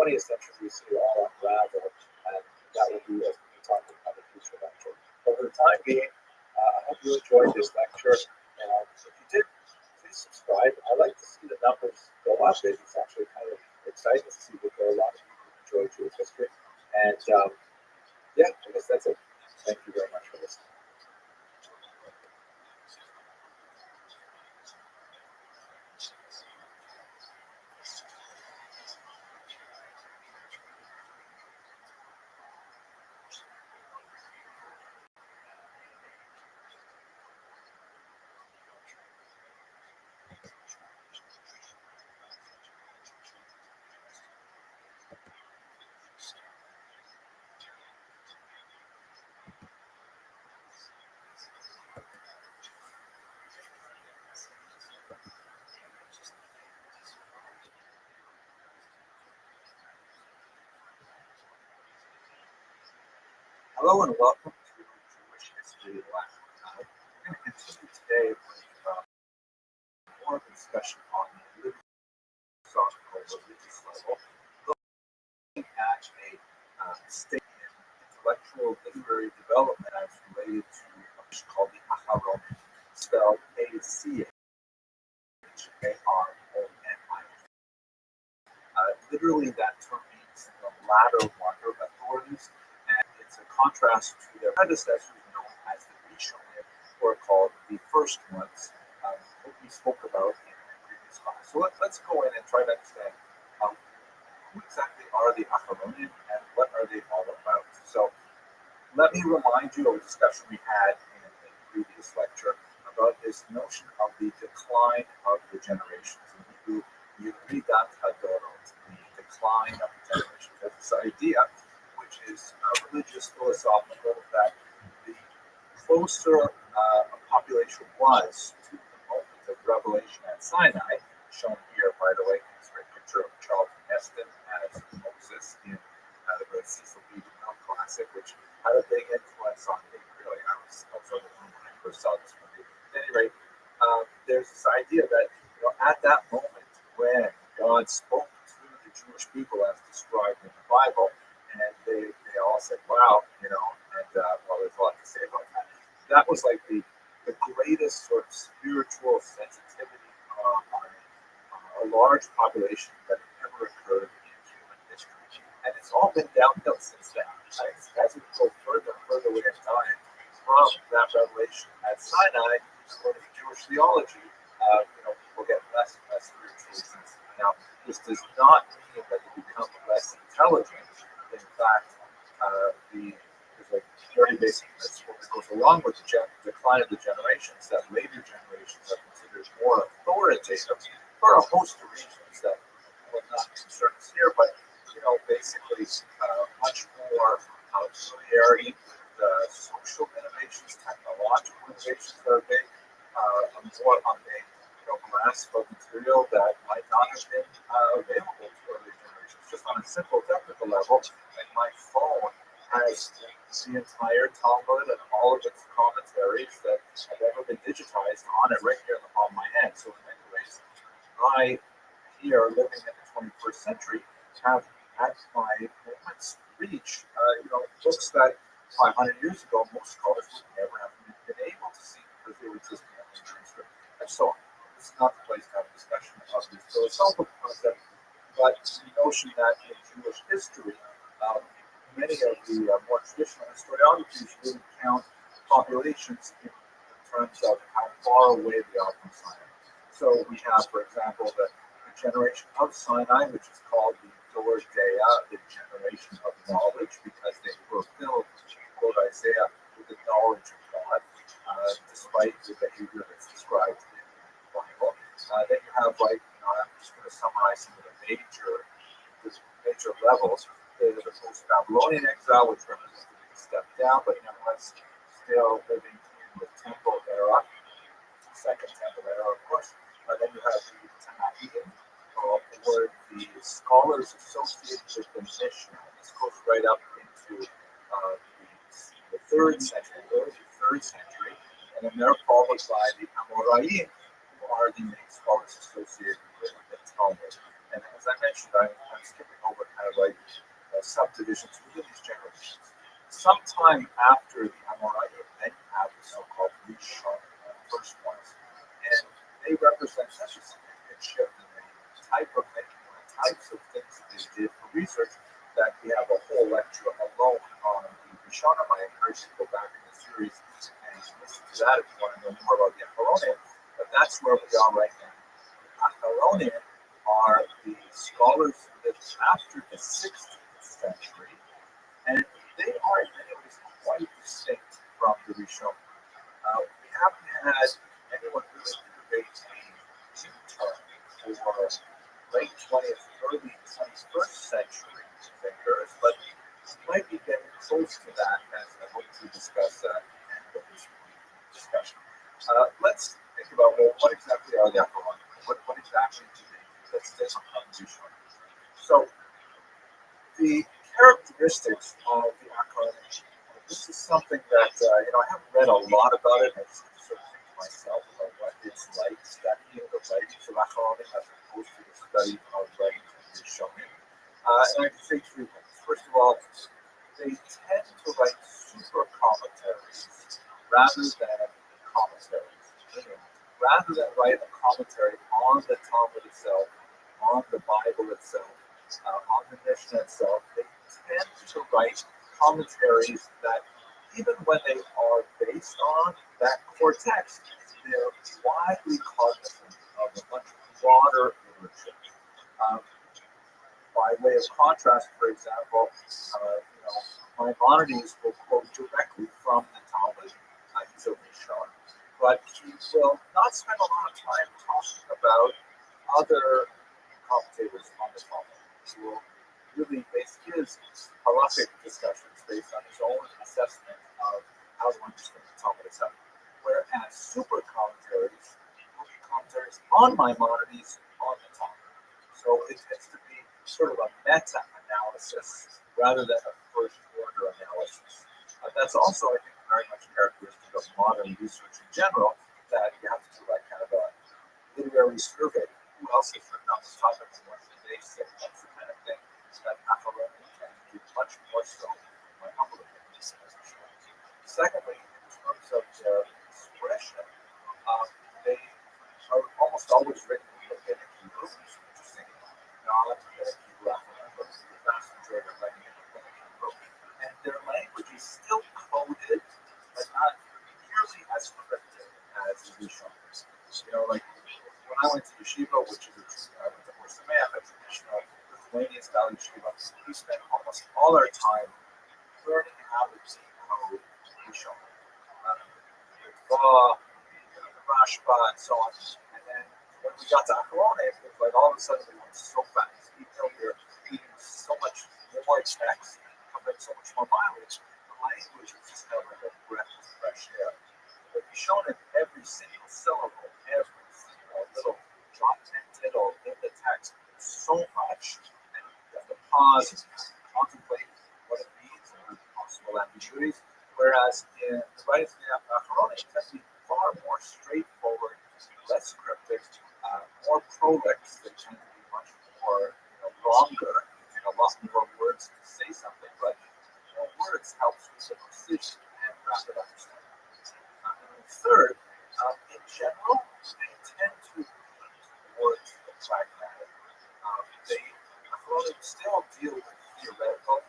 20th century BC all unravel, and that will be as we talk about the future lecture. But for the time being, I hope you enjoyed this lecture. If you did, please subscribe. I like to see the numbers go up. It's actually kind of exciting to see that there are a lot of people who enjoy Jewish history. And yeah, I guess that's it. Thank you very much for listening. Hello and welcome to Jewish History Lab. We're going to continue today with more of a discussion on the philosophical religious level, looking at a state in intellectual literary development as related to what's called the Aharon, spelled A-C-H-A-R-O-N-I. Literally, that term means the latter one, or authorities, and it's a contrast to their predecessors known as the Rishonim, or called the first ones, that we spoke about in the previous class. So let's go in and try to understand who exactly are the Acharonim and what are they all about. So let me remind you of a discussion we had in the previous lecture about this notion of the decline of the generations. In Hebrew, Yeridat Hadorot, the decline of the generations. There's this idea, which is religious, philosophical, that the closer a population was to the moment of revelation at Sinai, shown here, by the way, this great picture of Charlton Heston as Moses in the great Cecil B. DeMille classic, which had a big influence on me, really. I was overwhelmed when I first saw this movie. At any rate, there's this idea that at that moment when God spoke to the Jewish people as described in the Bible, and they all said, wow, and well, there's a lot to say about that. That was like the greatest sort of spiritual sensitivity on a large population that ever occurred in human history. And it's all been downhill since then. As we go further and further away in time from that revelation at Sinai, according to Jewish theology, people get less and less spiritually sensitive. Now, this does not mean that you become less intelligent. In fact, there's a very basic principle that goes along with the decline of the generations, that later generations are considered more authoritative for a host of reasons that will not concern us here, but basically much more familiarity with social innovations, technological innovations that are big, more on the grasp of material that might not have been available to earlier generations. Just on a simple technical level, like my phone has the entire Talmud and all of its commentaries that have ever been digitized on it right here in the palm of my hand. So in many ways, I here living in the 21st century have at my moment's reach, books that 500 years ago most scholars would never have been able to see because they were just in manuscript and so on. It's not the place to have a discussion of this philosophical concept, but the notion that in Jewish history, many of the more traditional historiographies really count populations in terms of how far away they are from Sinai. So we have, for example, the generation of Sinai, which is called the Dor Dea, the generation of knowledge, because they fulfilled, quote Isaiah, with the knowledge of God, despite the behavior that's described in the Bible. Then you have, I'm just going to summarize some of the major levels. The post-Babylonian exile, which represents a big step down, but nevertheless still living in the Temple era, Second Temple era, of course. Then you have the Tanaim, or the scholars associated with the Mishnah. This goes right up into the third century, and then they're followed by the Amoraim, who are the main scholars associated with the Talmud. And as I mentioned, I'm I'm skipping over kind of like subdivisions within these generations. Sometime after the Amoraim, then you have the so-called Rishon, first ones, and they represent such a significant shift in the type of thinking and the types of things that they did for research that we have a whole lecture alone on the Rishonim. I encourage you to go back in the series and listen to that if you want to know more about the Acharonim. But that's where we are right now. The Acharonim are the scholars that lived after the 16th century, and they are in many ways quite distinct from the Rishonim. We haven't had anyone really innovate a new term for late 20th, early 21st century thinkers, but we might be getting close to that as I hope to discuss that in this discussion. Let's think about, well, what exactly are the Acharonim? What exactly do they do that's different from the Rishonim? So, the characteristics of the Acharonim, this is something that, I haven't read a lot about it. I just sort of think to myself about what it's like studying the writings of Acharonim as opposed to the study of writings of Rishonim. And I can say three things. First of all, they tend to write super commentaries rather than commentaries. Rather than write a commentary on the Talmud itself, on the Bible itself, on the Mishnah itself, they tend to write commentaries that, even when they are based on that core text, they're widely cognizant of a much broader literature. By way of contrast, for example, Maimonides will quote directly from the Talmud. He's a Rishon, but he will not spend a lot of time talking about other commentators on the Talmud. He will really base his halachic discussions based on his own assessment of how to understand the Talmud itself. Whereas super commentaries will be commentaries on Maimonides on the Talmud. So it tends to be sort of a meta-analysis rather than a first-order analysis. That's also, I think, very much characteristic of modern research in general, that you have to do like kind of a literary survey. Who else has written on this topic and what do they say? That's the kind of thing that Acharonim can do much more so, in my humble opinion. Secondly, in terms of their expression, they are almost always written in Rabbinic Hebrew, which is interesting. Not Rabbinic Hebrew Acharonim, but the vast majority are writing in Rabbinic Hebrew. And their language is still coded, but not nearly as cryptic as the Rishonim. Like when I went to yeshiva, which is I went to Sameach, a traditional Lithuanian style yeshiva, we spent almost all our time learning how to decode Rishonim. The Rashba, and so on. And then when we got to Acharonim, it was like all of a sudden we went so fast. Even though we were reading so much more text, covering so much more mileage, the language was just kind of like a breath of fresh air. But Rishonim, every single syllable, every single little jot and tittle in the text, so much, and you have to pause and contemplate what it means and possible ambiguities. Whereas in the writings of the Acharonim, it tends to be far more straightforward, less cryptic, more prolix. They tend to be much more longer, using a lot more words to say something, but more words helps with the precision and rapid understanding. And third, in general, they tend to lean towards the pragmatic. They still deal with theoretical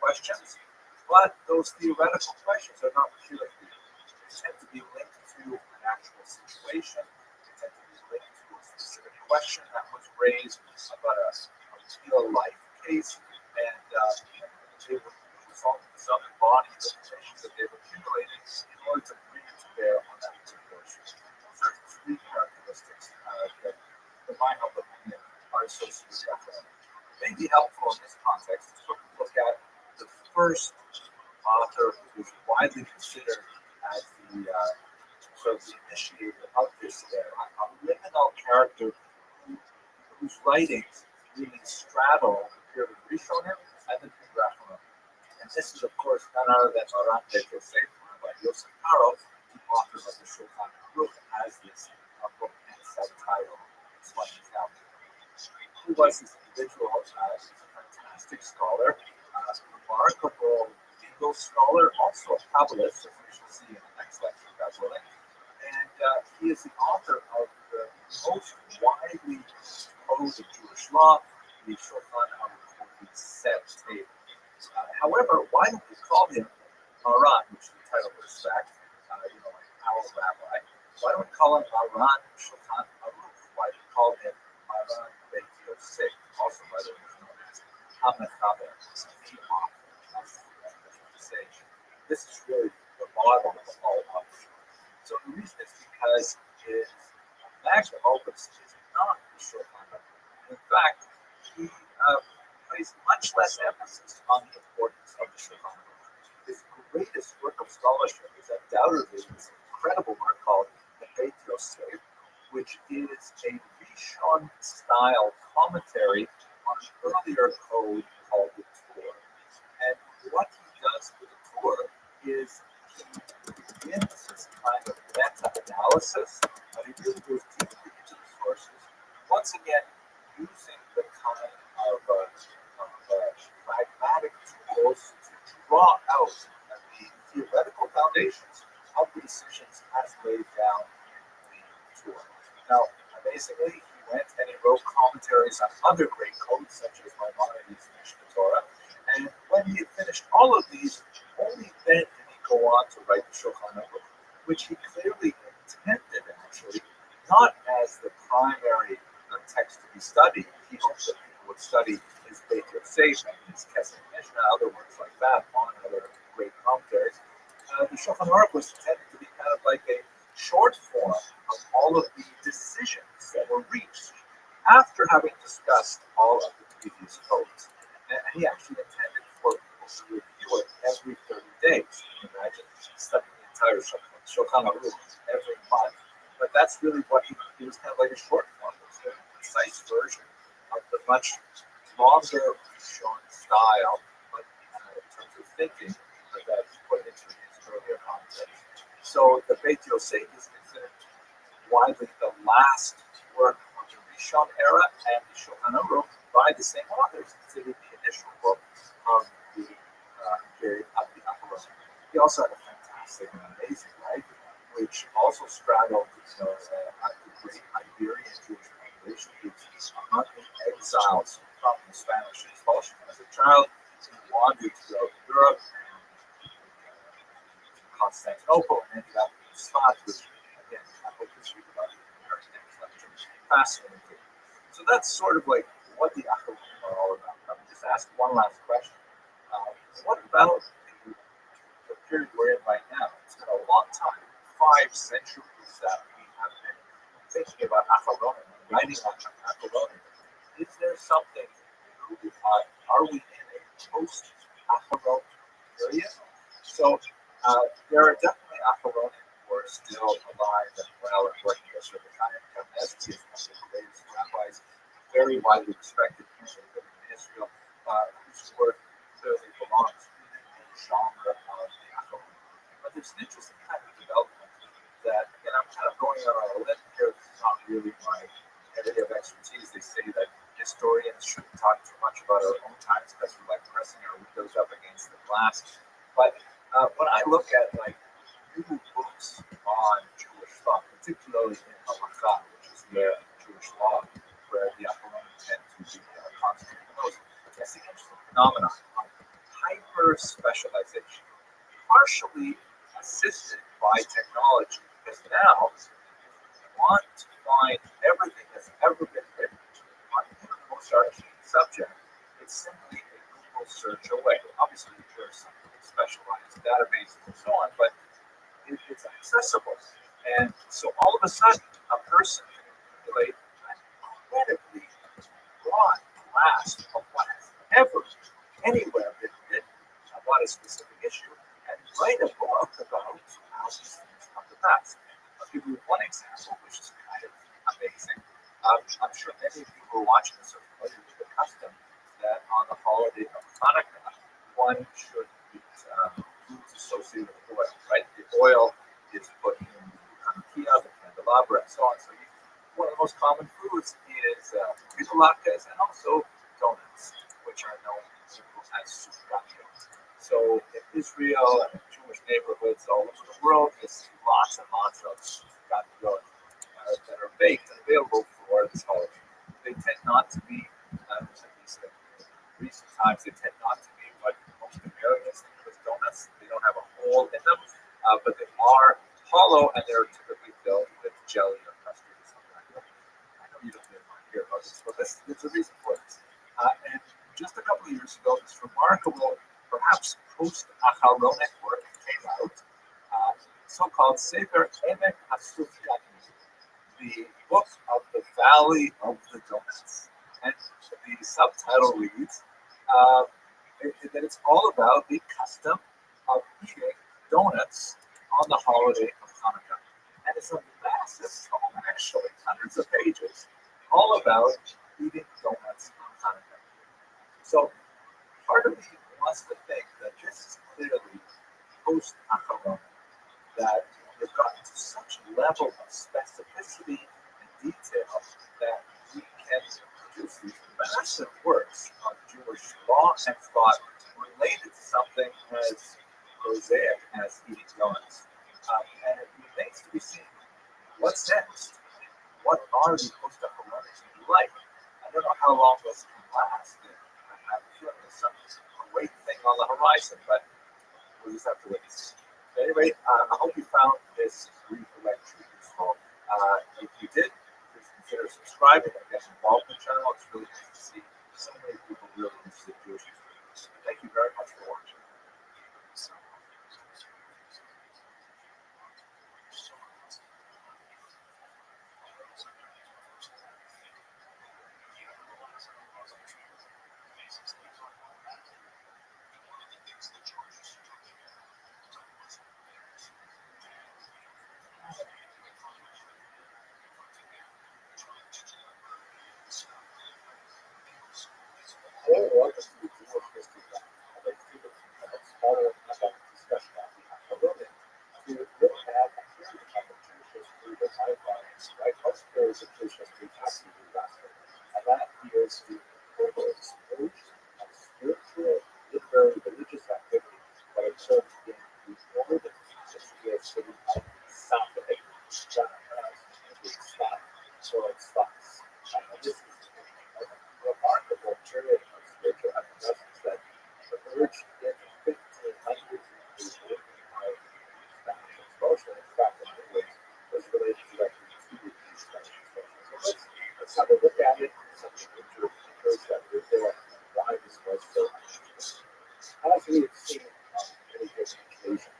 questions, but those theoretical questions are not pure theory. They tend to be linked to an actual situation. They tend to be linked to a specific question that was raised about a real life case, and they would result in some embodied information that they've accumulated in order to bring it to bear on that particular issue. Those are three characteristics that, in my humble opinion, are associated with Acharonim. It may be helpful in this context to look at the first author who is widely considered as the initiator of this era, a liminal character whose writings really straddle the period of Rishonim and the period of Acharonim. And this is, of course, none other than Rabbi by Yosef Karo, the author of the Shulchan Aruch, as this book and subtitle explains now. who was this individual? He's a fantastic scholar, remarkable legal scholar, also a Kabbalist, as we shall see in the next lecture, God willing. And he is the author of the most widely used code of Jewish law, the Shulchan Aruch, the set table. However, why don't we call him Maran, which is the title of respect, like our rabbi? Why don't we call him Maran Shulchan Aruch? Why do we call him Maran Beit Yosef, also by the way known as Hamechaber, the author, as we say. This is really the model of all of them. So the reason is because his magnum opus is not the Shulchan Aruch. In fact, he places much less emphasis on the importance of the Shulchan Aruch. His greatest work of scholarship is undoubtedly this incredible work called the Beit Yosef, which is a Rishon-style commentary on an earlier code called the Torah. And what he does with the Torah is he begins this kind of meta-analysis, and he really goes deeply into the sources, once again using the kind of pragmatic tools to draw out the theoretical foundations of the decisions as laid down in the Torah. Now, amazingly, he went and he wrote commentaries on other great codes, such as Maimonides' Mishnah Torah, and when he had finished all of these, only then did he go on to write the Shulchan Aruch, which he clearly intended, actually, not as the primary text to be studied. He hoped that people would study his Beit Yosef and his Kesef Mishnah, other works like that, on other great commentaries. The Shulchan Aruch was intended to be kind of like a short form of all of the decisions that were reached after having discussed all of the previous codes. And he actually intended for people to review it every 30 days. Can you imagine studying the entire Shulchan Aruch every month? But that's really what he was kind of like a short form. It was a concise version of the much longer Rishon style, but in terms of thinking that he put into his earlier context. So the Beit Yosef is considered widely the last work of the Rishon era, and the Shulchan Aruch by the same authors, considered the initial book of the period of the Acharonim. He also had a fantastic and amazing life, which also straddled the great Iberian Jewish population, who was among the exiles from the Spanish expulsion. As a child, he wandered throughout Europe and Constantinople and ended up in Sfat, which, again, I hope to speak about in our next lecture. Fascinating. So that's sort of like what the Acharonim are all about. Let me just ask one last question. What about the period we're in right now? It's been a long time, 5 centuries that we have been thinking about Acharonim and writing on Acharonim. Is there something new? Are we in a post-Acharonim period? So there are definitely Acharonim who are still alive and well and working as Rabbi Kamenetsky is one of the greatest rabbis, very widely respected in Israel, whose work clearly belongs in the genre of the Acharonim. But there's an interesting kind of development that, and I'm kind of going on a limb here, this is not really my area of expertise. They say that historians shouldn't talk too much about our own times because we like pressing our windows up against the glass. But when I look at like new books on Jewish thought, particularly in Halakha, which is the Jewish law, where the Acharonim tend to be concentrated the most, I see an interesting phenomenon of hyper-specialization, partially assisted by technology, because now, if you want to find everything that's ever been written on even the most arcane subject, it's simply a Google search away. Obviously, there's some specialized databases and so on, but it's accessible. And so all of a sudden, a person can accumulate an incredibly broad grasp of what has ever, anywhere been written about a specific issue and write a book about how these things come to pass. I'll give you one example, which is kind of amazing. I'm sure many of you who are watching this are familiar with the custom that on the holiday of Hanukkah, one should eat foods associated with oil, right? The oil is put in the Hanukkah, the candelabra, and so on. So one of the most common foods is latkes, and also donuts, which are known as sufganiyot. So in Israel and in Jewish neighborhoods all over the world, there's lots and lots of sufganiyot that are baked and available for this holiday. They tend not to be, at least in recent times, they tend not to be what most Americans think of as donuts. They don't have a hole in them, but they are hollow and they're typically filled with jelly or custard or something like that. I know you don't really want to hear about this, but there's a reason for this. And just a couple of years ago, this remarkable, perhaps post-Aharonic work came out, so-called Sefer Emek HaSufganim, the Book of the Valley of the Donuts. And the subtitle reads that it's all about the custom of eating donuts on the holiday of Hanukkah. And it's a massive tome, actually, hundreds of pages, all about eating donuts on Hanukkah. So part of me wants to think that this is clearly post-Aharonic, that we've gotten to such a level of specificity and detail that we can produce these massive works on Jewish law and thought related to something as prosaic as eating donuts. And it remains to be seen what's next. What are the post-Aharonics like? I don't know how long this can last. I have a feeling there's some great thing on the horizon, but we'll just have to wait and see. Anyway, I hope you found this brief lecture useful. If you did, please consider subscribing and getting involved in the channel. It's really nice to see so many people really interested in Jewish history. Thank you very much for watching. Hello, welcome to the Jewish History Club. I'd like to take a few minutes following up on the discussion on the Aharonic to look at a period of Jewish history that I find like most periods of Jewish history absolutely fascinating. And that is the global explosion of spiritual, literary, religious activity that occurred in the northern Israel city of Safed, This is a remarkable period of spiritual effervescence that emerged in the 1500s in Spanish expulsion. In fact, in many ways, was related directly to the Spanish expulsion. So let's have a look at it, something introspective there, why this was so interesting. As we have seen on many different occasions,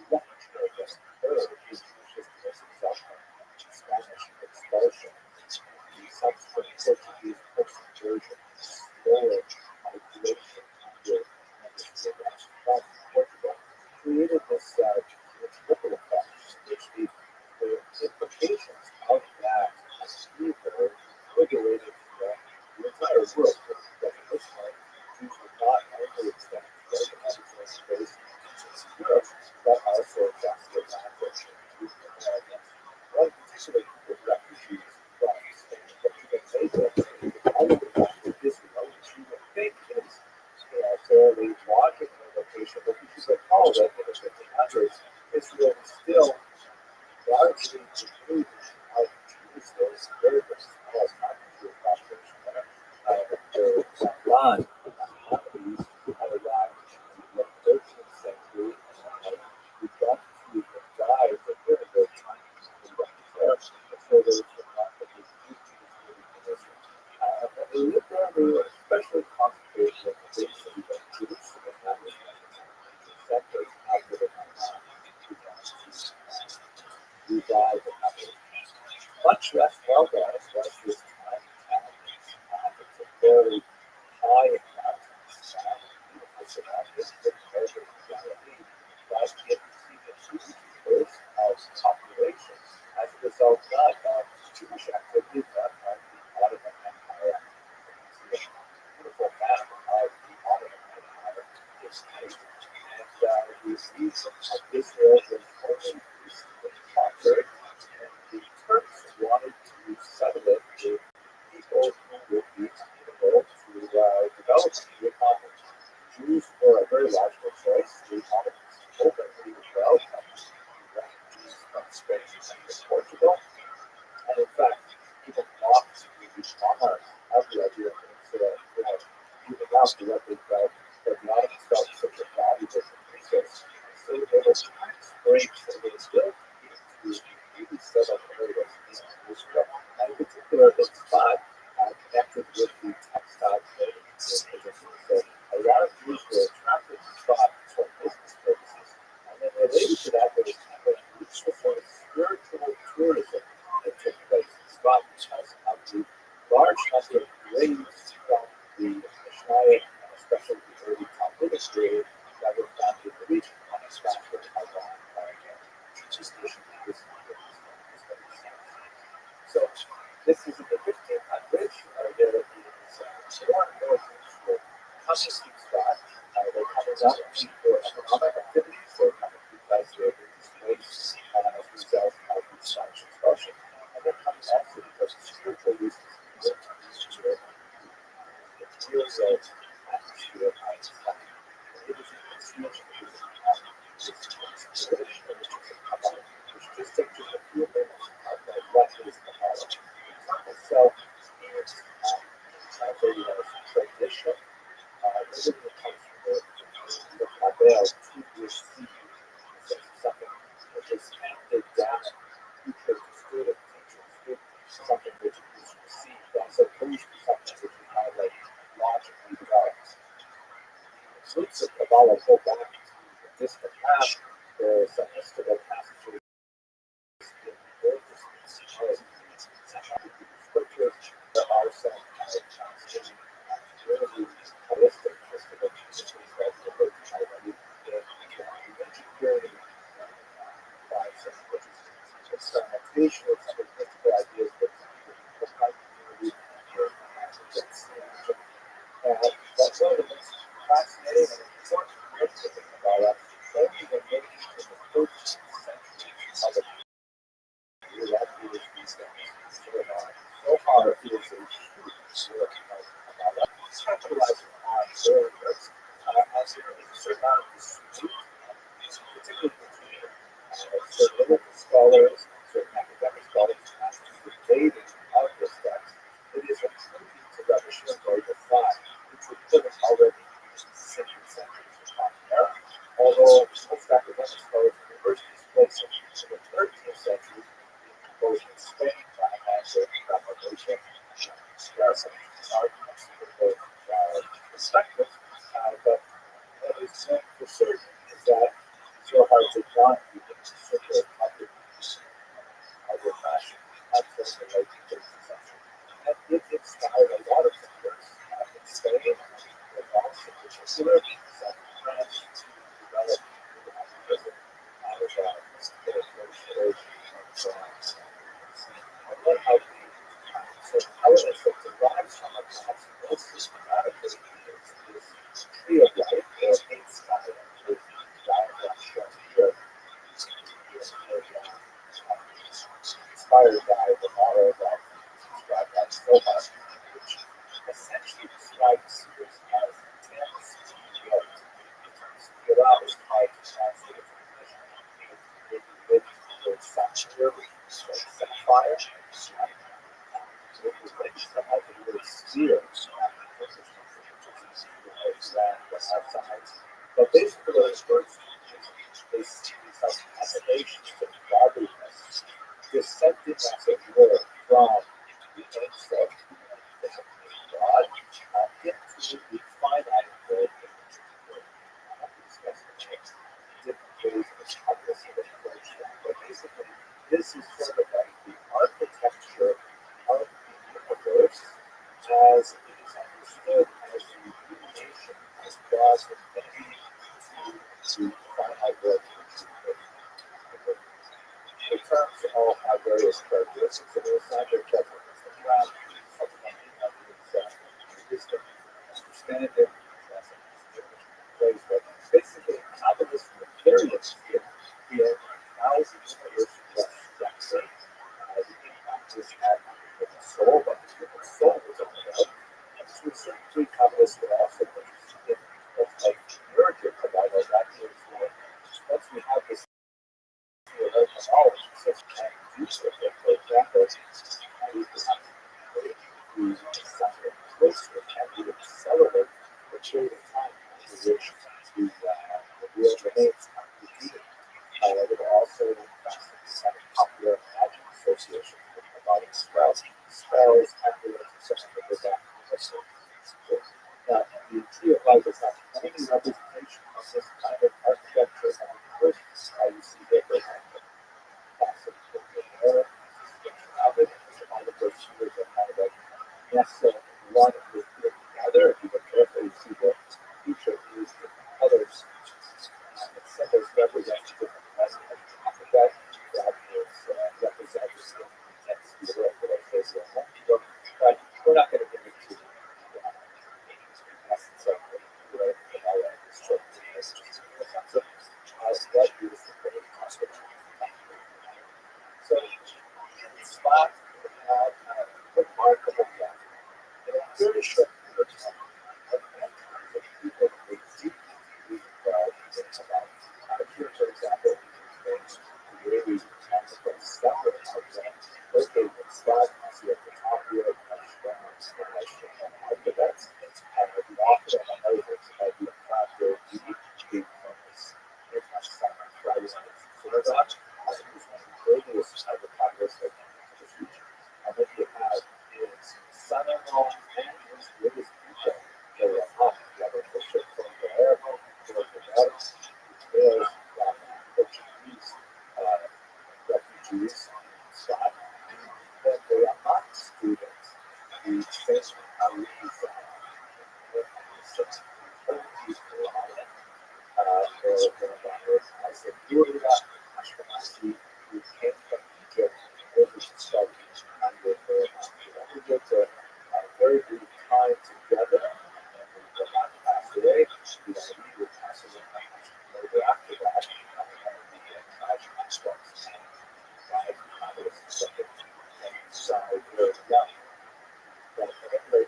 the Rothschild occurred in Jewish history as a result of Spanish expulsion. The subsequent Portuguese post-conversion, slower migration under Portugal, created this ripple effect, which the implications of that upheaval regulated the entire world. But at this point, Jews were not only extended to the United States and Europe, but also across the Atlantic to Americans, one particularly with refugees from Spain and Portugal. All of the fact that Israel, which you would think is a fairly logical location, but you should recall that in the 1500s, Israel was still largely removed of Jews. There was very, very small Jewish population there. The Iran, Ahmadis had arrived in the 13th century. We got to the guide that very, very tiny there. And so there was remarkably few Jews living in Israel. And they lived there, they were especially concentrated in the big city of Jerusalem. That was one of the major centers after the Hamas began to revive the country. Much less well known as was this tiny town. It's a very high in mountains, beautiful surroundings, good pleasure in Galilee, but it received a huge burst of population as a result not of Jewish activity, but of the Ottoman Empire. You see a beautiful map of the Ottoman Empire history, and we see that Israel was only recently conquered, and the Turks wanted to settle it with the idea of sort of, moving out directly, but the audience felt such a valuable resource. So they were trying to break some of the skill into really several areas in Israel. And in particular, this spot connected with the textile trade. So a lot of Jews were attracted to the spot for business purposes. And then related to that, there was kind of a ritual sort of spiritual tourism that took place in the spot because of the large number of graves from the Mishnah, especially the early Talmudic period, that were found in the region on a spot where Taiwan tradition is. So this is in the 1500s. There is more Americans who are coming to the spot. They're coming not only for economic activities, they're coming because they're displaced as a result of the Spanish expulsion. And they're coming also because of spiritual reasons. It's years of atmosphere of Einstein. It is a huge just take just a few minutes of what is the knowledge. So it's translated as tradition. Everything that comes from the Rabbi to receive something which is handed down, teacher to student, teacher to student, something which is received as opposed to something which is kind of like logically developed. So it's a Kabbalah go back to the distant past. There's some mystical passages scriptures. There are some really holistic mystical passages that refer to Rabbi in the ancient period by some experimentation with some mystical ideas that the community and that's one of the most fascinating and important things about us. Only the nation in the 13th century of the so far, it is a huge work about capitalizing on their works as there is a certain amount of dispute, particularly between certain biblical scholars, certain academic scholars, as to the dating of this text. It is a tribute to Rabbi Shimon which would put it already in the 2nd century era. Although most academic scholars and universities place it in the 13th century, both in Spain, and Revelation. There are some arguments for both perspectives, but what is known for certain is that Zohar did not use similar other fashion until the late 13th century. And it inspired a lot of thinkers in Spain, and also in particular, southern France, to develop idealism as a mystical approach and so on. And one of the elements that derives from it perhaps most systematically is the tree of life, or eight sky, with the diagram shown here, inspired by the model that described by Soha, which essentially describes seers as 10 CEOs. Spira is tried to translate it with the word sapphire, sapphire. It was written somehow the word sphere, but basically what it refers to is some emanations of godliness descending as it were from the insect God into the finite world. I have to discuss the different ways of this approach, but basically this is sort of like the architecture of the universe as it is understood as the illumination of God's infinity to finite world. The terms all have various characteristics, and it's not their judgment around supplementing of wisdom, understanding, ways, but basically, Calvinist Unitarians here thousands of years of structure. The impact this had on the human soul, but the human soul was opened up, and to a certain degree, Calvinists would also be interested in what's like merger provide us that is once we have this knowledge, such can do so. For example, I used to have to twist or can we accelerate the period of time in which the real remains repeated. There were also some popular magic associations with robotic spells. Spells, amulets, and such like that. Now, the Tree of Life is not the only representation of this kind of architecture and equations. You see here, for example, classic era, Rabbi, all the first years are kind of like nestled one with the other. If you look carefully, you see the feature is the colors and symbols represent different aspects of that. That is represents the intensity of what I say so long. But we're not going to get into the essence of all of this short concept. What is the great concept? So, in spot, we have remarkable depth. In a very short period of time, the people were deeply involved about. Here, for example, the way we have the stellar outline, located in spot, you see at the top here, architects, the author and narrators of the factor being focused. It has some Friday night synagogue, is one of the earliest of the populist of the future. And what you have is son-in-law and his greatest people. They were up, whether the ship from the airboat, or the metals, details, Portuguese refugees, Scott, that they are not students. The space how we use that. Such as the Buddha, Ashkenazi, who came from Egypt, over to study under Egypt, a very brief time together, and when the man passed away, the Rabbi would pass away later after that, the tragic aspects by the communist side very young. But anyway,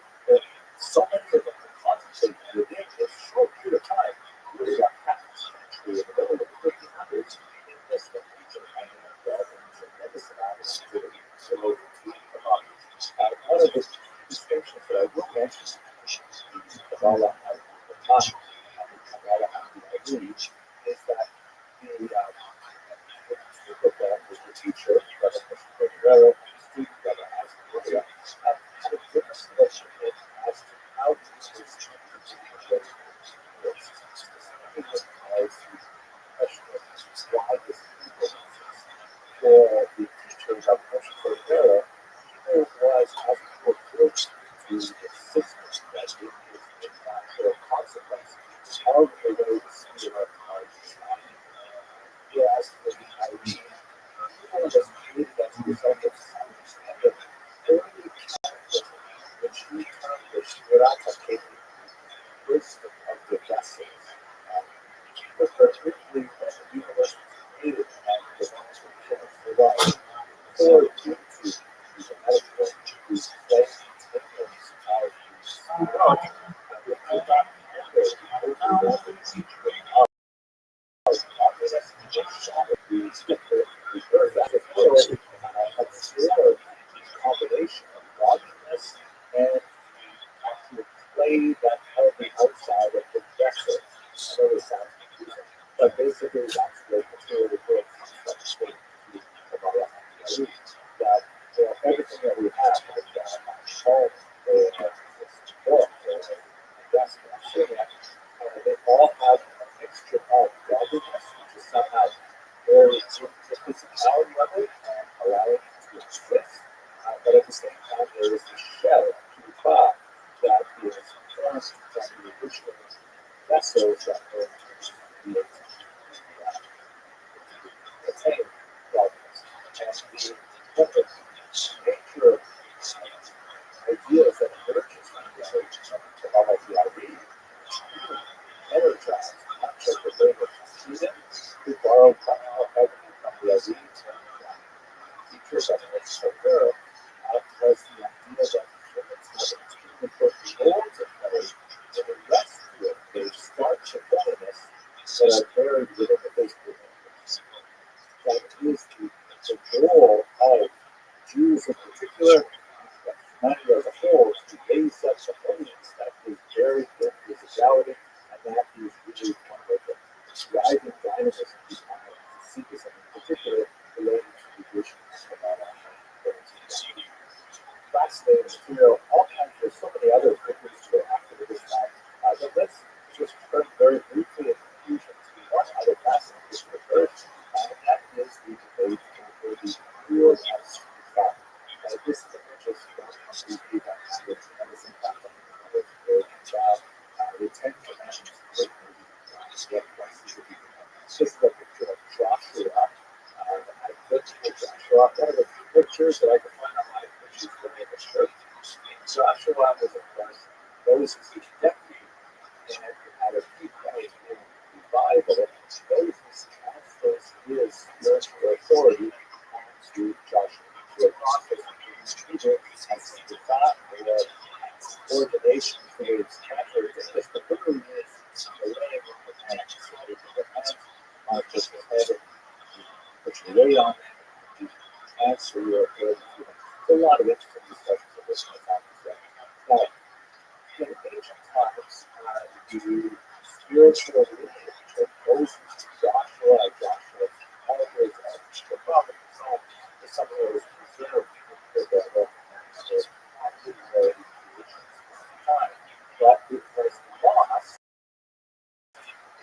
so many of them were concentrated within this short period of time. Really got half a century in the middle of the 1500s in this region and a tremendous amount of activity. So, one of the distinctions that I will mention is Kabbalah and the time, Kabbalah and the Rabbi, is that the teacher, Rabbi Rothschild, the student, Rabbi Aslan, had a different selection as to how to teach the why this is for the teachers of Rothschild, it was as important to the systems that it is impact or consequence of the way the speed of our society. Yes, the idea people just created as a result of science and the early capitalism, which we accomplished without taking wisdom of the vessels. But particularly when the universe was created and the ones who came provide or due to the medical whose place containers of the rock and the not handle the overwhelming secret of happiness and just the earth as a whole absorbed the combination of godliness and actually play that healthy outside of the vessel. I know this sounds confusing, but basically that's the material world comes from that everything that we have, like home, this book, they all have a mixture of godliness, which is somehow very the physicality of it and allowing it to exist. But at the same time, there is the shell, kippah, that is formed from the original vessels that were being contain darkness. And the nature of ideas that emerges from the age of all of the idea energized, not just the way that you see them, we borrowed everything from the ideas and teachers of it. So there was the idea that humans have extremely important roles in marriage and the rest of it, they start to holiness that are buried within the physical universe. That is the goal of Jews in particular, but humanity as a whole, is to raise up the the Ten Commandments. This is a picture of Joshua. I looked at Joshua. One of the pictures that I could find online, which is the name of church. Joshua was, of course, Moses' deputy, and had a few guys in the Bible. Moses transfers his spiritual authority to Joshua. To a process of Peter as the thought or ordination for his transfer. This literally means the laying on the hands. So the hands are just the head and put your weight on it. You answer your authority. There's a lot of interesting discussions of this in the conference. Now, in ancient times, the spiritual leadership took Moses to Joshua, always the prophet himself is something that was preserved for the time. But it was lost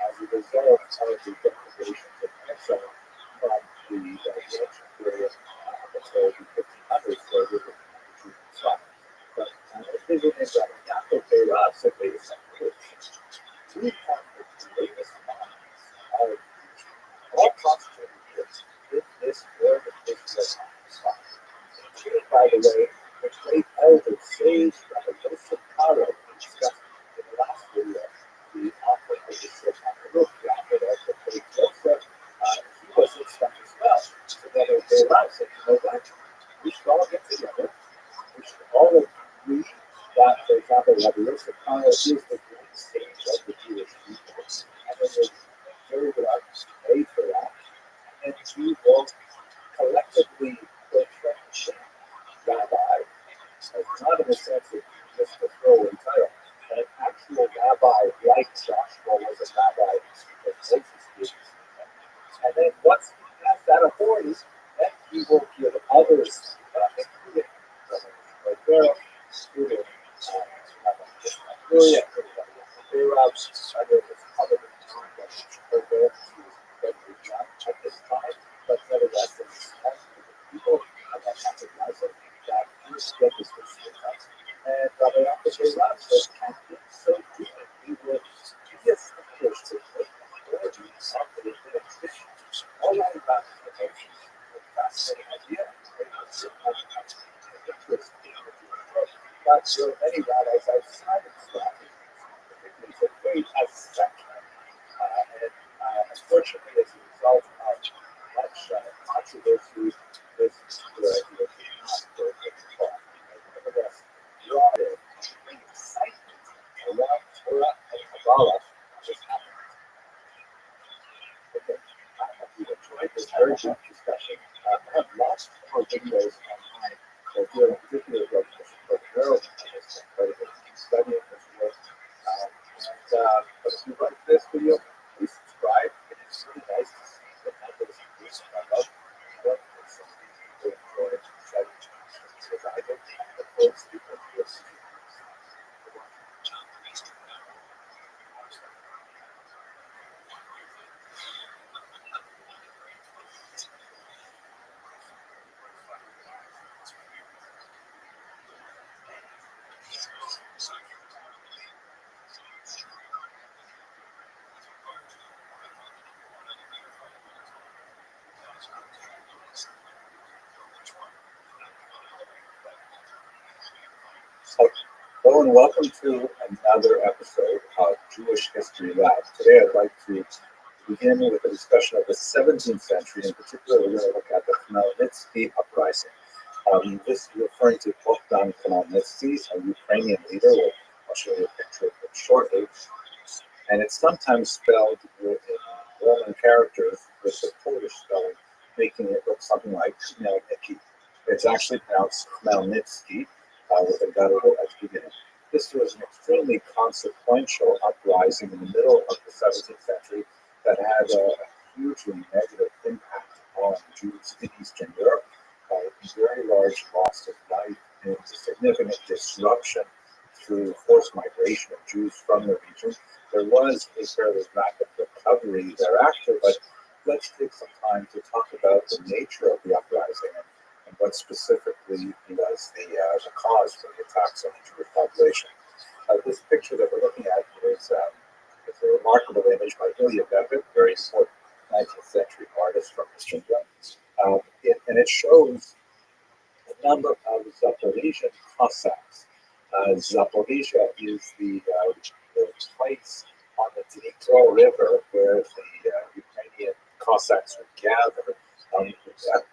as a result of the deprivations of exile from the ancient period until the 1500s, where we were Jews. But the thing is that Yaakov Beirab said, wait a second, we have the greatest minds of all concentrated years in this world of Israel. By the way, the great elder sage Rabbi Joseph Caro discussed in the last video the author of the Shulchan the author of the great Joseph. He was in stuff as well. So that they said, you know what? We should all get together. We should all agree that, for example, Rabbi Joseph Caro is the great sage of the Jewish people. And then there's very good arguments made for that. And we will collectively portray Rabbi, not in the sense of just a throwaway title, but an actual rabbi like Joshua was a rabbi that Moses gave. And then once he has that authority, then he will give others, including Rabbi including Julia, at this time, but nevertheless, people that get this and Rabbi Yaakov says, and in so doing, we will be established to the authority of the administration. All that about the nation is a fascinating idea. But there are many rabbis outside of Israel, particularly the great spectrum. And unfortunately, as a result of much controversy, this is nevertheless, broad excitement around Torah and Kabbalah just happened. Okay, I hope you enjoyed this very brief discussion. I have lots more videos online that deal in particular with the neural studying this work. But if you like this video, please subscribe. It is really nice to see the numbers increasing. I love what some people enjoy studying because I don't have the full speaker here. Hello and welcome to another episode of Jewish History Lab. Today I'd like to begin with a discussion of the 17th century. In particular, we're going to look at the Khmelnytsky uprising. This is referring to Bogdan Khmelnytsky, a Ukrainian leader. I'll show you a picture of him shortly. And it's sometimes spelled in Roman characters with the Polish spelling, making it look something like Khmelnytsky. It's actually pronounced Khmelnytsky, with a guttural at the beginning. This was an extremely consequential uprising in the middle of the 17th century that had a hugely negative impact on Jews in Eastern Europe, very large loss of life and significant disruption through forced migration of Jews from the region. There was a fairly rapid recovery thereafter, but let's take some time to talk about the nature of the uprising and what specifically was the cause for the attacks on the Jewish population. This picture picture that we're looking at is a remarkable image by Ilya Bebek, very important 19th century artist from Eastern Europe. And it shows a number of Zaporizhian Cossacks. Zaporizhia is the place on the Dnipro River where the Ukrainian Cossacks would gather.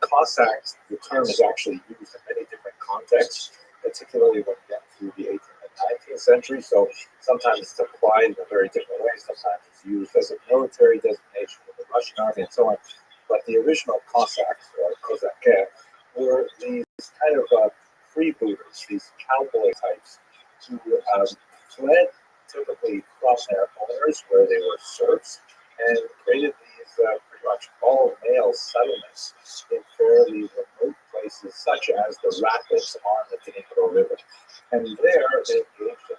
Cossacks, the term is actually used in many different contexts, particularly when we get through the 18th and 19th century. So sometimes it's applied in a very different way. Sometimes it's used as a military designation of the Russian army and so on. But the original Cossacks, or Kozake, were these kind of freebooters, these cowboy types who fled typically from their owners where they were serfs and created these pretty much all male settlements in fairly remote places such as the rapids on the Dnipro River. And there they engaged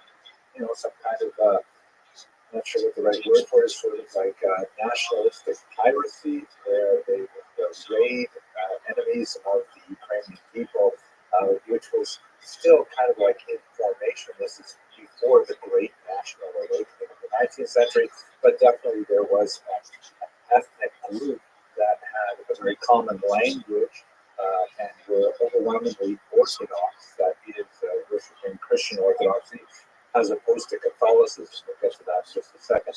in, some kind of I'm not sure what the right word for it is, sort of like nationalistic piracy, where they would raid enemies of the Ukrainian people, which was still kind of like in formation. This is before the great national awakening of the 19th century, but definitely there was an ethnic group that had a very common language and were overwhelmingly Orthodox, that is, worshiping Christian Orthodoxy, as opposed to Catholicism. We'll get to that in just a second.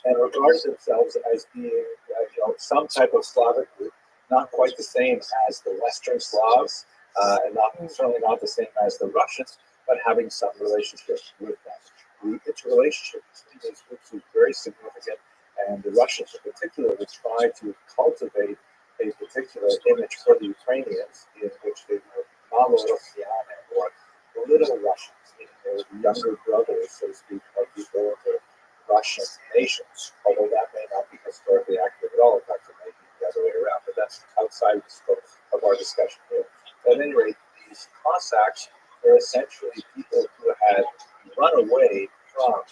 And regarded themselves as being, some type of Slavic group, not quite the same as the Western Slavs, and certainly not the same as the Russians, but having some relationship with them. The interrelationship between these groups was very significant, and the Russians in particular would try to cultivate a particular image for the Ukrainians in which they were Malorossiane, or little Russians, meaning they were the younger brothers, so to speak, of the older Russian nations, although that may not be historically accurate at all. In fact, it may be the other way around, but that's outside the scope of our discussion here. At any rate, these Cossacks were essentially people who had run away from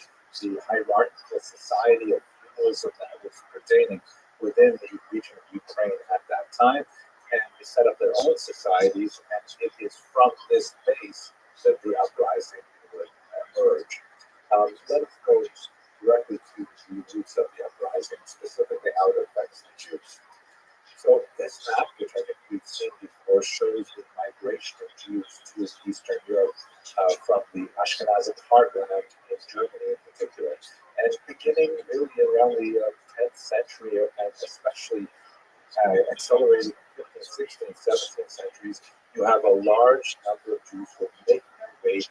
the hierarchical society of feudalism that was pertaining within the region of Ukraine at that time, and they set up their own societies, and it is from this base that the uprising would emerge. Let us go directly to the roots of the uprising, specifically how it affects the Jews. So this map, which I think we've seen before, shows the migration of Jews to Eastern Europe from the Ashkenazic heartland in Germany in particular. And beginning really around the 10th century, and especially accelerating in the 15th, 16th, 17th centuries, you have a large number of Jews who are making their way to the East.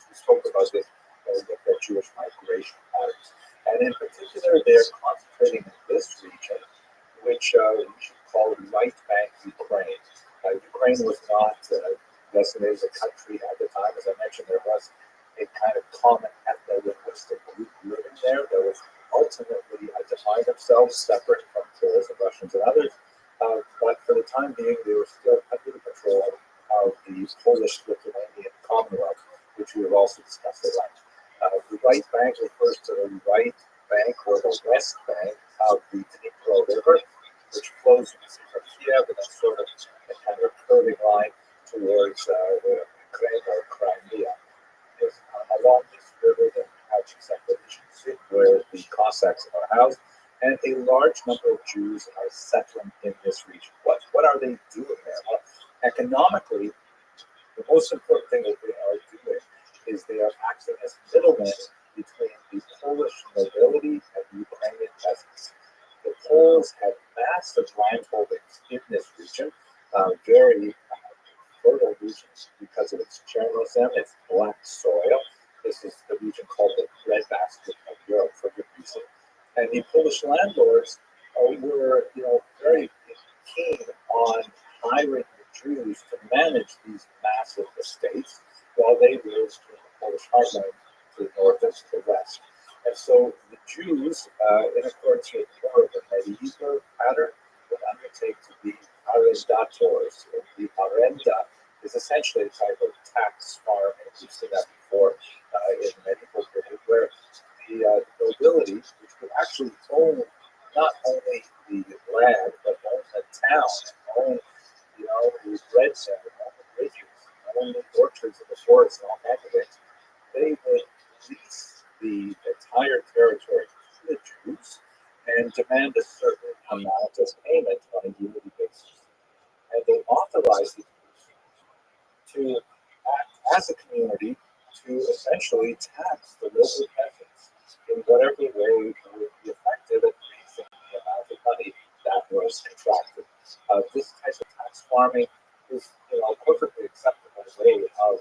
We spoke about this when we looked at Jewish migration patterns. And in particular, they're concentrating in this region, which we should call right bank Ukraine. Ukraine was not designated as a country at the time. As I mentioned, there was a kind of common ethno-linguistic group living there that was ultimately defined themselves separate from Poles and Russians and others. But for the time being, they were still under the control of the Polish-Lithuanian Commonwealth, which we have also discussed at length. The right bank refers to the right bank or the west bank of the Dnipro River, which flows from Kiev and then sort of a kind of curving line towards the Ukraine or Crimea. Along this river, then you have Zaporizhia, where the Cossacks are housed, and a large number of Jews are settling in this region. What are they doing there? Well, economically, the most important thing that they are doing is they are acting as middlemen between the Polish nobility and the Ukrainian peasants. The Poles had massive land holdings in this region, very fertile regions because of its chernozem, its black soil. This is the region called the breadbasket of Europe for good reason. And the Polish landlords were, very keen on hiring the Jews to manage these massive estates while they lived in the Polish heartland to the north and to the west. And so the Jews, in accordance with more of the medieval pattern, would undertake to be arrendators. The arenda is essentially a type of tax farm, and we've seen that before in the medieval period, where the nobility, which would actually own not only the land, but own the town, own, the bread center, own the bridges, own the orchards and the forests and all kinds of things, they would the entire territory to the Jews and demand a certain amount of payment on a yearly basis. And they authorized the Jews to act as a community to essentially tax the local peasants in whatever way would be effective at raising the amount of money that was contracted. This type of tax farming is, perfectly acceptable way of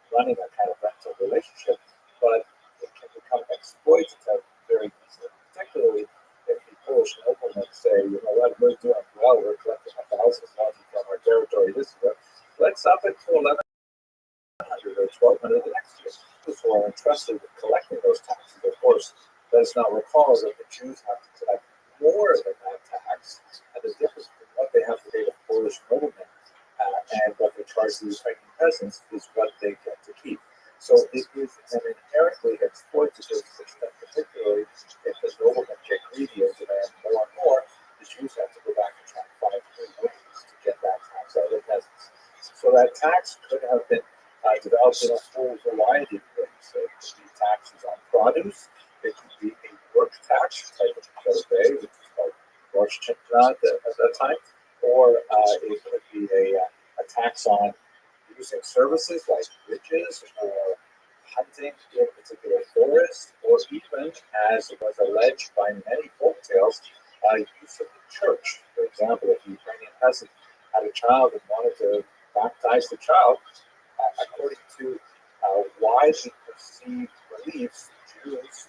running a kind of rental relationship, but it can become exploitative very easily, particularly if the Polish noblemen say, you know what, we're doing well, we're collecting 1,000 zloty from our territory this year, let's up it to 1,100 or 1,200 the next year. Those who are entrusted with collecting those taxes, of course, let us not recall that the Jews have to collect more than that tax, and the difference between what they have to pay to Polish noblemen and what they charge the Ukrainian peasants is what they get to keep. So it is an inherently exploitative system, particularly if the noblemen get greedy and demand more and more. The Jews have to go back and try and find new ways to get that tax out of the peasants. So that tax could have been developed in a whole variety of ways. So it could be taxes on produce, it could be a work tax type of Rabbi, which is called Rothschild at that time, or it could be a tax on using services like bridges or hunting in a particular forest, or even, as was alleged by many folktales, use of the church. For example, if a Ukrainian peasant had a child and wanted to baptize the child, according to widely perceived beliefs, Jews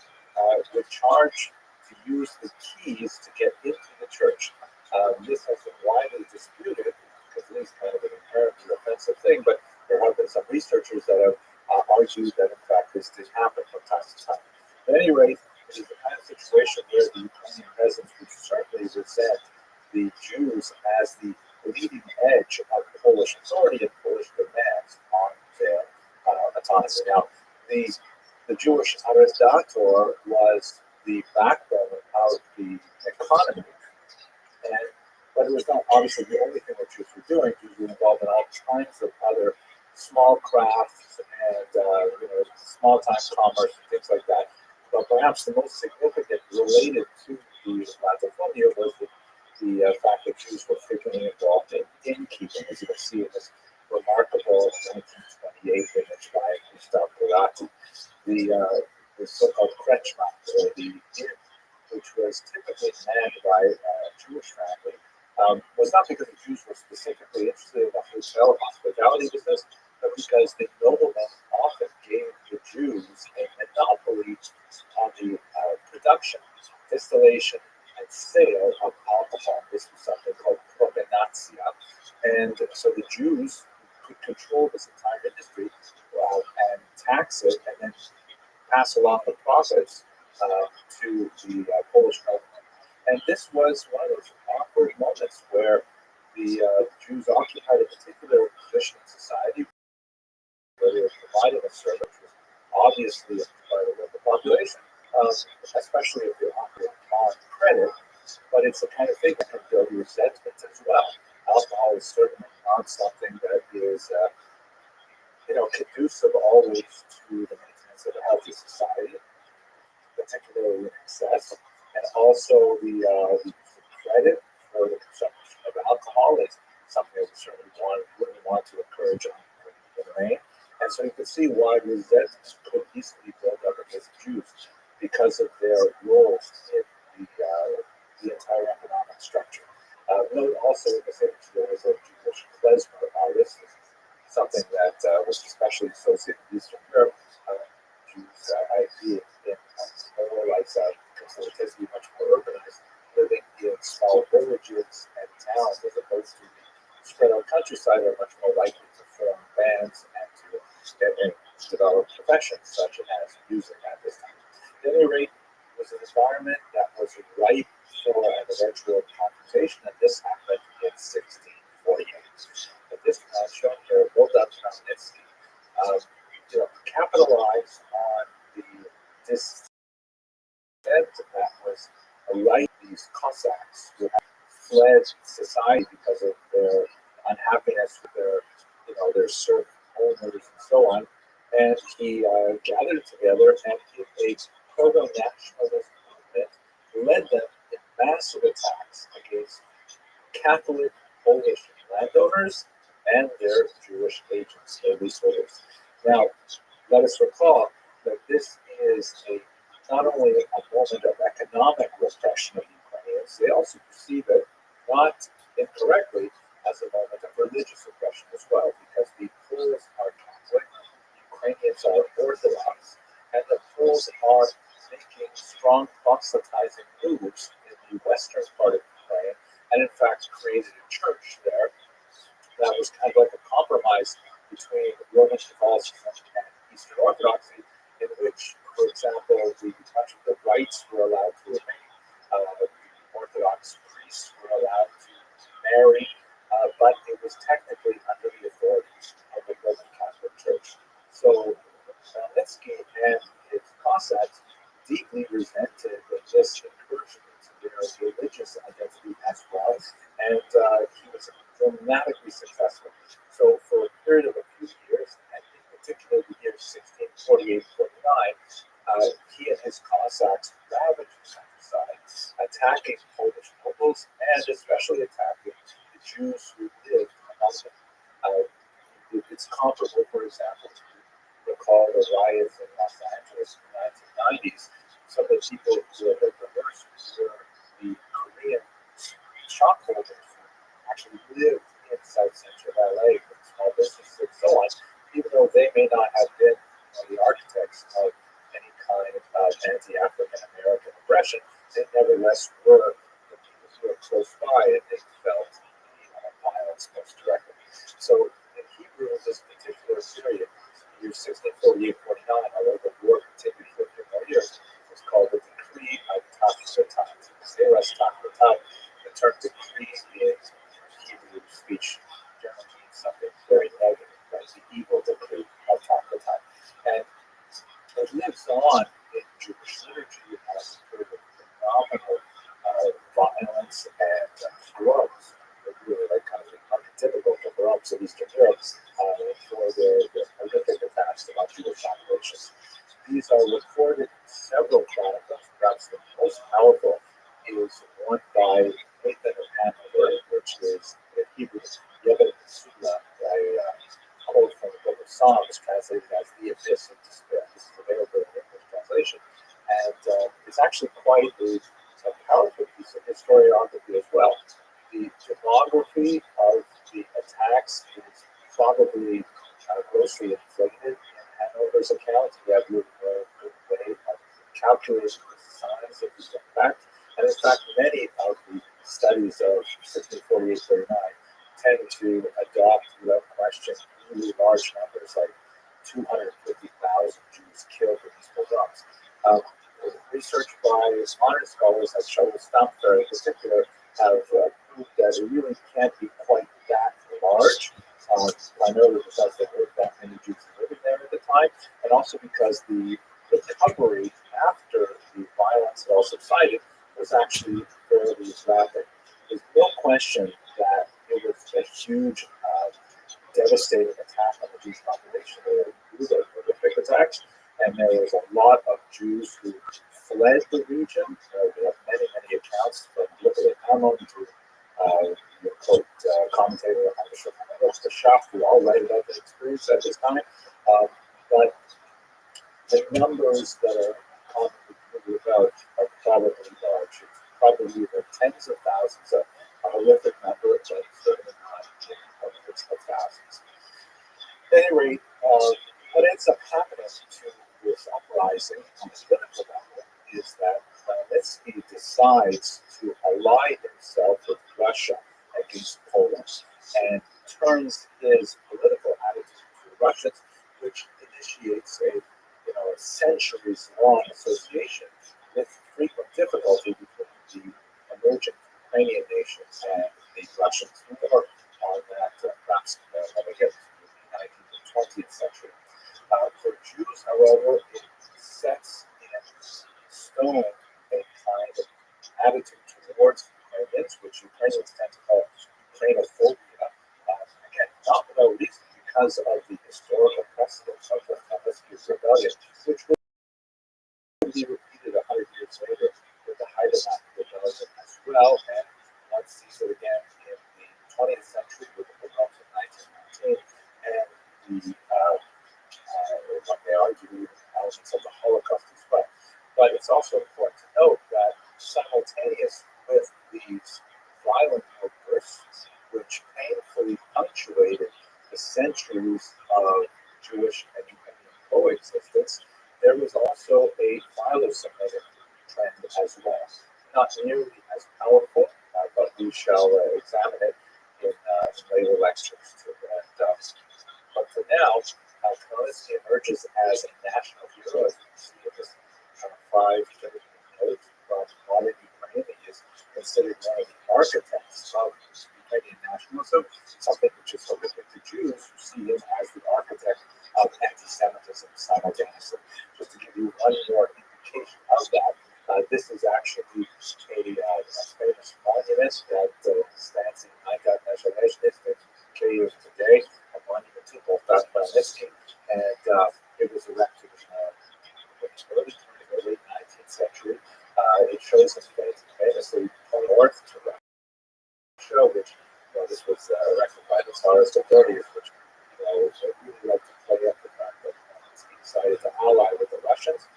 would charge to use the keys to get into the church. This has been widely disputed because it is kind of an inherently offensive thing, but there have been some researchers that have argued that in fact this did happen from time to time. At any rate, it is the kind of situation where the Ukrainian peasants would certainly resent the Jews as the leading edge of Polish authority and Polish demands on their autonomy. Now, the Jewish Arrestator was the backbone of the economy, but it was not obviously the only thing that Jews were doing. Jews were involved in all kinds of other small crafts and small time commerce and things like that. But perhaps the most significant related to the latifonia was the fact that Jews were frequently involved in innkeeping, as you can see in this remarkable 1928 image by Gustav Gorati. The so-called Kretschmann, or the inn, which was typically manned by a Jewish family, was not because the Jews were specifically interested in the hotel hospitality business, but because the noblemen often gave the Jews a monopoly on the production, distillation, and sale of alcohol. This was something called propinatia. And so the Jews could control this entire industry and tax it and then pass along the profits to the Polish government. And this was one of those awkward moments where the Jews occupied a particular position in society where they were providing a service which was obviously part of the population, especially if they're operating on credit. But it's the kind of thing that can build resentment as well. Alcohol is certainly not something that is, conducive always to the maintenance of a healthy society, particularly in excess, and also the credit for the consumption of alcohol is something that we certainly wouldn't want to encourage on the domain. And so you can see why resentment could easily build up against Jews because of their roles in the entire economic structure. Note also in this image there is a Jewish klezmer artist. This is something that was especially associated with Eastern Europe. Jews' idea in more like considered to be much more urbanized, living in small villages and towns as opposed to the spread out countryside are much more likely to form bands and to develop professions such as music at this time. At any rate, it was an environment that was ripe for an eventual confrontation, and this happened in 1648. But this man shown here, Wodan Kramnitsky, capitalized on this event that was right. These Cossacks who had fled society because of their unhappiness with their serf owners and so on, and he gathered together and in a proto-nationalist movement led them in massive attacks against Catholic Polish landowners and their Jewish agents, their leaseholders. Now, let us recall that this is not only a moment of economic repression of Ukrainians, they also perceive it, not incorrectly, as a moment of religious oppression as well, because the Poles are Catholic, Ukrainians are Orthodox, and the Poles are making strong proselytizing moves in the western part of Ukraine, and in fact created a church there that was kind of like a compromise between Roman Catholicism and Eastern Orthodoxy, in which, for example, much of the rites were allowed to remain. Orthodox priests were allowed to marry, but it was technically under the authority of the Roman Catholic Church. So Khmelnytsky and his Cossacks deeply resented this incursion into their religious identity as well, and he was dramatically successful. So for a period of a few years, and in particular the years 1648-49, he and his Cossacks ravaged the countryside, attacking Polish nobles and especially attacking the Jews who lived among them. It's comparable, for example, to recall the riots in Los Angeles in the 1990s. Some of the people who were hit the worst were the Korean shopholders who actually lived in South Central LA with small businesses and so on, even though they may not have been the architects of any kind of anti-African American oppression, they nevertheless were the people who were close by and they felt the violence most directly. So in Hebrew, in this particular period, the year 1648-49, although the war continued for a few more years, was called the Decree of Tafretat. The term decree in Hebrew speech generally means something very negative, right? The evil decree of Tafretat. And it lives on in Jewish liturgy as a period of phenomenal violence and pogroms. Really like kind of archetypical pogroms of Eastern Europe for their horrific attacks to non-Jewish populations. These are recorded in several chronicles. Perhaps the most powerful is one by Nathan of Hanover, which is in Hebrew, Yeved Sula, a quote from the book of Psalms, translated as the abyss of despair. This is available in English translation. And it's actually quite a powerful piece of historiography as well. The demography of the attacks is probably grossly inflated in Hanover's account. We have no good way of calculating the size of the impact. And in fact, many of the studies of 1648-49 tend to adopt, without question, really large numbers, like 250,000 Jews killed in these pogroms. Research by modern scholars like Shaul Stampfer in particular have proved that it really can't be quite that large, primarily because there weren't that many Jews living there at the time, and also because the recovery after the violence had all subsided was actually fairly rapid. There's no question that it was a huge, devastating attack on the Jewish population. There were horrific attacks, and there was a lot of Jews who fled the region. We have many accounts from Lippert Hammond to the quote commentator the Shach, who all write about the experience at this time. But the numbers that are commonly about are probably large. It's probably in the tens of thousands, a horrific number, but certainly not in hundreds of thousands. At any rate, what ends up happening to this uprising on the political level is that Khmelnytsky decides to ally himself with Russia against Poland and turns his political attitude to the Russians, which initiates a centuries-long association with frequent difficulty between the emerging Ukrainian nations and the Russians who are on that perhaps when we get to the 19th and 20th century. For Jews, however, it sets in stone a kind of attitude towards Ukrainians, which Ukrainians tend to call Ukrainophobia. Again, not without reason, because of the historical precedents of the Khmelnytsky's rebellion, which would be repeated well, and one sees it again in the 20th century with the pogroms of 1919 and what they argue elements of the Holocaust as well. But it's also important to note that simultaneous with these violent outbursts, which painfully punctuated the centuries of Jewish and Ukrainian coexistence, there was also a philo-Semitic trend as well. Not nearly as powerful, but we shall examine it in later lectures too. But for now, Khmelnytsky emerges as a national hero, as you can see in this five note from modern Ukraine. He is considered one of the architects of Ukrainian nationalism, something which is horrific to Jews who see him as the architect of anti-Semitism simultaneously. Just to give you one more indication of that, this is actually a famous monument that stands in Naigat Nezhalezhny in Kyiv today, a monument to both Khmelnytsky, and it was erected in the early 19th century. It shows him famously north to Russia, which this was erected by the Tsarist authorities, which really like to play up the fact that he decided to ally with the Russians.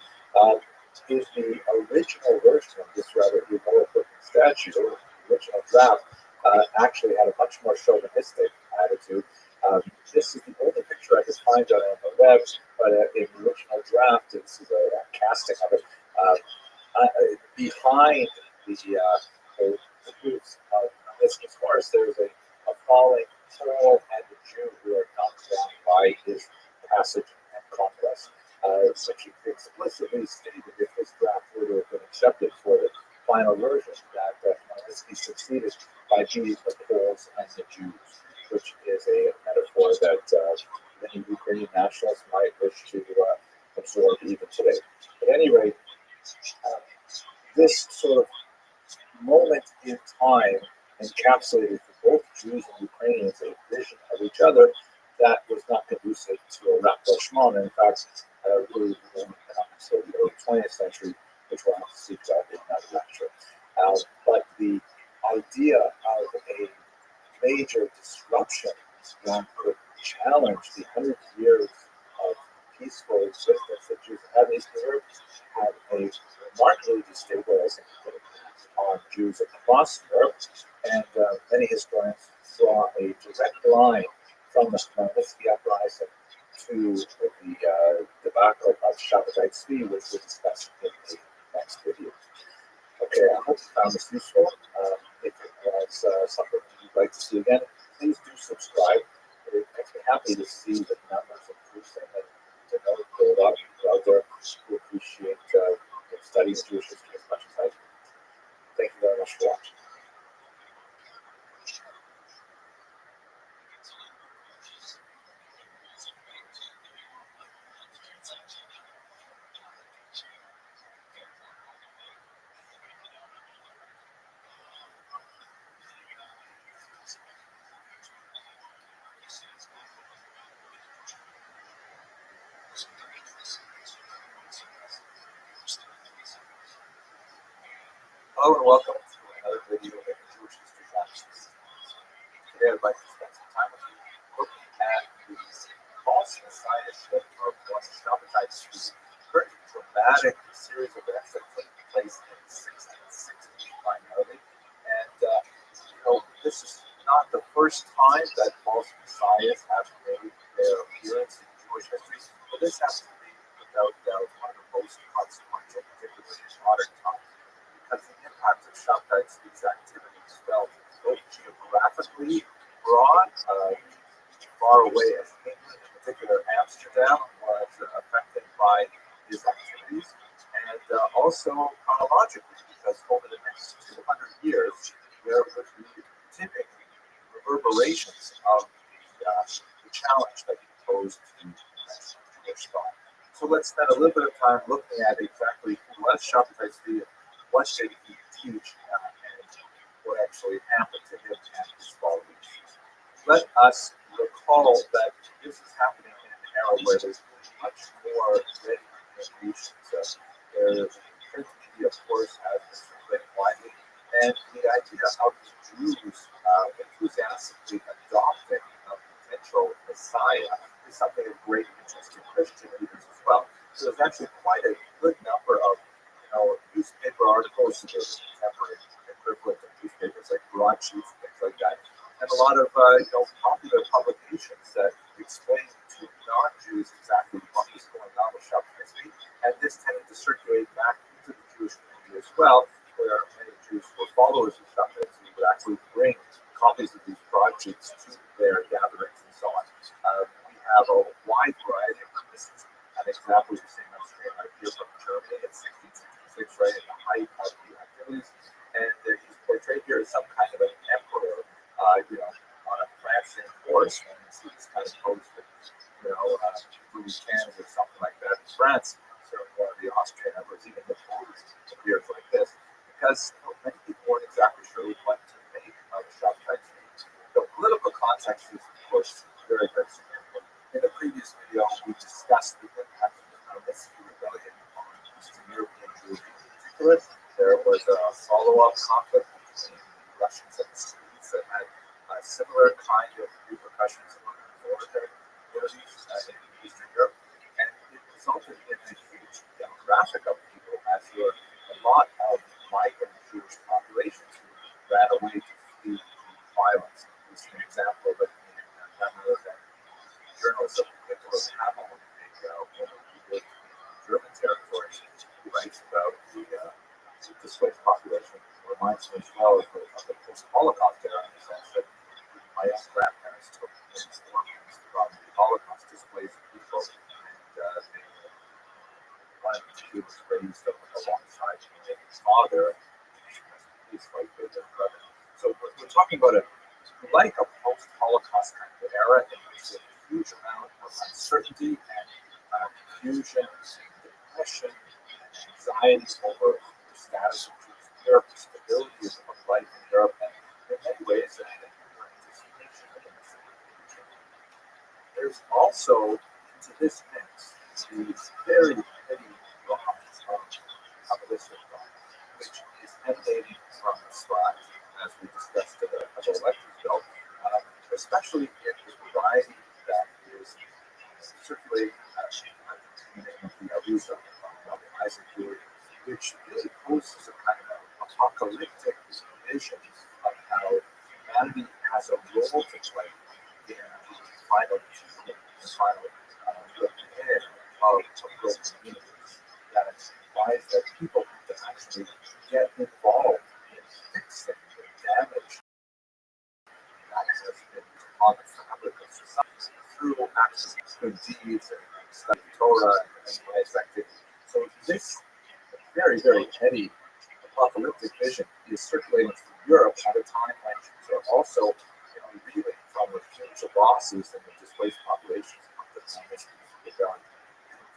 Is the original version of this rather heroic-looking statue, the original draft, actually had a much more chauvinistic attitude. This is the only picture I could find on the web, but in the original draft, this is a casting of it. Behind the booths of Khmelnytsky's horse, there's a falling Pole and a Jew who are knocked down by his passage and conquest. Which explicitly stated if this draft were to have been accepted for the final version, that Khmelnytsky succeeded by beating the Poles and the Jews, which is a metaphor that many Ukrainian nationalists might wish to absorb even today. At any rate, this sort of moment in time encapsulated for both Jews and Ukrainians a vision of each other that was not conducive to a rapprochement. In fact, really only comes to the early 20th century, which we'll have to speak about in another lecture. But the idea of a major disruption that could challenge the 100 years of peaceful existence that Jews have in Eastern Europe had a remarkably destabilizing effect on Jews across Europe, and many historians draw a direct line from the Khmelnytsky uprising to the debacle of Shabbatai Tzvi, which we'll discuss in the next video. Okay, I hope you found this useful. If it was something you'd like to see again, please do subscribe. It makes me happy to see the numbers increasing and to know that there are a lot of people out there who appreciate studying Jewish history as much as I do. Thank you very much for watching. Hello and welcome to another video of Jewish History Classes. Today I'd like to spend some time with you looking at the false messiahship of one Shabbatai Tzvi, a very dramatic series of events that took place in 1660 primarily. And this is not the first time that false messiahs have made their appearance in Jewish history, but this has to be, without doubt, one of the most consequential, particularly in modern times. Because the impact of Shabbatai Tzvi's activities felt both geographically broad, far away as England, in particular Amsterdam, was affected by his activities, and also chronologically, because over the next 200 years, there would be continuing reverberations of the challenge that he posed to Jewish thought. So let's spend a little bit of time looking at exactly who was Shabbatai Tzvi, what did he teach, and what actually happened to him and his followers. Let us recall that this is happening in an era where there's much more ready communications. Print media, of course, has been circulating widely, And the idea of Jews enthusiastically adopting a potential Messiah is something of great interest to Christian leaders as well. So there's actually quite a good number of newspaper articles, the contemporary equivalent of newspapers like broadsheets and things like that, and a lot of popular publications that explain to non-Jews exactly what was going on with Shabtai Tzvi, and this tended to circulate back into the Jewish community as well, where many Jews who were followers of Shabtai Tzvi would actually bring copies of these broadsheets to their gatherings and so on. We have a wide variety of witnesses. An example is the same Australian right here from Germany in 1666, right at the height of the activities, and he's portrayed here as some kind of an emperor, on a prancing horse. And you see this kind of pose with, Louis Cans or something like that in France. Certainly one of the Austrian emperors, even the pose appears like this, because many people weren't exactly sure what to make of Shabtai Tzvi. The political context is, of course, very, very significant. In the previous video, we discussed the impact of the Mississippi Rebellion on Eastern European Jews in particular. There was a follow-up conflict between the Russians and the Swedes that had a similar kind of repercussions among the northern communities in Eastern Europe, and it resulted in a huge demographic of people, as were a lot of migrant Jewish populations who ran away to flee violence. We see an example of it in journalist of Nicholas Hamel, a woman who lived in German territories, who writes about the displaced population. It reminds me as well of the post-Holocaust era, in the sense that my own grandparents took orphans from the Holocaust, displaced people, and they wanted to was raised alongside his father, his like their brother. So we're talking about like a post-Holocaust kind of era in which there's a huge amount of uncertainty and confusion, and depression, and anxiety over the status of Jews in Europe, the stability of life in Europe, and in many ways, an anticipation of the future. There's also, into this mix, these very petty wrongs of Kabbalistic thought, which is emanating from the scribes, as we discussed at the lecture bill, especially in the variety that is circulating in the name of the Arusa, of Isaac Newton, which really poses a kind of apocalyptic vision of how humanity has a role to play in the final achievement, the final end of global communities. That implies that people have to actually get involved in fixing the damage that has been on the fabric of society through acts of good deeds and study Torah and nice activity. So this very, very heady apocalyptic vision is circulating through Europe at a time when Jews are also reeling from the huge losses and the displaced populations of the Zionist rebellion.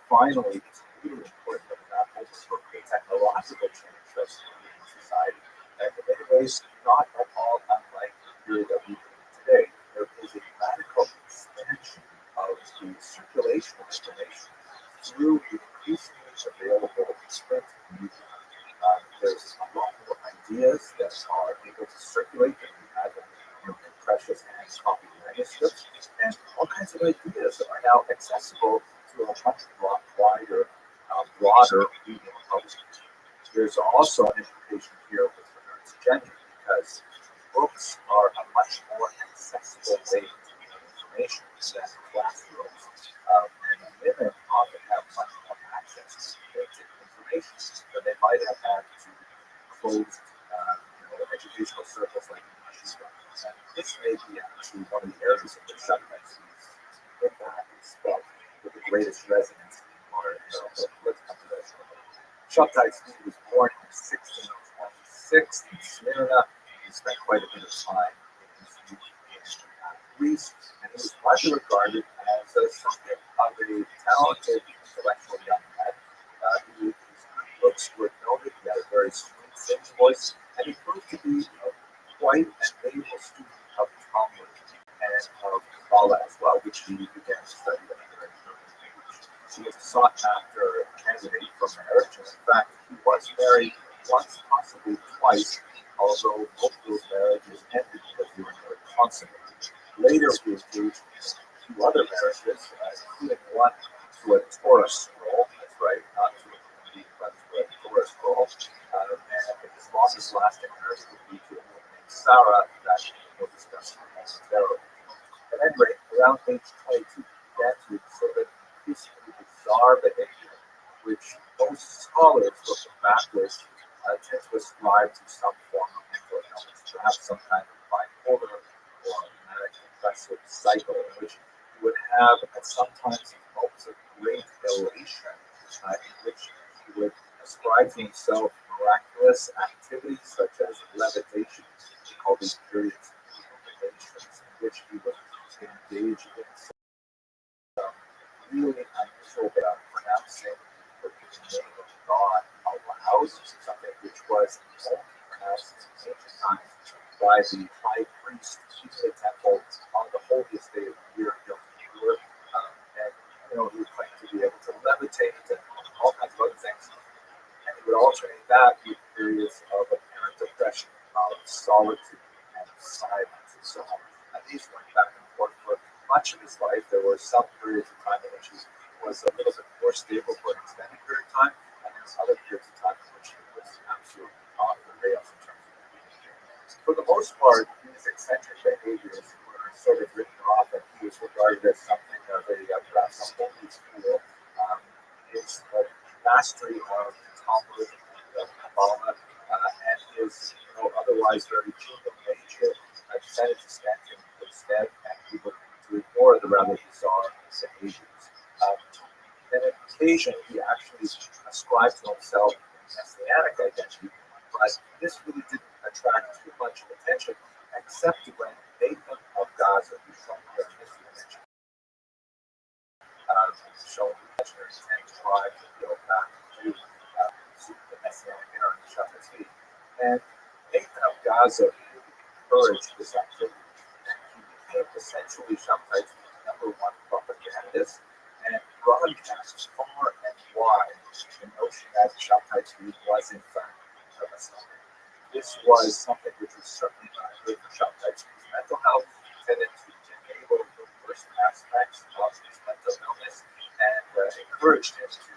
Finally, it's really important that we not overlook the technological change that's happening in society. And in many ways, not at all unlike the period that we live in today. There is a radical expansion of the circulation of information through the increasingly available print media. There's a lot more ideas that are able to circulate than we had in precious hand copy manuscripts, and all kinds of ideas that are now accessible to a much wider, broader reading public. There's also an implication here with regards to gender, because books are a much more accessible way to get information than classrooms, and women often have much more access to information than they might have had to closed educational circles like yeshiva. And this may be actually one of the areas in which Shabtai Tzvi's impact is felt with the greatest resonance in modern Europe. So let's come to that shortly. Shabtai Tzvi was born in 1626 in Smyrna. He spent quite a bit of time in his youth in Greece, and he was widely regarded as a subject of a talented intellectual young man. His books were noted. He had a very sweet singing voice, and he proved to be quite an able student of Talmud and of Kabbalah as well, which he began to study at a very early age. He was sought after candidate for marriage, and in fact, he was married once, possibly twice, although both of those marriages ended because they were never consummated. Later, he engaged in two other marriages, including one to a Torah scroll. That's right, not to a community, but to a Torah scroll. And his longest lasting marriage would be to a woman named Sarah that we'll discuss momentarily. At any rate, around age 22, he began to exhibit increasingly bizarre behavior, which most scholars looking backwards tend to ascribe to some form of mental illness, perhaps some kind of bipolar or manic depressive cycle in which he would have at sometimes moments of great elation, in which he would ascribe to himself miraculous activities such as levitation. We call these periods illuminations, in which he would engage in some really unusual pronouncing the name of God aloud, something which was only pronounced in ancient times by the high priest in the temple on the holiest day of the year, Yom Kippur. And he would claim to be able to levitate and all kinds of other things. And he would alternate that with periods of apparent depression, of solitude and silence and so on. And these went back and forth for much of his life. There were some periods of time in which he was a little bit more stable for an extended period of time, and there were other periods of time in which he was absolutely off the rails in terms of behavior. For the most part, these eccentric behaviors were sort of written off, and he was regarded as something of perhaps a holy fool. His mastery of Talmud and Kabbalah and his otherwise very genial nature decided to stand him in good stead, and he would to ignore the rather bizarre behaviors. On an occasion, he actually ascribed to himself a messianic identity, but this really didn't attract too much attention, except when Nathan of Gaza, who's from the history mentioned, showing the legendary 10 tribes that go back to the messianic era in Shepard's feet. And Nathan of Gaza encouraged this activity. He became essentially Shabbat's number one propagandist and broadcast far and wide the notion that Shabbat's was in fact a Messiah. This was something which was certainly not good for Shabbat's mental health, tended to enable the worst aspects of his mental illness, and encouraged him to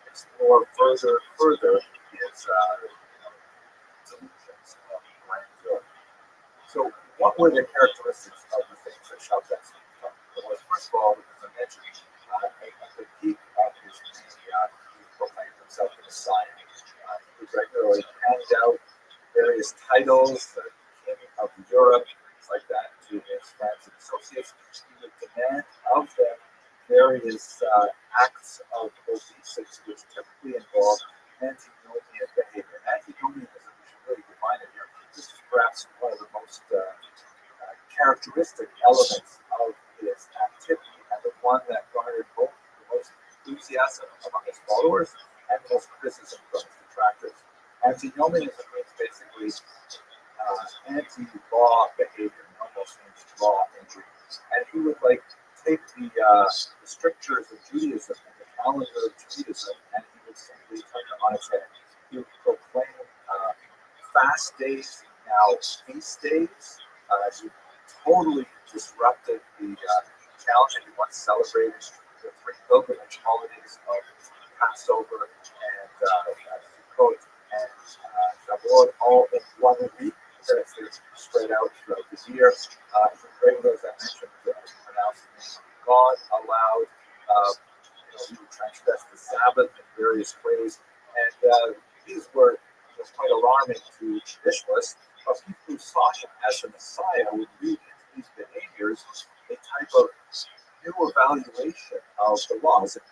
explore further his delusions of grandeur. So, what were the characteristics of the things that Shabbat was? First of all, as I mentioned, at the peak of his mania, he proclaimed himself the Messiah. He would regularly hand out various titles, the King of Europe, things like that, to his friends and associates. He would demand of them various acts of obeisance, which typically involve antinomian behavior. Antinomianism, we should really define it here. This is perhaps one of the most characteristic elements of his activity, and the one that garnered both the most enthusiasm among his followers and the most criticism from his detractors. Antinomianism means basically anti-law behavior, almost anti-law injury. And he would take the strictures of Judaism and the calendar of Judaism, and he would simply turn them on its head. He would proclaim fast days, now feast days. He totally disrupted the calendar. He once celebrated the three pilgrimage holidays of Passover and Sukkot and Shavuot all in 1 week. That's spread out throughout the year. He regularly, as I mentioned, pronounced the name of God aloud. He would transgress the Sabbath in various ways, and these were quite alarming to traditionalists. But people who saw him as the Messiah would read into these behaviors a type of new evaluation of the laws, in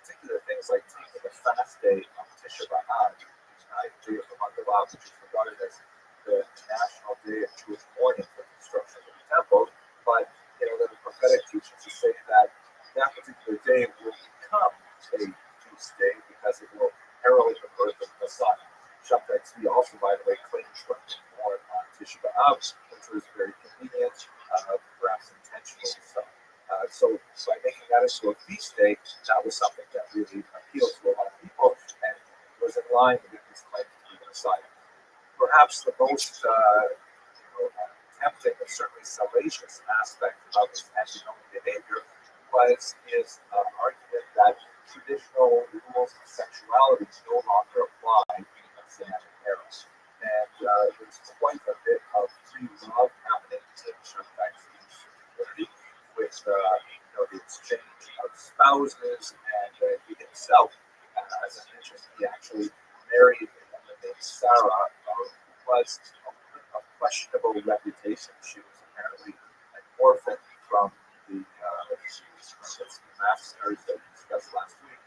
particular things like taking the fast day of Tisha B'Av, the 9th day of the month of Av, which is regarded as the national day of Jewish mourning for the destruction of the temple. But the prophetic teachings to say that that particular day will become a feast day because it will herald the birth of the Messiah. Shabbat Tzvi also, by the way, claimed to have been born on Tisha B'Av, which was very convenient, perhaps intentionally so. So by making that into a feast day, that was something that really appealed to a lot of people and was in line with his claim to be the Messiah. perhaps the most tempting and certainly salacious aspect of his antinomian behavior was his argument that traditional rules of sexuality no longer apply in the Messianic era. And there's quite a bit of free love happening in Shabbat's community with the exchange of spouses, and he himself, as I mentioned, he actually married a woman named Sarah, who was of questionable reputation. She was apparently an orphan from the massacres that we discussed last week,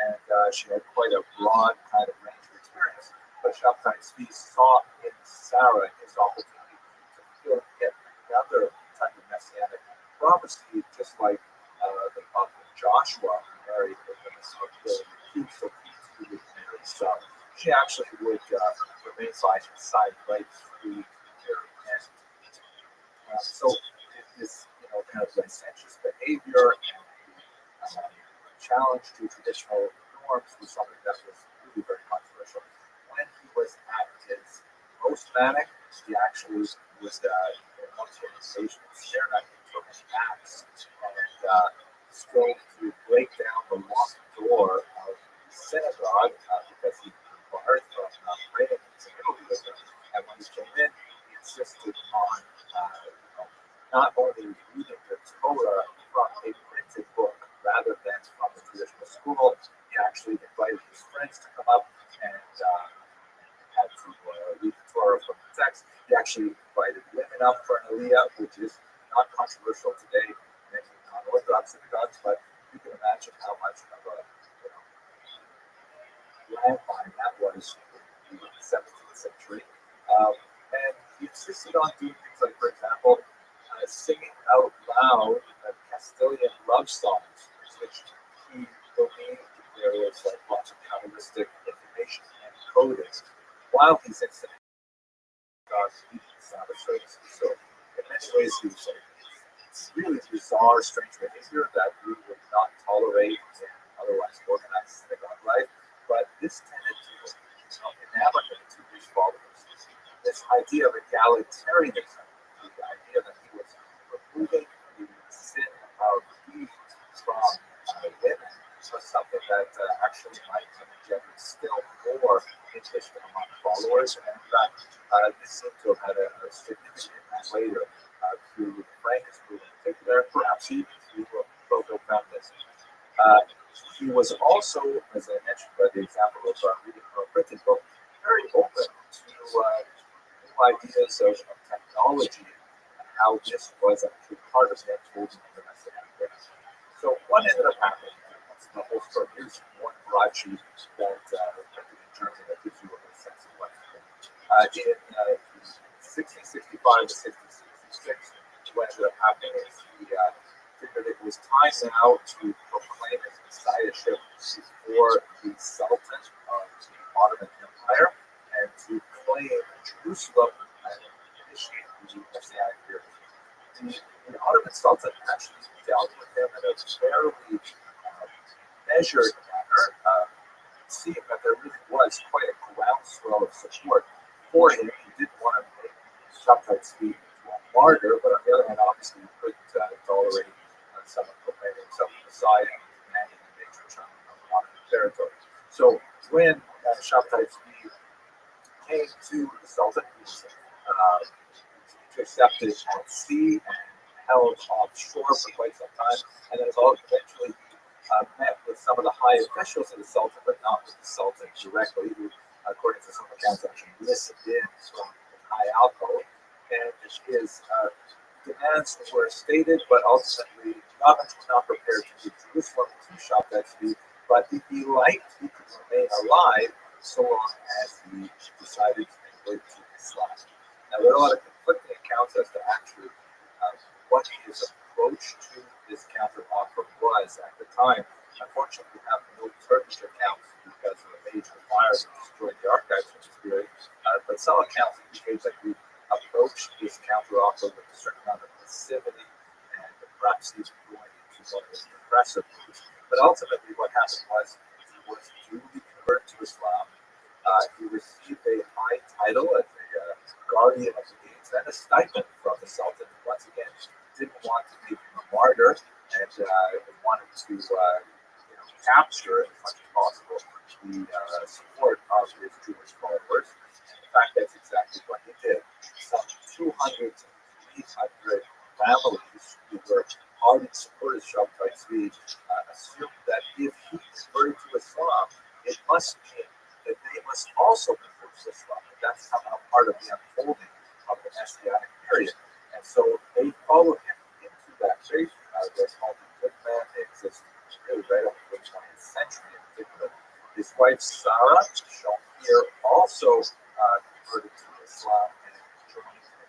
and she had quite a broad kind of range of experience. But Shabtai Tzvi saw in Sarah his opportunity to fulfill yet another type of messianic prophecy, just like the prophet Joshua married the woman of the so he would marry Sarah. She actually would remain by his side right through their end. So this, kind of licentious behavior and challenge to traditional norms was something that was really very controversial. When he was at his most manic, he actually was in one occasion staring at him from his axe and strove to break down the locked door of the synagogue because he barred from praying in the synagogue with him. And when he came in, he insisted on not only reading the Torah from a printed book rather than from the traditional school. He actually invited his friends to come up and had to read the Torah from the text. He actually invited women up for an aliyah, which is not controversial today in many non-Orthodox synagogues, but you can imagine how much of a landmine that was in the 17th century. And he insisted on doing things like, for example, singing out loud Castilian love songs, which he believed there was lots of Kabbalistic information encoded while he's in synagogue speaking Sabbath services. So, in many ways, he was really bizarre, strange behavior that we would not tolerate in otherwise organized synagogue life. But this tended to enamor him to his followers. This idea of egalitarianism, the idea that he was removing the sin of Eve from women, was something that actually might have engendered still more interest among followers. And in fact, this seemed to have had a significant impact later through Frank's movement in particular, perhaps even through proto-feminism. He was also, as I mentioned by the example of reading from a printed book, very open to new ideas of technology and how this was actually part of the unfolding of the Messianic era. So what ended up happening? The whole story. Here's one broadsheet that printed in German that gives you a sense of what happened. In 1665 to 1666, what ended up happening is he figured it was time now to proclaim his messiahship before the Sultan of the Ottoman Empire and to claim Jerusalem and initiate the Messianic period. The Ottoman Sultan actually dealt with him in a fairly measured manner, seeing that there really was quite a groundswell of support for him. He didn't want to make Shabtai Tzvi into a martyr, but on the other hand, obviously, he couldn't tolerate someone proclaiming himself a Messiah and demanding a major chunk of Ottoman territory. So when Shabtai Tzvi came to the Sultan, he was intercepted at sea and held offshore for quite some time, and then eventually met with some of the high officials of the Sultan, but not with the Sultan directly, who, according to some accounts, actually listened in from high alcohol. And his demands were stated, but ultimately, Rothschild was not prepared to give Jerusalem to Shabtai Tzvi, but if he liked, he could remain alive so long as he decided to convert to Islam. Now, there are a lot of conflicting accounts as to actually what his approach to this counteroffer was at the time. Unfortunately, we have no Turkish accounts because of a major fire that destroyed the archives from this period. But some accounts indicate that he approached this counteroffer with a certain amount of passivity and perhaps even going into one of his repressive moves. But ultimately, what happened was he was duly converted to Islam. He received a high title as a indictment from the Sultan, who once again didn't want to make him a martyr and wanted to capture as much as possible the support of his Jewish followers. And in fact, that's exactly what he did. Some 200 to 300 families who were ardent supporters of Shabtai Tzvi assumed that if he converted to Islam, it must mean that they must also convert to Islam. And that's somehow part of the unfolding of the Messianic period. And so they followed him into that faith. They're called the good man. They exist really right up to the 20th century in particular. His wife Sarah, shown here, also converted to Islam and joined him.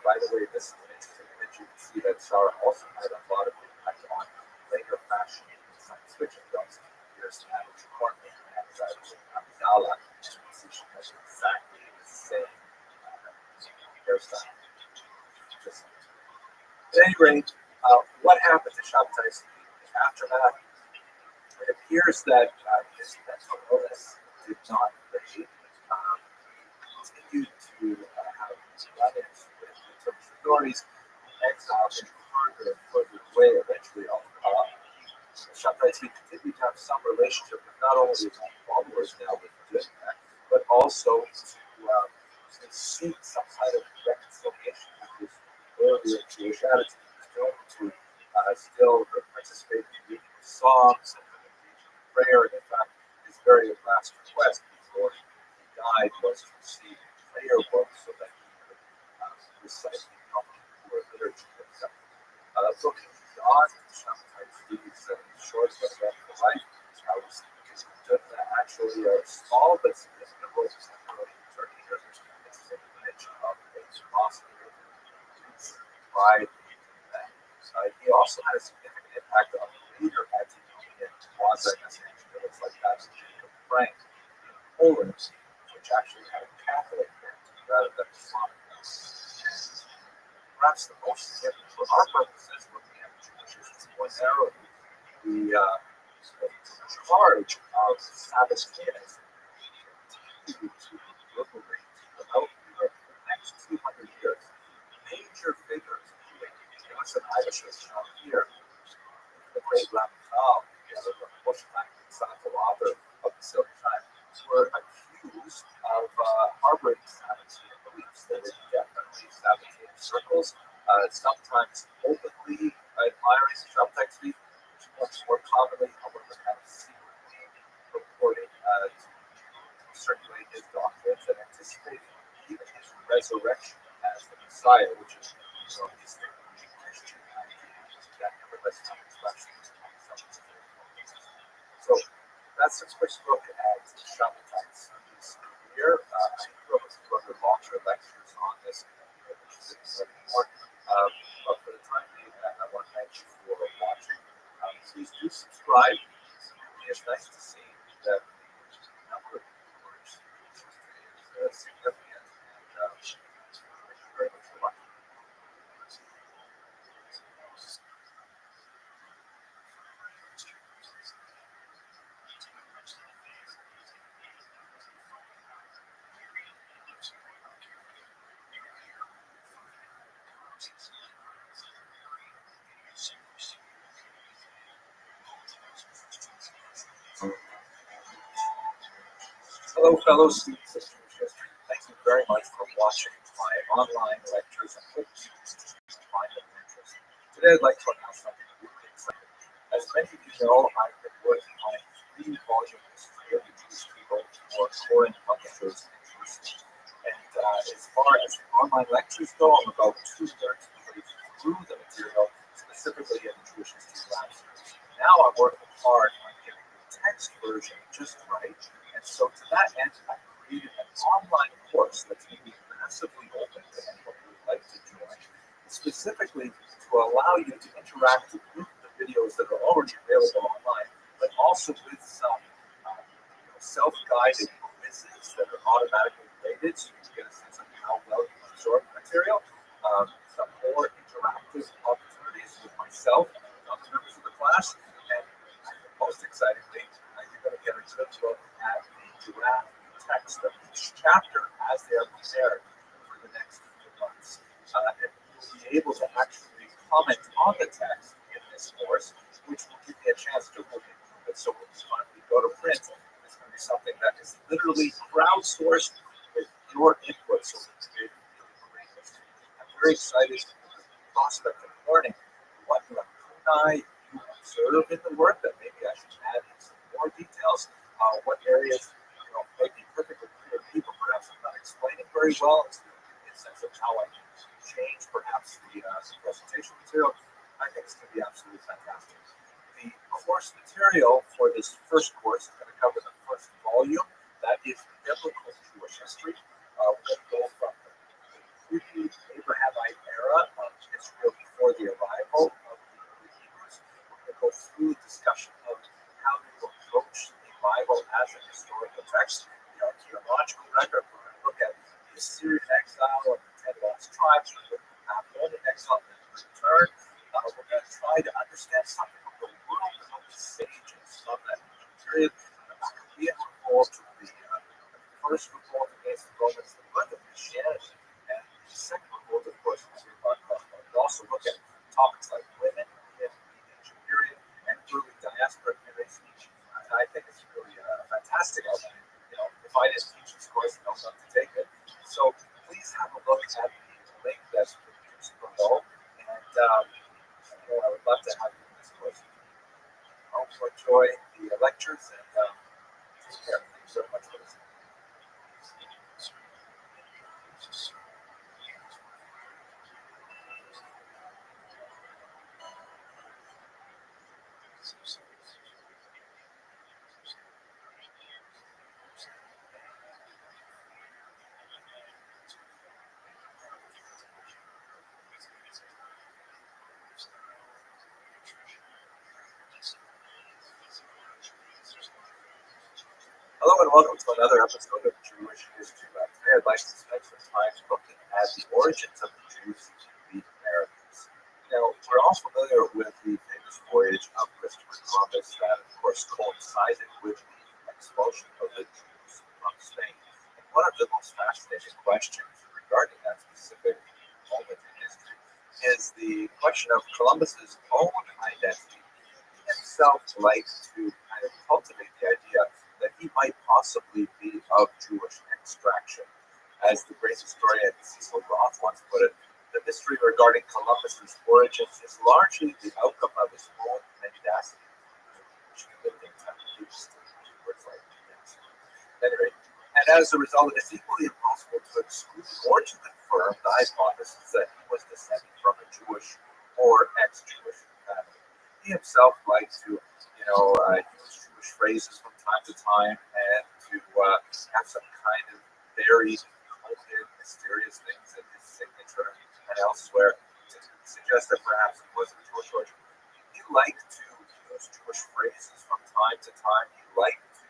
By the way, this is an interesting image. You can see that Sarah also had a lot of impact on later fashion and science fiction films. Here's Natalie Portman and Abdallah, and you can see she has exactly the same hairstyle. At any rate, what happened to Shabtai Tzvi in the aftermath? It appears that his mental illness did not fade. He continued to have run-ins with the Turkish authorities, exiled him further and further away, eventually Shabtai Tzvi continued to have some relationship with not only his own followers now with the but also to seek some kind of reconciliation with his earlier Jewish attitudes, to still participate in reading songs and prayer. And in fact, his very last request before he died was to receive a prayer book so that he could recite the Yom Kippur liturgy himself. Looking beyond Shabtai Tzvi's short but eventful life, we see actually a small but significant role in Turkey. There's an interesting image of a mosque by he also had a significant impact on later anti-European quasi-messianic like that of Jacob Frank in Poland, which actually had a Catholic bent rather than Islamic. Perhaps the most significant for our purposes, looking at Jewish history more narrowly, the charge of Sabbath Judaism continued to proliferate throughout Europe for the next 200 years. Major figures, including Joseph Irish is shown here, the great Rabbi, the Rothschild author of the Silk Time, were accused of harboring Sabbathean beliefs. They were definitely Sabbathean circles, sometimes openly admiring Shabtai Tzvi, much more commonly, however, kind of secretly purporting to circulate his doctrines and anticipating even his resurrection as the Messiah, which is his Christian idea that nevertheless found expression in so that's a quick look at Shabtai Tzvi's career. I do have a few other longer lectures on this, which is more. But for the time being, I want to thank you for watching. Please do subscribe. It is nice to see that the number of viewers is significant. And thank you very much for watching. Hello, fellow students of Jewish history. Thank you very much for watching my online lectures. I hope you find them interesting. Today, I'd like to announce something really exciting. As many of you know, I've been working on a 3-volume history of the Jewish people for foreign publishers and universities. And as far as the online lectures go, I'm about 2/3 through the material, specifically in the Jewish History Lab series. Now I'm working hard on getting the text version just right. And so to that end, I created an online course that's going to be massively open to anyone who would like to join, specifically to allow you to interact with the videos that are already available online, but also with some self-guided quizzes that are automatically graded, so you can get a sense of how well you absorb the material, some more interactive opportunities with myself and other members of the class, and most excitingly, you're going to get a good look at the draft text of each chapter as they are prepared for the next few months. able to actually comment on the text in this course, which will give me a chance to really improve it. So when we finally go to print, it's going to be something that is literally crowdsourced with your input. So it's really great. I'm very excited for the prospect of learning what lacunae you observe in the work that maybe I should add in some more details. What areas may be perfectly clear to me, but perhaps I'm not explaining very well. It's going to give me a sense of how I can change perhaps the presentation material. I think it's going to be absolutely fantastic. The course material for this first course is going to cover the first volume. That is biblical Jewish history. We're going to go from the pre-Abrahamite era of Israel before the arrival of the early Hebrews. We're going to go through a discussion of how to approach the Bible as a historical text, archaeological record. We're going to look at the Assyrian exile and the 10 lost tribes. We're going to look at Babylonian exile and the return. We're going to try to understand something of the world of the sages of that period. We have revolt to the first revolt against the Romans, the birth of Christianity, and the second revolt, of course, was the Rothschild. We also look at topics like women in the ancient period and early diaspora periods. And I think it's really fantastic. If I didn't teach this course, I don't have to take it. So please have a look at the link that's produced below. And I would love to have you in this course. I hope you enjoy the lectures and take care. Thanks so much for listening. Hello and welcome to another episode of Jewish History Lab. Today I'd like to spend some time looking at the origins of the Jews in the Americas. We're all familiar with the famous voyage of Christopher Columbus that, of course, coincided with the expulsion of the Jews from Spain. And one of the most fascinating questions regarding that specific moment in history is the question of Columbus's own identity. He himself liked to kind of cultivate the idea that he might possibly be of Jewish extraction. As the great historian Cecil Roth once put it, the mystery regarding Columbus's origins is largely the outcome of his own mendacity, which he lived in words like mendacity. Anyway, and as a result, it's equally impossible to exclude or to confirm the hypothesis that he was descended from a Jewish or ex-Jewish family. He himself liked to, use Jewish phrases from time to time and to have some kind of very coded, mysterious things in his signature and elsewhere to suggest that perhaps he wasn't Jewish origin. He liked to use Jewish phrases from time to time. He liked to,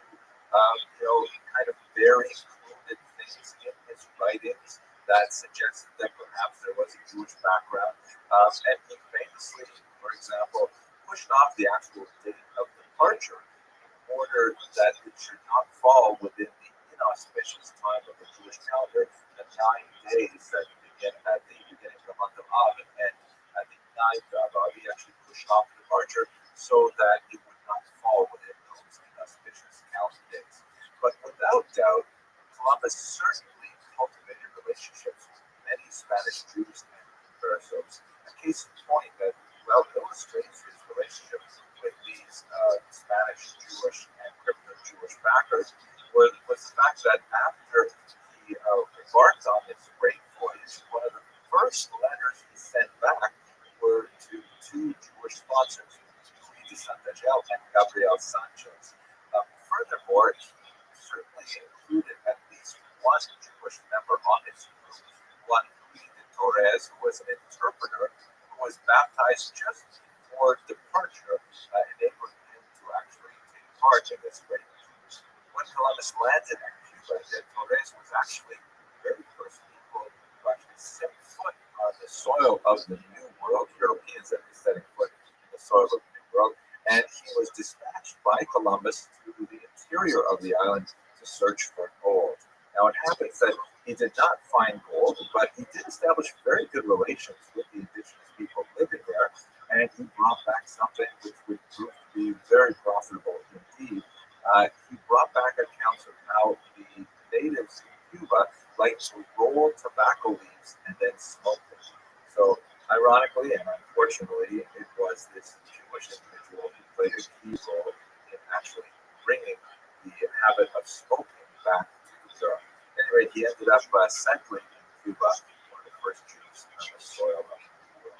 kind of very coded things in his writings that suggested that perhaps there was a Jewish background. And he famously, for example, pushed off the actual date of departure in order that it should not fall within the inauspicious time of the Jewish calendar, the 9 days that begin at the beginning of the month of Av and end at the 9th of Av. He actually pushed off the departure so that it would not fall within those inauspicious calendar days. But without doubt, Columbus certainly cultivated relationships with many Spanish Jews and conversos. A case in point that well illustrates his relationships with these Spanish Jewish and crypto-Jewish backers was the fact that after he embarked on this great voyage, one of the first letters he sent back were to two Jewish sponsors, Luis de Santangel and Gabriel Sanchez. Furthermore, he certainly included at least one Jewish member on his group, one Luis de Torres, who was an interpreter, who was baptized just before departure, enabling him to actually take part in this great mission. When Columbus landed at Cuba, de Torres was actually the very first people to actually set foot on the soil of the New World, Europeans that were setting foot in the soil of the New World, and he was dispatched by Columbus to the interior of the island to search for gold. Now, it happens that he did not find gold, but he did establish very good relations with the and he brought back something which would prove to be very profitable indeed. He brought back accounts of how the natives in Cuba like to roll tobacco leaves and then smoke them. So, ironically and unfortunately, it was this Jewish individual who played a key role in actually bringing the habit of smoking back to Europe. Anyway, he ended up settling in Cuba, one of the first Jews on the soil of the world.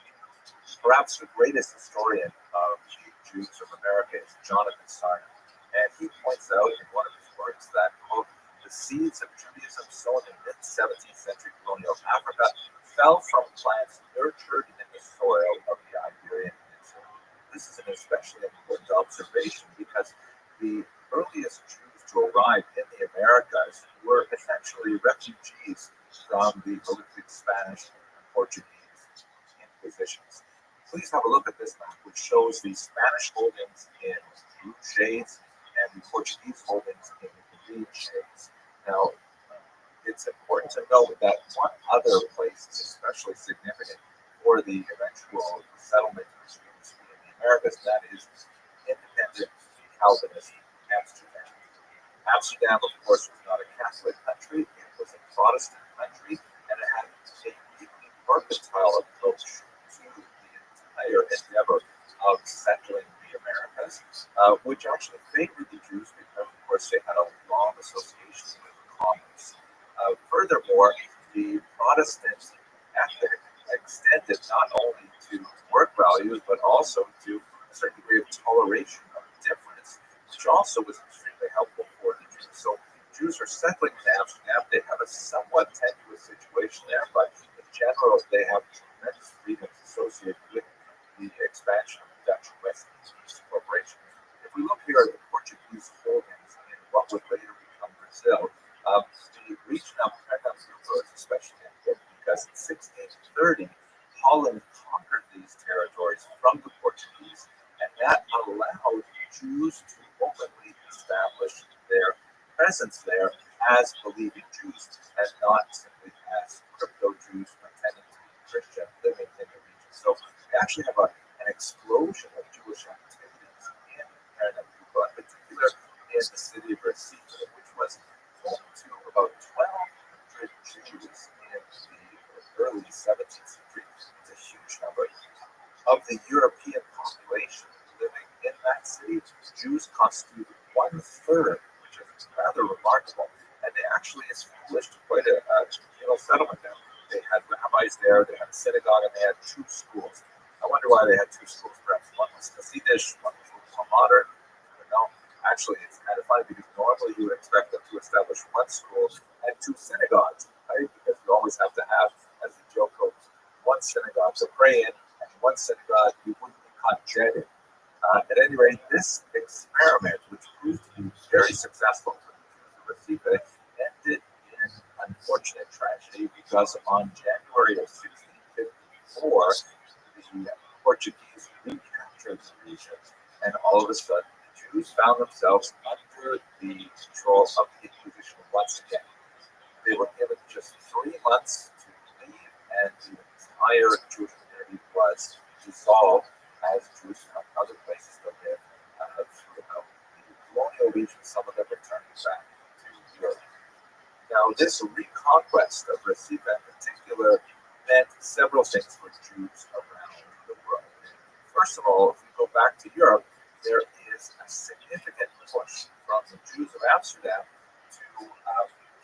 Perhaps the greatest historian of the Jews of America is Jonathan Sarna, and he points out in one of his works that, quote, the seeds of Judaism sown in mid-17th century colonial Africa fell from plants nurtured in the soil of the Iberian Peninsula. This is an especially important observation because the earliest Jews to arrive in the Americas were essentially refugees from the prolific Spanish and Portuguese inquisitions. Please have a look at this map, which shows the Spanish holdings in blue shades and the Portuguese holdings in green shades. Now, it's important to note that one other place is especially significant for the eventual settlement of Jews in the Americas, that is independent Calvinist Amsterdam. Amsterdam, of course, was not a Catholic country, it was a Protestant country, and it had a deeply mercantile approach to the entire endeavor of settling the Americas, which actually favored the Jews because, of course, they had a long association with commerce. Furthermore, the Protestant ethic extended not only to work values, but also to a certain degree of toleration of difference, which also was extremely helpful for the Jews. So Jews are settling in Amsterdam. They have a somewhat tenuous situation there, but in general, they have tremendous freedoms associated with the expansion of the Dutch West Indies Corporation. If we look here at the Portuguese holdings in what would later become Brazil, the region of Pernambuco is especially important because in 1630, Holland conquered these territories from the Portuguese, and that allowed Jews to openly establish their presence there as believing Jews, and not simply as crypto Jews pretending to be Christian living in the region. So we actually have an explosion of Jewish activities in Pernambuco, in particular in the city of Recife, which was home to about 1,200 Jews in the early 17th century. It's a huge number. Of the European population living in that city, Jews constitute 1/3, which is rather remarkable. And they actually established quite a communal settlement there. They had rabbis there, they had a synagogue, and they had 2 schools. I wonder why they had 2 schools. Perhaps one was Hasidish, one was a little more modern. I don't know. Actually, it's kind of funny because normally you would expect them to establish 1 school and 2 synagogues, right? Because you always have to have, as the joke goes, 1 synagogue to pray in and 1 synagogue you wouldn't be caught dead in. At any rate, this experiment, which proved to be very successful for the Jews of Recife, ended in unfortunate tragedy because on January of 1654, the Portuguese recaptured the region, and all of a sudden the Jews found themselves under the control of the Inquisition once again. They were given just 3 months to leave, and the entire Jewish community was dissolved as Jews found other places to live throughout the colonial region. Some of them returning back to Europe. Now, this reconquest of Recife in particular meant several things for Jews around the world. First of all, if we go back to Europe, there is a significant push from the Jews of Amsterdam to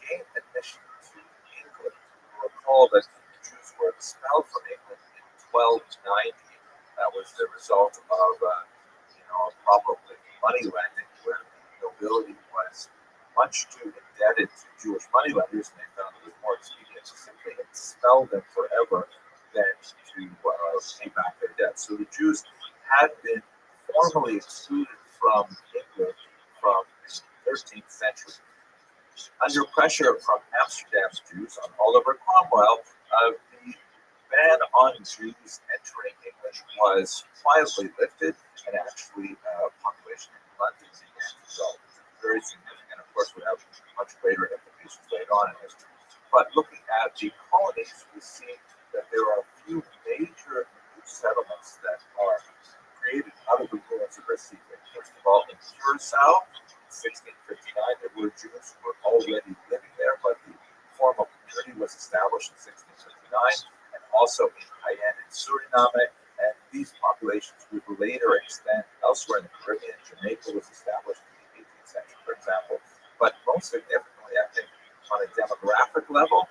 gain admission to England. You'll recall that Jews were expelled from England in 1290. That was the result of a problem with money lending, where the nobility was much too indebted to Jewish moneylenders, and they found it was more expedient to simply expel them forever than to pay back their debt. So the Jews had been formally excluded from England from the 13th century. Under pressure from Amsterdam's Jews on Oliver Cromwell, the ban on Jews entering England was quietly lifted, and actually population in London began to grow. Very significant, of course, would have much greater implications later on in history. But looking at the colonies, we see that there are a few major new settlements that are created out of the ruins of Recife. First of all, in Curacao, in 1659, there were Jews who were already living there, but the formal community was established in 1659, and also in Cayenne in Suriname, and these populations would later extend elsewhere in the Caribbean. Jamaica was established in the 18th century, for example. But most significantly, I think, on a demographic level,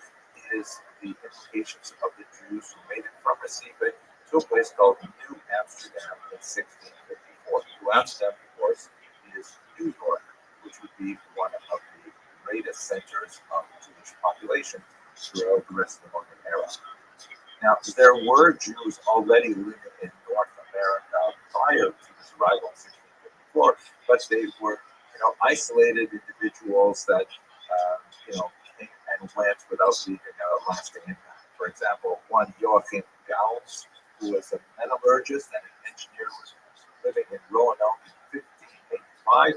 is the implications of the Jews who made it from Recife to a place called New Amsterdam in 1654. New Amsterdam, of course, is New York, which would be one of the greatest centers of the Jewish population throughout the rest of the Roman era. Now, there were Jews already living in North America prior to his arrival in 1654, but they were, isolated individuals that, came and went without leaving a lasting impact. For example, one Joachim Gauss, who was a metallurgist and an engineer, was living in Roanoke in 1585.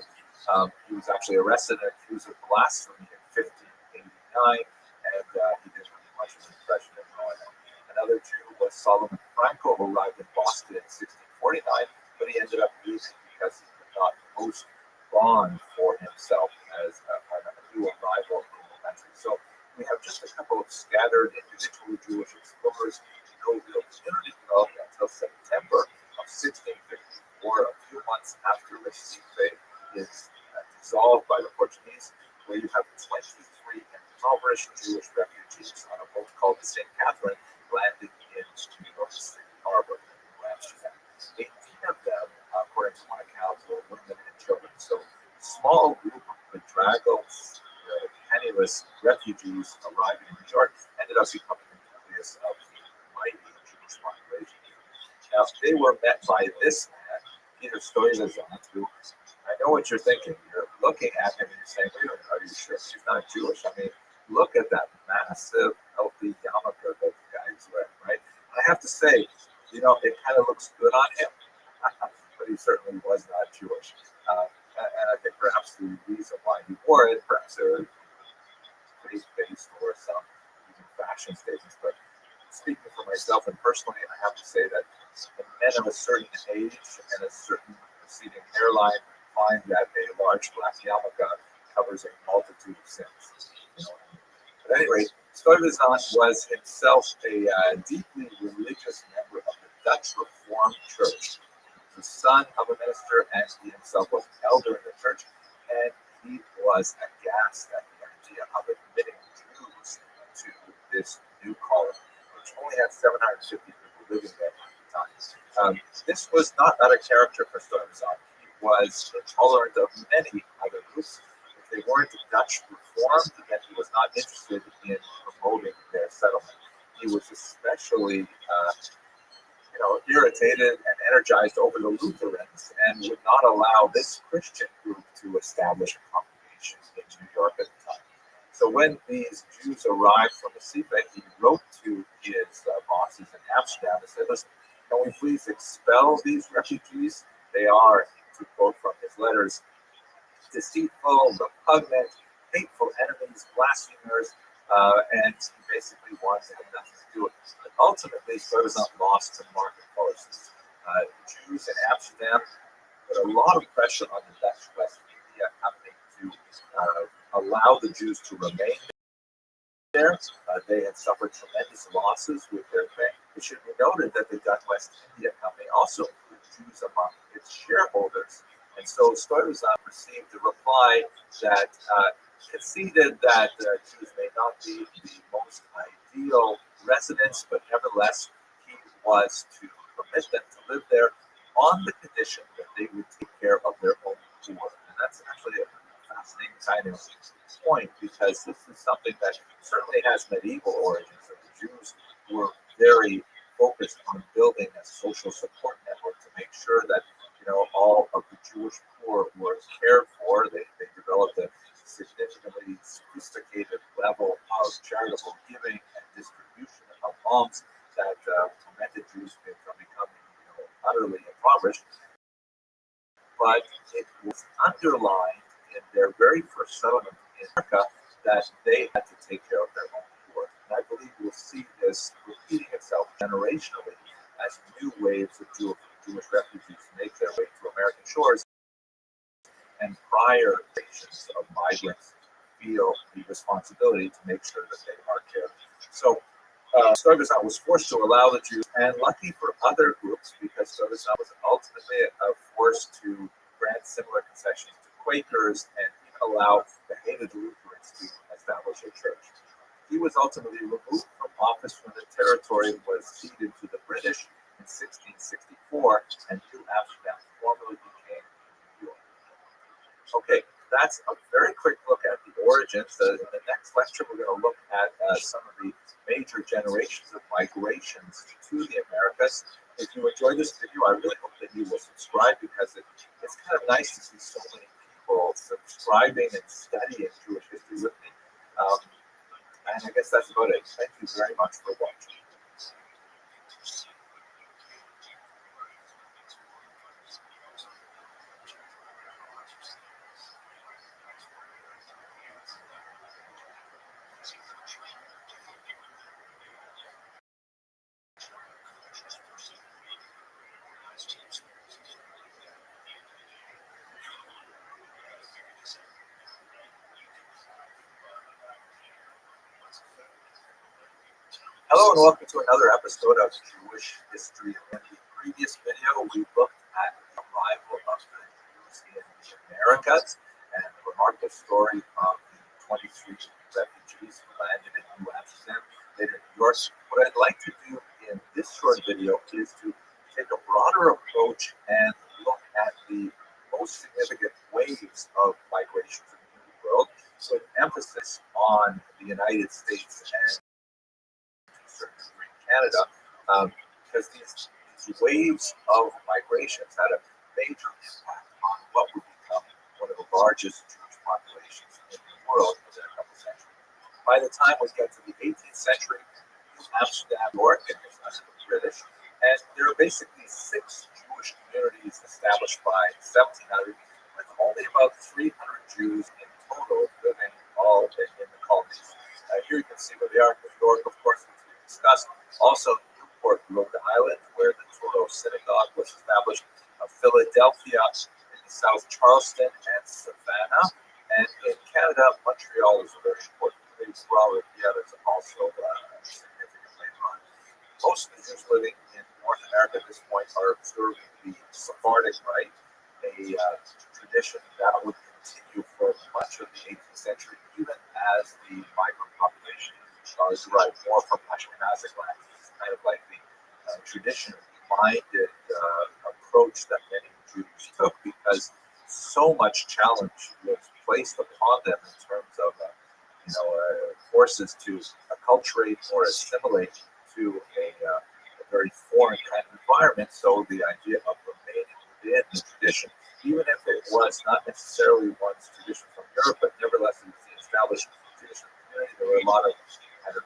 He was actually arrested and accused of blasphemy in 1589, and he didn't have much of an impression in Roanoke. Another Jew was Solomon Franco, who arrived in Boston in 1649, but he ended up leaving because he could not post bond for himself as a new arrival in the country. So we have just a couple of scattered individual Jewish explorers, no real community developed until September of 1654, a few months after Recife is dissolved by the Portuguese, where you have 23 impoverished Jewish refugees on a boat called the St. Catherine landing in New York City Harbor in New Amsterdam. 18 of them, according to one account, were women and children. So a small group of bedraggled, penniless refugees arriving in New York ended up becoming the nucleus of the mighty Jewish population. Now, they were met by this man, Peter Stuyvesant, who, I know what you're thinking. You're looking at him and you're saying, wait a minute, are you sure he's not Jewish? I mean, look at that massive, healthy yarmulke that the guy is wearing, right? I have to say, it kind of looks good on him, but he certainly was not Jewish. And I think perhaps the reason why he wore it, perhaps there were faith-based or some even fashion statements. But speaking for myself and personally, I have to say that the men of a certain age and a certain receding hairline find that a large black yarmulke covers a multitude of sins. At any rate, Stuyvesant was himself a deeply religious member of the Dutch Reformed Church. The son of a minister, and he himself was an elder in the church, and he was aghast at the idea of admitting Jews to this new calling, which only had 750 people living there at the time. This was not out of character for Stuyvesant. He was intolerant of many other groups. If they weren't Dutch Reformed, then he was not interested in promoting their settlement. He was especially irritated and energized over the Lutherans and would not allow this Christian group to establish a congregation in New York at the time. So when these Jews arrived from Recife, he wrote to his bosses in Amsterdam and said, listen, can we please expel these refugees? They are, to quote from his letters, deceitful, repugnant, hateful enemies, blasphemers, and he basically wanted to have nothing to do with it. But ultimately, Stuyvesant lost to market forces. Jews in Amsterdam put a lot of pressure on the Dutch West India Company to allow the Jews to remain there. They had suffered tremendous losses with their bank. It should be noted that the Dutch West India Company also included Jews among its shareholders. And so Stuyvesant received a reply that conceded that Jews may not be the most ideal residents, but nevertheless, he was to permit them to live there on the condition that they would take care of their own poor. And that's actually a fascinating kind of point, because this is something that certainly has medieval origins. So the Jews were very focused on building a social support network to make sure that all of the Jewish poor were cared for. They developed a significantly sophisticated level of charitable giving and distribution of alms that prevented Jews from becoming utterly impoverished. But it was underlined in their very first settlement in America that they had to take care of their own poor. And I believe we'll see this repeating itself generationally as new waves of Jewish refugees make their way to American shores, and prior generations of migrants feel the responsibility to make sure that they are cared for. So Stuyvesant was forced to allow the Jews, and lucky for other groups, because Stuyvesant was ultimately forced to grant similar concessions to Quakers and even allow the hated Lutherans to establish a church. He was ultimately removed from office when the territory was ceded to the British in 1664, and New Amsterdam formally became New York. Okay, that's a very quick look at the origins. In the next lecture, we're going to look at some of the major generations of migrations to the Americas. If you enjoyed this video, I really hope that you will subscribe, because it's kind of nice to see so many people subscribing and studying Jewish history with me. And I guess that's about it. Thank you very much for watching. Hello and welcome to another episode of Jewish History. In the previous video, we looked at the arrival of the Jews in the Americas and the remarkable story of the 23 refugees who landed in New Amsterdam, later New York. What I'd like to do in this short video is to take a broader approach and look at the most significant waves of migrations in the New World, with emphasis on the United States and Canada, because these waves of migrations had a major impact on what would become one of the largest Jewish populations in the world within a couple centuries. By the time we get to the 18th century, Amsterdam, New York, and under the British, and there are basically 6 Jewish communities established by 1700, with only about 300 Jews in total living all in the colonies. Here you can see where they are. New York, of course, which we discussed. Also, Newport, Rhode Island, where the Touro Synagogue was established. Philadelphia, in the South Charleston, and Savannah. And in Canada, Montreal is a very important place. Well, yeah, there's also significant later on. Most of the Jews living in North America at this point are observing the Sephardic Rite, a tradition that would continue for much of the 18th century, even as the migrant population derived more from Ashkenazic lands. It's kind of like the tradition-minded approach that many Jews took, because so much challenge was placed upon them in terms of forces to acculturate or assimilate to a very foreign kind of environment. So the idea of remaining within the tradition, even if it was not necessarily one's tradition from Europe, but nevertheless it was the established tradition of the community, there were a lot of kind of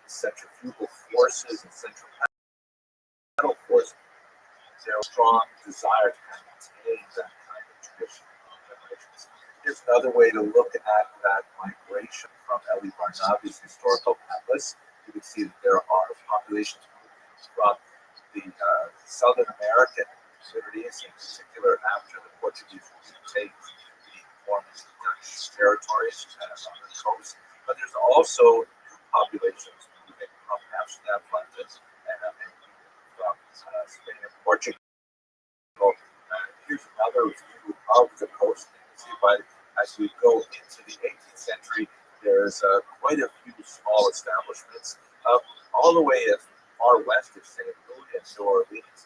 centrifugal forces and centripetal forces. There was a strong desire to kind of maintain that kind of tradition of generations. Here's another way to look at that migration from Eli Barnabi's historical atlas. You can see that there are populations from the Southern American communities, in particular after the Portuguese retake the former Dutch territories on the coast. But there's also new populations moving from Amsterdam, London, and from Spain and Portugal. Here's another view of the coast. You can see as we go into the 18th century, there's quite a few small establishments, all the way as far west as St. Louis and New Orleans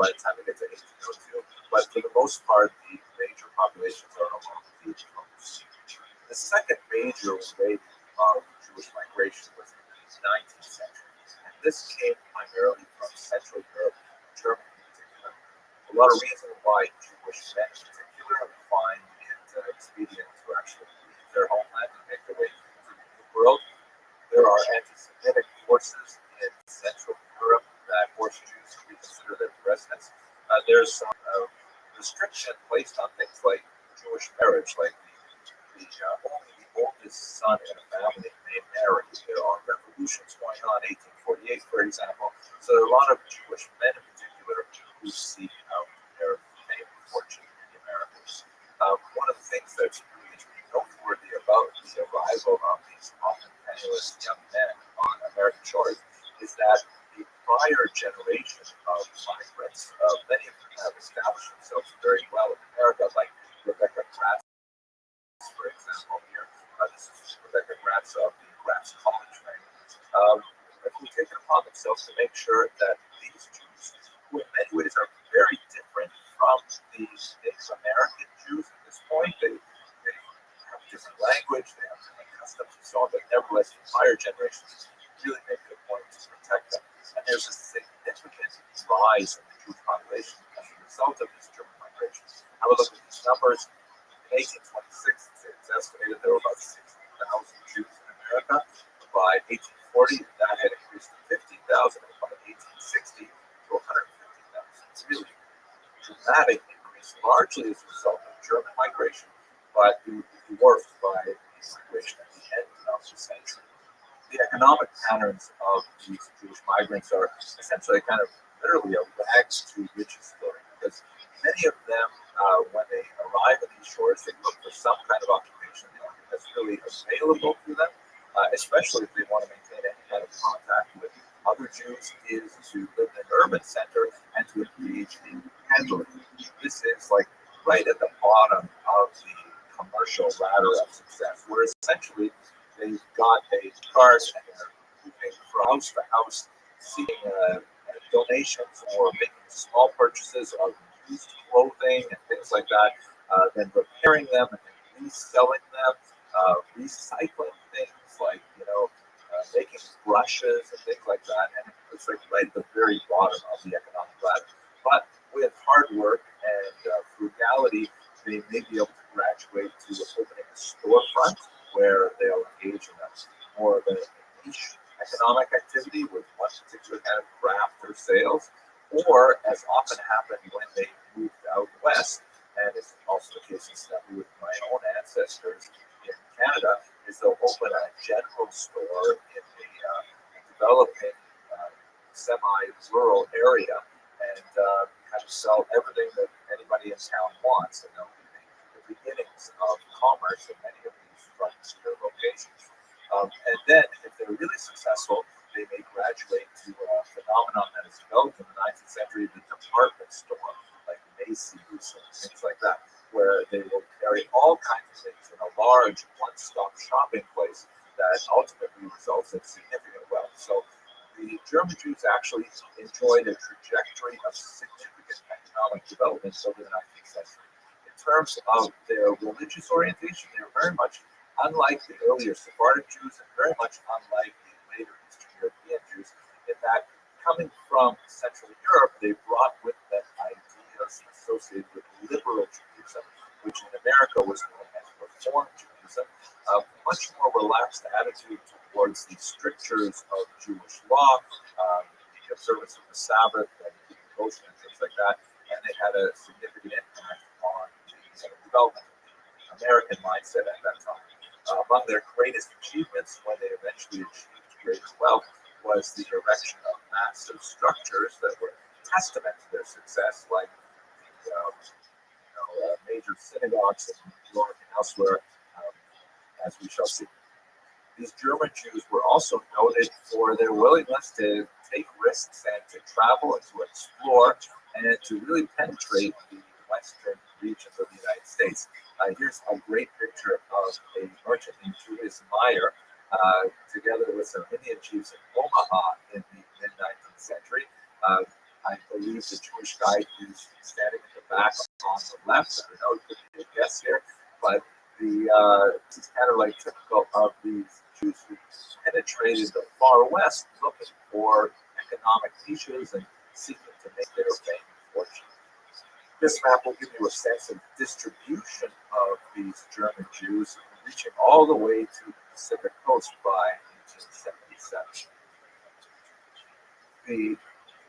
by the time we get to 1802. But for the most part, the major populations are along the coast. The second major wave of Jewish migration was in the 19th century. And this came primarily from Central Europe, Germany in particular. A lot of reasons why Jewish men in particular find it expedient to actually leave their homeland and make their way to the New World. There are anti-Semitic forces in Central Europe that force Jews to reconsider their residence. There's some restriction placed on things like Jewish marriage, like only the oldest son in a family may marry. There are revolutions going on, 1848, for example. So there are a lot of Jewish men penniless young men on American shores is that the prior generation of migrants, many of them have established themselves very well in America, like Rebecca Gratz, for example, here. This is Rebecca Gratz of the Gratz College, right? Who take it upon themselves to make sure that these Jews, who in many ways are very different from the Native American Jews at this point, they have a different language, they have different customs and so on, but nevertheless, the prior generations really make a point to protect them. And there's a significant rise in the Jewish population as a result of this German migration. Have a look at these numbers. In 1826, it's estimated there were about 60,000 Jews in America. By 1840, that had increased to 15,000, and by 1860 to 150,000. It's really a dramatic increase, largely as a result of German migration, but dwarfed by the migration at the end of the century. The economic patterns of these Jewish migrants are essentially kind of literally a rags to riches story, because many of them, when they arrive at these shores, they look for some kind of occupation that's really available to them, especially if they want to maintain any kind of contact with other Jews, is to live in an urban center and to engage in handling. This is like right at the bottom of the commercial ladder of success, where essentially they've got a cart and they're moving from house to house, seeking donations or making small purchases of used clothing and things like that, then repairing them and then reselling them, recycling things like, making brushes and things like that. And it's like right at the very bottom of the economic ladder. But with hard work and frugality, they may be able to graduate to opening a storefront where they'll engage in a more of a niche economic activity with one particular kind of craft or sales, or as often happened when they moved out west, and it's also the case incidentally with my own ancestors in Canada, is they'll open a general store in a developing semi-rural area and kind of sell everything that anybody in town wants, and they'll be the beginnings of commerce in many of these frontier locations. And then, if they're really successful, they may graduate to a phenomenon that has developed in the 19th century, the department store, like Macy's and things like that, where they will carry all kinds of things in a large one-stop shopping place that ultimately results in significant wealth. So the German Jews actually enjoyed a trajectory of significant economic development over the 19th century. In terms of their religious orientation, they were very much unlike the earlier Sephardic Jews and very much unlike the later Eastern European Jews, in that coming from Central Europe, they brought with them ideas associated with liberal Judaism, which in America was known as Reform Judaism, a much more relaxed attitude towards the strictures of Jewish law, the observance of the Sabbath and kosher and things like that, and they had a significant impact on the development of the American mindset at that time. Among their greatest achievements, when they eventually achieved greater wealth, was the erection of massive structures that were testament to their success, like the major synagogues in New York and elsewhere, as we shall see. These German Jews were also noted for their willingness to take risks and to travel and to explore and to really penetrate the western regions of the United States. Here's a great picture of a merchant named Julius Meyer, together with some Indian chiefs in Omaha in the mid-19th century. I believe the Jewish guy who's standing in the back on the left, I don't know, it could be a guess here, but this is kind of like typical of these Jews who penetrated the far west looking for economic niches and seeking to make their fame and fortune. This map will give you a sense of distribution of these German Jews, reaching all the way to the Pacific coast by 1877. The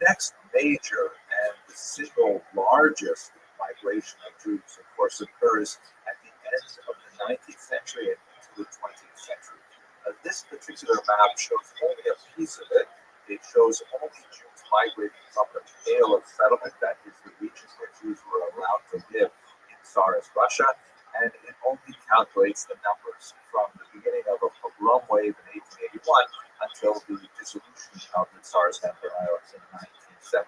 next major and the single largest migration of Jews, of course, occurs at the end of the 19th century and into the 20th century. This particular map shows only a piece of it. It shows only Jews migrating from the Pale of Settlement, that is the region where Jews were allowed to live in Tsarist Russia, and it only calculates the numbers from the beginning of a pogrom wave in 1881 until the dissolution of the Tsar's Empire in 1917.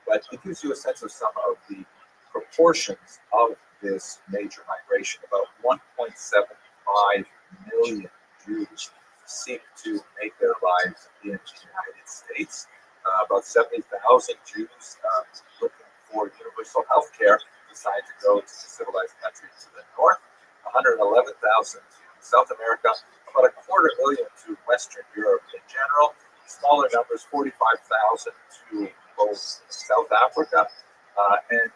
But it gives you a sense of some of the proportions of this major migration. About 1.75 million Jews seek to make their lives in the United States. About 70,000 Jews looking for universal health care decide to go to the civilized country to the north, 111,000 to South America, about a quarter million to Western Europe in general, smaller numbers, 45,000 to both South Africa, and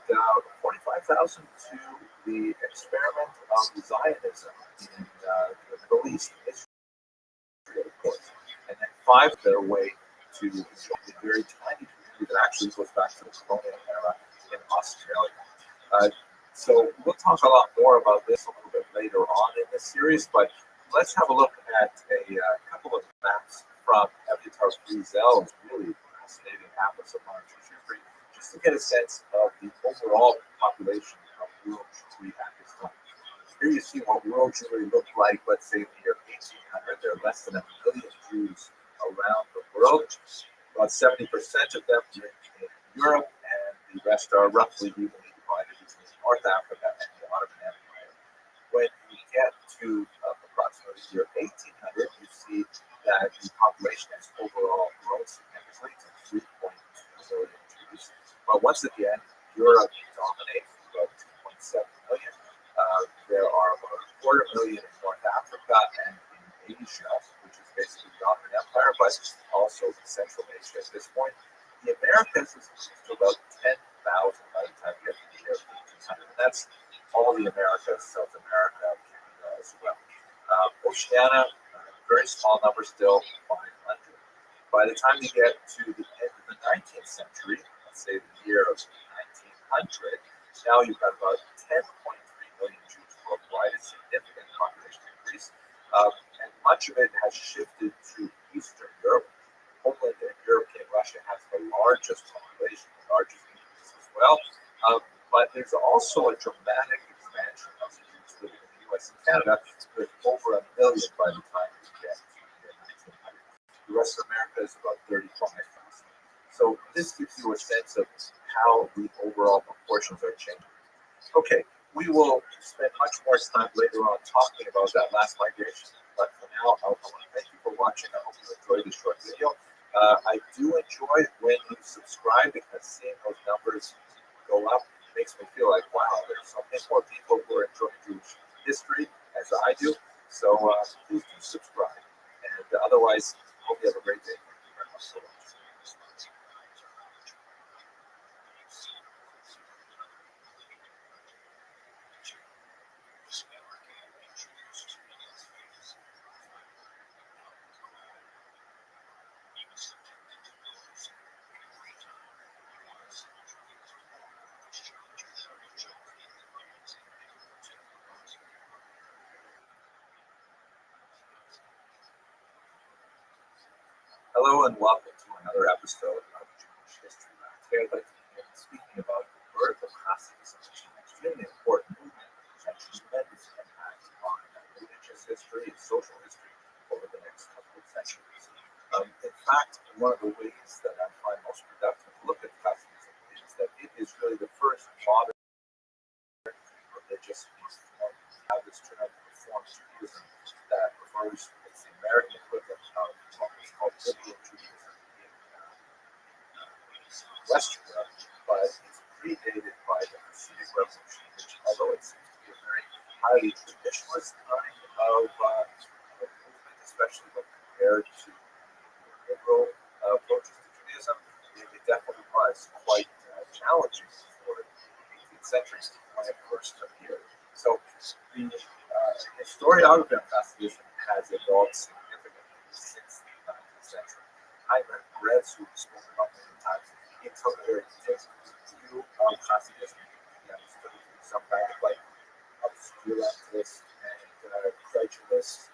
45,000 to the experiment of Zionism in the Middle East, Israel, of course, and then five their way to a very tiny community that actually goes back to the colonial era in Australia. So we'll talk a lot more about this a little bit later on in this series, but let's have a look at a couple of maps from Evyatar Friesel's really fascinating atlas of modern Jewish history, just to get a sense of the overall population of world Jewry at this time. Here you see what world Jewry looked like, let's say in the year 1800. There are less than 1 million Jews around the world. About 70% of them are in Europe, and the rest are roughly evenly divided between North Africa and the Ottoman Empire. When you get to approximately the year 1800, you see that the population has overall grown significantly to 3.2 million Jews. But once again, Europe dominates about 2.7 million. There are about a quarter million in North Africa and in Asia, which is basically the Ottoman Empire, but also Central Asia at this point. The Americas is to about 10,000 by the time you get to the year 1800. And that's all the Americas, South America, Canada as well. Oceania, very small number still, 500. By the time you get to the end of the 19th century, let's say the year of 1900, now you've got about 10.3 million Jews worldwide, a significant population increase. And much of it has shifted to Eastern Europe. Poland and European Russia has the largest population, the largest increase as well. But there's also a dramatic expansion of the Jews living in the US and Canada, with over 1 million by the time we get to the year 1900. The rest of America is about 35,000. So this gives you a sense of how the overall proportions are changing. Okay, we will spend much more time later on talking about that last migration. But for now, I want to thank you for watching. I hope you enjoyed this short video. I do enjoy when you subscribe, because seeing those numbers go up makes me feel like, wow, there's so many more people who are enjoying Jewish history as I do. So please do subscribe. And otherwise, hope you have a great day. Thank you very much for watching. Hello and welcome to another episode of Jewish History. Today I'd like to begin speaking about the birth of Hasidism, which is an extremely important movement and tremendous impact on religious history and social history over the next couple of centuries. In fact, one of the ways that I find most productive to look at Hasidism is that it is really the first modern religious reform. How this turned out to reform Judaism that refers, it's the American equivalent of what was called liberal Judaism in Western Europe, but it's predated by the Hasidic Revolution, which, although it seems to be a very highly traditionalist kind of movement, especially when compared to the liberal approaches to Judaism, it definitely was quite challenging for the 18th century when it first appeared. So the historiography of Hasidism has evolved significantly since the 19th century. Hyman Retz, who we've spoken about many times, he took a very different view of Hasidism. He understood it to be some kind of like obscurantist and credulous,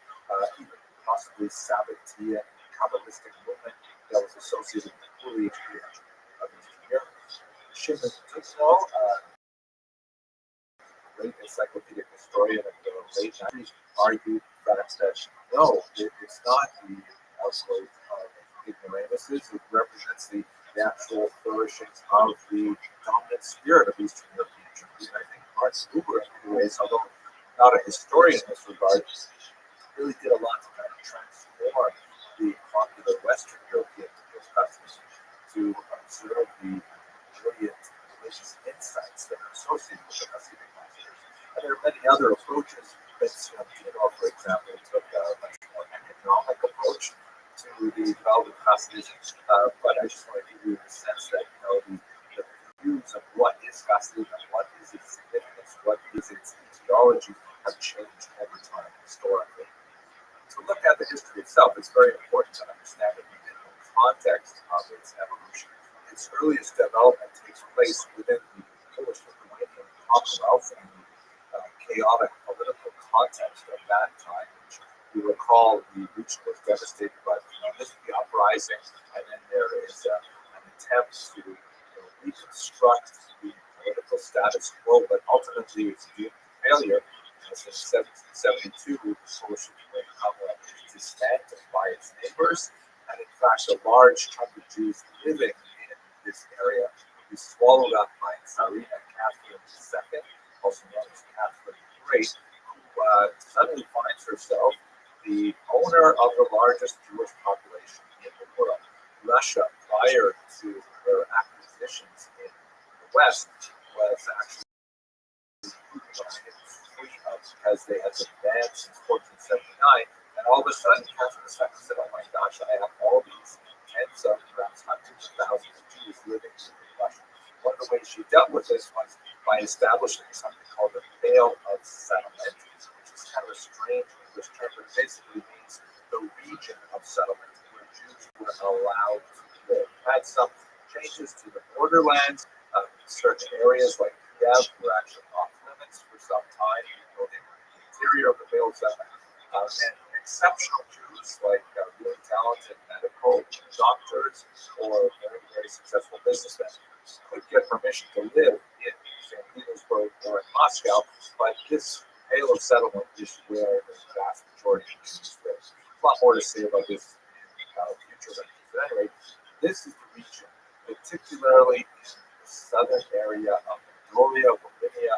even possibly Sabbatean, Kabbalistic movement that was associated with the early period of Eastern Europe. Shimon Tuzno great encyclopedic historian of the late 90s, argued that no, it's not the outgrowth of ignoramuses. It represents the actual flourishings of the dominant spirit of Eastern European Germany. And I think Martin Buber, in many ways, although not a historian in this regard, really did a lot to kind of transform the popular Western European customs to observe the brilliant religious insights that are associated with the Hasidic masters. And there are many other approaches. Dino, for example, took a much more economic approach to the development of Hasidism. But I just want to give you the sense that the views of what is Hasidism, what is its significance, what is its etiology, have changed over time historically. To look at the history itself, it's very important to understand it within the context of its evolution. Its earliest development takes place within the Polish-Lithuanian Commonwealth and the chaotic political context of that time, which you recall the region was devastated by the Communist uprising, and then there is an attempt to reconstruct the political status quo, but ultimately it's doomed to failure. As in 1772, the Polish-Lithuanian Commonwealth is disbanded by its neighbors, and in fact, a large chunk of Jews living in this area is swallowed up by Tsarina Catherine II, also known as Catherine the Great, who suddenly finds herself the owner of the largest Jewish population in the world. Russia, prior to her acquisitions in the West, was actually because they had been banned since 1479, and all of a sudden Catherine II said, "Oh my gosh, I have all these tens of perhaps hundreds of thousands of Jews living in Russia." One of the ways she dealt with this was by establishing something called the Vale of Settlement, which is kind of a strange English term, but it basically means the region of settlement where Jews were allowed to live. Had some changes to the borderlands. Certain areas like Kiev were actually off limits for some time, even though they were in the interior of the Vale of Settlement. And exceptional Jews, like really talented medical doctors or very, very successful businessmen, could get permission to live in St. Petersburg or in Moscow, but this Vale of Settlement is where the vast majority of Jews live. A lot more to say about this in future lectures. But anyway, this is the region, particularly in the southern area of Mongolia, Bohemia,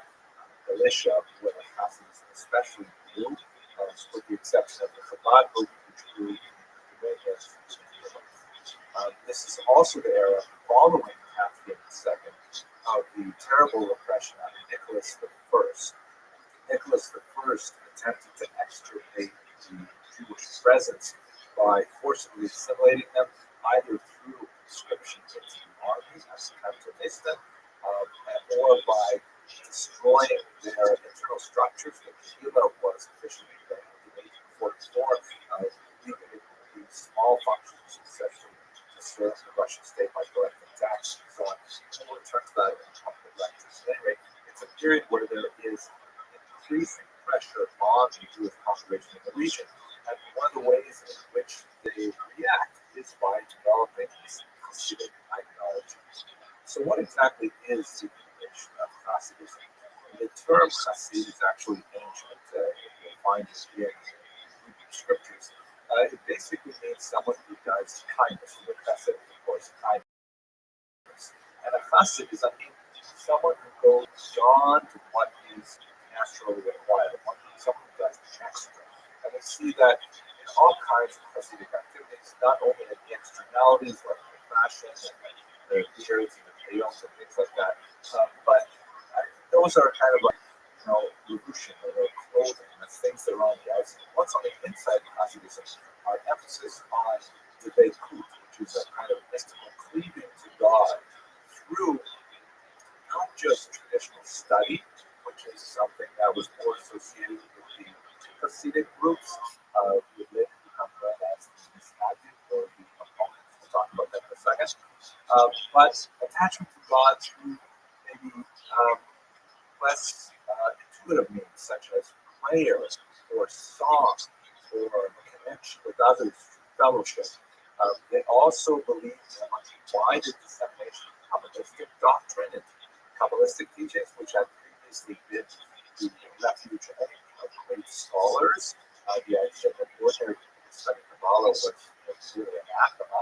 Galicia, where the Hasidism especially grew, with the exception of the Chabad movement, which grew in Lithuania. This is also the era following Catherine II of the terrible repression under Nicholas I. Nicholas I attempted to extirpate the Jewish presence by forcibly assimilating them, either through conscription into the army as a countermiston, or by destroying their internal structures. The Kila was officially banned in 1844, leaving it to do small functions, essentially to serve the Russian state by collecting taxes and so on. And we'll return to that in a couple of lectures. Anyway, it's a period where there is increasing pressure on the Jewish population in the region, and one of the ways in which they react is by developing this Hasidic ideology. So what exactly is the definition of Hasidism? The term Hasid is actually ancient. You'll find it in Hebrew scriptures. It basically means someone who does kindness. The chesed, of course, kindness. And a Hasid is someone who goes beyond what is naturally required, someone who does extra. And we see that in all kinds of Hasidic activities, not only in the externalities like the fashion and the beards and the tails and things like that, but those are kind of like, revolution or clothing, the things that are on the outside. What's on the inside of Hasidism are emphasis on the Beikut, which is a kind of mystical cleaving to God through not just traditional study, which is something that was more associated with the Hasidic groups, who later become known as the Misnagdim or the opponents. We'll talk about that in a second. But attachment to God through maybe less intuitive means, such as prayer or song or connection with others, fellowship. They also believe in a much wider dissemination of Kabbalistic doctrine and Kabbalistic teachings, which had previously been the refuge of great scholars. The idea that ordinary people studying Kabbalah was really anathema,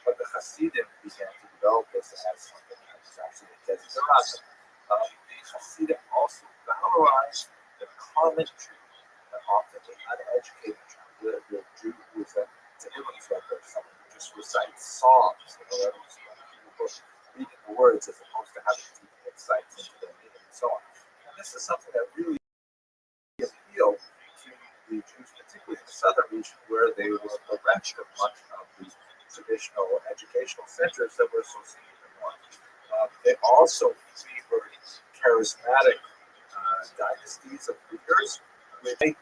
but the Hasidim began to develop this as something that was actually a desiderata. The Hasidim also valorized the common Jew, that often the uneducated Jew, the Jew who is a Tehillim record, someone who just recites songs, people reading the words as opposed to having deep insights into their meaning and so on. And this is something that really appealed to the Jews, particularly in the southern region, where they were bereft of much of the traditional educational centers that were associated with the north. They also favored charismatic dynasties of leaders, which made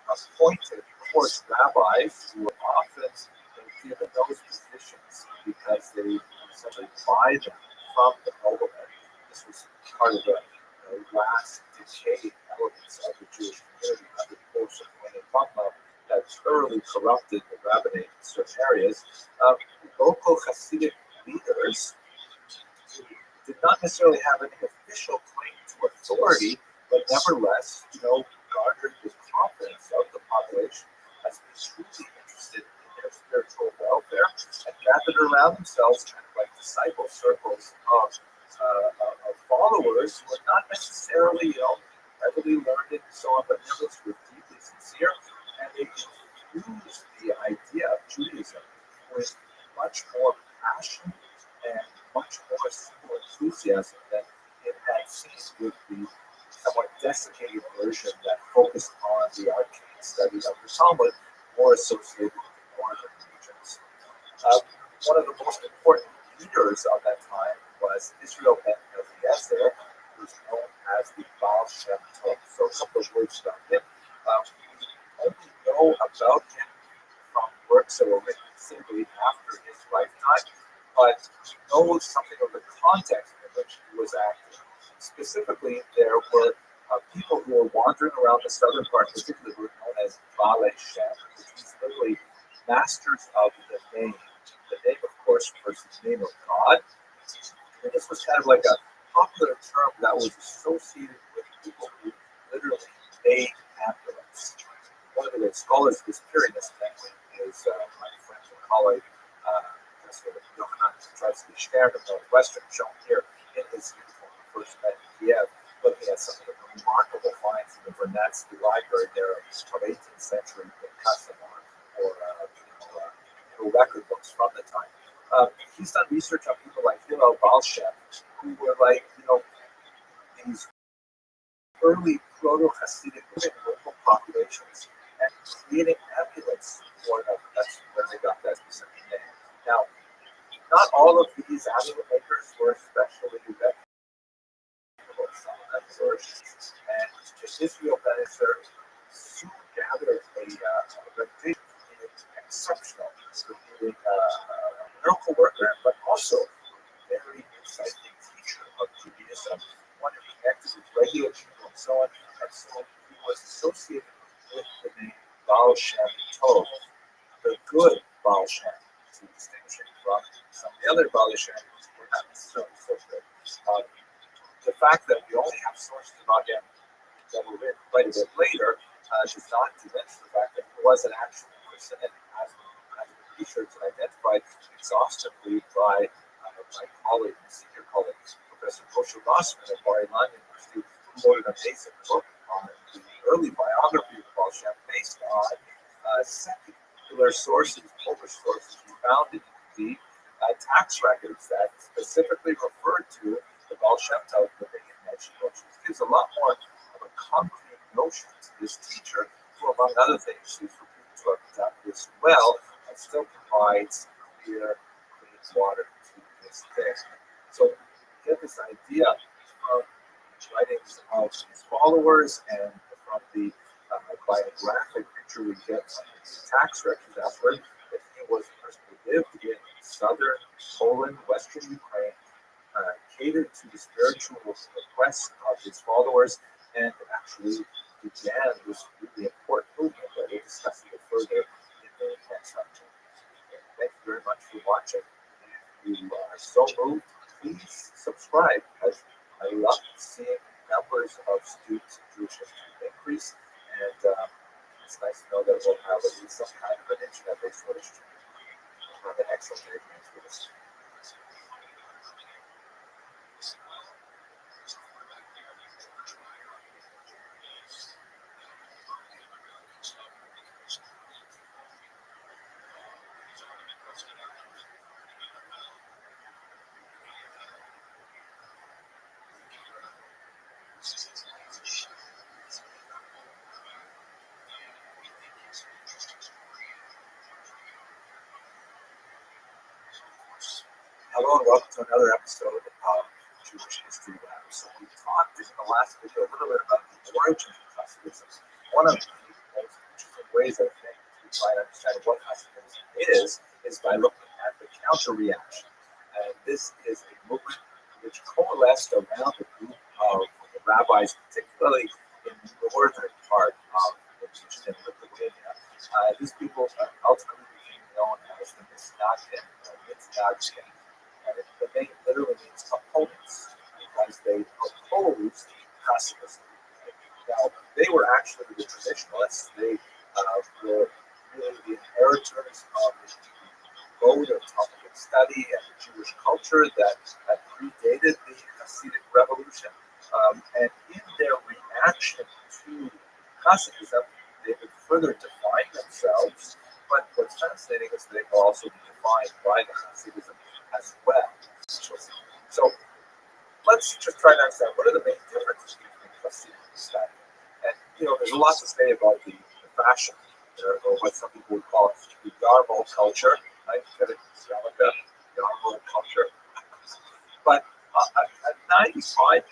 appointed course rabbis who were often given those positions because they essentially buy them from the noblemen. This was part of the last decayed elements of the Jewish community under the course of Mamma that thoroughly corrupted the rabbinate in certain areas. Local Hasidic leaders did not necessarily have any official claim to authority, but nevertheless, garnered the confidence of the population as being truly interested in their spiritual welfare and gathered around themselves kind of like disciple circles of followers who are not necessarily, heavily learned and so on, but nevertheless were deeply sincere, and they infused the idea of Judaism with much more passion and much more enthusiasm than it had seen with the somewhat desiccated version that focused on the arcane study of the Talmud, more associated with the northern regions. One of the most important leaders of that time was Israel ben Eliezer, who's known as the Baal Shem Tov. So a couple of words about him. We only know about him from works that were written simply after his lifetime, but we know something of the context in which he was active. Specifically, there were people who were wandering around the southern part, particularly who were known as Baalei Shem, which means literally masters of the name. The name, of course, refers to the name of God. And this was kind of like a popular term that was associated with people who literally made amulets. One of the great scholars of this period, incidentally, is my friend and colleague, Professor Yochanan Stern of Northwestern, shown here in his uniform, first met in Kiev, looking at some of the remarkable finds in the Vernetsky Library there of 18th century Picasso or record books from the time. He's done research on people like Hillel Baal Shem, who were like, these early proto-Hasidic local populations and creating amulets for them. That's where they got that specific name. Now, not all of these amulet makers were especially reputable. Some of them were, and Israel ben Eliezer soon gathered a reputation for being exceptional, for being a miracle worker, but also a very insightful teacher of Judaism, one who connected with regular people and so on, and so he was associated with the name Baal Shem Tov, the good Baal Shem, to distinguish it from some of the other Baal Shem who were not necessarily so good. The fact that we only have sources about him that were written quite a bit later does not diminish the fact that he was an actual person and has been researched and identified exhaustively by my colleague, my senior colleague, Professor Moshe Rothschild at Bar-Ilan University, who wrote an amazing book on the early biography of Baal Shem based on secular sources, published sources we found in the tax records that specifically referred to the Baal Shem Tov living in Nechit, which gives a lot more of a concrete notion to this teacher, who, among other things, is reputed to have done this well and still provides clear, clean water to this day. So, you get this idea from writings of his followers and from the biographic picture we get from the tax records afterward, that he was a person who lived in southern Poland, western Ukraine, catered to the spiritual requests of his followers, and actually began this really important movement that we'll discuss a little further in the next lecture. Thank you very much for watching. If you are so moved, please subscribe, because I love seeing numbers of students in Jewish history increase, and it's nice to know that we'll have at least some kind of an internet-based literature. Have an excellent day. Thanks for listening. Hello and welcome to another episode of Jewish History Lab. So we talked in the last video a little bit about the origins of Hasidism. One of the most interesting ways I think to try to understand what Hasidism is by looking at the counter reaction. And this is a movement which coalesced around the group of the rabbis, particularly in the northern part of the region in Lithuania. These people ultimately became known as the Misnagdim, but they literally means opponents because they opposed Hasidism. Now, they were actually the traditionalists. They were really the inheritors of the mode of Talmudic study and the Jewish culture that predated the Hasidic revolution. And in their reaction to Hasidism, they would further define themselves. But what's fascinating is they will also be defined by the Hasidism as well. So let's just try to understand what are the main differences between Hasidism and study. And there's a lot to say about the fashion, or what some people would call the Yarmul culture. Right? Get it? Yarmul culture. But 95%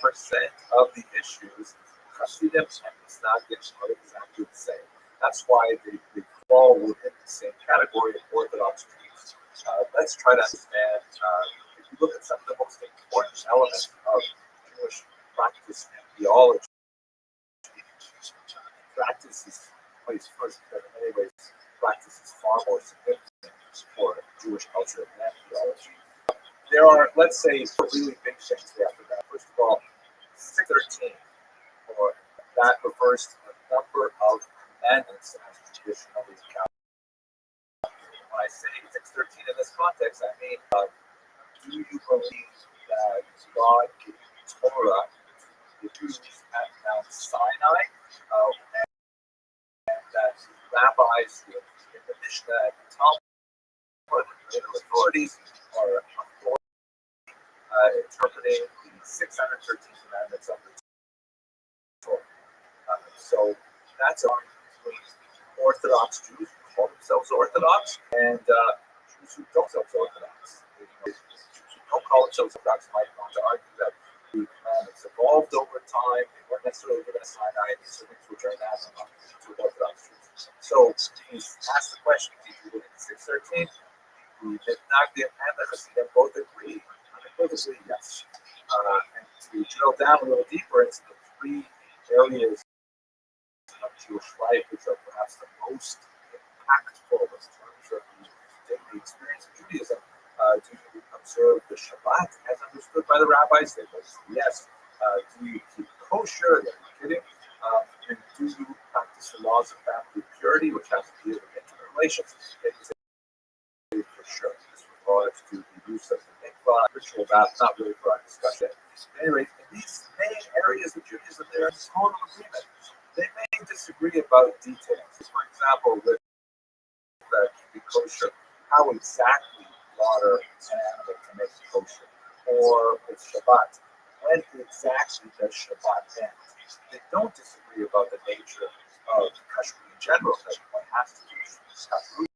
of the issues, Hasidim and Misnagdim are exactly the same. That's why they fall within the same category of Orthodox Jews. Let's try to understand, if you look at some of the most important elements of Jewish practice and theology, practice is placed first, but in many ways, practice is far more significant for Jewish culture than theology. There are, let's say, really big things we have to know. First of all, 613, or that refers to the number of commandments as traditionally counted. When I say 613 in this context, I mean, do you believe that God gave Torah to the Jews at Mount Sinai, and that rabbis in the Mishnah and the Talmud, the authorities, are interpreting the 613 commandments of the Torah? So that's on between Orthodox Jews who call themselves Orthodox and Jews who don't call themselves Orthodox. Jews who don't call themselves Orthodox might want to argue that the commandments evolved over time. They weren't necessarily given a Sinai. These are things which are anathema to Orthodox Jews. So he's asked the question, did you look at 613? The Misnagdim and the Hasidim both agree. Unequivocally, yes. And to drill down a little deeper into the three areas of Jewish life, which are perhaps the most impactful in terms of the daily experience of Judaism, do you observe the Shabbat as understood by the rabbis? They both say yes. Do you keep kosher? They're kidding. And do you practice the laws of family purity, which has to do with intimate relations? They say for sure. This regards to the use of the mikvah, ritual bath, not really for our discussion. At any rate, in these main areas of Judaism, there is total agreement. They may disagree about details. For example, with keeping kosher, how exactly water an animal to make it kosher, or with Shabbat, when exactly does Shabbat end? They don't disagree about the nature of kashrut in general, that one has to do kashrut.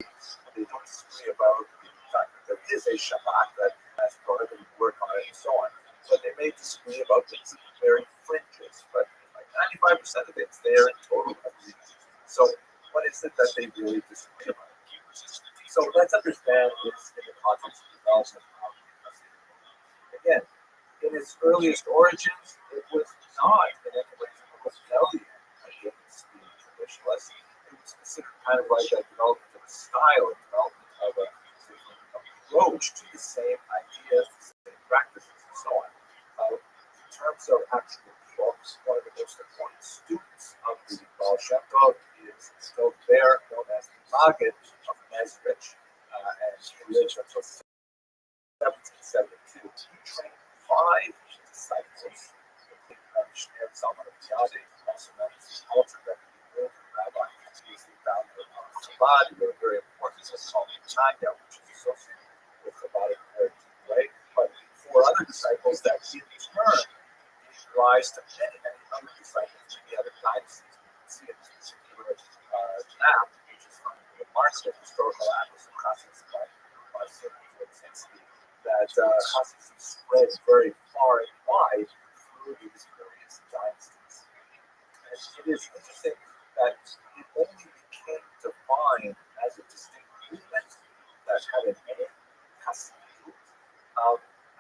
They don't disagree about the fact that there is a Shabbat that has part of it, work on it, and so on. But they may disagree about things that are very fringes, but 95% of it's there in total agreement. So what is it that they really disagree about? So let's understand this in the context of development of Hasidism. Again, in its earliest origins, it was not in any way a rebellion against the traditionalists. It was considered kind of like a development of a style, a development of a different approach to the same ideas, the same practices, and so on. In terms of actual books, Maggid of Mezrich, and he lived until 1772. He trained 5 disciples, including Shneir Zalman of Yade, also known as the ultimate Rabbi. He was the founder of Chabad. He wrote a very important book called Tanya, which is associated with Chabad in a very deep way. But 4 other disciples that in turn gave rise to many, many other disciples, many other dynasties. We can see in this particular map, which is from the Marxist Historical Atlas of Hasidus by 1760, that Hasidus spread very far and wide through these various dynasties. And it is interesting that it only became defined as a distinct movement that had a name, Hasidut,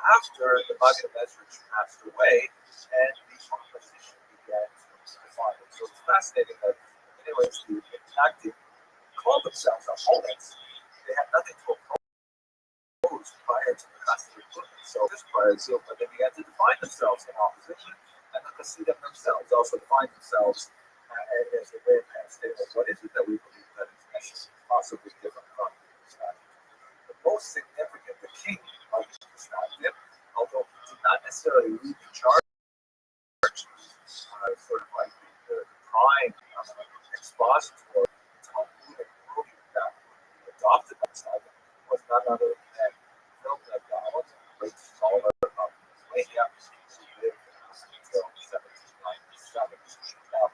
after the Maggid of Mezrich passed away and the opposition began to define it. So it's fascinating that, in many ways, the Nagdim called themselves opponents. They had nothing to oppose prior to the Hasidic movement. So this prior to, but they began to define themselves in opposition, and the Hasidim themselves also defined themselves as a way of kind of stating, what is it that we believe that is possibly different from this? The most significant, the king of this Nagdim, although he did not necessarily lead the charge, sort of like the prime expositor Talmudic movement that adopted that style, was none other than Vilna Gaon, a great scholar of Lithuania, who lived until 1797. Now,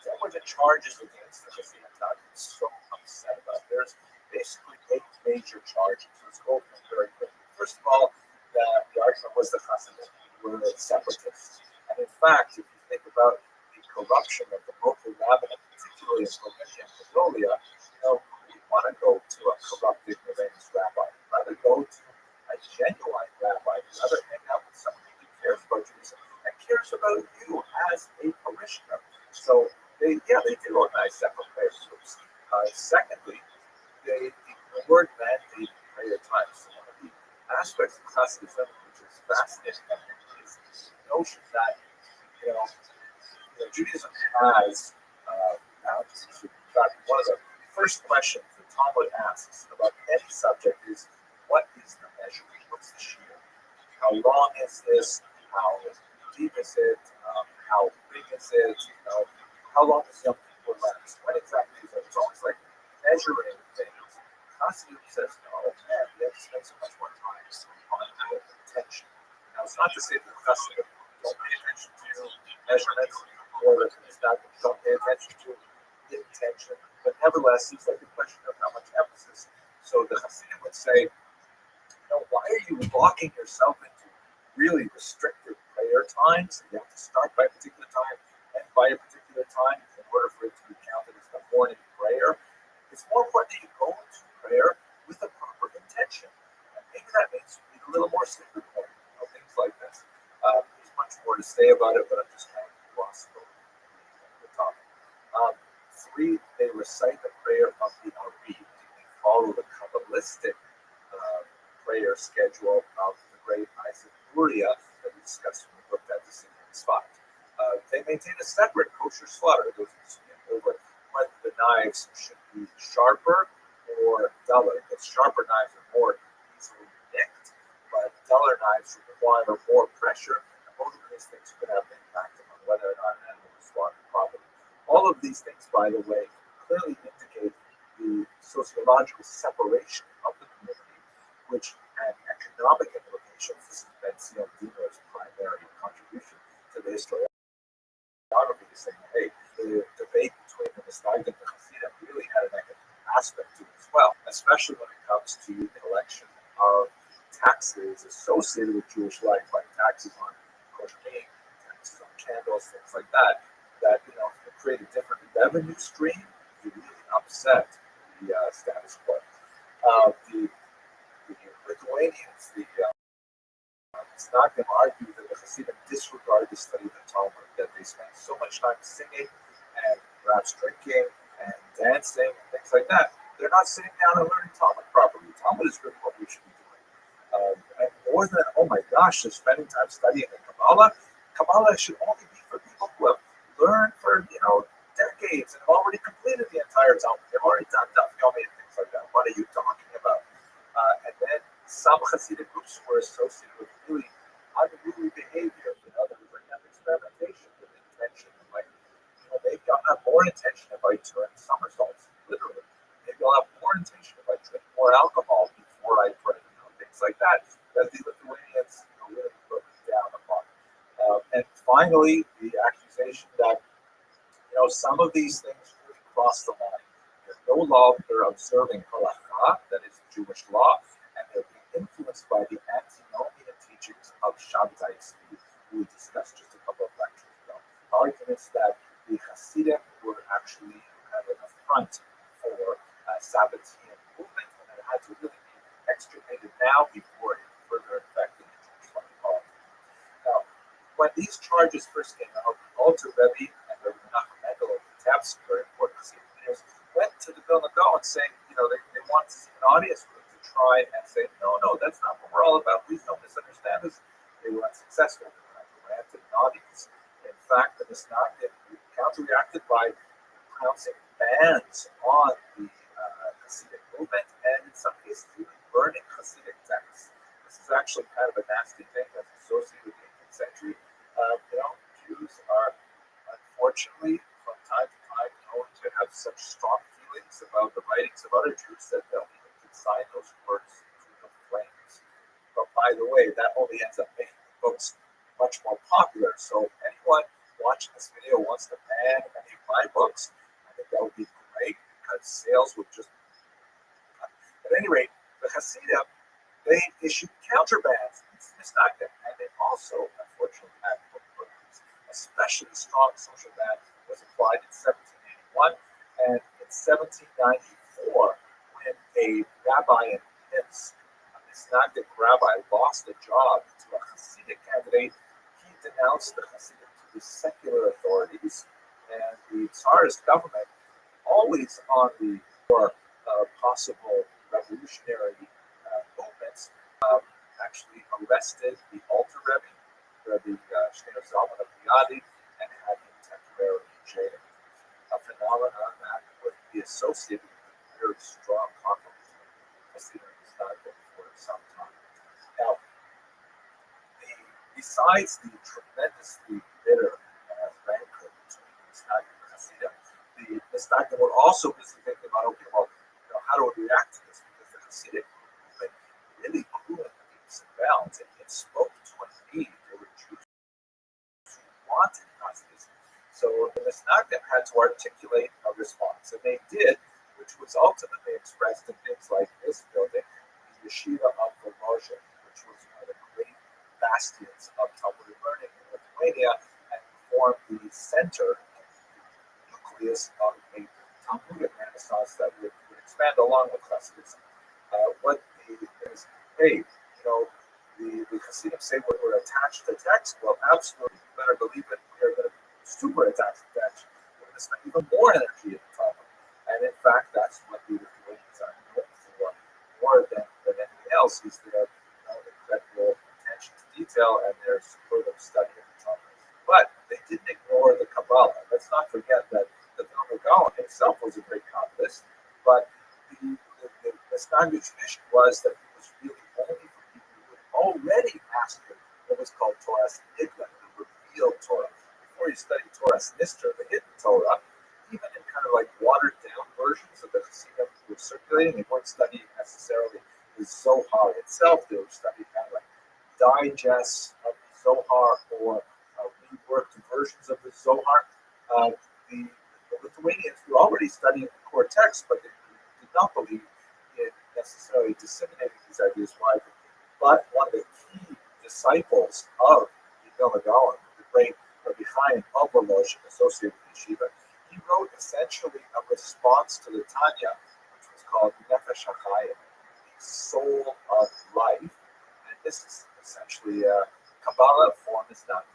there were the charges against the Hasidim that he was so upset about. There's basically 8 major charges. Let's go over them very quickly. First of all, the argument was the Hasidim were separatists. And in fact, if you think about the corruption of the local rabbinate, particularly in Slovenia and Podolia, you want to go to a corrupt ignoramus rabbi. You'd rather go to a genuine rabbi. You'd rather hang out with someone who cares about Judaism and cares about you as a parishioner. So they do organize separate prayer groups. Secondly, the word mandate prayer times. One of the aspects of Hasidism, which is fascinating, is the notion that Judaism has boundaries. In fact, one of the first questions the Talmud asks about any subject is, what is the measurement? What's the shear? How long is this? How deep is it? How big is it? How long does Yom Kippur last? What exactly is it? It's always like measuring things. Hasidut says, no, man, we have to spend so much more time on our attention. Now, it's not to say that Hasidut don't pay attention to measurements, or that it's not that don't pay attention to intention, but nevertheless, it's like a question of how much emphasis. So the Hasidim would say, why are you locking yourself into really restricted prayer times? You have to start by a particular time, end by a particular time in order for it to be counted as the morning prayer. It's more important that you go into prayer with a proper intention. And maybe that means you need a little more sleep in the morning, things like this. There's much more to say about it, but I'm just kind of glossing over the topic. 3, they recite the prayer of the Rabbi. They follow the Kabbalistic prayer schedule of the great Isaac Luria that we discussed when we looked at this in Tzfat. They maintain a separate kosher slaughter. It goes over whether the knives should be sharper or duller. Because sharper knives are more easily nicked, but duller knives require more pressure. And both of these things could have an impact on whether or not an animal is slaughtered properly. All of these things, by the way, clearly indicate the sociological separation of the community, which had economic implications. This is Ben Sion Dino's primary contribution to the historiography, saying, hey, the debate between the Mistag and the Hasidim really had an economic aspect to it as well, especially when it comes to the collection of taxes associated with Jewish life, like taxes on cocaine, taxes on candles, things like that, create a different revenue stream, you really upset the status quo. The Lithuanians, the Snagdim argued that the Hasidim disregard the study of the Talmud, that they spend so much time singing and perhaps drinking and dancing and things like that. They're not sitting down and learning Talmud properly. Talmud is really what we should be doing. And more than, oh my gosh, they're spending time studying the Kabbalah. Kabbalah should only be for people who have learned for, decades decades and have already completed the entire Talmud. They've already done Yomi and things like that. What are you talking about? And then some Hasidic groups were associated with really unruly behavior. Others like that experimentation with intention. Like, maybe I'll have more intention if I turn somersaults, literally. Maybe I'll have more intention if I drink more alcohol before I pray, things like that. That the Lithuanians really look down upon. And finally, the accusation that some of these things really cross the line. They're no longer observing halakha, that is Jewish law, and they're being influenced by the antinomian teachings of Shabbatai Tzvi, who we discussed just a couple of lectures ago. Arguments that the Hasidim were actually kind of an affront for Sabbatean movement, and it had to really be extirpated now before it further affected the Jewish life. Now, when these charges first came out, the Alter Rebbe and Rabbi Menachem Mendel of Vitebsk, very important Hasidic leaders, went to the Vilna Gaon saying, they wanted to see an audience with them to try and say, no, that's not what we're all about. Please don't misunderstand us. They were unsuccessful. They were not granted an audience. In fact, the Misnagdim counter-reacted by pronouncing bans on the Hasidic movement and, in some cases, even burning Hasidic texts. This is actually kind of a nasty thing that's associated with the 18th century. Jews are unfortunately from time to time known to have such strong feelings about the writings of other Jews that they'll even consign those works to the flames. But by the way, that only ends up making the books much more popular. So if anyone watching this video wants to ban any of my books, I think that would be great because sales would just. At any rate, the Hasidim, they issued counterbans against Misnagdim, and they also, unfortunately, had book burnings. Especially strong social ban was applied in 1781, and in 1794, when a rabbi in Minsk, a Misnagdic rabbi, lost a job to a Hasidic candidate, he denounced the Hasidim to the secular authorities, and the Tsarist government, always on the more possible revolutionary movements, actually arrested the Alter Rebbe, Rabbi Shneur Zalman of Liadi, and had him temporarily jailed. A phenomenon that would be associated with a very strong conflict between Hasidim and Misnagdim for some time. Now, besides the tremendously bitter rancor between Misnagdim and Hasidim, the Misnagdim were also busy thinking about, okay, well, how do we react to this? Because the Hasidic movement really grew in leaps and bounds, and it spoke to a need. There were Jews who wanted Hasidism. So the Misnagdim had to articulate a response, and they did, which was ultimately expressed in things like this building, the Yeshiva of Volozhin, which was one of the great bastions of Talmudic learning in Lithuania, and formed the center, the nucleus of a Talmudic Renaissance that would expand along with Hasidism. What is, hey, the Hasidim say we're attached to text. Well, absolutely, you better believe it. We are going to be super attached to text. We're going to spend even more energy in the topic. And in fact, that's what the Lithuanians are known for more than anything else, is their incredible attention to detail and their superlative study of the topic. But they didn't ignore the Kabbalah. Let's not forget that the Vilna Gaon himself was a great Kabbalist, but the Misnagdic tradition was that it was really only for people who had already mastered what was called Torah Nigla, the revealed Torah. Before you study Torah Nister, the hidden Torah, even in kind of like watered down versions of the Hasidim were circulating, they weren't studying necessarily the Zohar itself, they were studying kind of like digests of the Zohar or reworked versions of the Zohar. The Lithuanians were already studying the core text, but they did not believe in necessarily disseminating these ideas widely. But one of the key disciples of the Vilna Gaon, the great Rabbi Chaim of Volozhin, associated with Yeshiva, he wrote essentially a response to the Tanya, which was called Nefesh HaChaim, the soul of life. And this is essentially a Kabbalah form is not.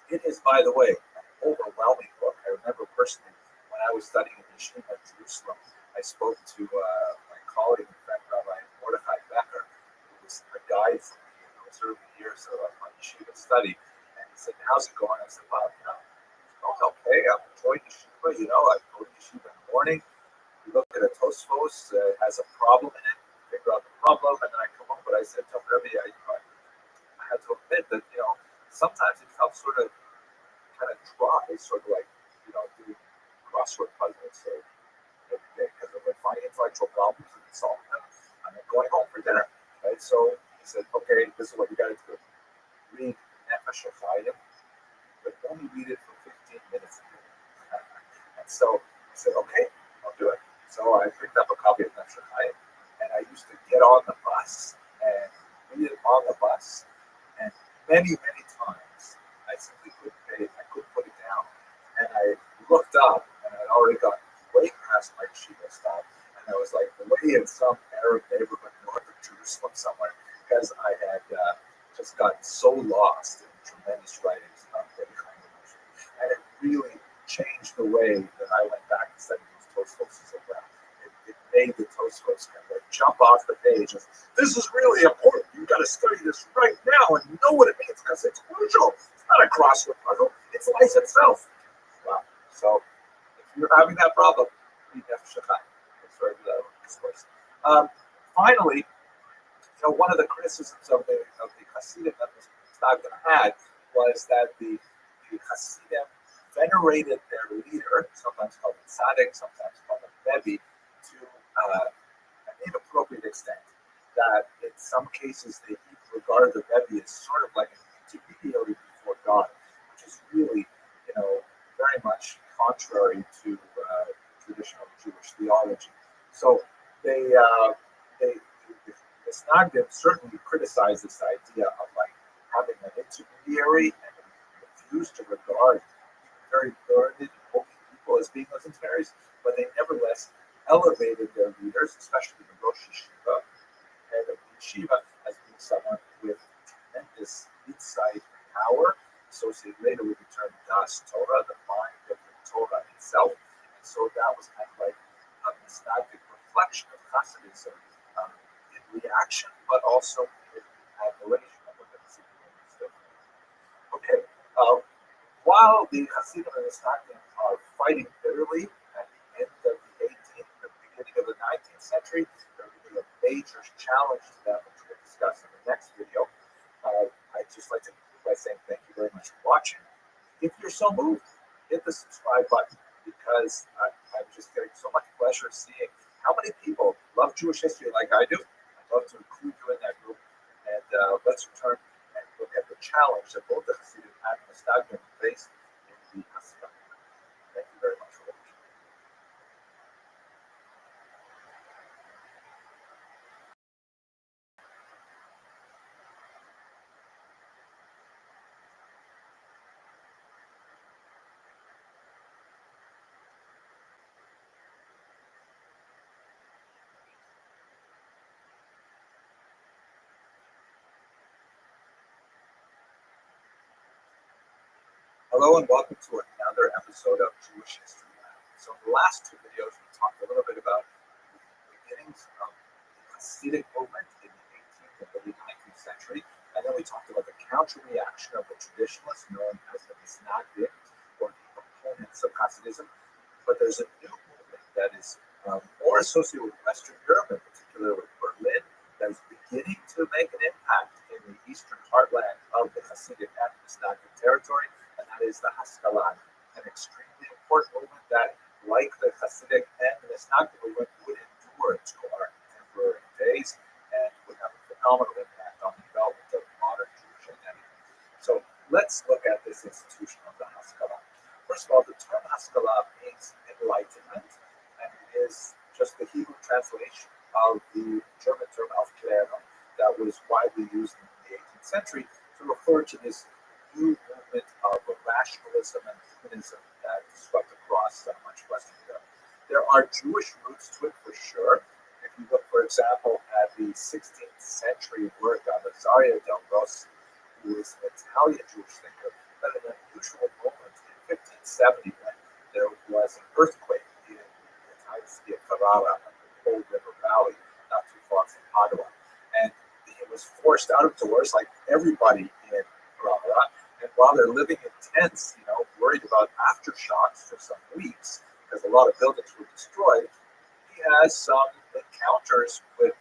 It is, by the way, an overwhelming book. I remember personally when I was studying in Yeshiva in Jerusalem, I spoke to my colleague and friend, Rabbi Mordechai Becker, who was a guide for me in those early years of my Yeshiva study. And he said, "How's it going?" I said, "Well, it's going okay. I'm enjoying Yeshiva yeshiva, I go to yeshiva in the morning, we look at a Tosfos, has a problem in it, figure out the problem, and then I come home. But I said to Rabbi, I had to admit that, sometimes it felt sort of kind of dry, sort of like, doing crossword puzzles every day because I would find intellectual problems and solve them, and then going home for dinner. Right? So he said, okay, this is what you got to do. Read Nefesh Chaim, but only read it for 15 minutes a day. And so I said, okay, I'll do it. So I picked up a copy of Nefesh Chaim, and I used to get on the bus and read it on the bus. And many, many times I simply I couldn't put it down. And I looked up, and I'd already got way past my yeshiva stop. And I was like way in some Arab neighborhood north of Jerusalem somewhere, because I had just gotten so lost in tremendous writings about Rabbi Chaim. And it really changed the way that I went back and studied these Tosfos as well. It made the Tosfos kind of like jump off the page. And, this is really important. You've got to study this right now and know what it means because it's crucial. It's not a crossword puzzle. It's life itself. Wow. So if you're having that problem, read Nefesh Chaim. Sorry for that discourse. Finally, one of the criticisms of the Hasidim that Stagda had was that the Hasidim venerated their leader, sometimes called a tzaddik, sometimes called a Rebbe, to an inappropriate extent. That in some cases they even regarded the Rebbe as sort of like an intermediary before God, which is really, very much contrary to traditional Jewish theology. So the Snagdim certainly criticized this idea of like having an intermediary and refused to regard very learned, holy people as being those intermediaries, but they nevertheless elevated their leaders, especially the Rosh Yeshiva, head of yeshiva, as being someone with tremendous insight and power, associated later with the term Das Torah, the mind of the Torah itself. And so that was kind of like a nostalgic reflection of Hasidism in reaction, but also in admiration of what the Hasidim stood for. Okay, while the Hasidim and the Snagdim are fighting bitterly at the end of the 18th, the beginning of the 19th century, there will be a major challenge to them, which we'll discuss in the next video. I'd just like to conclude by saying thank you very much for watching. If you're so moved, hit the subscribe button, because I'm just getting so much pleasure seeing how many people love Jewish history like I do. I'd love to include you in that group. And let's return and look at the challenge that both the Hasidim and the Snagdim faced in the Haskalah. Thank you very much for watching. Hello and welcome to another episode of Jewish History Lab. So in the last two videos, we talked a little bit about the beginnings of the Hasidic movement in the 18th and early 19th century, and then we talked about the counter-reaction of the traditionalists known as the Misnagdim, or the opponents of Hasidism. But there's a new movement that is more associated with Western Europe, in particular with Berlin, that is beginning to make an impact in the eastern heartland of the Hasidic and Misnagdim territory, and that is the Haskalah, an extremely important movement that, like the Hasidic and the Misnagdim movement, would endure to our contemporary days and would have a phenomenal impact on the development of modern Jewish identity. So let's look at this institution of the Haskalah. First of all, the term Haskalah means enlightenment, and it is just the Hebrew translation of the German term Aufklärung that was widely used in the 18th century to refer to this new movement of rationalism and humanism that swept across much of Western Europe. There are Jewish roots to it for sure. If you look, for example, at the 16th century work of Azaria del Rossi, who is an Italian Jewish thinker, at an unusual moment in 1570 when there was an earthquake in the Italian city of Ferrara, in the Cold River Valley, not too far from Padua. And he was forced out of doors like everybody in Ferrara. And while they're living in tents, worried worried about aftershocks for some weeks because a lot of buildings were destroyed, he has some encounters with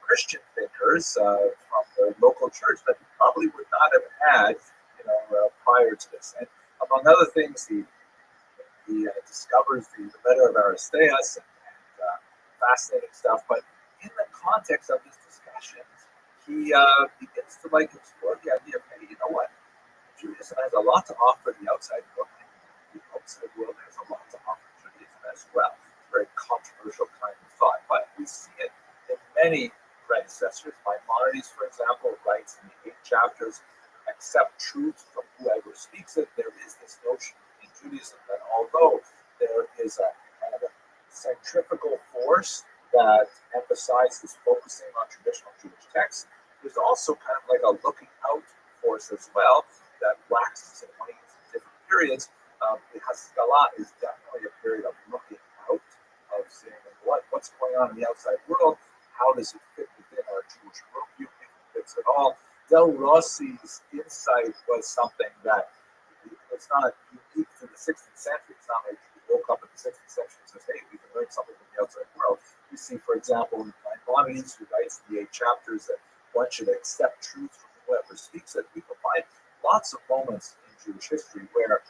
Christian thinkers from the local church that he probably would not have had, prior to this. And among other things, he discovers the letter of Aristeas and fascinating stuff. But in the context of these discussions, he begins to explore the idea of, hey, you know what? Judaism has a lot to offer the outside world. The outside world has a lot to offer Judaism as well. Very controversial kind of thought, but we see it in many predecessors. Maimonides, for example, writes in the 8 chapters, accept truth from whoever speaks it. There is this notion in Judaism that although there is a kind of a centrifugal force that emphasizes focusing on traditional Jewish texts, there's also kind of like a looking out force as well that waxes and wanes in different periods. The Haskalah is definitely a period of looking out, of saying what's going on in the outside world, how does it fit within our Jewish worldview, if it fits at all. Del Rossi's insight was something that it's not unique to the 16th century. It's not like he woke up in the 16th century and says, hey, we can learn something from the outside world. You see, for example, in Maimonides, who writes in the 8 chapters that one should accept truth from whoever speaks it. We can find lots of moments in Jewish history where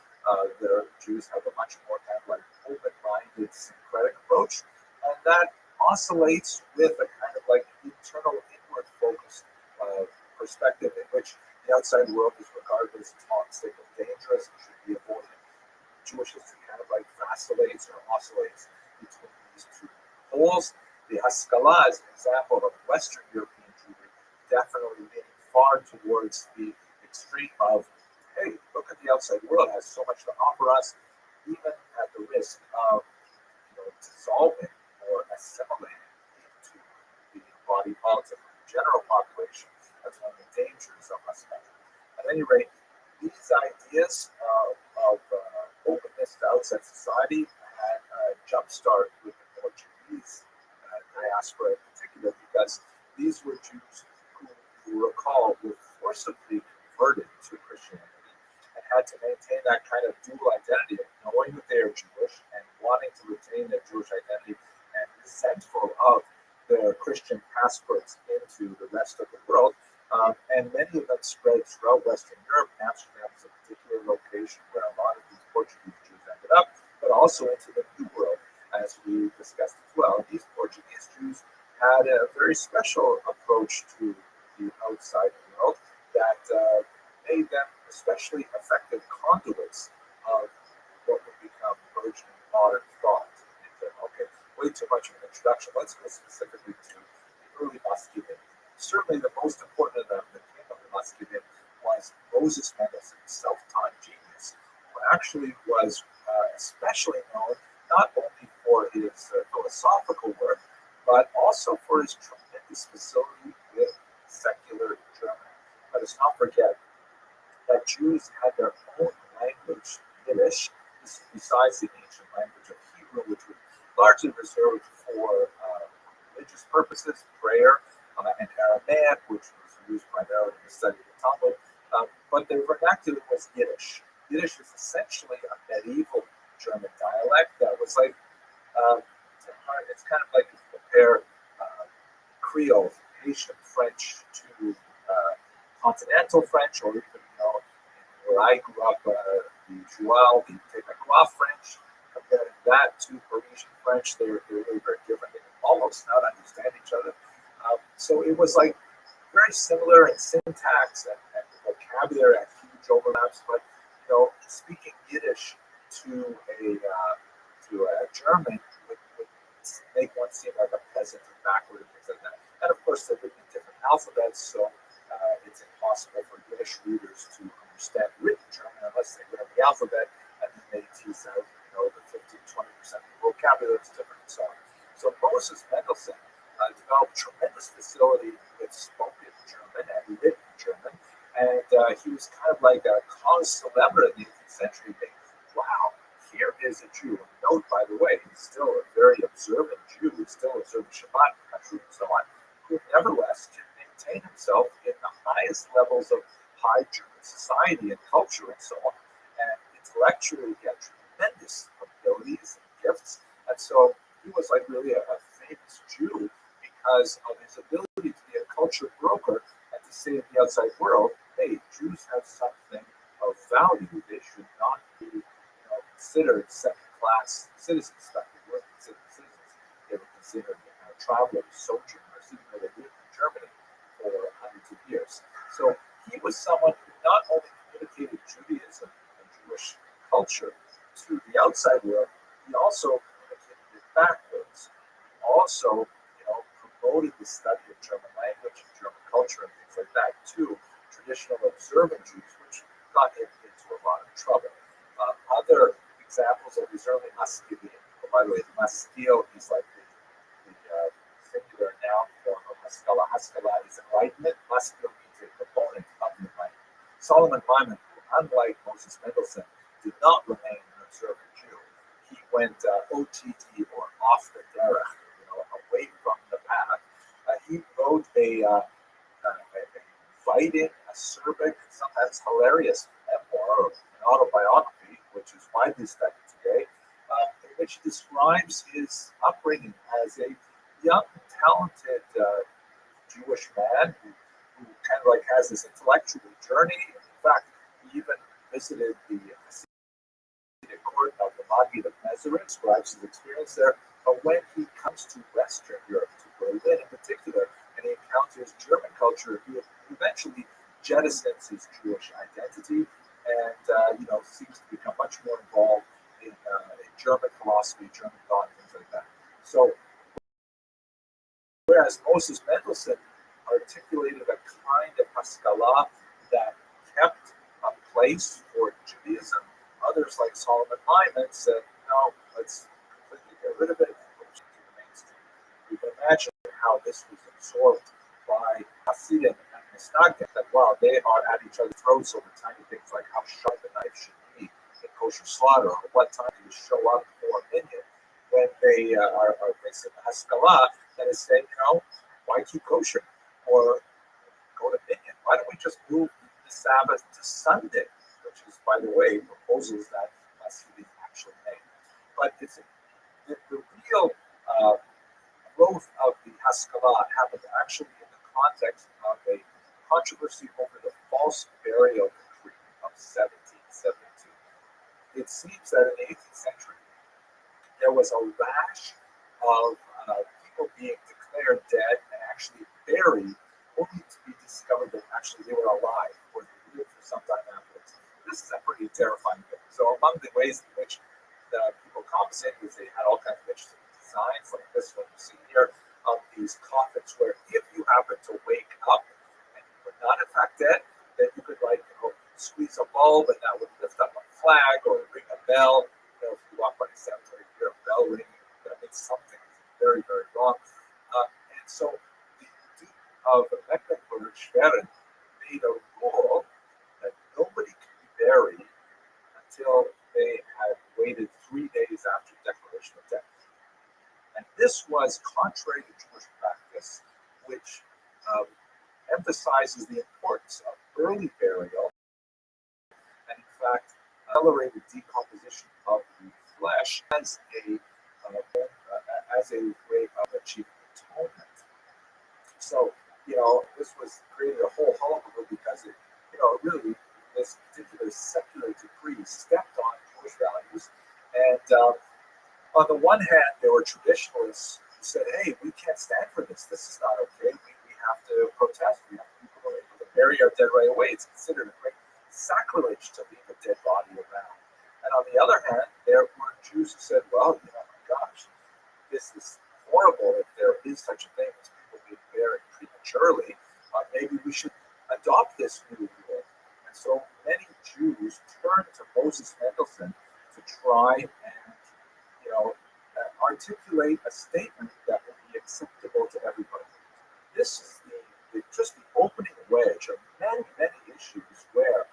the Jews have a much more kind of open-minded, syncretic approach, and that oscillates with a kind of internal, inward-focused perspective in which the outside world is regarded as toxic and dangerous and should be avoided. Jewish history kind of vacillates or oscillates between these two poles. The Haskalah is an example of Western European Jewry definitely leaning far towards the extreme of, hey, look at the outside world, it has so much to offer us, even at the risk of dissolving or assimilating into the body politic of the general population. That's one of the dangers of us. At any rate, these ideas of openness to outside society had a jumpstart with the Portuguese diaspora in particular, because these were Jews who, you recall, were forcibly converted to Christianity and had to maintain that kind of dual identity of knowing that they are Jewish and wanting to retain their Jewish identity and resentful of their Christian passports into the rest of the world. And many of them spread throughout Western Europe. Amsterdam is a particular location where a lot of these Portuguese Jews ended up, but also into the New World, as we discussed as well. These Portuguese Jews had a very special approach to the outside world that made them especially effective conduits of what would become burgeoning modern thought. Okay, way too much of an introduction. Let's go specifically to the early Muscovite. Certainly the most important of them that came of the Muscovite was Moses Mendelssohn, self-taught genius, who actually was especially known not only for his philosophical work, but also for his tremendous facility with secular German. Let us not forget that Jews had their own language, Yiddish, besides the ancient language of Hebrew, which was largely reserved for religious purposes, prayer, and Aramaic, which was used primarily in the study of the Talmud. But their vernacular was Yiddish. Yiddish is essentially a medieval German dialect that was it's kind of like if you compare Creole, Haitian French to continental French, or even, where I grew up, the Joual, the Québécois French, comparing that to Parisian French, they're really very different. They can almost not understand each other. So it was very similar in syntax and vocabulary had huge overlaps, but speaking Yiddish to a German would make one seem like a peasant and backward and things like that. And of course, they're written in different alphabets, so it's impossible for Yiddish readers to understand written German unless they learn the alphabet and then they tease out, the 15-20% of the vocabulary is different and so on. So Moses Mendelssohn developed tremendous facility with spoken German and written German, and he was kind of like a cause célèbre in the 18th century. Wow, here is a Jew. Note, by the way, he's still a very observant Jew. He's still observing Shabbat, and so on, who nevertheless can maintain himself in the highest levels of high German society and culture and so on. And it's intellectually, he had tremendous abilities and gifts. And so he was like really a famous Jew because of his ability to be a culture broker and to say to the outside world, hey, Jews have something of value. They should not be considered second-class citizens. That they weren't considered citizens. They were considered travelers, sojourners, even though they lived in Germany for hundreds of years. So he was someone who not only communicated Judaism and Jewish culture to the outside world, he also communicated it backwards. He also, promoted the study of German language and German culture and things like that to traditional observant Jews, which got him into a lot of trouble. Other examples of his early maskilim. By the way, the maskil is like the singular noun form of haskala. Haskala is enlightenment. Maskil means a proponent of the enlightenment. Solomon Maimon, who, unlike Moses Mendelssohn, did not remain an observant Jew. He went OTD, or off the derech, away from the path. He wrote a biting, acerbic, sometimes hilarious memoir, or an autobiography, which is widely studied today, in which he describes his upbringing as a young, talented Jewish man who kind of like has this intellectual journey. In fact, he even visited the court of the Maggid of Masoret, describes his experience there. But when he comes to Western Europe, to Berlin in particular, and he encounters German culture, he eventually jettisons his Jewish identity and seems to become much more involved in German philosophy, German thought, things like that. So, whereas Moses Mendelssohn articulated a kind of haskalah that kept a place for Judaism, others like Solomon Maimon said, no, let's completely get rid of it and push it to the mainstream. You can imagine how this was absorbed by Hasidim and Misnagdim, that while they are at each other's throats over tiny things like how sharp a knife should be in kosher slaughter, or what time you show up for a minyan, when they are facing Haskalah, that is saying, why keep kosher? Or go to minyan? Why don't we just move the Sabbath to Sunday? Which is, by the way, proposals that Hasidim actually made. But it's the real growth of the Haskalah happened actually in the context of a controversy over the false burial decree of 1772. It seems that in the 18th century, there was a rash of people being declared dead and actually buried, only to be discovered that actually they were alive or they lived for some time afterwards. This is a pretty terrifying thing. So among the ways in which the people compensated is they had all kinds of interesting designs, like this one you see here, of these coffins where if you happen to wake up and you were not in fact dead, then you could squeeze a bulb and that would lift up a flag or ring a bell. If you walk by the cemetery, you hear a bell ringing, that means something is very, very wrong. And so the Duke of Mecklenburg-Schwerin made a rule that nobody could be buried until they had waited 3 days after declaration of death. And this was contrary to Jewish practice, which emphasizes the importance of early burial and, in fact, accelerated decomposition of the flesh as a way of achieving atonement. So, this was created a whole hullabaloo because it, really, this particular secular decree stepped on Jewish values. And on the one hand, there were traditionalists who said, hey, we can't stand for this. This is not okay. We have to protest. We have people who are able to bury our dead right away. It's considered a great sacrilege to leave a dead body around. And on the other hand, there were Jews who said, well, my gosh, this is horrible if there is such a thing as people being buried prematurely. Maybe we should adopt this new rule. And so many Jews turned to Moses Mendelssohn to try and, articulate a statement that would be acceptable to everybody. This is just the opening wedge of many, many issues where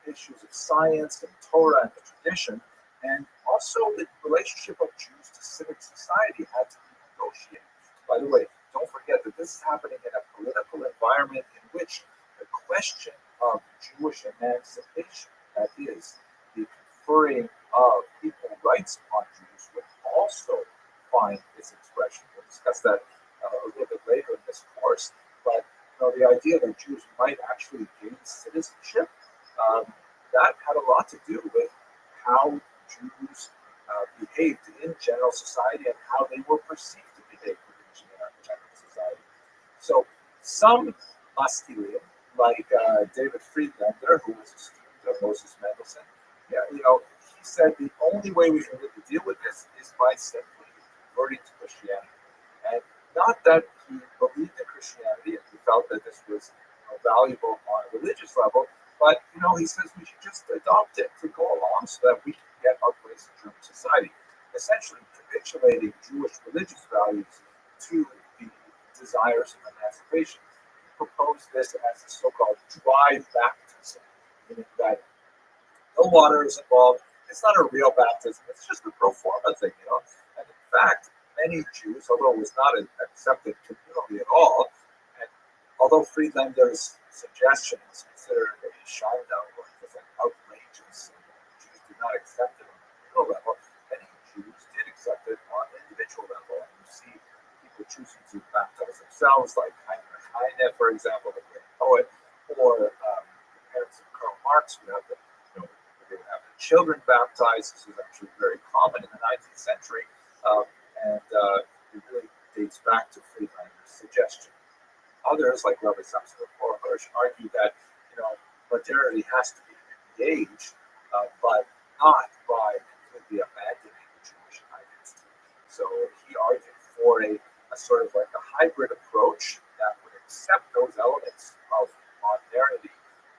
issues of science and Torah and the tradition, and also the relationship of Jews to civic society had to be negotiated. By the way, don't forget that this is happening in a political environment in which the question of Jewish emancipation, that is, the conferring of equal rights upon Jews would also find its expression. We'll discuss that a little bit later in this course. But the idea that Jews might actually gain citizenship, that had a lot to do with how Jews behaved in general society and how they were perceived to behave within general society. So some Maskilim, like David Friedlander, who was a student of Moses Mendelssohn, he said the only way we can really deal with this is by simply converting to Christianity. And not that he believed in Christianity and he felt that this was valuable on a religious level, but he says we should just adopt it to go along so that we can get our place in German society. Essentially capitulating Jewish religious values to the desires of emancipation. He proposed this as a so-called dry baptism, meaning that no water is involved. It's not a real baptism. It's just a pro forma thing, And in fact, many Jews, although it was not accepted communally at all, and although Friedlander's suggestion was considered a Scheindown or just like outrageous, and Jews did not accept it on a communal level, many Jews did accept it on an individual level. And you see people choosing to baptize themselves, like Heinrich Heine, for example, the great poet, or the parents of Karl Marx who have they would have the children baptized. This was actually very common in the 19th century, and it really dates back to Friedlander's suggestion. Others, like Rabbi or Hirsch, argue that modernity has to be engaged, but not by completely abandoning the Jewish identity. So he argued for a sort of like a hybrid approach that would accept those elements of modernity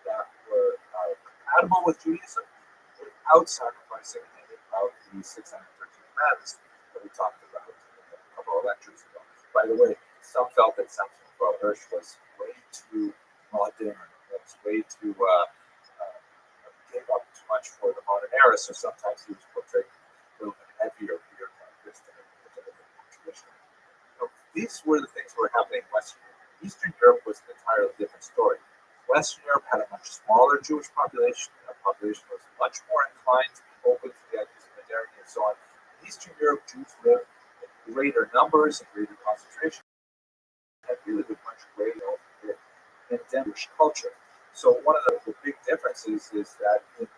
that were compatible with Judaism without sacrificing any of the 613 commandments that we talked about a couple of lectures ago. By the way, some felt that Samson Hirsch was way too modern, was way too gave up too much for the modern era, so sometimes he was portrayed a little bit heavier beard like this than traditional. These were the things that were happening in Western Europe. Eastern Europe was an entirely different story. Western Europe had a much smaller Jewish population. The population was much more inclined to be open to the ideas of modernity and so on. In Eastern Europe, Jews lived in greater numbers and greater concentration, and really with much greater Jewish culture. So one of the big differences is that in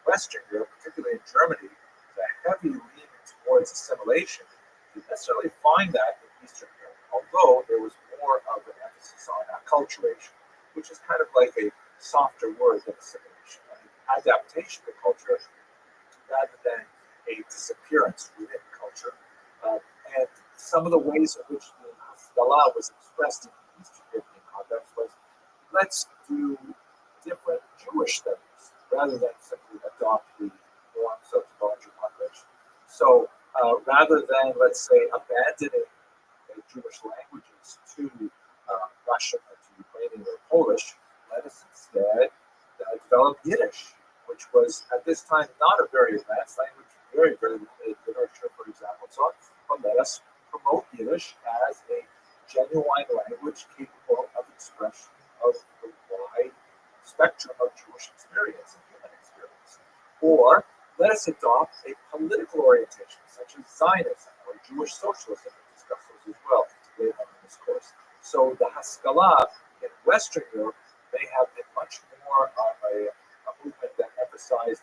Western Europe, particularly in Germany, the heavy leaning towards assimilation. You didn't necessarily find that in Eastern Europe, although there was more of an emphasis on acculturation, which is kind of like a softer word than assimilation, adaptation to culture rather than a disappearance within culture. And some of the ways in which the Haskalah was expressed in the Eastern European context was, let's do different Jewish studies rather than simply adopt the norms of the larger population. So rather than, let's say, abandoning the Jewish languages to Russian or to Ukrainian or Polish, let us instead develop Yiddish, which was at this time not a very advanced language, very, very limited literature, for example. So, but let us promote Yiddish as a genuine language capable of expression of the wide spectrum of Jewish experience and human experience. Or let us adopt a political orientation, such as Zionism or Jewish socialism. We'll discuss those as well later on in this course. So the Haskalah in Western Europe may have been much more of a movement that emphasized,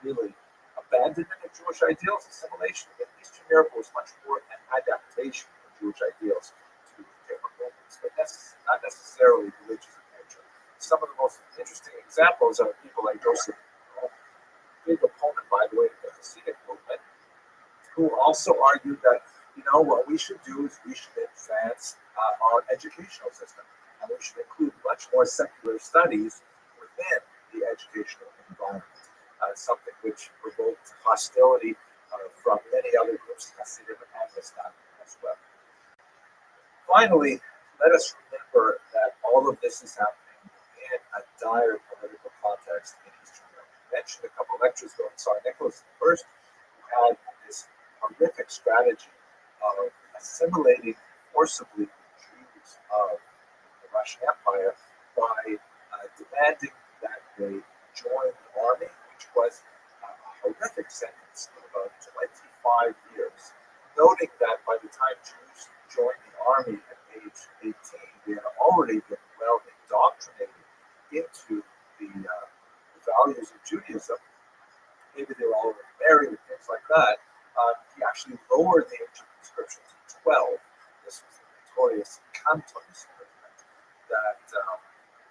really abandonment of Jewish ideals, assimilation. In Eastern Europe was much more an adaptation of Jewish ideals to different movements, but not necessarily religious in nature. Some of the most interesting examples are people like Joseph, big opponent, by the way, of the Hasidic movement, who also argued that, what we should do is we should advance our educational system, and we should include much more secular studies within the educational environment, something which provoked hostility from many other groups, Hasidim and Islam as well. Finally, let us remember that all of this is happening in a dire political context in Eastern Europe. I mentioned a couple of lectures ago, Tsar Nicholas I, who had this horrific strategy of assimilating forcibly Jews of the Russian Empire by demanding that they join the army, which was army at age 18. They had already been well indoctrinated into the values of Judaism. Maybe they were already married and things like that. He actually lowered the age of conscription to 12. This was the notorious Cantonist movement that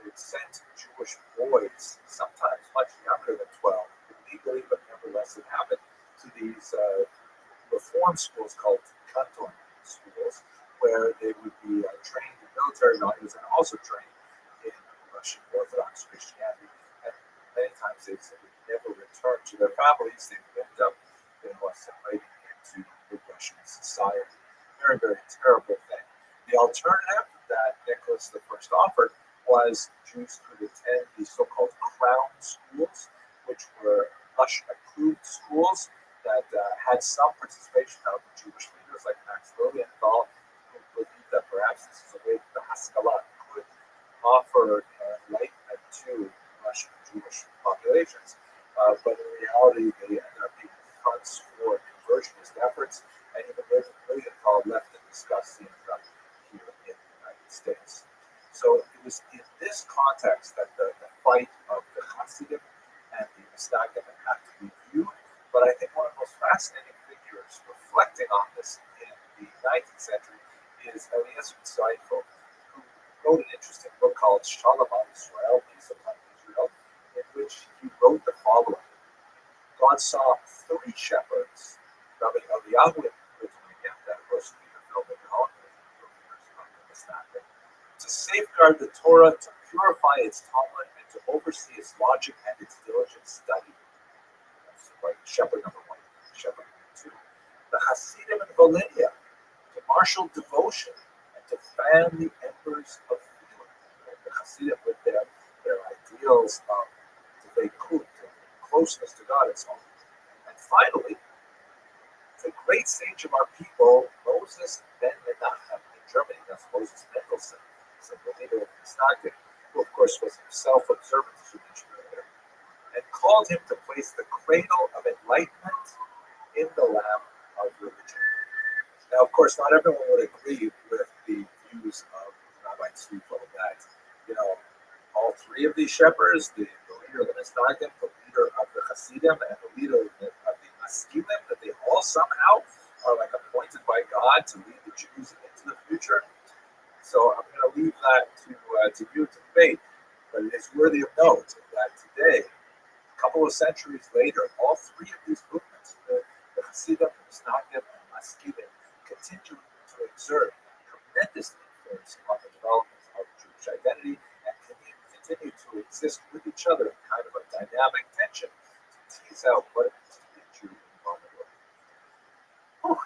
it sent Jewish boys, sometimes much younger than 12, illegally, but nevertheless it happened, to these reform schools called Canton schools, where they would be trained in military values and also trained in Russian Orthodox Christianity. And many times they would never return to their families. They would end up, assimilating into the Russian society. Very, very terrible thing. The alternative that Nicholas I offered was Jews could attend these so-called crown schools, which were Russian-approved schools that had some participation of the Jewish leaders like Max Lilienthal, who believed that perhaps this is a way that the Haskalah could offer enlightenment to Russian Jewish populations. But in reality, they ended up being fronts for conversionist efforts, and even Lilienthal left in disgust the here in the United States. So it was in this context that the fight of the Hasidim and the Mastagim had to be viewed. But I think one of the most fascinating figures reflecting on this in the 19th century is Eliezer Seifel, who wrote an interesting book called Shalom on Israel, Peace Upon Israel, in which he wrote the following. God saw three shepherds, Rabbi Eliyahu again, that of course we have known to safeguard the Torah, to purify its Talmud, and to oversee its logic and its diligent study. That's right, shepherd number one. Shepherd number two. The Hasidim in Volhynia, to marshal devotion and to fan the embers of feeling. The Hasidim with their ideals of Dveikut, closeness to God, and so on. And finally, the great sage of our people, Moses ben Menachem in Germany, that's Moses Mendelssohn, so the leader of the Mastagim, who of course was himself observant, as you mentioned earlier, and called him to place the cradle of enlightenment in the lap of religion. Now, of course, not everyone would agree with the views of Rabbi Tzviko that, all three of these shepherds, the leader of the Mastagim, the leader of the Hasidim, and the leader of the Maskilim, that they all somehow are like appointed by God to lead the Jews into the future. So I'm going to leave that to you to debate. But it is worthy of note that today, a couple of centuries later, all three of these movements, the Hasidim, the Mastagim, and the Maskilim, continue to exert tremendous influence on the development of Jewish identity and continue to exist with each other in kind of a dynamic tension to tease out what it means to be a Jew in the modern world.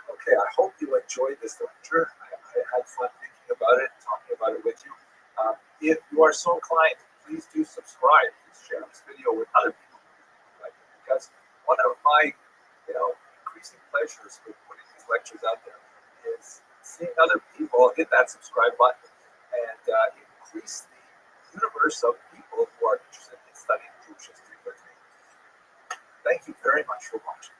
Okay, I hope you enjoyed this lecture. I had fun thinking about it, talking about it with you. If you are so inclined, please do subscribe. Please share this video with other people who like it, because one of my, increasing pleasures with putting these lectures out there is seeing other people hit that subscribe button and increase the universe of people who are interested in studying Jewish history with me. Thank you very much for watching.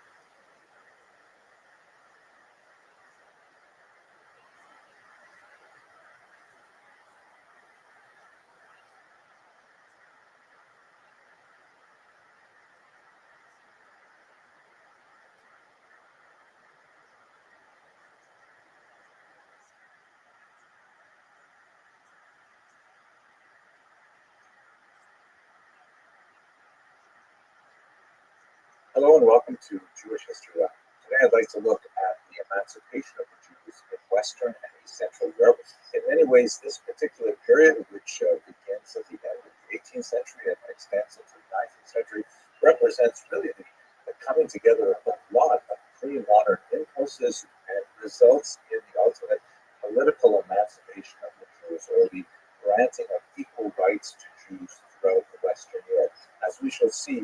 Hello and welcome to Jewish History Lab. Today I'd like to look at the emancipation of the Jews in Western and East Central Europe. In many ways, this particular period, which begins at the end of the 18th century and extends into the 19th century, represents really the coming together of a lot of pre-modern impulses and results in the ultimate political emancipation of the Jews, or the granting of equal rights to Jews throughout the Western Europe. As we shall see,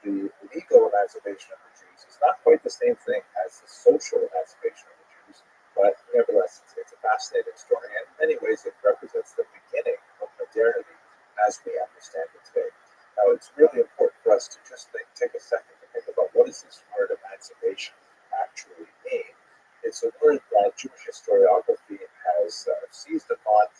the legal emancipation of the Jews is not quite the same thing as the social emancipation of the Jews, but nevertheless, it's a fascinating story, and in many ways it represents the beginning of modernity as we understand it today. Now, it's really important for us to just take a second to think about what does this word emancipation actually mean. It's a word that Jewish historiography has seized upon,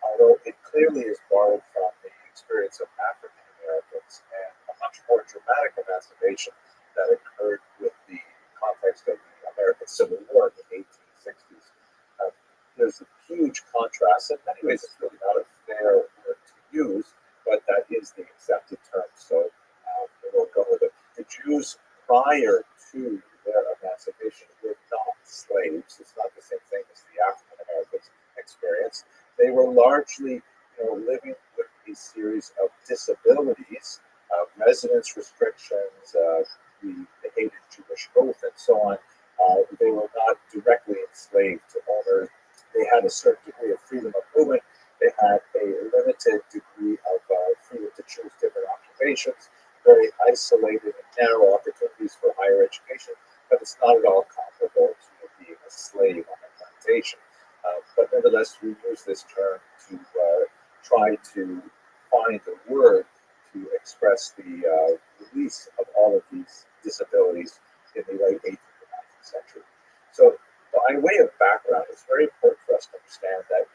although it clearly is borrowed from the experience of African Americans and a much more dramatic emancipation that occurred with the context of the American Civil War in the 1860s. There's a huge contrast. In many ways, it's really not a fair word to use, but that is the accepted term. So we'll go with it. The Jews prior to their emancipation were not slaves. It's not the same thing as the African Americans experience. They were largely, living with a series of disabilities, residence restrictions, the hated Jewish oath, and so on. They were not directly enslaved to owners. They had a certain degree of freedom of movement. They had a limited degree of freedom to choose different occupations, very isolated and narrow opportunities for higher education, but it's not at all comparable to being a slave on a plantation. But nevertheless, we use this term to try to find a word to express the release of all of these disabilities in the late 18th and 19th century. So, by way of background, it's very important for us to understand that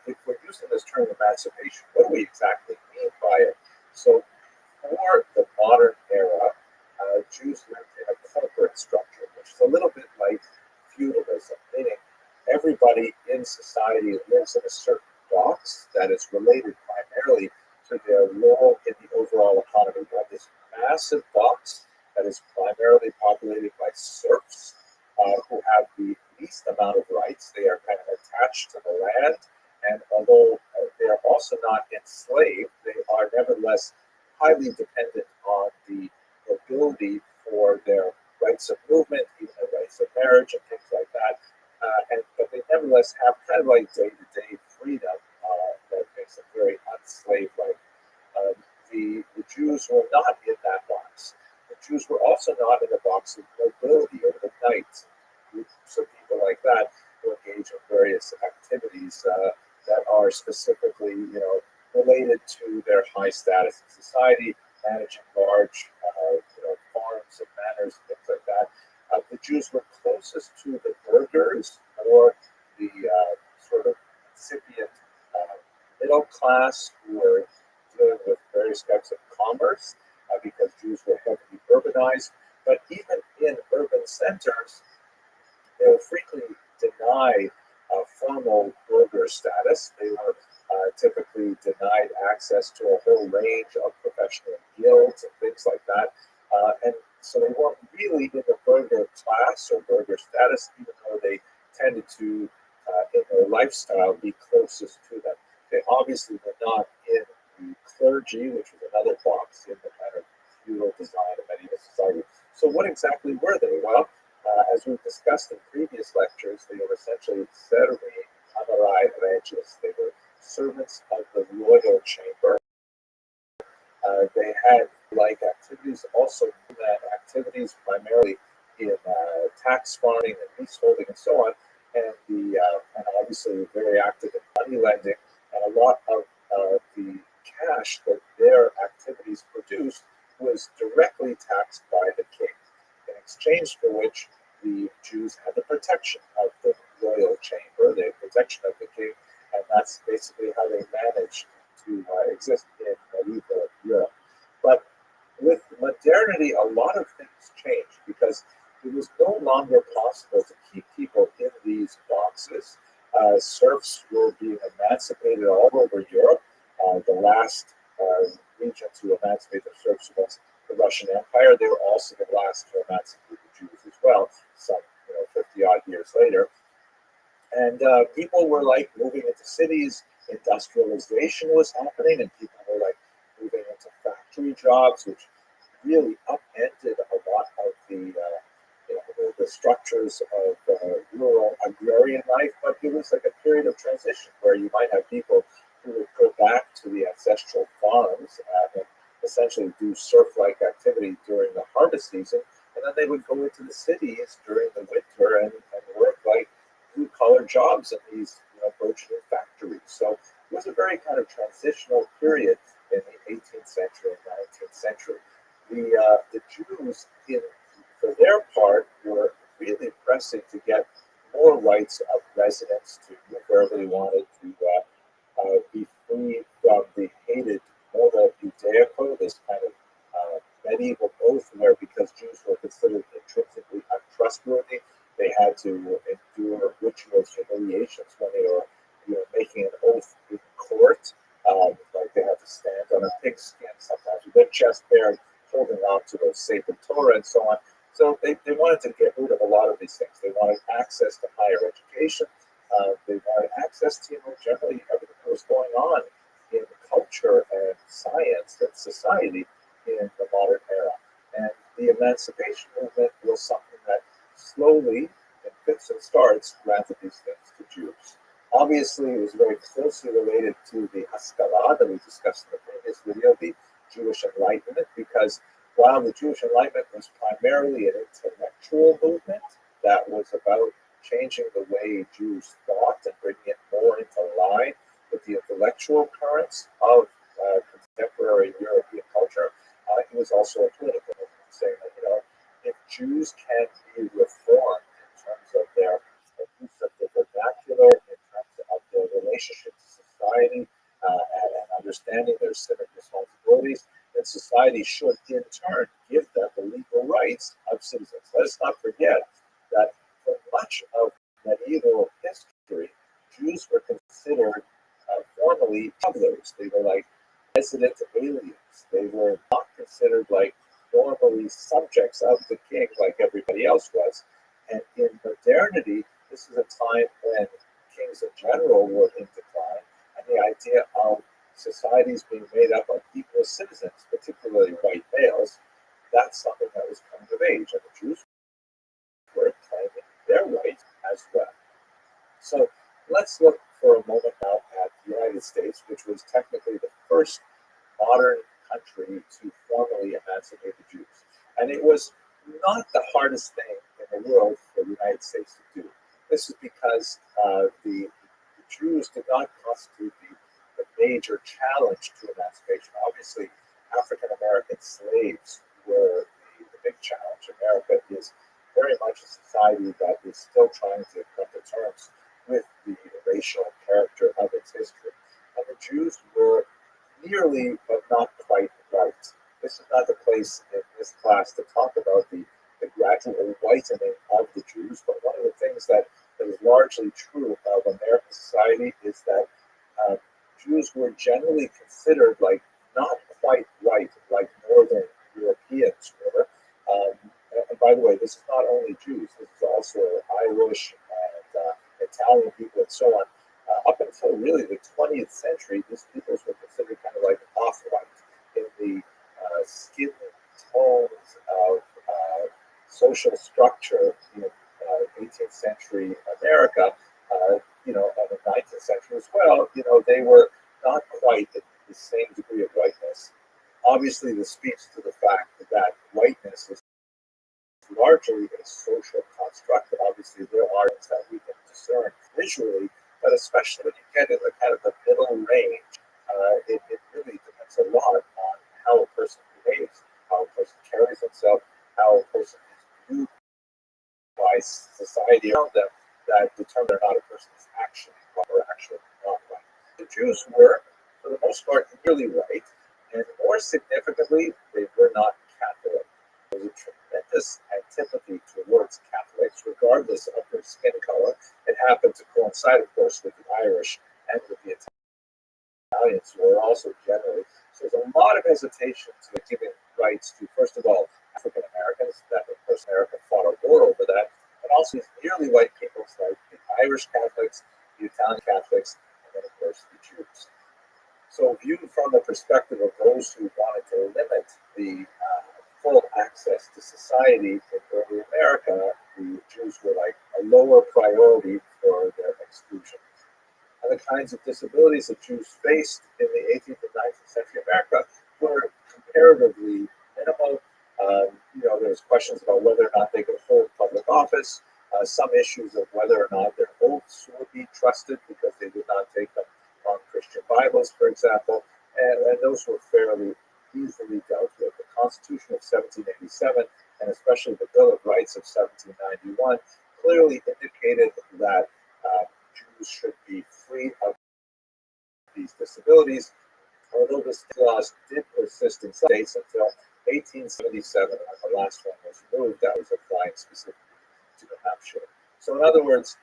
if we're using this term emancipation, what do we exactly mean by it? So, for the modern era, Jews lived in a corporate structure, which is a little bit like feudalism, meaning everybody in society lives in a certain box that is related primarily to their role in the overall economy. You have this massive box that is primarily populated by serfs who have the least amount of rights. They are kind of attached to the land, and although they are also not enslaved, they are nevertheless highly dependent on the ability for their rights of movement, even their rights of marriage and things like that. But they nevertheless have kind of like day-to-day freedom that makes them very unslave-like. The Jews were not in that box. The Jews were also not in the box of nobility or the knights. Groups of people like that who engage in various activities that are specifically, related to their high status in society, managing large, farms and manors and things like that. The Jews were closest to the burghers or the sort of incipient middle class who were dealing with various types of commerce because Jews were heavily urbanized. But even in urban centers, they were frequently denied formal burgher status. They were typically denied access to a whole range of professional guilds and things like that. And so they weren't really in the burgher class or burgher status, even though they tended to, in their lifestyle, be closest to them. They obviously were not in the clergy, which was another box in the kind of feudal design of medieval society. So what exactly were they? Well, as we've discussed in previous lectures, they were essentially servi amarai regis. They were servants of the royal chamber. They had like activities, also activities primarily in tax farming and leaseholding and so on, and and obviously very active in money lending, and a lot of the cash that their activities produced was directly taxed by the king, in exchange for which the Jews had the protection of the royal chamber, the protection of the king, and that's basically how they managed to exist in medieval Europe. But with modernity, a lot of things changed because it was no longer possible to keep people in these boxes. Serfs were being emancipated all over Europe. The last region to emancipate the serfs was the Russian Empire. They were also the last to emancipate the Jews as well, some 50 odd years later. And people were like moving into cities. Industrialization was happening, and people were like moving into factory jobs, which really upended a lot of the structures of rural agrarian life. But it was like a period of transition where you might have people who would go back to the ancestral farms and essentially do serf-like activity during the harvest season, and then they would go into the cities during the winter and work like blue-collar jobs in these burgeoning factories. So it was a very kind of transitional period in the 18th century and 19th century. The Jews, for their part, were really pressing to get more rights of residence, to move wherever they wanted to be free from the hated moda Judaico, this kind of medieval oath where because Jews were considered intrinsically untrustworthy, they had to endure rituals, humiliations when they were making an oath in court. Like they had to stand on a pigskin sometimes with their chest bared, holding on to those sacred Torah and so on. So they wanted to get rid of a lot of these things. They wanted access to higher education. They wanted access to generally everything that was going on in culture and science and society in the modern era. And the emancipation movement was something that slowly, in fits and starts, granted these things to Jews. Obviously, it was very closely related to the Haskalah that we discussed in the previous video, the Jewish Enlightenment, because while the Jewish Enlightenment was primarily an intellectual movement that was about changing the way Jews thought and bringing it more into line with the intellectual currents of contemporary European culture, it was also a political movement saying that, if Jews can be reformed in terms of their use of the vernacular, in terms of their relationship to society, and understanding their civic responsibilities, then society should in turn give them the legal rights of citizens. Let us not forget that for much of medieval history, Jews were considered formally travelers. They were like resident aliens. They were not considered like normally subjects of the king like everybody else was. And in modernity, this is a time when kings in general were in decline, and the idea of societies being made up of equal citizens, particularly white males, that's something that was coming of age, and the Jews were claiming their right as well. So let's look for a moment now at the United States, which was technically the first modern country to formally emancipate the Jews. And it was not the hardest thing in the world for the United States to do. This is because the Jews did not constitute the major challenge to emancipation. Obviously, African American slaves were the big challenge. America is very much a society that is still trying to come to terms with the racial character of its history. And the Jews were nearly, but not quite right. This is not the place in this class to talk about the gradual whitening of the Jews, but one of the things that is largely true of American society is that Jews were generally considered like not quite right, like Northern Europeans were. And by the way, this is not only Jews, this is also Irish and Italian people and so on. Up until really the 20th century, these peoples were considered kind of like off-white in the skin tones of social structure in 18th century America, and the 19th century as well. They were not quite at the same degree of whiteness. Obviously, this speaks to the fact that whiteness is largely a social construct, and obviously there are things that we can discern visually, but especially when you get in the kind of the middle range, it really depends a lot on how a person behaves, how a person carries himself, how a person is viewed by society around them, that determine whether or not a person is actually white or actually not white. The Jews were, for the most part, nearly white, and more significantly, they were not Catholic. There was a tremendous antipathy towards Catholics, regardless of their skin color. It happened to coincide, of course, with the Irish and with the Italians, who were also generally. So there's a lot of hesitation to giving rights to, first of all, African Americans. That, of course, America fought a war over that, but also nearly white peoples like the Irish Catholics, the Italian Catholics, and then, of course, the Jews. So viewed from the perspective of those who wanted to limit the full access to society in early America, the Jews were like a lower priority for their exclusion. And the kinds of disabilities that Jews faced in the 18th and 19th century America were comparatively minimal. There's questions about whether or not they could hold public office, some issues of whether or not their oaths would be trusted because they did not take them on Christian Bibles, for example, and those were fairly easily dealt with. The Constitution of 1787, and especially the Bill of Rights of 1791, clearly indicated that Jews should be disabilities, although the laws did persist in some states until 1877, when the last one was removed that was applying specifically to New Hampshire. So in other words,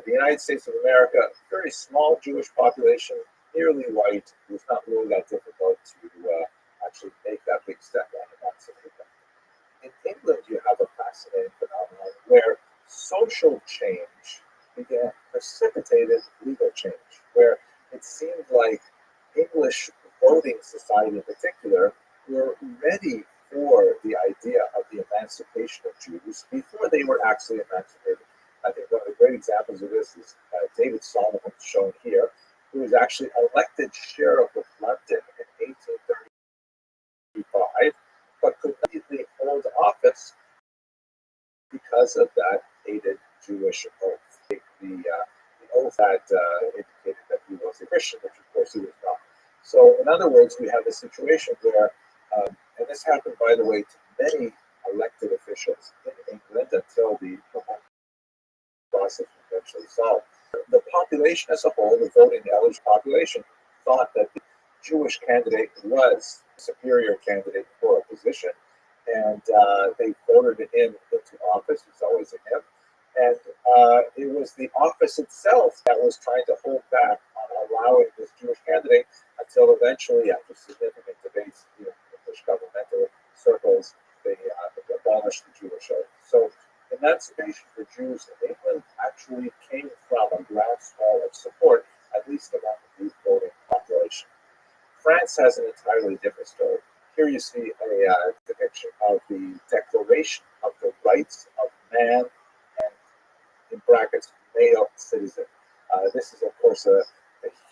the United States of America, very small Jewish population, nearly white. It was not really that difficult to actually make that big step on emancipate them. In England, you have a fascinating phenomenon where social change precipitated legal change, where it seemed like English voting society in particular were ready for the idea of the emancipation of Jews before they were actually emancipated. I think one of the great examples of this is David Solomon, shown here, who was actually elected sheriff of London in 1835, but could not immediately hold office because of that hated Jewish oath. The oath that indicated that he was a Christian, which of course he was not. So in other words, we have a situation where, and this happened, by the way, to many elected officials in England until the process was eventually solved. The population as a whole, the voting eligible population, thought that the Jewish candidate was a superior candidate for a position, and they voted him into office. It's always a him. And it was the office itself that was trying to hold back on allowing this Jewish candidate until eventually, after significant debates in English governmental circles, they abolished the Jewish oath. So emancipation for Jews in England actually came from a groundswell of support, at least among the voting population. France has an entirely different story. Here you see a depiction of the Declaration of the Rights of Man and, in brackets, male citizen. This is, of course, a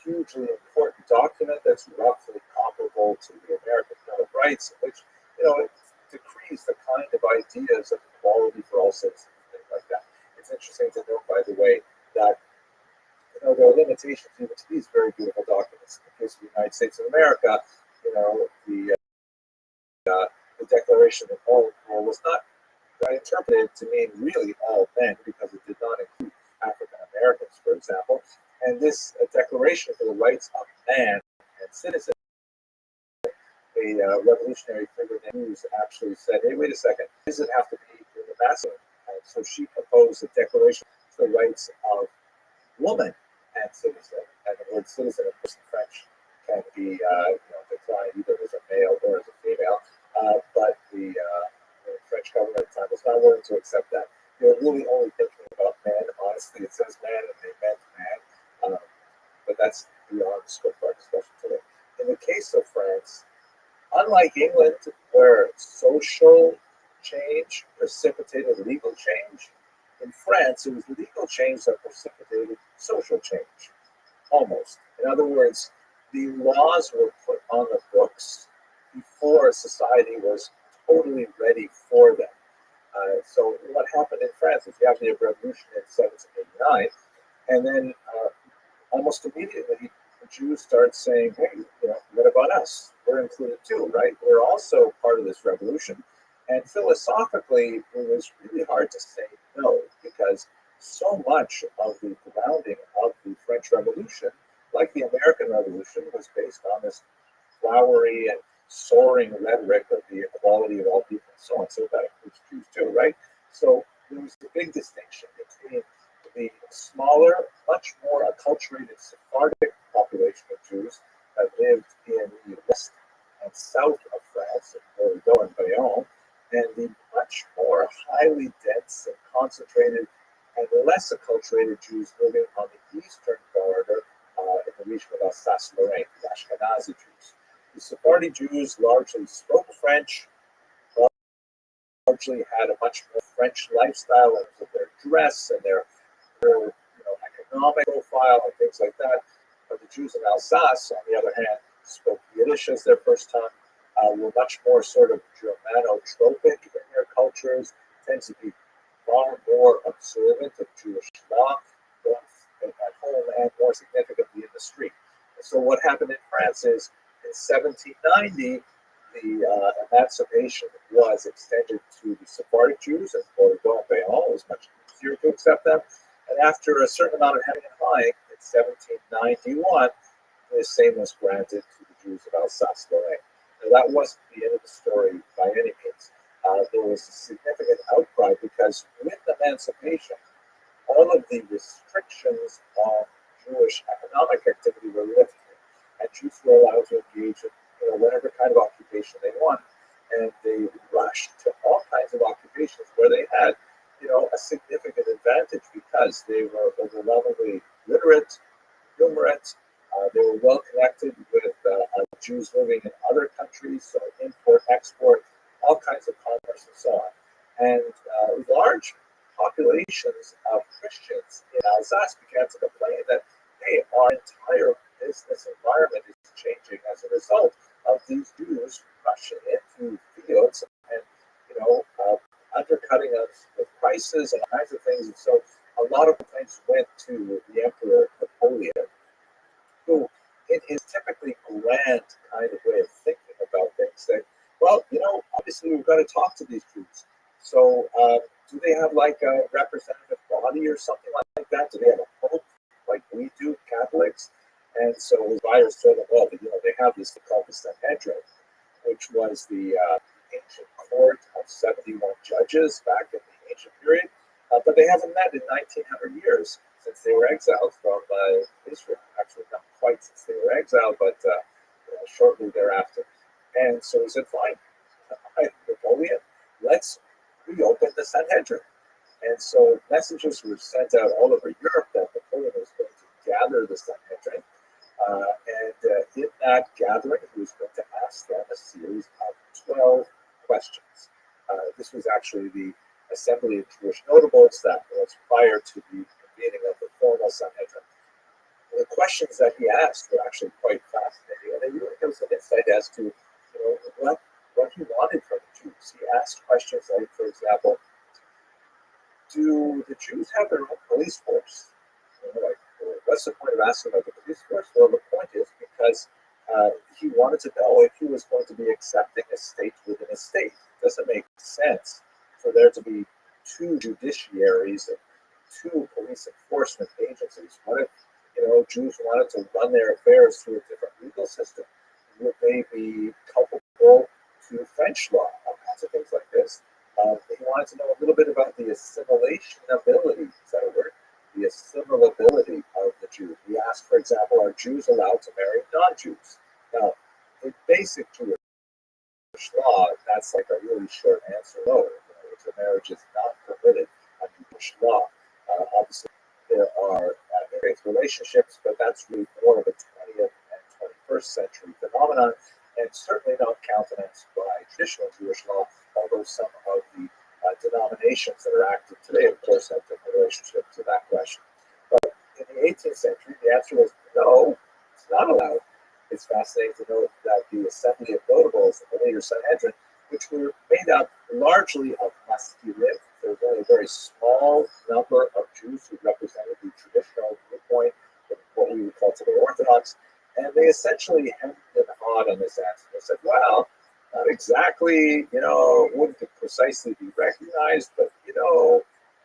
hugely important document that's roughly comparable to the American Bill of Rights, which, it decrees the kind of ideas of equality for all citizens, things like that. It's interesting to note, by the way, that there are limitations even to these very beautiful documents. In the case of the United States of America, the Declaration of All was not interpreted to mean really all men, because it did not include African Americans, for example. And this Declaration for the Rights of Man and Citizen, a revolutionary figure named Hughes actually said, hey, wait a second, does it have to be in the masculine? And so she proposed a declaration for the rights of woman and citizen. And the word citizen, of course, in French can be defined either as a male or as a female. But the French government at the time was not willing to accept that. They were really only thinking about man. Honestly, it says man and they meant man. But that's beyond the scope of our discussion today. In the case of France, unlike England, where social change precipitated legal change, in France, it was legal change that precipitated social change, almost. In other words, the laws were put on the books before society was totally ready for them. So what happened in France is you have the revolution in 1789, and then almost immediately the Jews start saying, hey, what about us? We're included too, right? We're also part of this revolution. And philosophically, it was really hard to say no, because so much of the grounding of the French Revolution, like the American Revolution, was based on this flowery and soaring rhetoric of the equality of all people and so on. So that includes Jews too, right? So there was a big distinction between the smaller, much more acculturated Sephardic population of Jews that lived in the west and south of France, in Bordeaux and Bayonne, and the much more highly dense and concentrated and less acculturated Jews living on the eastern border in the region of Alsace-Lorraine, the Ashkenazi Jews. The Sephardi Jews largely spoke French, largely had a much more French lifestyle in terms of their dress and their economic profile and things like that. But the Jews in Alsace, on the other hand, spoke Yiddish as their first tongue, were much more sort of Germano-tropic in their cultures, tend to be far more observant of Jewish law, both at home and more significantly in the street. So what happened in France is, in 1790, the emancipation was extended to the Sephardic Jews, and Bordeaux and Bayonne was much easier to accept them. And after a certain amount of hemming and hawing, in 1791, The same was granted to the Jews of Alsace-Lorraine. Now, that wasn't the end of the story by any means. There was a significant outcry because with emancipation, all of the restrictions on Jewish economic activity were lifted, and Jews were allowed to engage in whatever kind of occupation they wanted. And they rushed to all kinds of occupations where they had, a significant advantage because they were overwhelmingly literate, numerate. They were well connected with Jews living in other countries, so import, export, all kinds of commerce and so on. And large populations of Christians in Alsace began to complain that, hey, our entire business environment is changing as a result of these Jews rushing into fields and, undercutting us with prices and all kinds of things. And so a lot of complaints went to the Emperor Napoleon, who, in his typically grand kind of way of thinking about things, said, well, obviously we've got to talk to these Jews. So do they have like a representative body or something like that? Do they have a pope like we do, Catholics? And so his buyers told him, well, they have this thing called the Sanhedrin, which was the ancient court of 71 judges back in the ancient period. But they haven't met in 1900 years since they were exiled from Israel. Actually, not quite since they were exiled, but shortly thereafter. And so he said, fine, Napoleon, let's reopen the Sanhedrin. And so messages were sent out all over Europe that Napoleon was going to gather the Sanhedrin. And in that gathering, he was going to ask them a series of 12 questions. This was actually the Assembly of Jewish Notables that was prior to the convening of the formal Sanhedrin. The questions that he asked were actually quite fascinating, and they really give us an insight as to what he wanted from the Jews. He asked questions like, for example, do the Jews have their own police force? What's the point of asking about the police force? Well, the point is because he wanted to know if he was going to be accepting a state within a state. It doesn't make sense for there to be two judiciaries and two police enforcement agencies. What if Jews wanted to run their affairs through a different legal system? Would they be culpable to French law? All kinds of things like this. He wanted to know a little bit about the assimilation ability. Is that a word? The assimilability of the Jew. He asked, for example, are Jews allowed to marry non-Jews? Now, in basic Jewish law, that's like a really short answer. No, intermarriage is not permitted under Jewish law. Obviously, there are interfaith relationships, but that's really more of a 20th and 21st century phenomenon, and certainly not countenanced by traditional Jewish law, although some of the denominations that are active today, of course, have different relationships to that question. But in the 18th century, the answer was no, it's not allowed. It's fascinating to note that the Assembly of Notables, the later Sanhedrin, which were made up largely of masculine, there was only a very small number of Jews who represented the traditional viewpoint, what we would call today Orthodox, and they essentially hemmed and hawed on this answer. They said, well, not exactly, wouldn't precisely be recognized, but,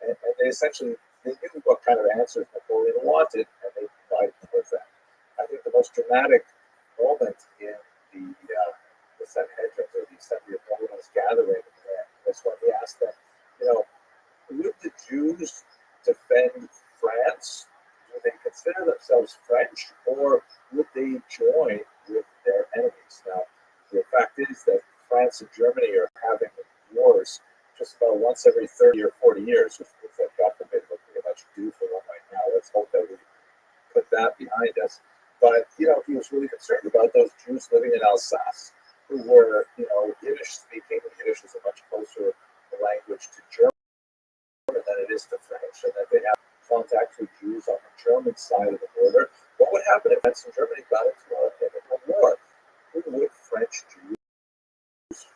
and they essentially, they knew what kind of answers Napoleon wanted, and they provided him with that. I think the most dramatic moment in the Sanhedrin, or the Assembly of Notables gathering, was when he asked them, would the Jews defend France? Would they consider themselves French, or would they join with their enemies? Now, the fact is that France and Germany are having wars just about once every 30 or 40 years, which means that, God forbid, we're pretty much due for one right now. Let's hope that we put that behind us. But, he was really concerned about those Jews living in Alsace who were, Yiddish-speaking. Yiddish is a much closer language to German than it is to French, and that they have contact with Jews on the German side of the border. What would happen if France and Germany got into a war? Who would French Jews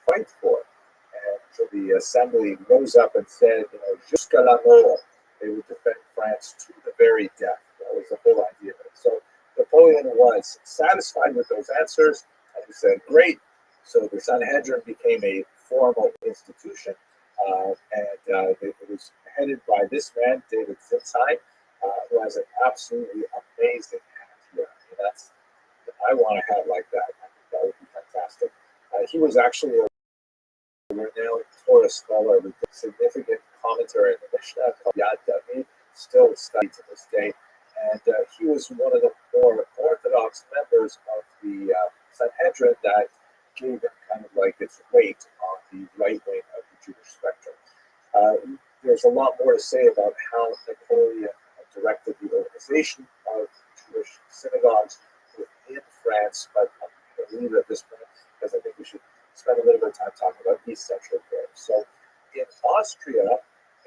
fight for? And so the assembly rose up and said, jusqu'à la mort, they would defend France to the very death. That was the whole idea of it. So Napoleon was satisfied with those answers, and he said, great. So the Sanhedrin became a formal institution, and it was headed by this man, David Zinsheim, who has an absolutely amazing hand here. I want a hat like that. I think that would be fantastic. He was actually a renowned Torah scholar with a significant commentary on the Mishnah called Yad David, still studied to this day. And he was one of the more orthodox members of the Sanhedrin that gave it kind of like its weight on the right wing of the Jewish spectrum. There's a lot more to say about how Napoleon directed the organization of Jewish synagogues within France, but I'm going to leave it at this point because I think we should spend a little bit of time talking about East Central Europe. So in Austria,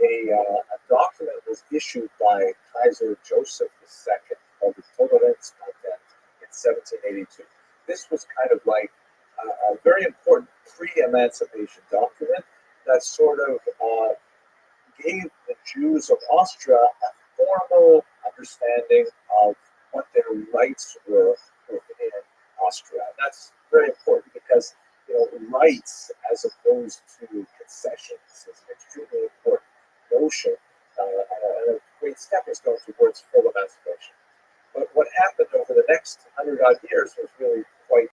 a document was issued by Kaiser Joseph II called the Toleranzpatent in 1782. This was kind of like a very important pre-emancipation document that sort of gave the Jews of Austria a formal understanding of what their rights were within Austria. And that's very important because rights as opposed to concessions is an extremely important notion and a great stepping stone towards full emancipation. But what happened over the next 100-odd years was really quite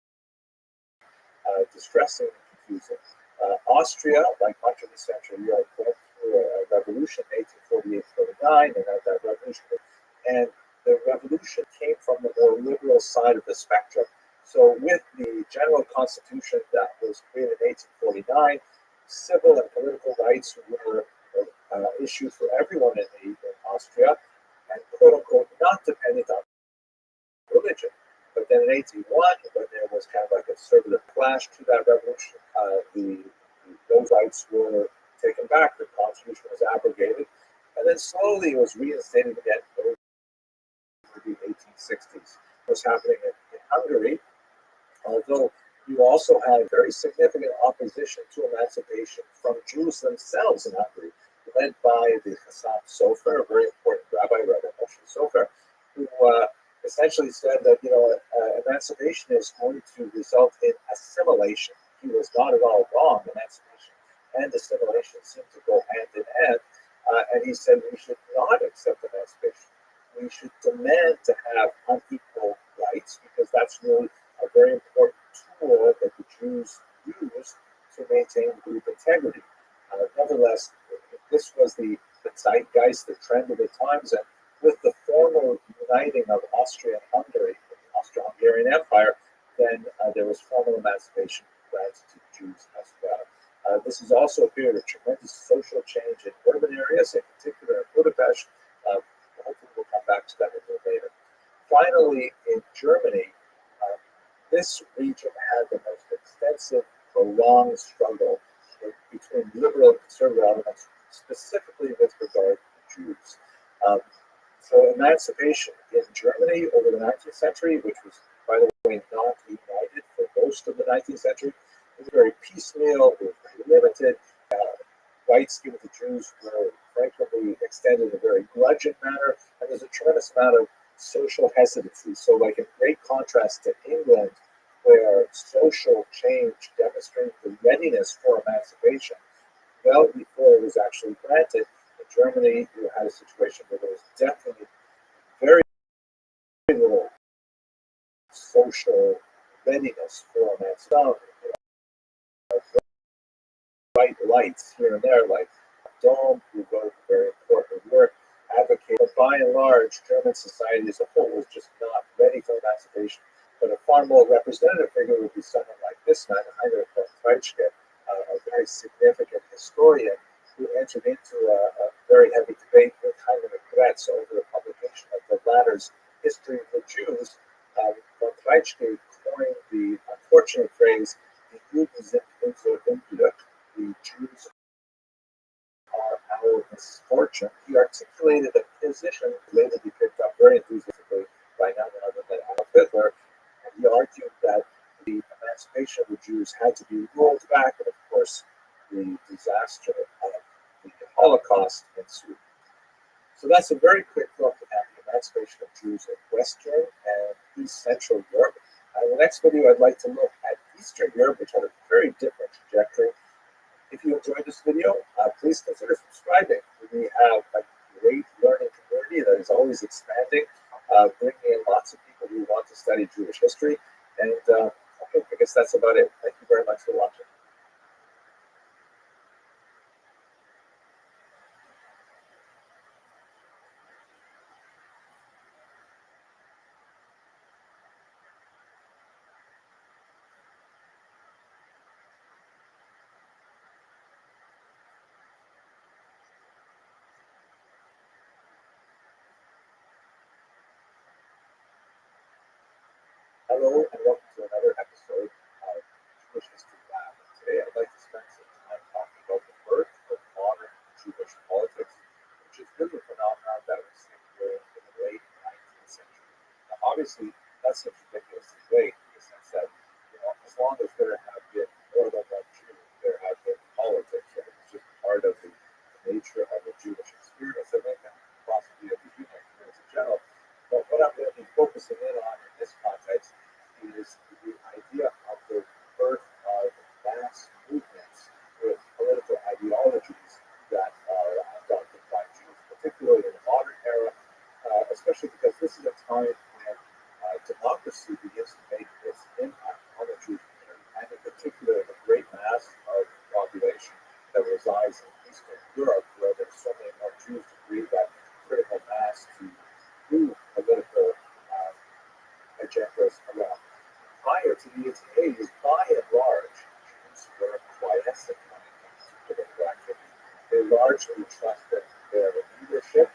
distressing and confusing. Austria, like much of the Central Europe, went through a revolution in 1848-49, and that revolution, and the revolution came from the more liberal side of the spectrum. So with the general constitution that was created in 1849, civil and political rights were issued for everyone in Austria, and quote unquote not dependent on religion. But then in 1801, when there was kind of like a conservative clash to that revolution, those rights were taken back. The constitution was abrogated, and then slowly it was reinstated again over the 1860s. What was happening in Hungary, although you also had very significant opposition to emancipation from Jews themselves in Hungary, led by the Chassam Sofer, a very important Rabbi Moshe Sofer, who essentially said that emancipation is going to result in assimilation. He was not at all wrong. Emancipation and assimilation seem to go hand in hand, and he said we should not accept emancipation. We should demand to have unequal rights because that's really a very important tool that the Jews use to maintain group integrity. Nevertheless, this was the zeitgeist, the trend of the times, and with the formal uniting of Austria and Hungary, the Austro-Hungarian Empire, then there was formal emancipation granted to Jews as well. This is also a period of tremendous social change in urban areas, in particular in Budapest. Hopefully we'll come back to that a little later. Finally, in Germany, this region had the most extensive, prolonged struggle between liberal and conservative elements, specifically with regard to Jews. So emancipation in Germany over the 19th century, which was, by the way, not united for most of the 19th century, was very piecemeal, it was very limited. Rights given to Jews were frequently extended in a very grudging manner, and there's a tremendous amount of social hesitancy. So like in great contrast to England, where social change demonstrated the readiness for emancipation well before it was actually granted. In Germany, you had a situation where there was definitely very little social readiness for emancipation. Bright lights here and there, like Dome, who wrote very important work, advocated. But by and large, German society as a whole was just not ready for emancipation. But a far more representative figure would be someone like this man, Heinrich von Treitschke, a very significant historian who entered into a very heavy debate with Heinrich Kretz over the publication of the latter's History of the Jews. Von Treitschke coined the unfortunate phrase, "Die Juden sind unser Unglück," the Jews are our misfortune. He articulated a position later be picked up very enthusiastically by none other than Adolf Hitler. And he argued that the emancipation of the Jews had to be rolled back, and of course, the disaster of the Holocaust ensued. So that's a very quick look at the emancipation of Jews in Western and East Central Europe. In the next video, I'd like to look at Eastern Europe, which had a very different trajectory. If you enjoyed this video, please consider subscribing. We have a great learning community that is always expanding, bringing in lots of people who want to study Jewish history. And okay, I guess that's about it. Thank you very much for watching. Hello and welcome to another episode of Jewish History Lab. Today I'd like to spend some time talking about the birth of modern Jewish politics, which is really a phenomenon that was seen in the late 19th century. Now, obviously, that seems ridiculously late in the sense that, as long as there have been more than one Jew, there have been politics, right? It's just part of the nature of the Jewish experience, and then possibly of the human experience in general. But what I'm going to be focusing in on in this context is the idea of the birth of mass movements with political ideologies that are adopted by Jews, particularly in the modern era, especially because this is a time when democracy begins to make its impact on the Jewish community, and in particular the great mass of population that resides in Eastern Europe, where there's so many more Jews to breed that critical mass to move political agendas around. Prior to the 1880s, by and large, Jews were quiescent when it comes to political activity. They largely trusted their leadership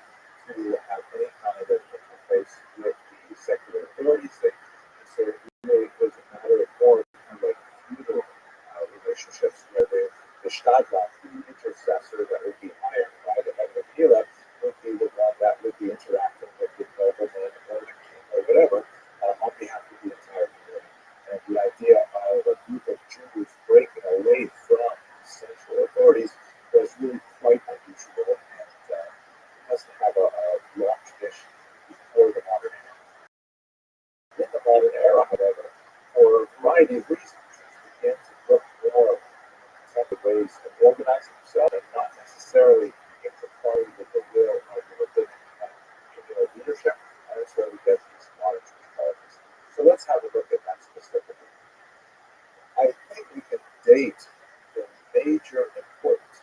to have any kind of interface with the secular authorities. They considered really it was a matter of more kind of like feudal relationships where the Stadtrat, the intercessor that would be hired by the head of the Mila, would be the one that would be interacting with the nobleman or the king or whatever on behalf of the entire community. And the idea of a group of Jews breaking away from central authorities was really quite unusual and doesn't have a long tradition before the modern era. In the modern era, however, for a variety of reasons, Jews began to look more contemporary ways of organizing themselves and not necessarily interfering with the will of the rabbinic communal leadership. And that's where we get these modern Jewish politics. So let's have a look at that specifically. I think we can date the major important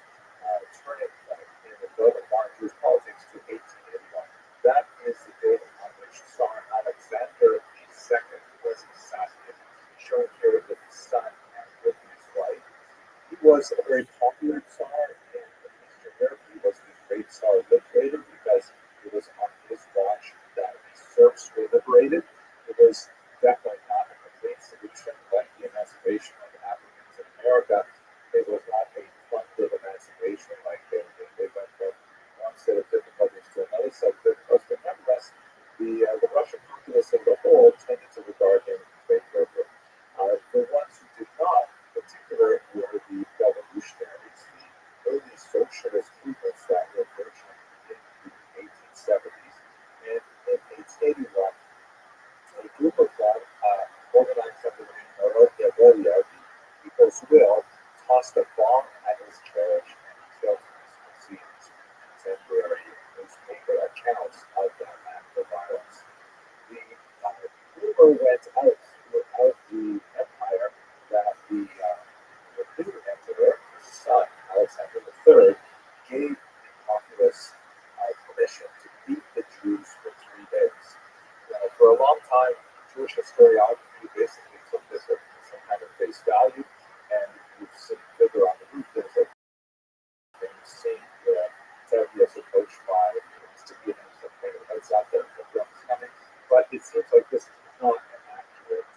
turning point in the global modern Jewish politics to 1881. That is the date on which Tsar Alexander II was assassinated, shown here with his son and with his wife. He was a very popular Tsar in Eastern Europe. He was the great Tsar liberator because it was on his watch that the serfs were liberated. It was definitely not a complete solution, like the emancipation of the Africans in America. It was not a funded emancipation, like they went from one set of difficulties to another set of difficulties. But nevertheless, the Russian populace as a whole tended to regard him favorably. The ones who did not, in particular, were the revolutionaries, the early socialist movements that were emerging in the 1870s. And in 1881, a group of them, organized under the name of Rothschild, the People's Will, tossed a bomb at his carriage and killed him. Contemporary newspaper accounts of that act of violence. The rumor went out throughout the empire that the new emperor, his son, Alexander III, gave the populace permission to beat the Jews for 3 days. For a long time, Jewish historiography basically took this as some kind of face value, and you see the figure on the roof. There's a scene where Tabby is approached by Mr. some kind of heads out there, the drum's coming. But it seems like this is not an accurate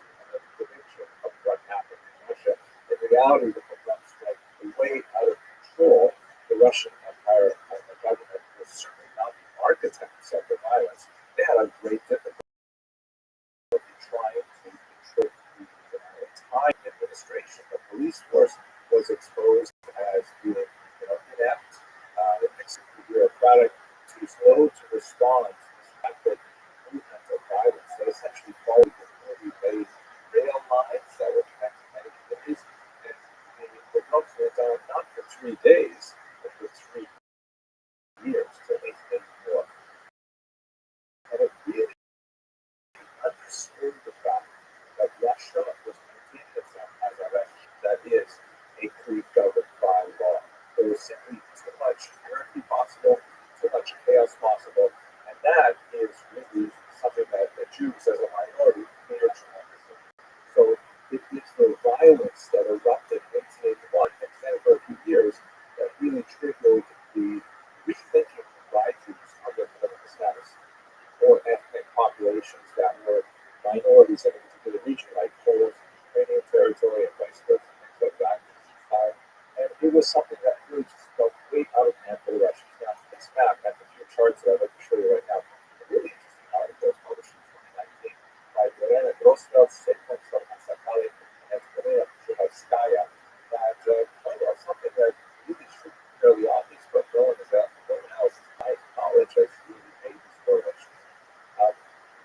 depiction of what happened in Russia. In reality, the pogroms went way out of control. The Russian Empire and the government was certainly not the architects of the violence. They had a great difficulty trying to control the entire administration. The police force was exposed as being inept, bureaucratic, too slow to respond to this rapid movement of violence that essentially followed the newly laid rail lines that were connecting many communities. And the pogroms went on not for 3 days, but for 3 years, till 1884. And it really understood the fact that Russia minorities in a particular region, like Poland, Ukrainian territory, and vice versa, things like that. Uh, and it was something that really just felt way out of hand for the Russians. Now, this map and a few charts that I'd like to show you right now, a really interesting article published in 2019 by Rothschild, and Juhavskaya, that pointed out something that really should be fairly obvious, but no one else, my knowledge, has really made these correlations.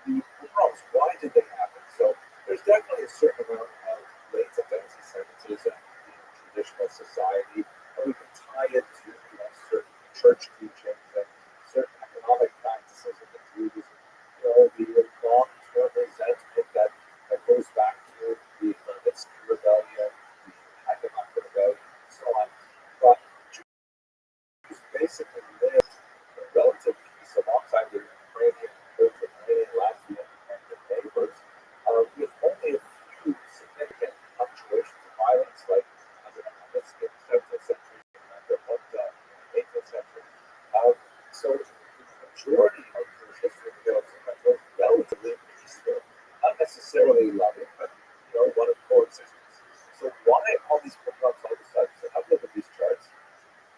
The problems, why did they happen? So there's definitely a certain amount of latent anti-Semitism in traditional society, and we can tie it to certain church teachings and certain economic practices of the Judaism. The long-term resentment that goes back to the Levitsky rebellion, the Haganah rebellion, and so on. But Jews basically lived in relative peace alongside their Ukrainian, Latvian, and their neighbors, with only a few significant punctuations of violence, like in the 17th century and the 18th century. So the majority of Jewish history was relatively peaceful, not necessarily loving, but one of coexistence. So why all these problems all of a sudden? So have a look at these charts.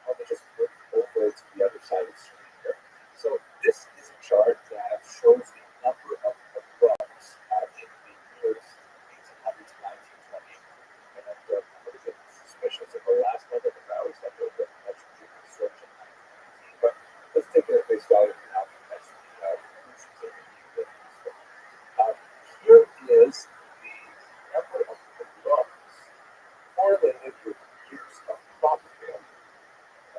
Let me just move over to the other side of the screen here. So this is a chart that shows the number of pogroms in the years 1800 to 1920. And I'm a bit suspicious of the last number because I always thought there was a much bigger surge in 1919. But let's take it at face value for now. That's the conclusions that we need to get. Here is the number of pogroms correlated with years of crop failure.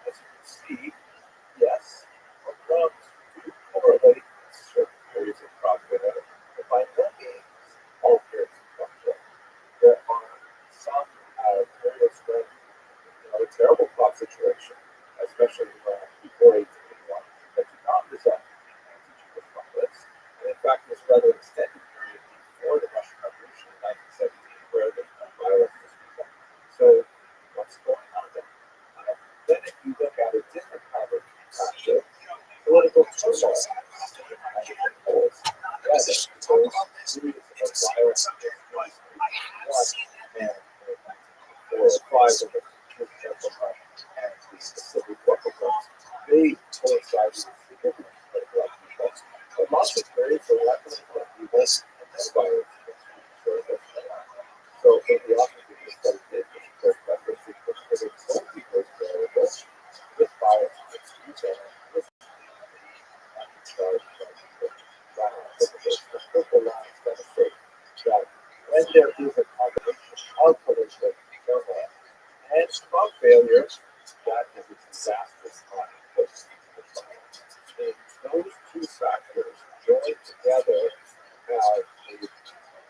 As you can see, yes, pogroms do correlate with certain periods of crop failure, but by no means all periods of crop failure. There are some periods when a terrible crop situation, especially before 1881, that did not result in anti-Jewish violence. And in fact, this rather extended period before the Russian Revolution in 1917, where there's no violence was present. So, what's going on there? Then, if you look at a different kind of political turmoil, and polls, periods of violence and 1904 or 5 and the Civil War programs, they coincide with significant political upheaval. But lots of periods of political upheaval and no violence. So, the often give this study did, which of course references because it's so people's variables with violence against each other. This is the charge the purple lines demonstrate that when there is a combination of political turmoil and crop failure, that is a disastrous time for the those two factors joined together have a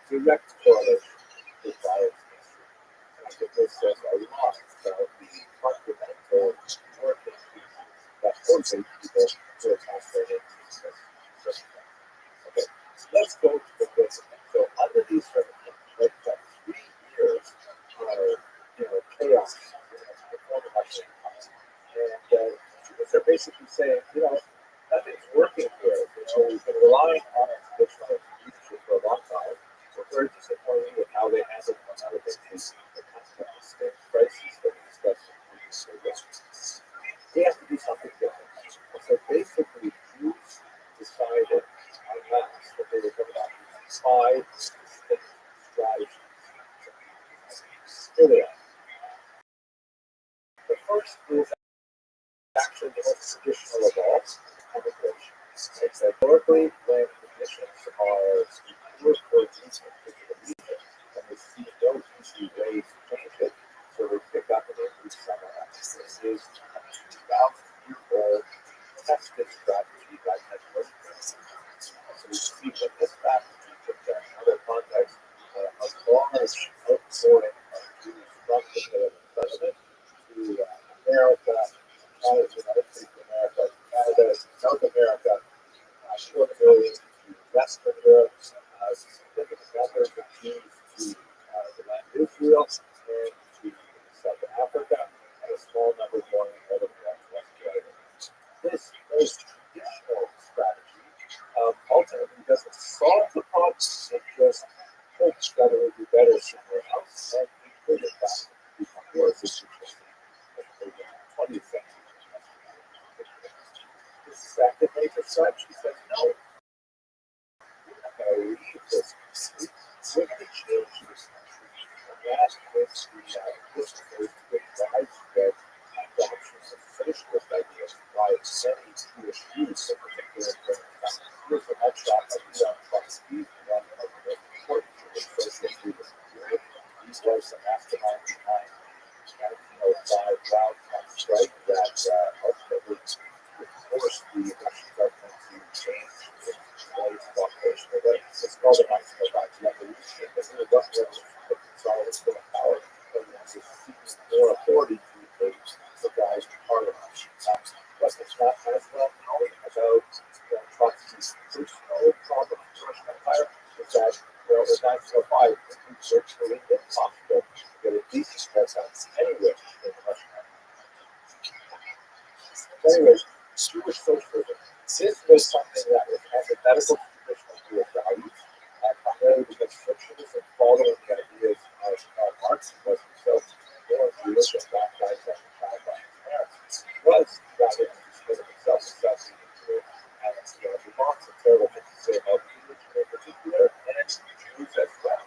direct correlation with violence against women. And I think this says a lot about the fundamental working pieces that motivate people to attack their interests. Okay, let's go to the principle. So under these circumstances, like 3 years of chaos before the Russian Empire, and students are basically saying, nothing's working here. We've been relying on our traditional leadership for a long time. We're very disappointed with how they handled one other things, the constant crises that we discussed previously. They have to do something different. And so basically, Jews decided en masse that they were going to have 5 distinct strategies. Here they are. The first is actually the most traditional of all, immigration. Historically, when conditions are poor for a particular region, and they see no easy ways to change it, so they pick up and they move somewhere else. This is a 2,000-year-old tested strategy that has worked. So we see that this strategy took in other contexts a large outpouring of Jews from the president to America, United States of America, Canada, South America, North America, to Western Europe, significant numbers of Jews to the land of Israel, and to South Africa, and a small number going all the way out to Australia. This most traditional strategy ultimately doesn't solve the problem, it just about the evolution, but really what solid for the power and to seek more authority to the guys part of it. But it's not as well known about Trotsky's personal problem with the Russian Empire is that in 1905 it was virtually impossible to get a decent presence anywhere in the Russian Empire. Anyways, Jewish socialism. This was something that was antithetical to traditional Jewish values, primarily because socialism following the ideas of Marx was himself more Jewish and baptized as a child by his parents, was rather interested in himself as self-seeking and the Marx and terrible things to say about Jews in particular, and Jews as well.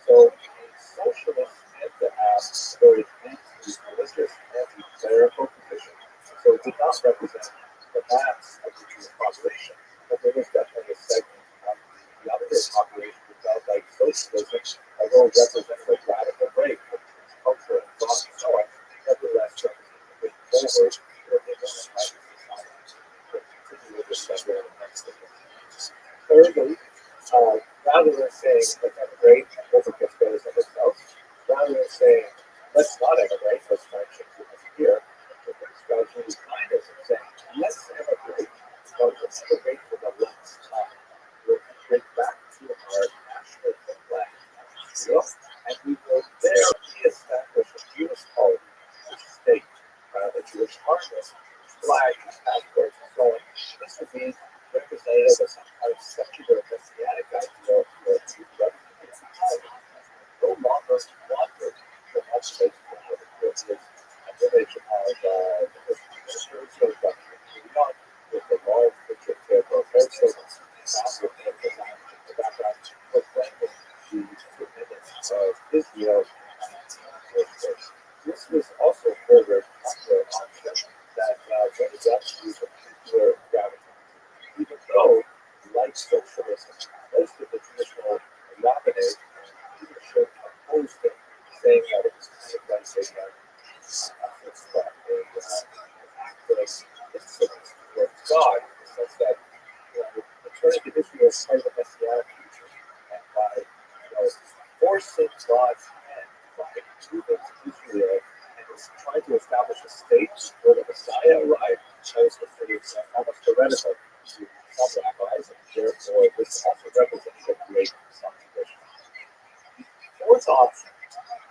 So socialists tend to have very anti-religious, anti-clerical position. So it did not represent the mass of the Jewish population, but there was definitely a segment of the younger population who felt like socialism, although it represented a radical break from culture and thought and so on, nevertheless represented a big forward for the society to continue with this several next thing. Thirdly, rather than saying let's emigrate and hope it gets better than ourselves, rather than saying let's not emigrate, let's try and change it here, the strategy is kind of saying let's emigrate, but let's emigrate for the last time. We'll emigrate back to our national homeland, and we will there re-establish a Jewish polity, a state, the Jewish army, flag, passports, and so on. This would be representative of some kind of secular messianic ideal for a Jew representative. No longer wanted to have space for the privilege and image of the ministers or government beyond with the large picture of their children, with the background proclaiming the independence of Israel. This was also further under option that raised up to a particular gravity. Even though, like socialism, most of the traditional rabbinate leadership opposed it, saying that it was kind of like a insolence towards God, in the sense that returning to Israel is part of the messianic future, and by forcing God's hand, by moving to Israel and trying to establish a state where the Messiah arrived, that was considered almost heretical to some rabbis, and therefore this also represented a great subdivision. The fourth option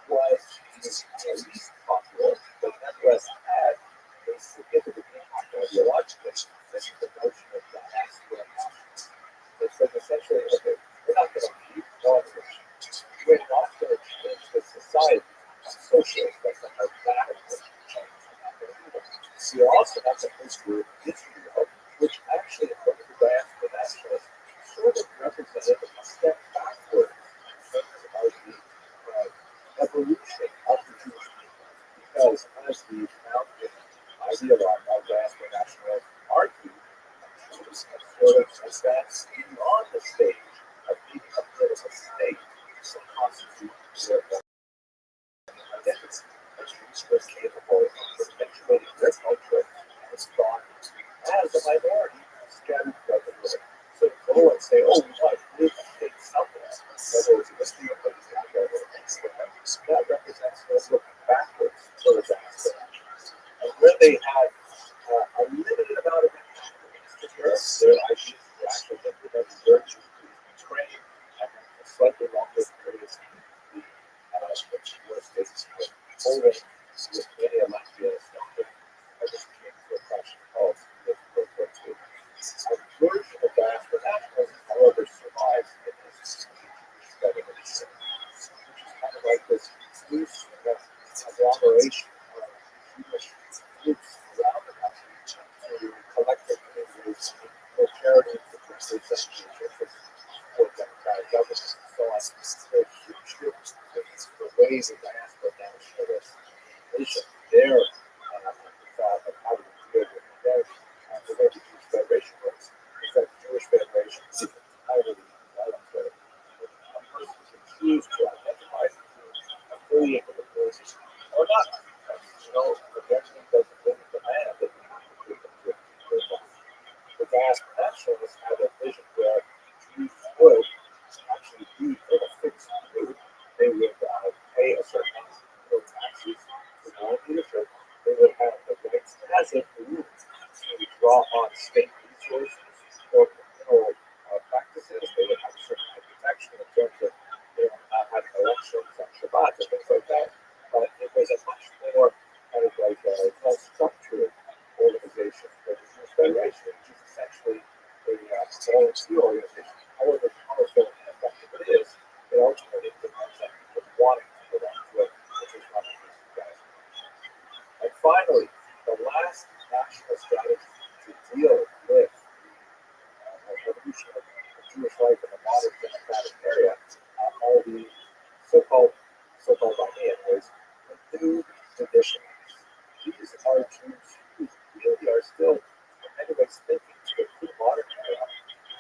was the least popular, but nevertheless had a significant impact ideologically. This is the notion of diaspora nationalism. They said essentially, okay, we're not going to keep politics. We're not going to change the society of socialists. That's a radical change. We are also not going to pursue Israel, which actually, according to diaspora nationalists, sort of represented a step backward in terms of the evolution of the Jewish people. Because as the founding ideologue of diaspora nationalists argued, Jews have sort of advanced beyond the stage of being a political state to constitute their own identity. Jews were capable of perpetuating their culture and its thought as a minority scattered throughout the world. So to go and say, oh, we want to create a state somewhere, whether it's in Israel or Israel or Israel, that represents us looking backwards for the diaspora. And where they had a limited amount of impact against Europe, their ideas were actually implemented very cheaply in Ukraine and a slightly longer period in the states of Poland, Lithuania, Latvia, Estonia, and this came to a fashion called the World War II. A version of diaspora nationalism, however, survives in this study, which is kind of like this loose agglomeration of Jewish groups around the country to collectively engage in charities that represent the interests for democratic government and so on. There are huge differences in the ways that diaspora nationalists envision their thought of how to deal with their the way the Jewish Federation works. Is that the Jewish Federation is entirely voluntary. A person can choose to identify as a Jew, affiliate with a religion, or not. The government doesn't limit the demand that you have to treat them to the diaspora nationalists have a vision where Jews would actually be nations on Shabbat and things like that. But it was a much more kind of like a structured organization for the Jewish Federation, which is essentially a volunteer organization. However powerful and effective it is, it ultimately demands that people wanting to belong to it, which is one of these guys. And finally, the last national strategy to deal with the evolution of Jewish life in the modern democratic area are the so-called by me anyways, the new traditionalists. These are Jews who really are still, in many ways, thinking to the pre-modern era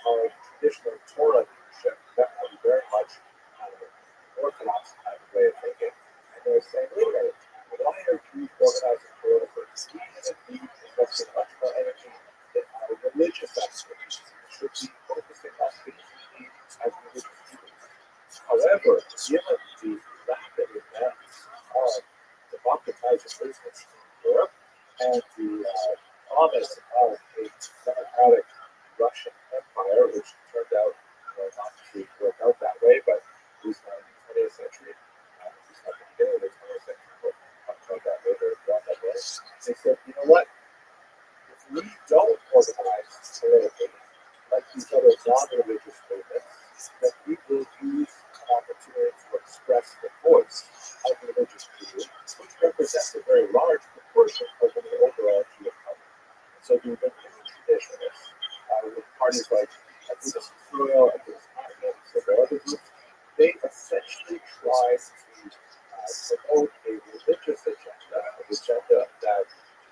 of traditional Torah leadership, definitely very much orthodox kind of way of thinking. And they're saying, wait a minute, why are Jews organizing politically? We should be investing much more energy in our religious activities. We should be focusing on things we need as religious people. However, given the rapid advance of democratizing business in Europe and the promise of a democratic Russian Empire, which turned out not to work out that way, but at least not in the 20th century, at least not in the beginning of the 20th century, but talk about that later, they said, you know what? If we don't organize politically like these other non-religious movements, then we will use an opportunity to express the voice of religious people, which represents a very large proportion of the overall Jewish public. So the new traditionalists, with parties like Agudas Israel, Agudas Canada, and several other groups, they essentially try to promote a religious agenda, that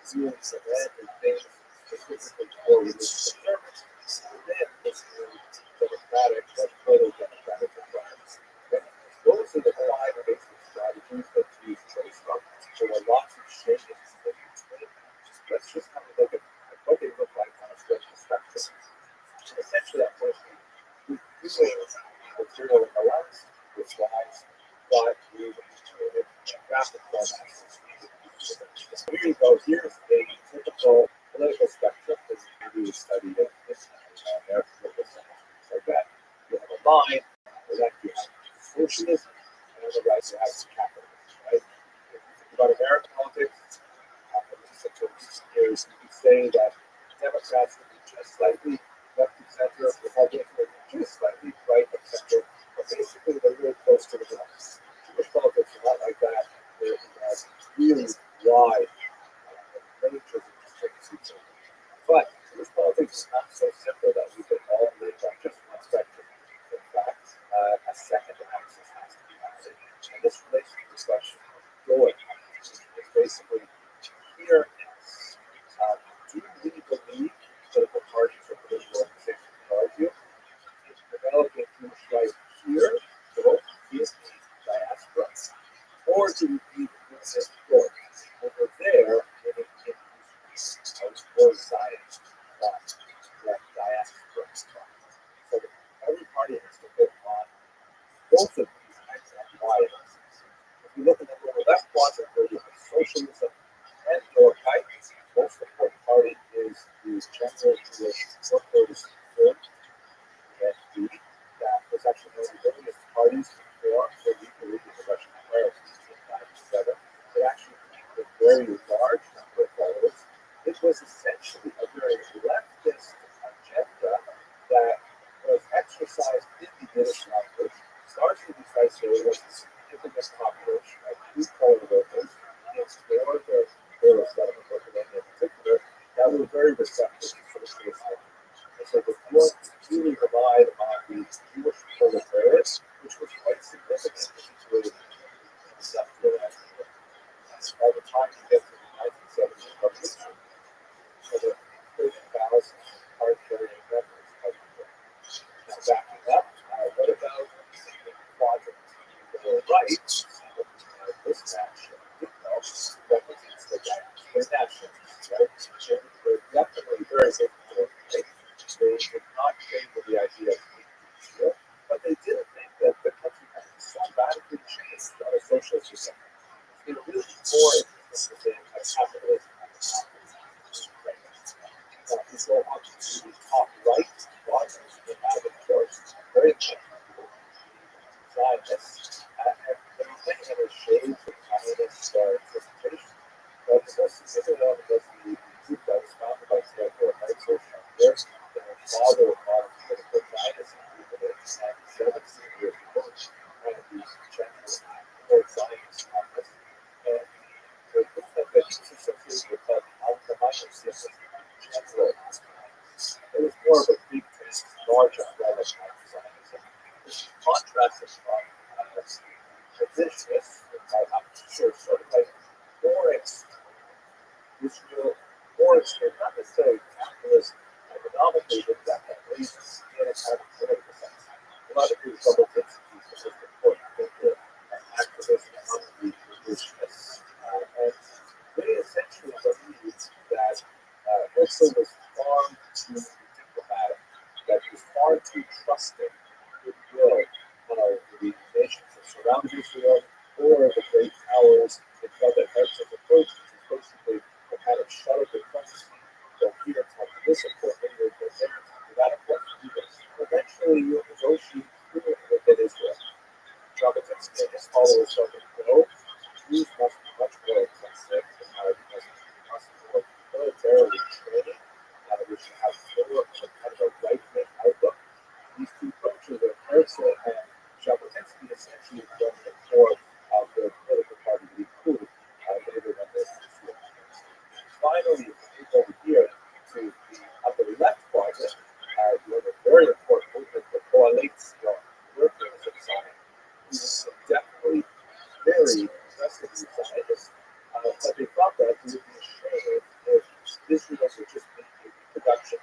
views the land and things specifically for religious observance within this new democratic, much further democratic environment. Okay? Those are the five basic strategies that Jews chose from. There were lots of shadings in between. Let's just kind of look at what they look like on a spectrum. Essentially, that first thing, reviewing material in the last with slides, but we created graphic formats. Here you go. Here's a typical political spectrum that we studied in American political science, things like that. You have a line, on the left you have socialism, and on the right you have capitalism, right? If you think about American politics, in recent years, you could say that Democrats would be just slightly left of center, Republicans would be just slightly right of center, but basically they're really close to the middle. Jewish politics are not like that. They're really wide ranges of districts. But Jewish politics is not so simple that we can all live on just one spectrum. In fact, a second axis has to be added, and this relates to the question of joy. It's basically here is, do you really believe political parties or political organizations can argue in developing Jewish life here, both in the diaspora, or do we need this door over there in more science like diaspora? So every party has to hit on both of these kinds of biases. If you look at the lower left quadrant where you have socialism and your right, most important party is the General Jewish Workers' Union, ND, that was actually one of the earliest parties to form for legally in the Russian Empire in 1997. It actually came with a very large number of followers. It was essentially a very leftist agenda that was exercised in the Yiddish language, largely because there was a significant population of blue-collar workers in northern settlement workers in particular that were very receptive to socialist thinking. And so the war really relied on the Jewish proletariat, which was quite significant, particularly in the industrial area. By the time you get to the 1970s revolution, so there were 30,000 card-carrying members of the war. Now, backing up, what about the quadrant to the right? This match, represents the nationalists, right? They're definitely very difficult. They did not favor the idea of Israel, but they did think that the country had so radically changed on a socialist system. They were really more interested in capitalism and democracy. Now, if you go up to the top right quadrant, you have, of course, very much Zionists. And many other shades of Zionist interpretation. But the most significant one was the group that was founded by Theodore Herzl Schonder, the father of political Zionism, who lived in 17 years ago, and the general Zionist conference. And the group that was associated with Al-Qaeda system, general. It was more of a big, large umbrella kind of Zionism, which contrasted from traditionalists, I'm sure, sort of like more Israel, more extreme, not necessarily capitalist, economically, but definitely in a kind of political sense. A lot of these double entities are just important with the activism of the religionists. And they essentially believed that Herzl was far too diplomatic, that he was far too trusting the will of the nations that surrounded Israel or the great powers that felt that Herzl's approach was basically to kind of shut up the country. So he didn't talk to this important leader, they didn't talk to that important leader. Eventually, you negotiate within Israel. Jabotinsky and his followers started to go. Jews must be much more offensive than because they must be more militarily trained, which have more of a kind of a right-wing outlook. These two approaches of Herzl and Jabotinsky essentially formed the core of the political party Likud later when this was. Finally, if we move over here to the upper left quadrant, you have a very important movement, the Coalition, Workers of Zion, who was definitely very aggressively Zionist, but they thought that it would be a shame if Israel would just be a reproduction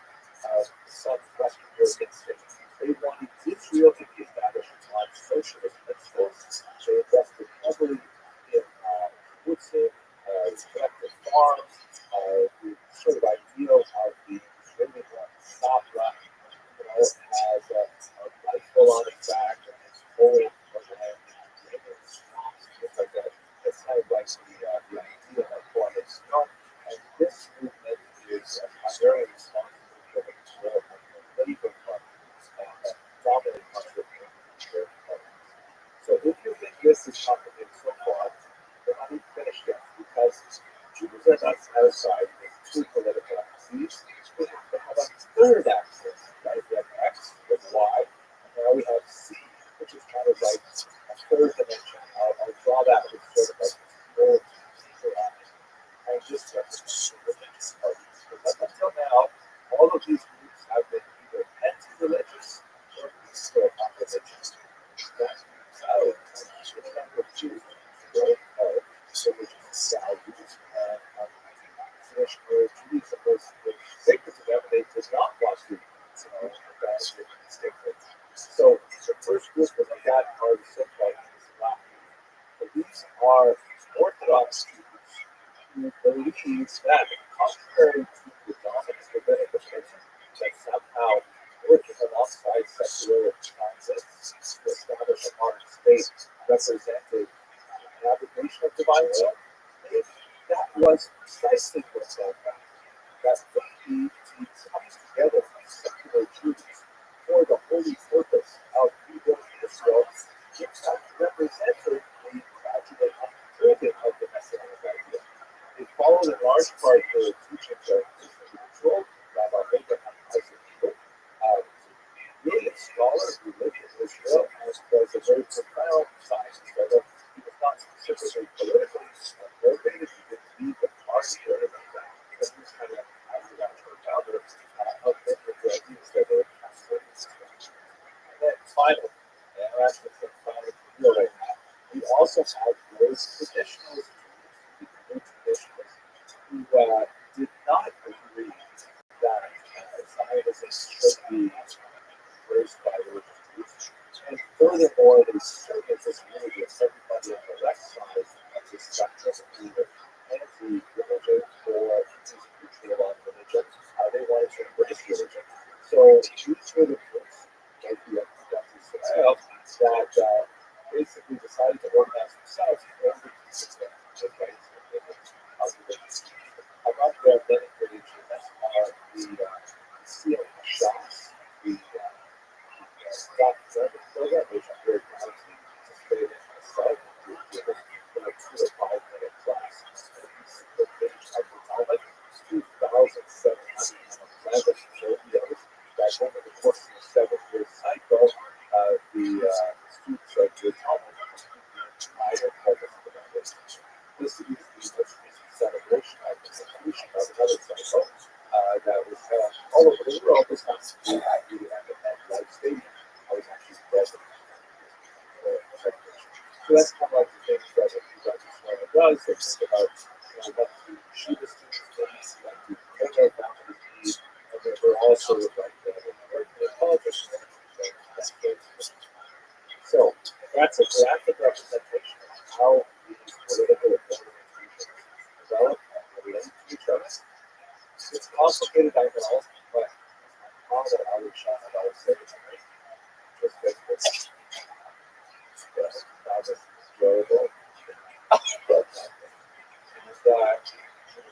of some Western European states. They wanted Israel to be established on socialist principles. They invested heavily in kibbutzim, collective farms, the sort of ideal of the Israeli Sabra, has a rifle on its back and it's pulling land, swamps, things like that. That's kind of like the idea of what it's known. And this movement is primarily responsible for the growth of the labor parties and dominant much of the labor parties. So if you think this is complicated so far, then I need to finish yet because Jews are not satisfied with two political axes. We have to have a third axis, right? We have X with Y, and now we have C, which is kind of like a third dimension. I'll draw that with sort of like more and just represent the religious parties. Because up until now, all of these groups have been either anti-religious or peaceful religious. That means out in a number of Jews don't know religious values and traditional Judaism was sacred to them. They did not want to, abandon sacred. So the first group to look at are the so-called Islam. So these are Orthodox Jews who believe that, contrary to the dominant rabbinic opinion, that somehow working alongside secular concepts to establish a modern state represented an abrogation of divine will, that was precisely what's going on. That the comes together from secular Jews for the holy purpose of rebuilding Israel, which represented the gradual unfolding of the Messianic idea. They followed in large part the teachings of Rothschild, Rabbi, brilliant scholar who lived in Israel and was a very profound scientist. Although he was not specifically politically motivated, he didn't lead the party or anything like that, because he was kind of a founder of the ideas that were castrated. And then finally, and I'm actually finally for real right now, we also have those traditionalists, the new traditionalists, who did not agree that Zionism should be embraced by religious groups. And furthermore, they certainly disagreed with everybody on the left side of the spectrum, either anti-religion or neutral on religion. They wanted to embrace religion. So these were the groups, like the Israel, that basically decided to organize themselves in order to sustain the rights of religion. I'm not going to denigrate each of them. The seal shots, the Scott Service program, which I'm very proud to participate in myself, So that's kind of like the things that you guys does. They think about what the Shiva students need, what the Kono faculty need, and then we're also like the politicians. So that's a graphic representation of how these political and government institutions develop and relate to each other. It's complicated, I know, but all that I would shine about it say to me, just that it's enjoyable. But I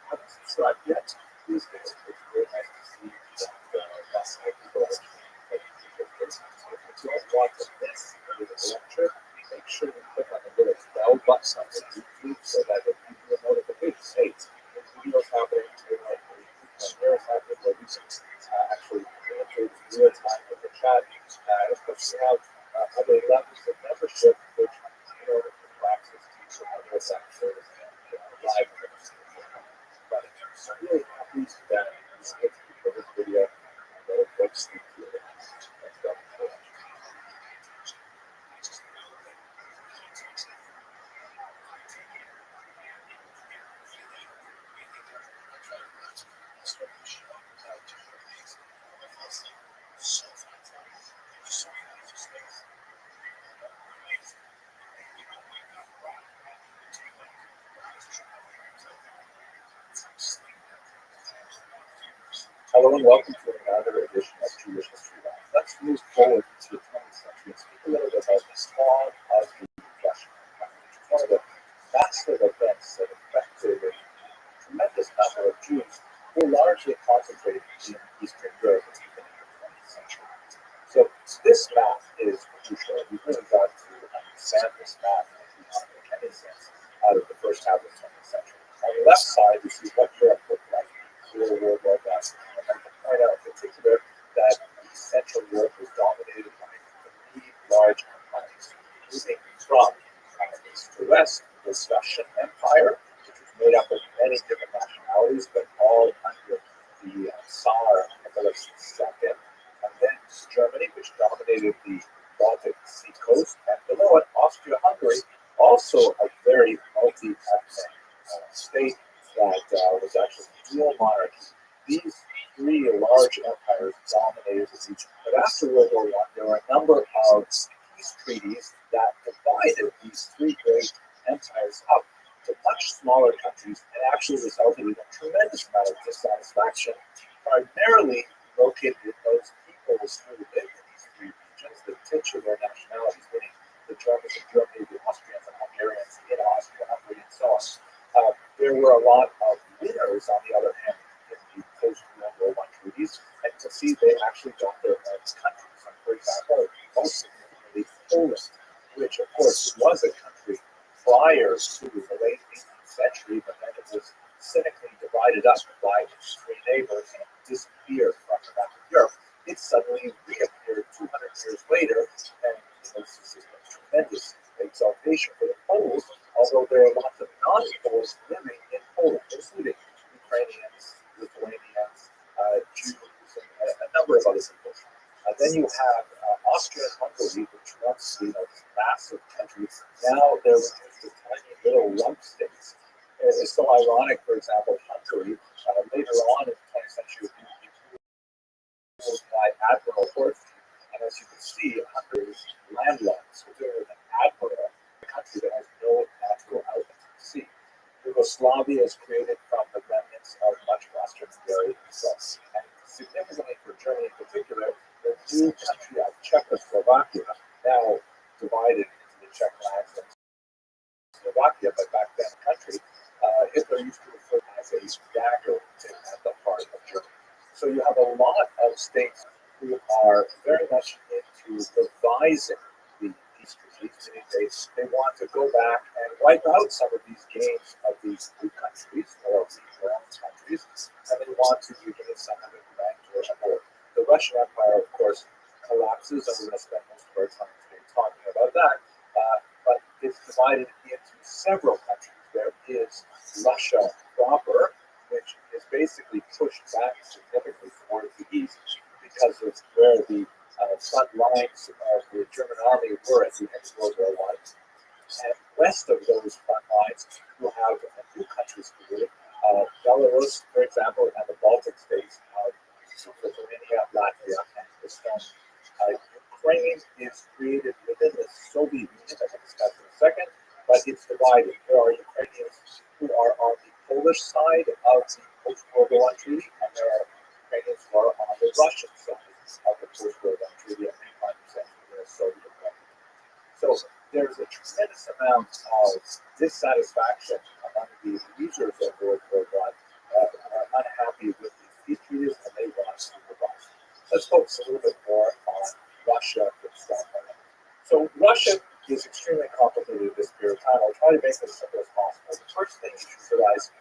haven't subscribed yet these days. It's really nice to see that people are if you don't want to miss the lecture, make sure you click on the little bell button on the YouTube so that it gives you a notification. Hey, this video is happening, here is happening, where you can actually answer real time with the chat. And of course, we have other levels of membership, which access to some other sectors and live events. But I'm really happy that you get to this video. Really folks need to Hello and welcome to another edition of Jewish History Live. Let's move forward to the 20th century and speak a little bit about the fall of the Russian Empire, which is one of the massive events that affected a tremendous number of Jews who largely concentrated in Eastern Europe at the beginning of the 20th century. So this map is crucial. We really got to understand this map and we not make any sense out of the first half of the 20th century. On the left side, you see what Europe looked like before World War I. And I can point out in particular that Central Europe was dominated by three large empires, moving from east to west. The Russian Empire, which was made up of many different nationalities, but all under the Tsar Nicholas II. And then Germany, which dominated the Baltic Sea coast, and below it, Austria-Hungary, also a very multi-ethnic state that was actually dual monarchy. These three large empires dominated the region. But after World War I, there were a number of peace treaties that divided these three great empires up to much smaller countries and actually resulted in a tremendous amount of dissatisfaction, primarily located in those peoples who lived in these three regions, the titular nationalities, meaning the Germans in Germany, the Austrians and Hungarians in Austria, Hungary, and so on. There were a lot of winners, on the other hand, in the post-World War I treaties, and you can see they actually got their own countries. For example, most significantly, Poland, which of course was a country prior to the late 18th century, but then it was cynically divided up by its three neighbors and disappeared from the map of Europe. It suddenly reappeared 200 years later, and this is a tremendous exaltation for the Poles, although there are lots of non-Poles living in Poland, including Ukrainians, Lithuanians, Jews, and a number of other people. Then you have Austria-Hungary, which once this massive country, now they're reduced to tiny little lump states. It's so ironic, for example, Hungary, later on in the 20th century, by Admiral Rothschild. And as you can see, Hungary is landlocked, so there is an admiral, a country that has no natural outlet to the sea. Yugoslavia is created from the remnants of much Western Hungary itself. And significantly for Germany in particular, the new country of Czechoslovakia, now divided into the Czech lands and Slovakia, but back then a country, Hitler used to refer to as a dagger at the heart of Germany. So you have a lot of states who are very much into revising the peace treaties. They want to go back and wipe out some of these gains of these new countries or these ground countries, and they want to regain some of the grandeur and more. The Russian Empire, of course, collapses, and we're going to spend most of our time today talking about that. But it's divided into several countries. There is Russia proper, which is basically pushed back significantly towards the east because of where the front lines of the German army were at the end of World War I. And west of those front lines, you have new countries created. Belarus, for example, and the Baltic states of Lithuania, Latvia, and Estonia. Ukraine is created within the Soviet Union, as I'll discuss in a second, but it's divided. There are Ukrainians who are on the Polish side of the post-World War I treaty, and there are Ukrainians who are on the Russian side of the post-World War I treaty, and 95% of the Soviet Union. So there's a tremendous amount of dissatisfaction among the users of World War I are unhappy with these peace treaties, and they want to revise. Let's focus a little bit more on Russia itself. So Russia is extremely complicated at this period of time. I'll try to make this as simple as possible. The first thing you should realize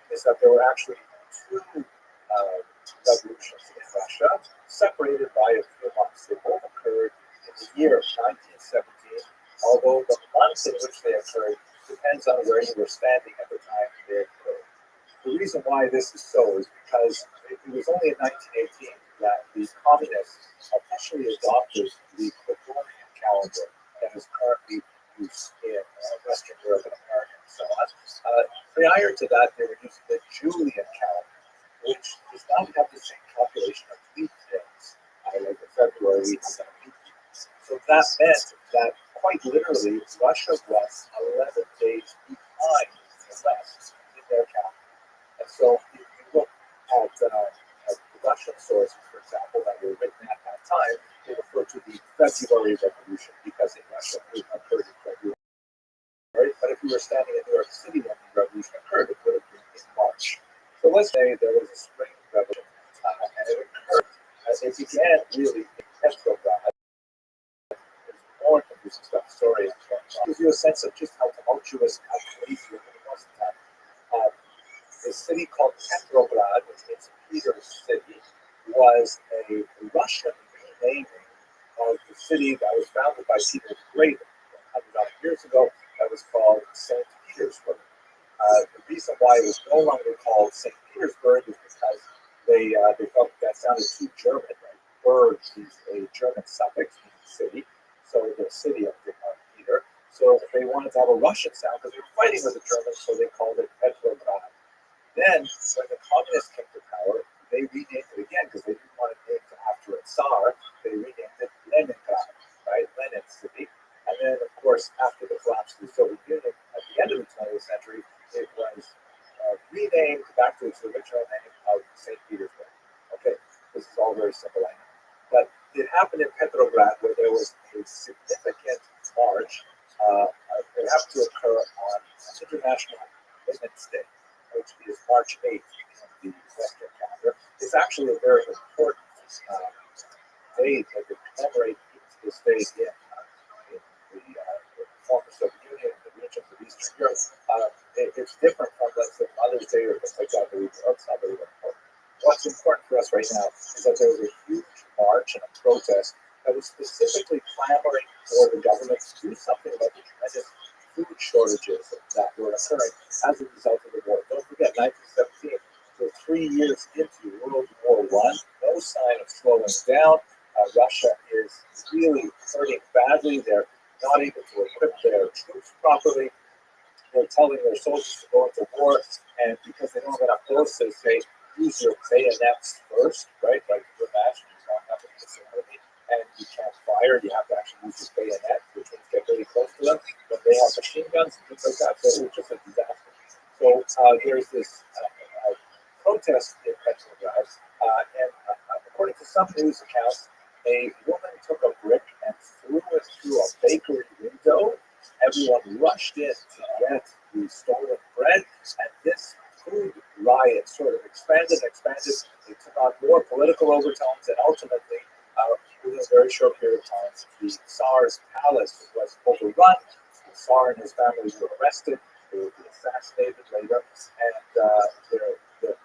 is that there were actually two revolutions in Russia, separated by a few months. They both occurred in the year 1917, although the month in which they occurred depends on where you were standing at the time they occurred. The reason why this is so is because it was only in 1918 that the communists officially adopted the Gregorian calendar that is currently used in Western Europe and America and so on. Prior to that, they were using the Julian calendar, which does not have the same calculation of leap days. Like in February, we have that leap year. So that meant that quite literally, Russia was 11 days behind the West in their calendar. And so if you look at the Russian sources, for example, that were written at that time, they refer to the February Revolution because in Russia it occurred in February. But if you were standing in New York City when the revolution occurred, it would have been in March. So let's say there was a spring revolution, and it occurred as it began really in Petrograd. More confusing stuff. Sorry, it gives you a sense of just how tumultuous and how crazy it was at the time. The city called Petrograd, which means Peter's City, was a Russian renaming of the city that was founded by Peter the Great 100 years ago. That was called St. Petersburg. The reason why it was no longer called St. Petersburg is because they felt that sounded too German. Right? Berg is a German suffix in the city, so the city of Peter. So they wanted to have a Russian sound because they were fighting with the Germans, so they called it Petrograd. Then, when the communists came to power, they renamed it again because they didn't want to name it after a Tsar. They renamed it Leningrad, right? Lenin City. And then, of course, after the collapse of the Soviet Union at the end of the 20th century, it was renamed back to its original name of St. Petersburg. Okay, this is all very simple, I know. But it happened in Petrograd where there was a significant march. It happened to occur on International Women's Day, which is March 8th in the Western calendar. It's actually a very important day that they commemorate to this day in the former Soviet Union, the regions of Eastern Europe. It's different from, let's say, Mother's Day or things like that. It's not very important. What's important for us right now is that there was a huge march and a protest that was specifically clamoring for the government to do something about the tremendous food shortages that were occurring as a result of the war. Don't forget, 1917, so 3 years into World War I, no sign of slowing down. Russia is really hurting badly. They're not able to equip their troops properly. They're telling their soldiers to go into war, and because they don't have enough bullets, they say, use your bayonets first, right? Like you imagine you're going up against the enemy, and you can't fire. You have to actually use your bayonet, which means get really close to them. But they have machine guns and things like that, so it's just a disaster. So there's this protest in Petrograd, and according to some news accounts, a woman took a brick and threw it through a bakery window. Everyone rushed in to get the stolen bread, and this food riot sort of expanded. It took on more political overtones, and ultimately, within a very short period of time, the Tsar's palace was overrun. The Tsar and his family were arrested. They would be assassinated later, and the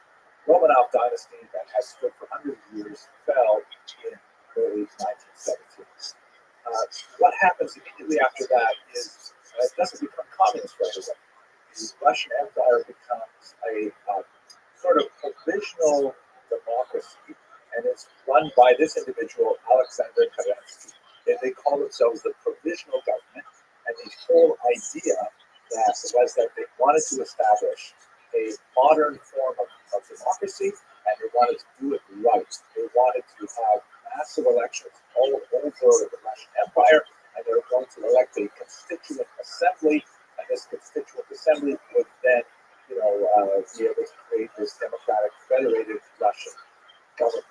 Romanov dynasty that has stood for hundreds of years fell in early 1917. What happens immediately after that is it doesn't become communist right away. The Russian Empire becomes a sort of provisional democracy, and it's run by this individual, Alexander Kerensky. They call themselves the provisional government, And the whole idea that was that they wanted to establish a modern form of democracy, and they wanted to do it right. They wanted to have massive elections all over the Russian Empire, and they were going to elect a constituent assembly, and this constituent assembly would then, be able to create this democratic federated Russian government.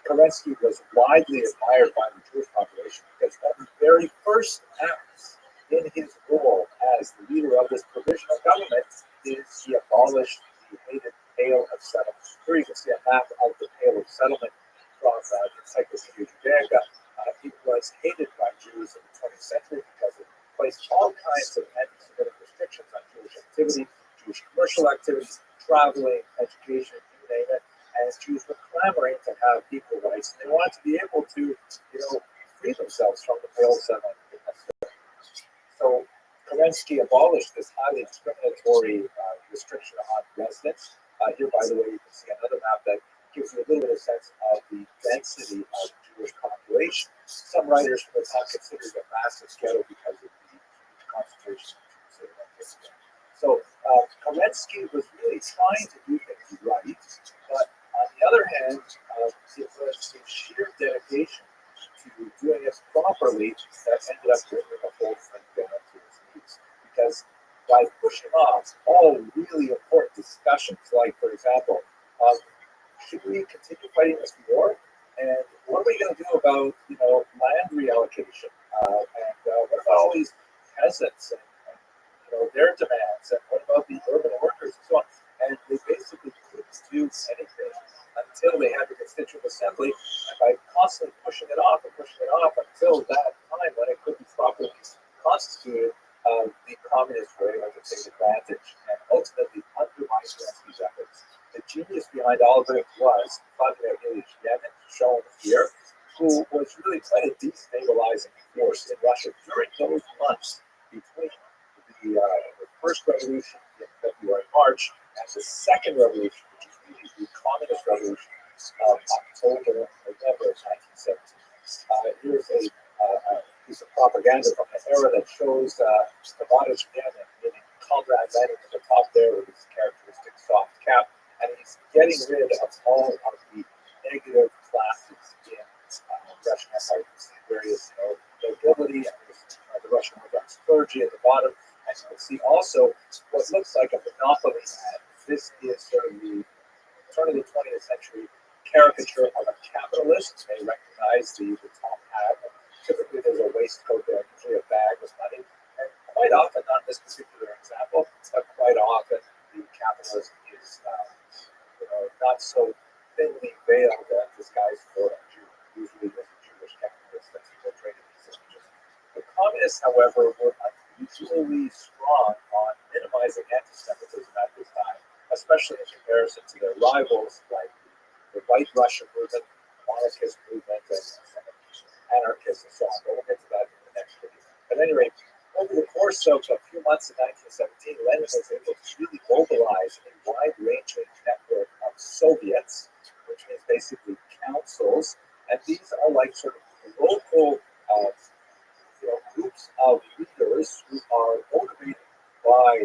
Kerensky was widely admired by the Jewish population because one of the very first acts in his role as the leader of this provisional government is he abolished the hated Pale of Settlement. Here you can see a map of the Pale of Settlement from the Encyclopedia Judaica. It was hated by Jews in the 20th century because it placed all kinds of anti-Semitic restrictions on Jewish activity, Jewish commercial activities, traveling, education, you name it. As Jews were clamoring to have equal rights, and they wanted to be able to, free themselves from the Pale of Settlement. So Kerensky abolished this highly discriminatory restriction on residence. Here, by the way, you can see another map that gives you a little bit of sense of the density of Jewish population. Some writers from the time considered it a massive ghetto because of the concentration of Jews. So Kerensky was really trying to do things right, but on the other hand, it was a sheer dedication to doing it properly that ended up bringing the whole thing down to its knees. Because by pushing off all really important discussions, like, for example, should we continue fighting this war? And what are we going to do about, land reallocation? And what about all these peasants and their demands? And what about the urban workers and so on? And they basically couldn't do anything until they had the Constituent Assembly, and by constantly pushing it off until that time when it could be properly constituted, the communists were able to take advantage and ultimately undermine Kerensky's efforts. The genius behind all of it was Vladimir Ilyich Lenin, shown here, who was really quite a destabilizing force in Russia during those months between the first revolution in February, March, and the second revolution, which is really the communist revolution of October, November of 1917. Here's a piece of propaganda from the era that shows Tavadich Lenin, meaning Comrade Lenin at the top there with his characteristic soft cap, and he's getting rid of all of the negative classes in Russian Empire. You see various nobility, and the Russian Orthodox clergy at the bottom. And you can see also what looks like a monopoly ad. This is sort of the turn of the 20th century caricature of a capitalist. You may recognize the top hat. Typically, there's a waistcoat there, usually a bag with money. And quite often, not this particular example, but quite often, the capitalist is not so thinly veiled that disguised for a Jew. Usually, there's a Jewish capitalist that's portrayed in these images. The communists, however, were unusually strong on minimizing anti-Semitism at this time, especially in comparison to their rivals like the White Russian movement, the monarchist movement, and anarchists and so on. But we'll get to that in the next video. At any rate, over the course of a few months in 1917, Lenin was able to really mobilize a wide-ranging network of Soviets, which means basically councils, and these are like sort of local groups of leaders who are motivated by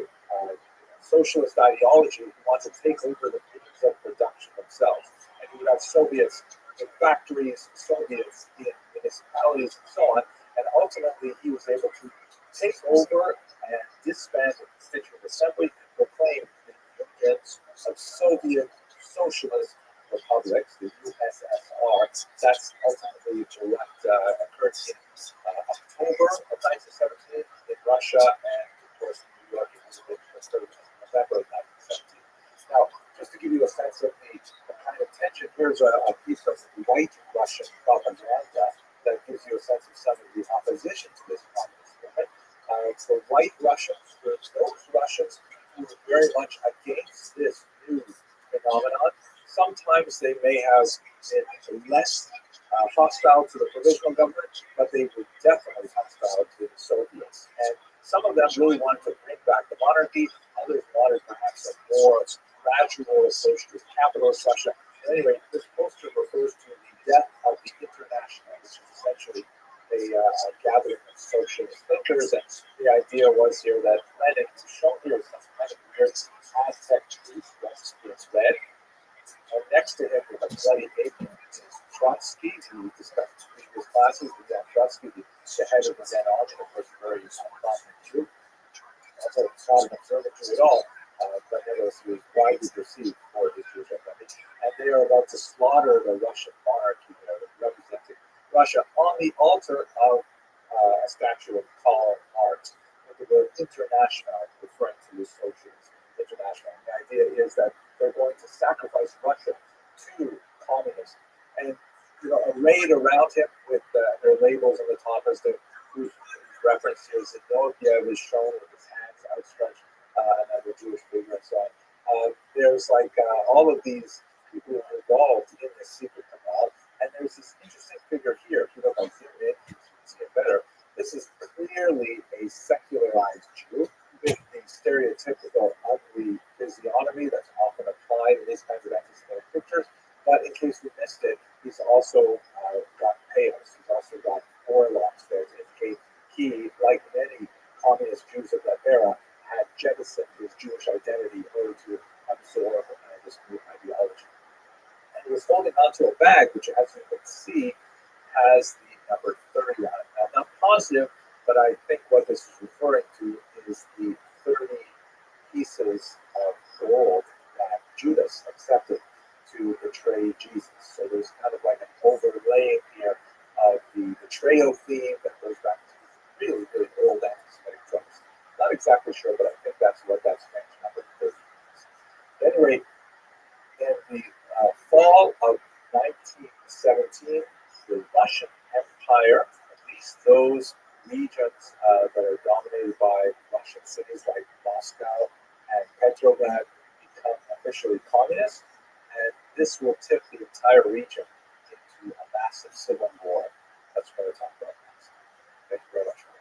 socialist ideology who want to take over the means of production themselves. And you have Soviets in factories, Soviets in municipalities, and so on. And ultimately, he was able to take over and disband the Constituent Assembly and proclaim the unions of Soviet Socialist Republics, the USSR. That's ultimately what occurred in October of 1917 in Russia, and of course in New York it was in November of 1917. Now, just to give you a sense of the kind of tension, here's a piece of white Russian propaganda that gives you a sense of some of the opposition to this communist movement. The white Russians were those Russians who were very much against this new phenomenon. Sometimes they may have been less hostile to the provisional government, but they were definitely hostile to the Soviets. And some of them really wanted to bring back the monarchy. Others wanted perhaps a more gradual approach to capitalist Russia. At any rate, this poster refers to the death of the International, which is essentially a gathering of socialist thinkers, and the idea was here that Lenin, who's shown here as some kind of weird Aztec priest dressed in red, and next to him with a bloody apron is Trotsky, who we discussed in previous classes. We got Trotsky, the head of the then army, of course, very prominent Jew. Also, not an observant Jew at all, but nevertheless, he was widely perceived for his Jewish identity. And they are about to slaughter the Russian monarchy there, representing Russia, on the altar of a statue of Karl Marx, with the word international referring to the socialist international. And the idea is that they're going to sacrifice Russia to communism. And arrayed around him with their labels on the top as the whose reference here is Zinogiev is shown with his hands outstretched, another Jewish figure and so on. There's all of these people involved in this secret cabal, and there's this interesting figure here. If you look, I'll zoom in, you can see it better. This is clearly a secularized Jew with the stereotypical ugly physiognomy that's often applied in these kinds of anti-Semitic pictures. But in case we missed it, he's also got pales. He's also got forelocks there to indicate he, like many communist Jews of that era, had jettisoned his Jewish identity in order to absorb this new ideology. And he was holding onto a bag, which, as you can see, has the number 30 on it. Now, I'm not positive, but I think what this is referring to is the 30 pieces of gold that Judas accepted to betray Jesus. So there's kind of like an overlaying here of the betrayal theme that goes back to really, really old anti-Semitic tropes. Not exactly sure, but I think that's what that strange number 30 is. At any rate, in the fall of 1917, the Russian Empire, at least those regions that are dominated by Russian cities like Moscow and Petrograd, become officially communist, and this will tip the entire region into a massive civil war. That's what we're talking about next. Thank you very much for watching.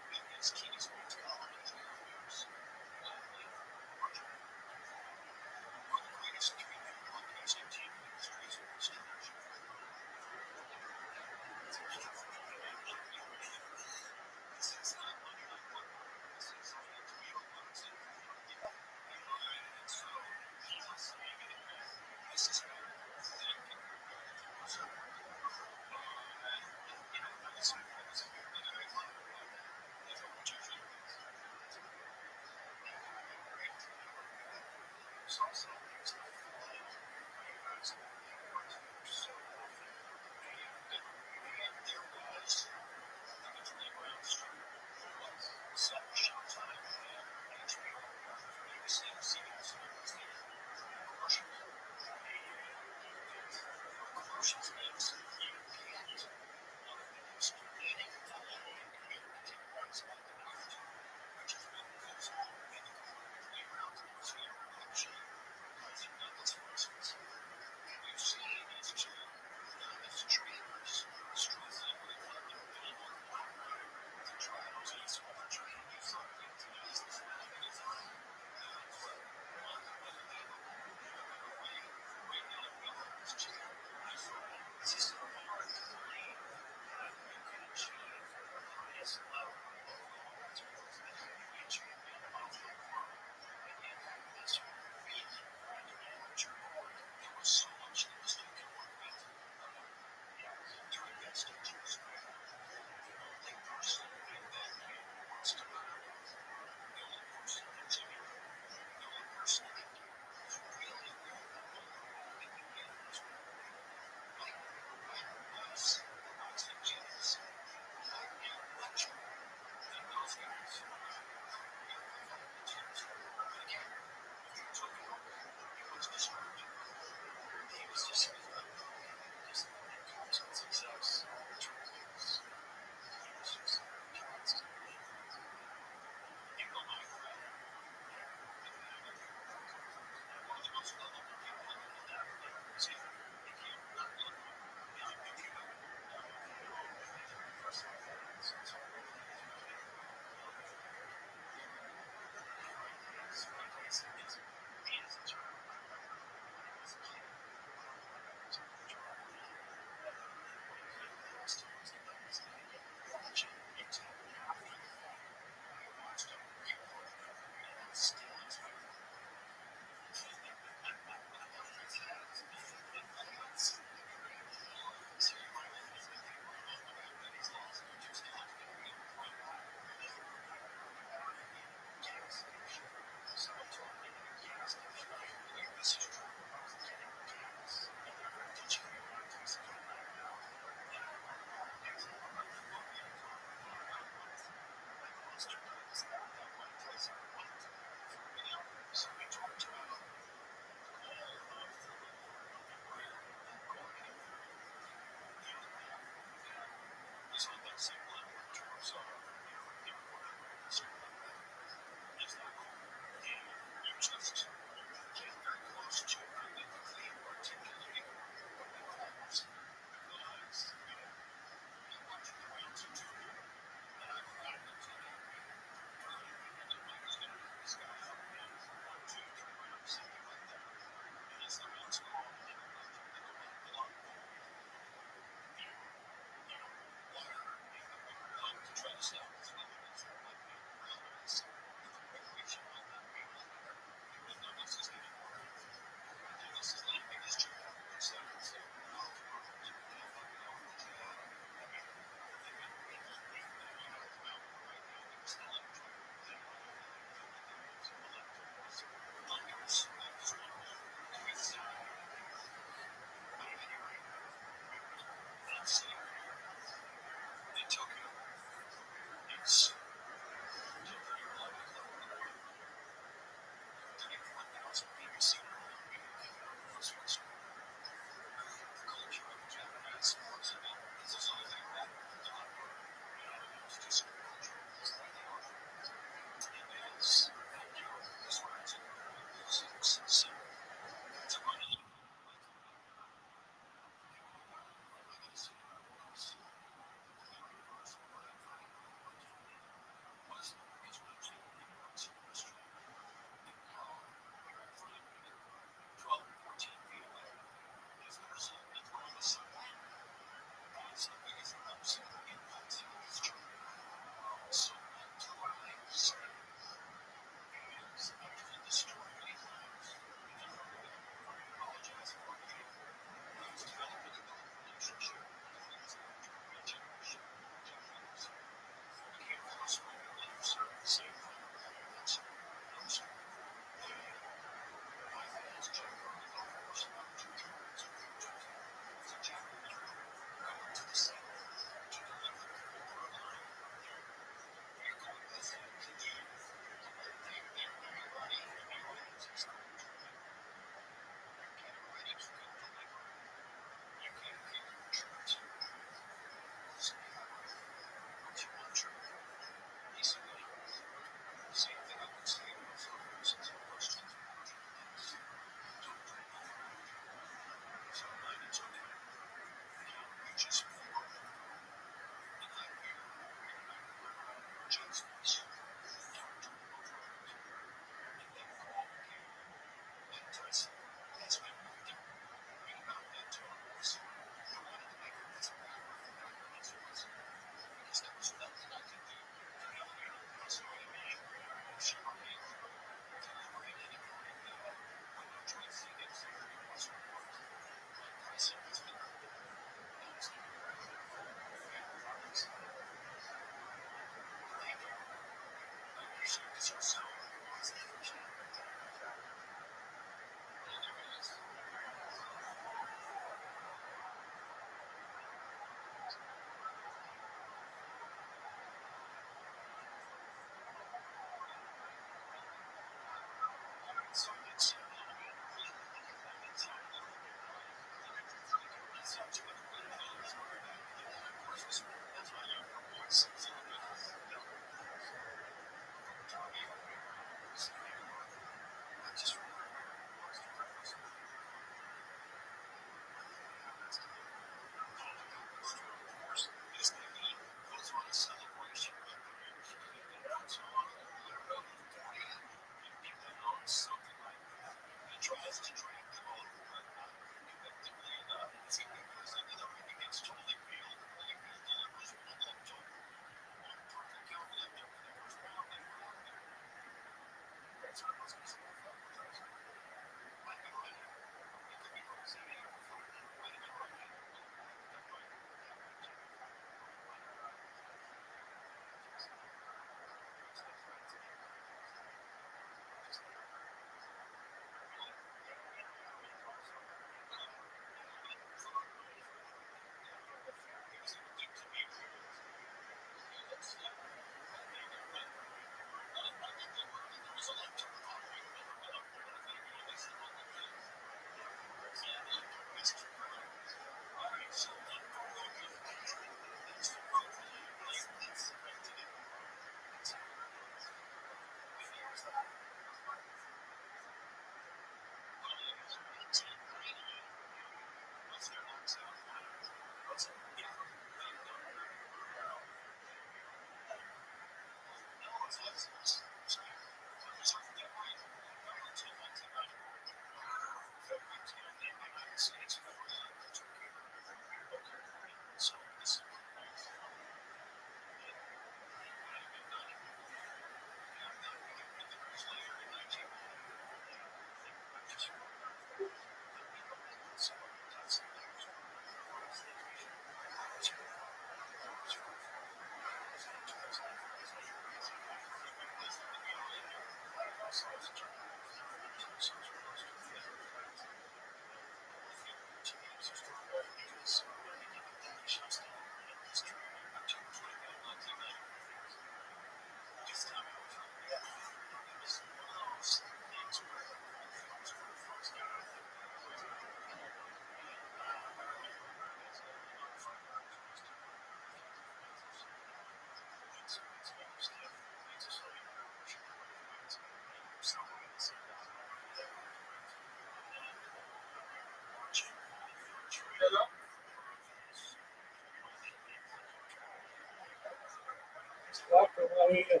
Doctor, how are you?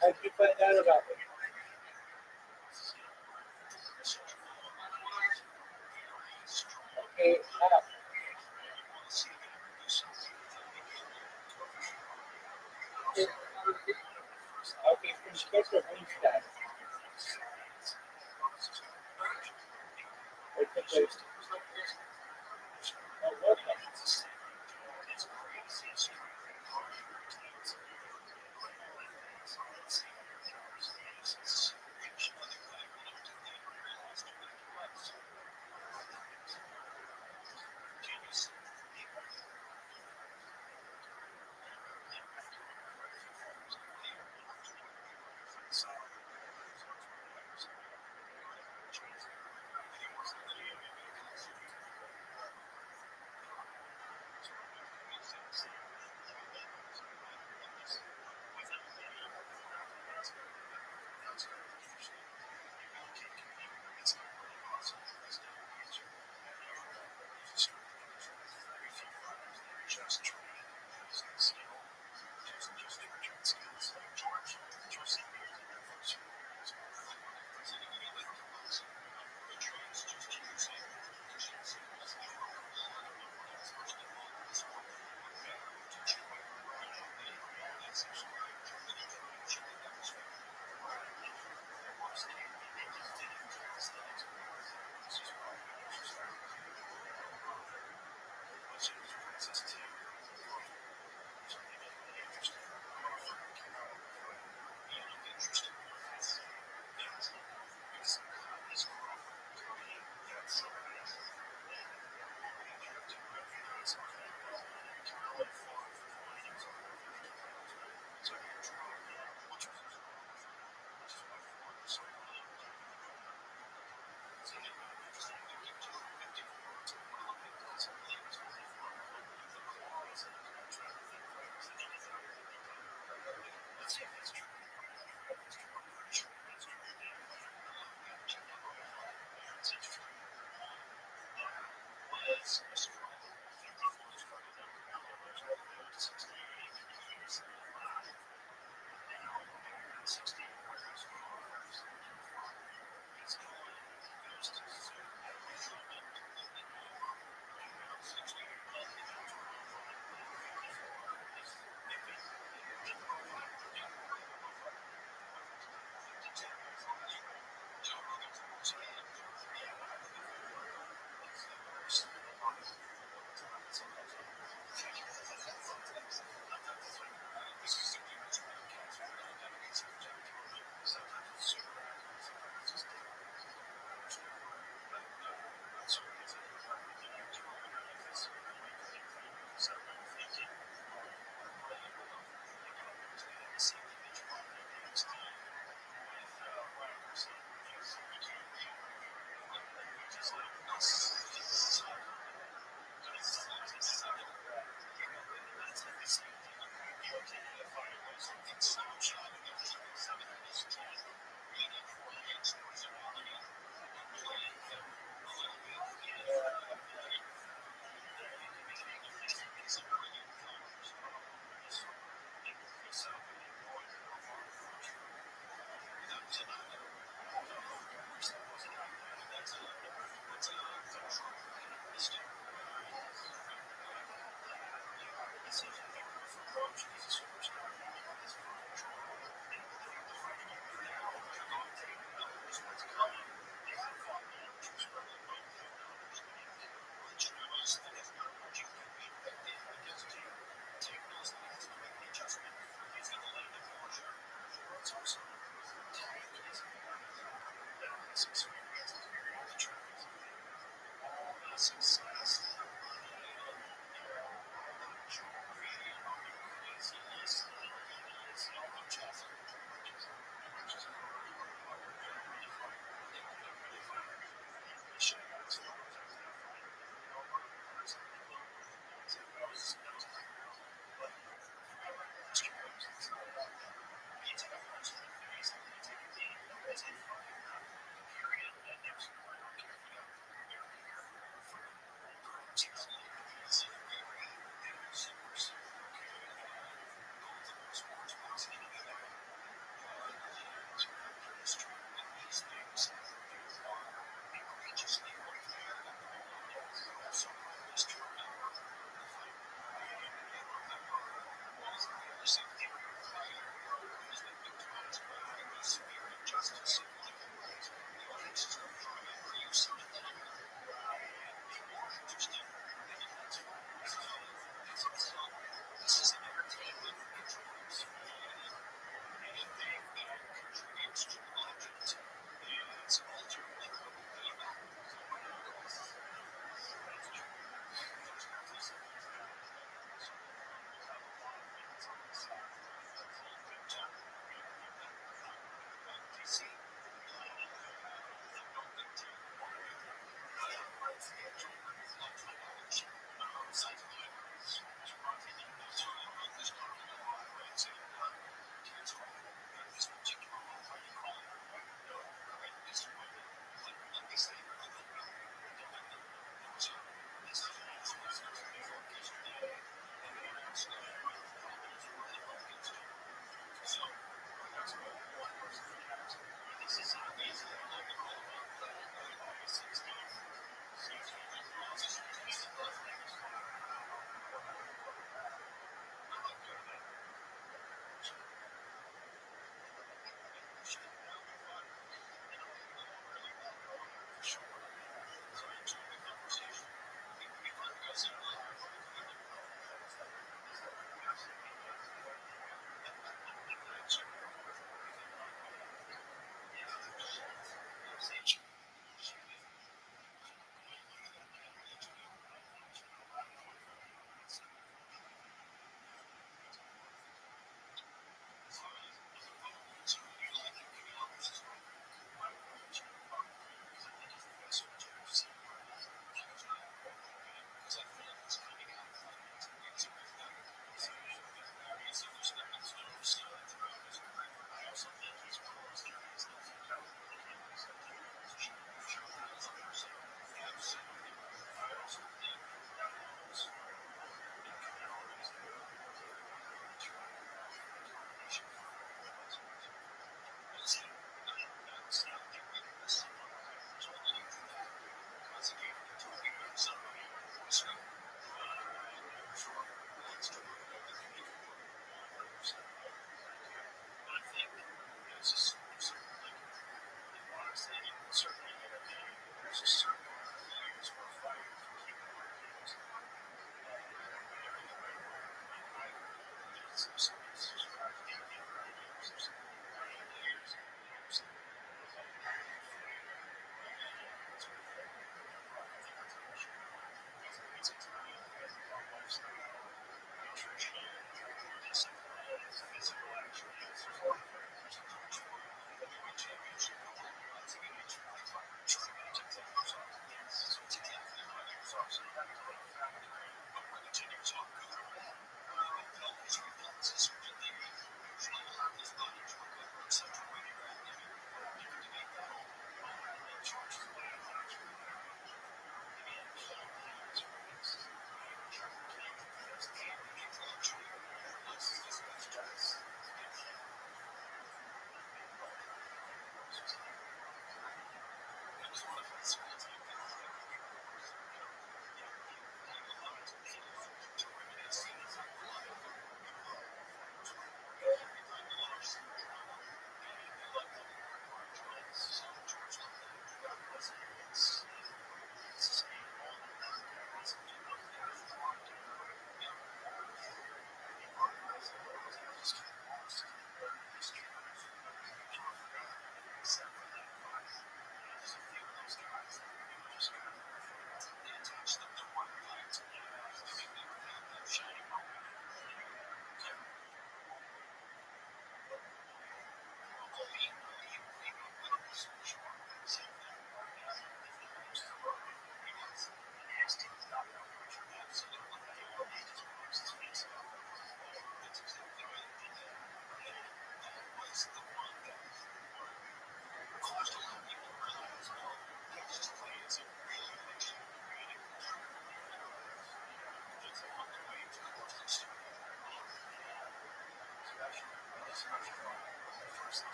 How'd you find out about me? Okay, okay, from Special Homestead. I think I what?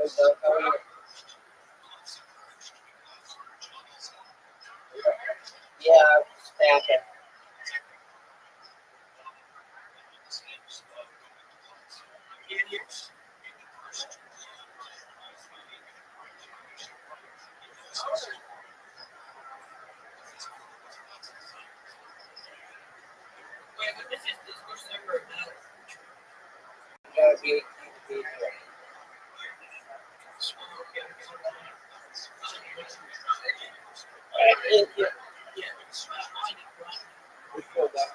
Yeah, snacking. Gotta be Thank you. Before that.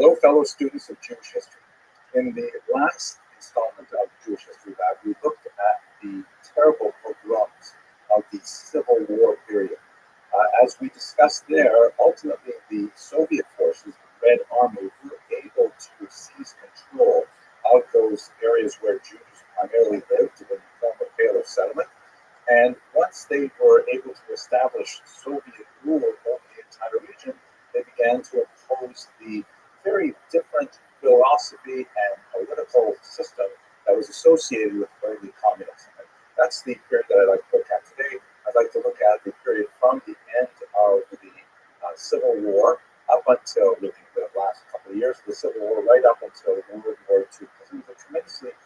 Hello, fellow students of Jewish history. In the last installment of Jewish History Lab, we looked at the terrible pogroms of the Civil War period. As we discussed there, ultimately the Soviet forces, the Red Army, were able to seize control of those areas where Jews primarily lived in the form of Pale of settlement. And once they were able to establish Soviet rule over the entire region, they began to impose the very different philosophy and political system that was associated with early communism. And that's the period that I'd like to look at today. I'd like to look at the period from the end of the Civil War up until really the last couple of years of the Civil War, right up until World War II, because it was a tremendously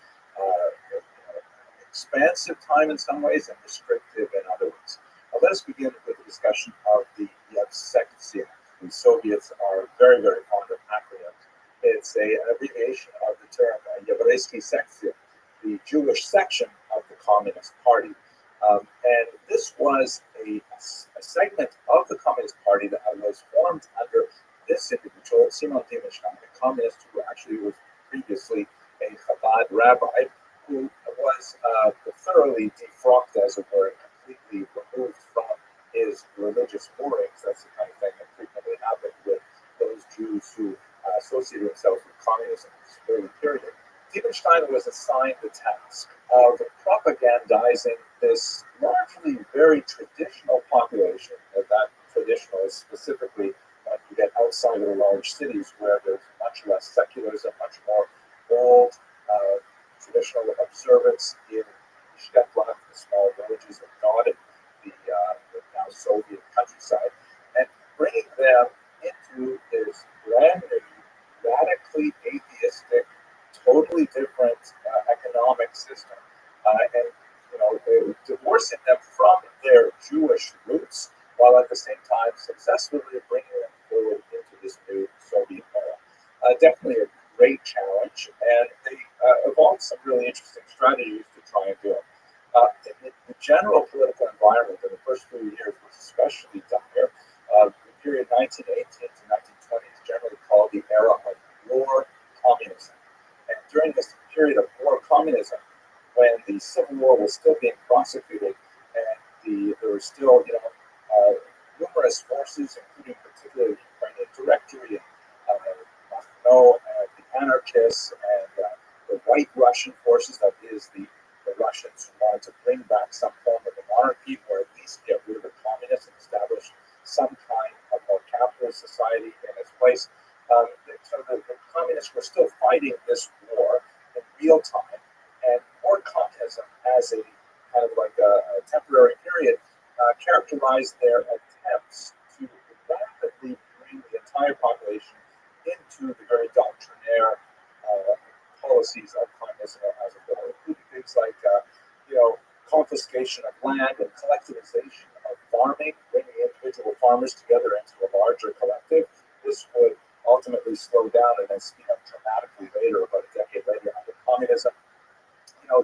expansive time in some ways and restrictive in other ways. Now, let us begin with a discussion of the Yevsektsiya. The Soviets are very, very fond of acronyms. It's an abbreviation of the term Yevreysky Sektsiya, the Jewish section of the Communist Party. And this was a segment of the Communist Party that was formed under this individual, Simon Dimenstein, a communist who actually was previously a Chabad rabbi, who was thoroughly defrocked, as it were, and completely removed from his religious moorings. That's the kind of thing that frequently happened with those Jews who associated themselves with communism in this early period. Dimenstein was assigned the task of propagandizing this largely very traditional population, and that traditional is specifically you get outside of the large cities where there's much less secularism, much more old traditional observance in Shtetlach, the small villages that dotted the now Soviet countryside, and bringing them into this brand new, radically atheistic, totally different economic system, and divorcing them from their Jewish roots, while at the same time successfully bringing them forward into this new Soviet era. Definitely a great challenge, and they evolved some really interesting strategies to try and do it. The general political environment in the first few years was especially dire. The period 1918 to 1920 is generally called the era of war communism. And during this period of war communism, when the Civil War was still being prosecuted, and there were still, numerous forces, including particularly the Ukrainian Directory and the anarchists and the White Russian forces, that is the Russians who wanted to bring back some form of a monarchy, or at least get rid of the communists and establish some kind of more capitalist society in its place. So the communists were still fighting this war in real time, and war communism as a kind of like a temporary period characterized their attempts to rapidly bring the entire population into the very doctrinaire policies of communism as a whole, including things like confiscation of land and collectivization of farming, bringing individual farmers together into a larger collective. This would ultimately slow down and then speed up dramatically later, about a decade later, under communism.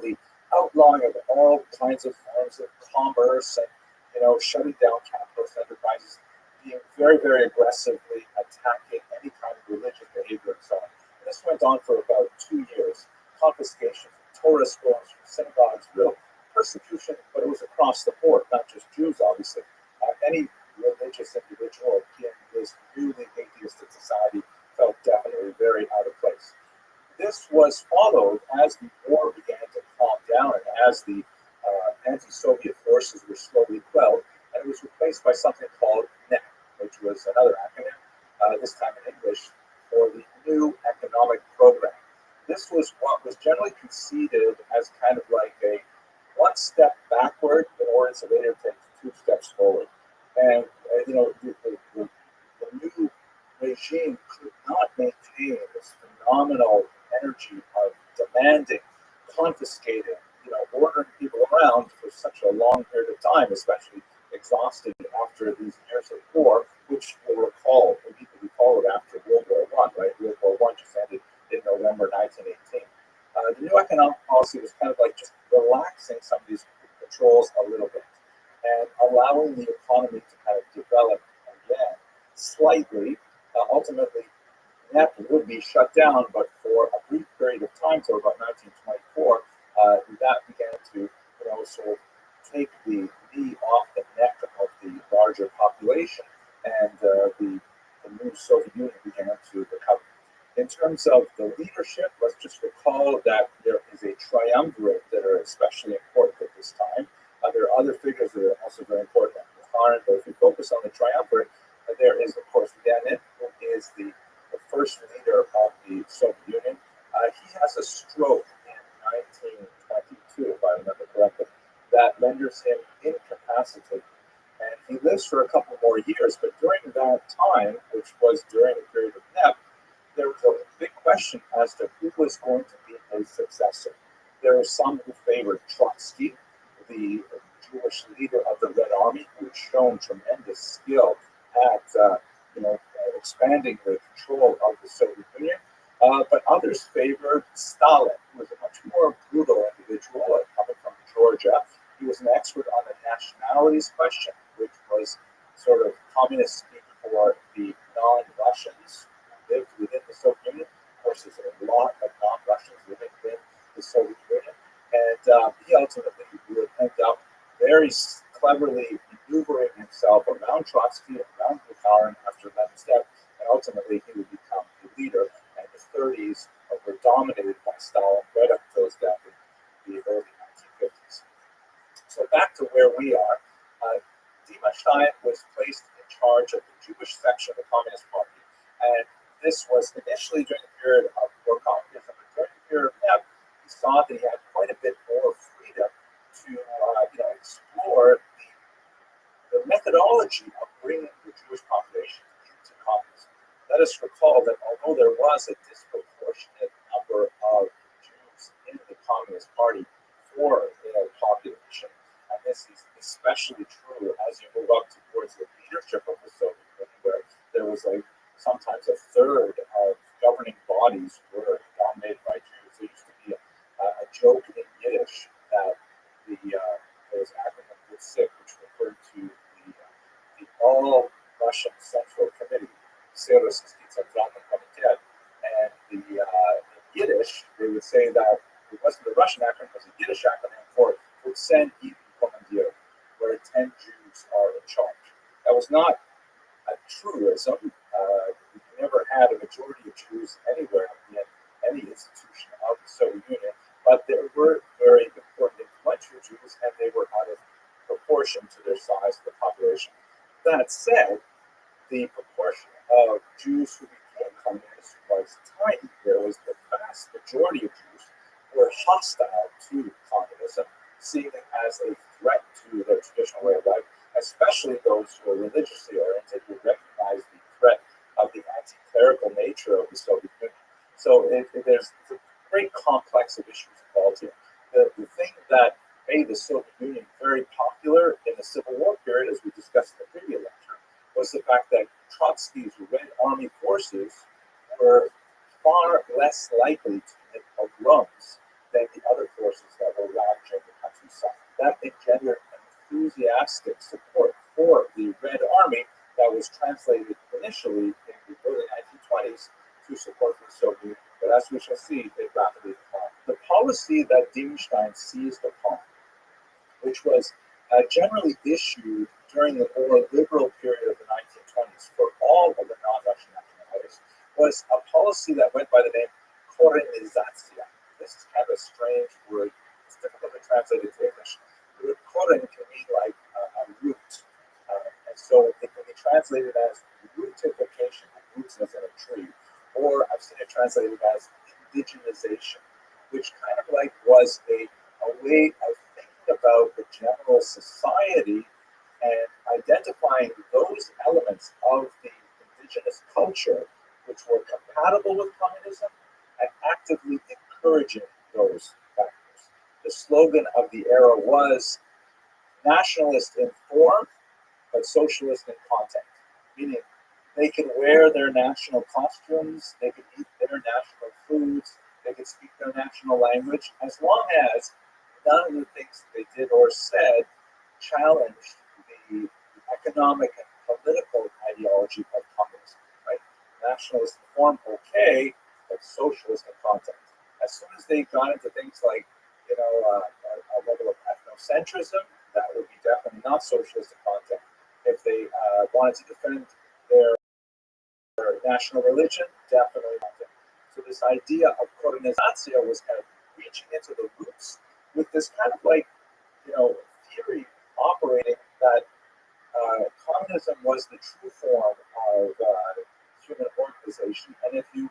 The outlawing of all kinds of forms of commerce and shutting down capitalist enterprises, being very, very aggressively attacking any kind of religious behavior and so on. And this went on for about 2 years. Confiscation of Torah scrolls from synagogues, real persecution, but it was across the board, not just Jews, obviously. Any religious individual in this newly atheistic society felt definitely very out of place. This was followed as the war began to calm down and as the anti-Soviet forces were slowly quelled, and it was replaced by something called NEC, which was another acronym, this time in English, for the New Economic Program. This was what was generally conceded as kind of like a one step backward in order to later take 2 steps forward. And the new regime could not maintain this phenomenal energy of demanding, confiscating, ordering people around for such a long period of time, especially exhausted after these years of war, which will immediately followed after World War I, right? World War I just ended in November 1918. The new economic policy was kind of like just relaxing some of these controls a little bit and allowing the economy to kind of develop again slightly. Ultimately, NEP would be shut down, but for a brief period of time, till about 1924, that began to, sort of take the knee off the neck of the larger population, and the new Soviet Union began to recover. In terms of the leadership, let's just recall that there is a triumvirate that are especially important at this time. There are other figures that are also very important at the time, but if we focus on the triumvirate, there is, of course, Lenin, who is the first leader of the Soviet Union. He has a stroke in 1922, if I remember correctly, that renders him incapacitated. And he lives for a couple more years, but during that time, which was during the period of NEP, there was a big question as to who was going to be his successor. There were some who favored Trotsky, the Jewish leader of the Red Army, who had shown tremendous skill at expanding the control of the Soviet Union. But others favored Stalin, who was a much more brutal individual, coming from Georgia. He was an expert on the nationalities question, which was sort of communist speak for the non-Russians who lived within the Soviet Union. Of course, there's a lot of non-Russians living within the Soviet Union. And he ultimately would end up very cleverly maneuvering himself around Trotsky, around Bukharin after Lenin's death, and ultimately he would become the leader. And the 30s were dominated by Stalin right up to his death in the early 1950s. So back to where we are. Dima Stein was placed in charge of the Jewish section of the Communist Party, and this was initially during the period of war communism, but during the period of NEP, he saw that he had quite a bit more freedom to explore the methodology of bringing the Jewish population into communism. Let us recall that although there was a disproportionate number of Jews in the Communist Party for the population, and this is especially true as you move up towards the leadership of the Soviet Union, where there was sometimes a third of governing bodies were dominated by Jews. There used to be a joke in Yiddish that there was an acronym called SIC, which referred to the All Russian Central Committee, and in Yiddish, they would say that it wasn't a Russian acronym, it was a Yiddish acronym for Prozent Kommandier, where 10 Jews are in charge. That was not a truism. We never had a majority of Jews anywhere in any institution of the Soviet Union, but there were very important influential Jews, and they were out of proportion to their size of the population. That said, the proportion of Jews who became communists was tiny. There was the vast majority of Jews who were hostile to communism, seeing it as a threat to their traditional way of life, especially those who were religiously oriented, who recognized the threat of the anti-clerical nature of the Soviet Union. So there's a great complex of issues involved here. The thing that made the Soviet Union very popular in the Civil War period, as we discussed in the previous lecture, was the fact that Trotsky's Red Army forces were far less likely to make pogroms than the other forces that were ravaging the countryside. That engendered an enthusiastic support for the Red Army that was translated initially in the early 1920s to support for the Soviet Union. But as we shall see, it rapidly declined. The policy that Diemstein seized upon, which was generally issued during the more liberal period of the 1920s for all of the non-Russian nationalities, was a policy that went by the name Korenizatsiya. This is kind of a strange word. It's difficult to translate into English. The word koren can mean like a root. And so it can be translated as rootification, like roots as in a tree. Or I've seen it translated as indigenization, which kind of like was a way of thinking about the general society and identifying those elements of the indigenous culture which were compatible with communism and actively encouraging those factors. The slogan of the era was nationalist in form, but socialist in content, meaning they could wear their national costumes, they could eat their national foods, they could speak their national language, as long as none of the things they did or said challenged the economic and political ideology of communism. Right? nationalist form, okay, but socialist in content. As soon as they got into things like, a level of ethnocentrism, that would be definitely not socialist in content. If they wanted to defend their national religion, definitely not. So this idea of colonizatio was kind of reaching into the roots with this kind of like, theory operating that communism was the true form of human organization. And if you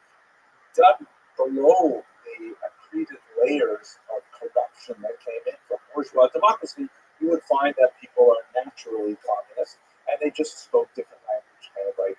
dug below the accreted layers of corruption that came in from bourgeois democracy, you would find that people are naturally communist and they just spoke different language, kind of like,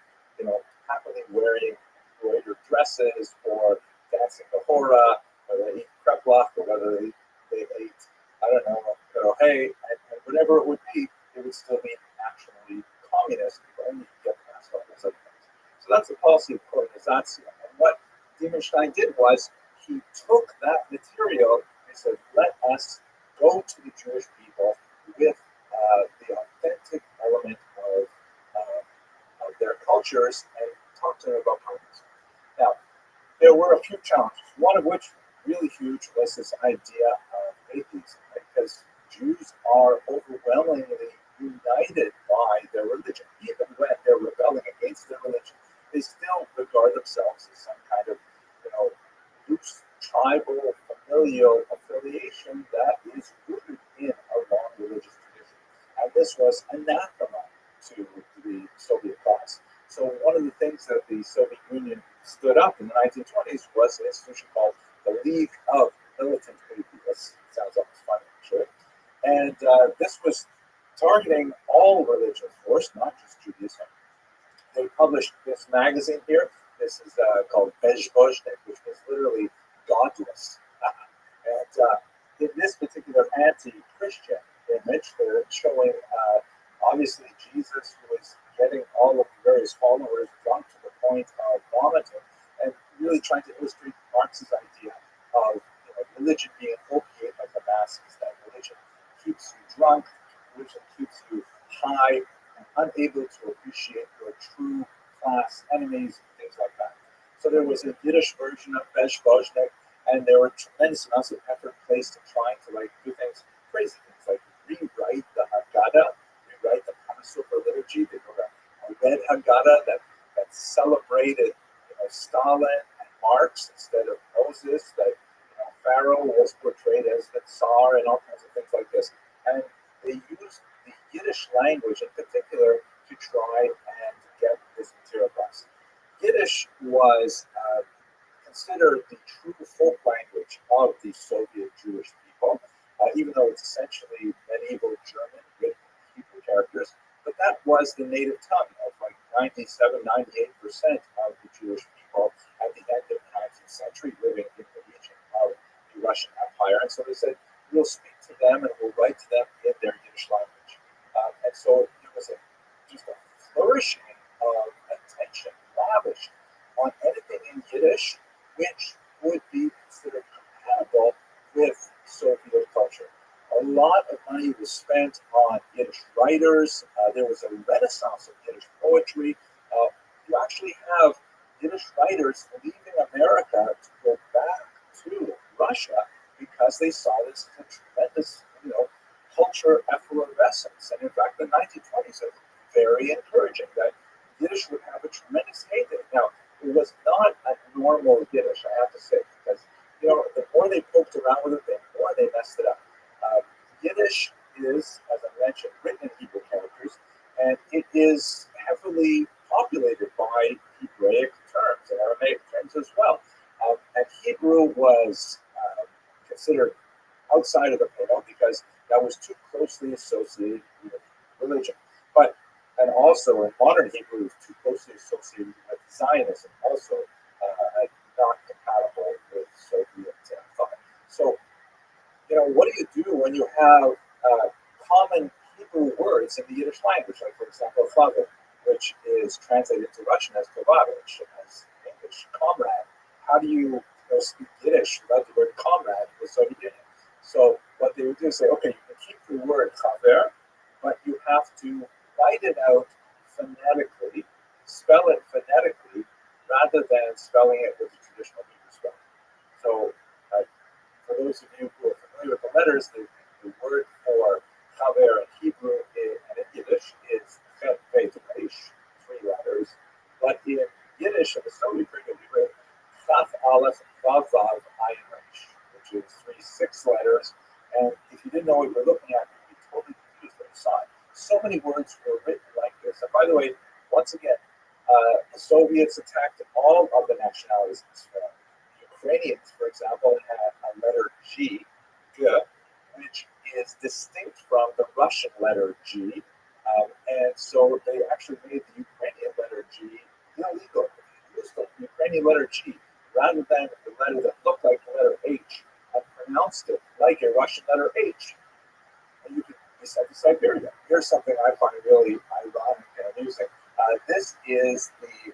happily wearing embroidered dresses or dancing the hora, or they eat kreplach, or whether they ate, I don't know, hey, and whatever it would be, it would still be actually communist if only you get past all those other things. So that's the policy of colonization. And what Dimenstein did was he took that material and said, let us go to the Jewish people with the authentic element of their cultures and talk to them about communism. Now, there were a few challenges, one of which really huge was this idea of atheism, right? Because Jews are overwhelmingly united by their religion. Even when they're rebelling against their religion, they still regard themselves as some kind of, loose tribal, familial affiliation that is rooted in a long religious tradition. And this was anathema to the Soviet cause. So one of the things that the Soviet Union stood up in the 1920s was an institution called the League of Militant Atheists. Sounds almost funny, actually. And this was targeting all religions, of course, not just Judaism. They published this magazine here. This is called Bezbozhnik, which was literally godless. And in this particular anti-Christian image, they're showing obviously Jesus was getting all of the various followers drunk to the point of vomiting, and really trying to illustrate Marx's idea of religion being an opiate of the masses, that religion keeps you drunk, religion keeps you high, and unable to appreciate your true class enemies, and things like that. So there was a Yiddish version of Bezbozhnik, and there were tremendous amounts of effort placed in trying to do things, crazy things, like rewrite the Haggadah, rewrite the Passover liturgy. They wrote a red Haggadah that celebrated Stalin and Marx instead of Moses, that Pharaoh was portrayed as the Tsar, and all kinds of things like this. And they used the Yiddish language in particular to try and get this material across. Yiddish was considered the true folk language of the Soviet Jewish people, even though it's essentially medieval German with Hebrew characters. But that was the native tongue of 97-98% of the Jewish people at the end of the 19th century living in the region of the Russian Empire. And so they said, we'll speak to them and we'll write to them in their Yiddish language. And so it was just a flourishing of attention lavished on anything in Yiddish which would be considered compatible with Soviet culture. A lot of money was spent on Yiddish writers. There was a renaissance of Yiddish poetry. You actually have Yiddish writers leaving America to go back to Russia because they saw this as a tremendous, culture effervescence. And in fact, the 1920s are very encouraging that Yiddish would have a tremendous heyday. Now, it was not a normal Yiddish, I have to say, because the more they poked around with it, the more they messed it up. Yiddish is, as I mentioned, written in Hebrew characters, and it is heavily populated by Hebraic terms and Aramaic terms as well. And Hebrew was considered outside of the pale because that was too closely associated with religion. And also in modern Hebrew, is too closely associated with Zionism, also not compatible with Soviet thought. So, what do you do when you have common Hebrew words in the Yiddish language, like, for example, chaver, which is translated to Russian as tovarich, as English comrade? How do you speak Yiddish without the word comrade in the Soviet Union? So what they would do is say, okay, you can keep the word chaver, but you have to write it out phonetically, spell it phonetically, rather than spelling it with the traditional Hebrew spelling. So, for those of you who are familiar with the letters, the word for chaver in Hebrew and in Yiddish is chet, vet, resh, 3 letters. But in Yiddish, in the Soviet period, we read chaf, aleph, vav, vav, ayin, resh, which is 3 6 letters. And if you didn't know what you were looking at, you'd be totally confused when you saw it. So many words were written like this. And by the way, once again, the Soviets attacked all of the nationalities in this film. Ukrainians, for example, had a letter G, which is distinct from the Russian letter G. And so they actually made the Ukrainian letter G illegal. They used the Ukrainian letter G rather than the letter that looked like the letter H and pronounced it like a Russian letter H. And you could be sent to Siberia. Here's something I find really ironic and amusing. This is the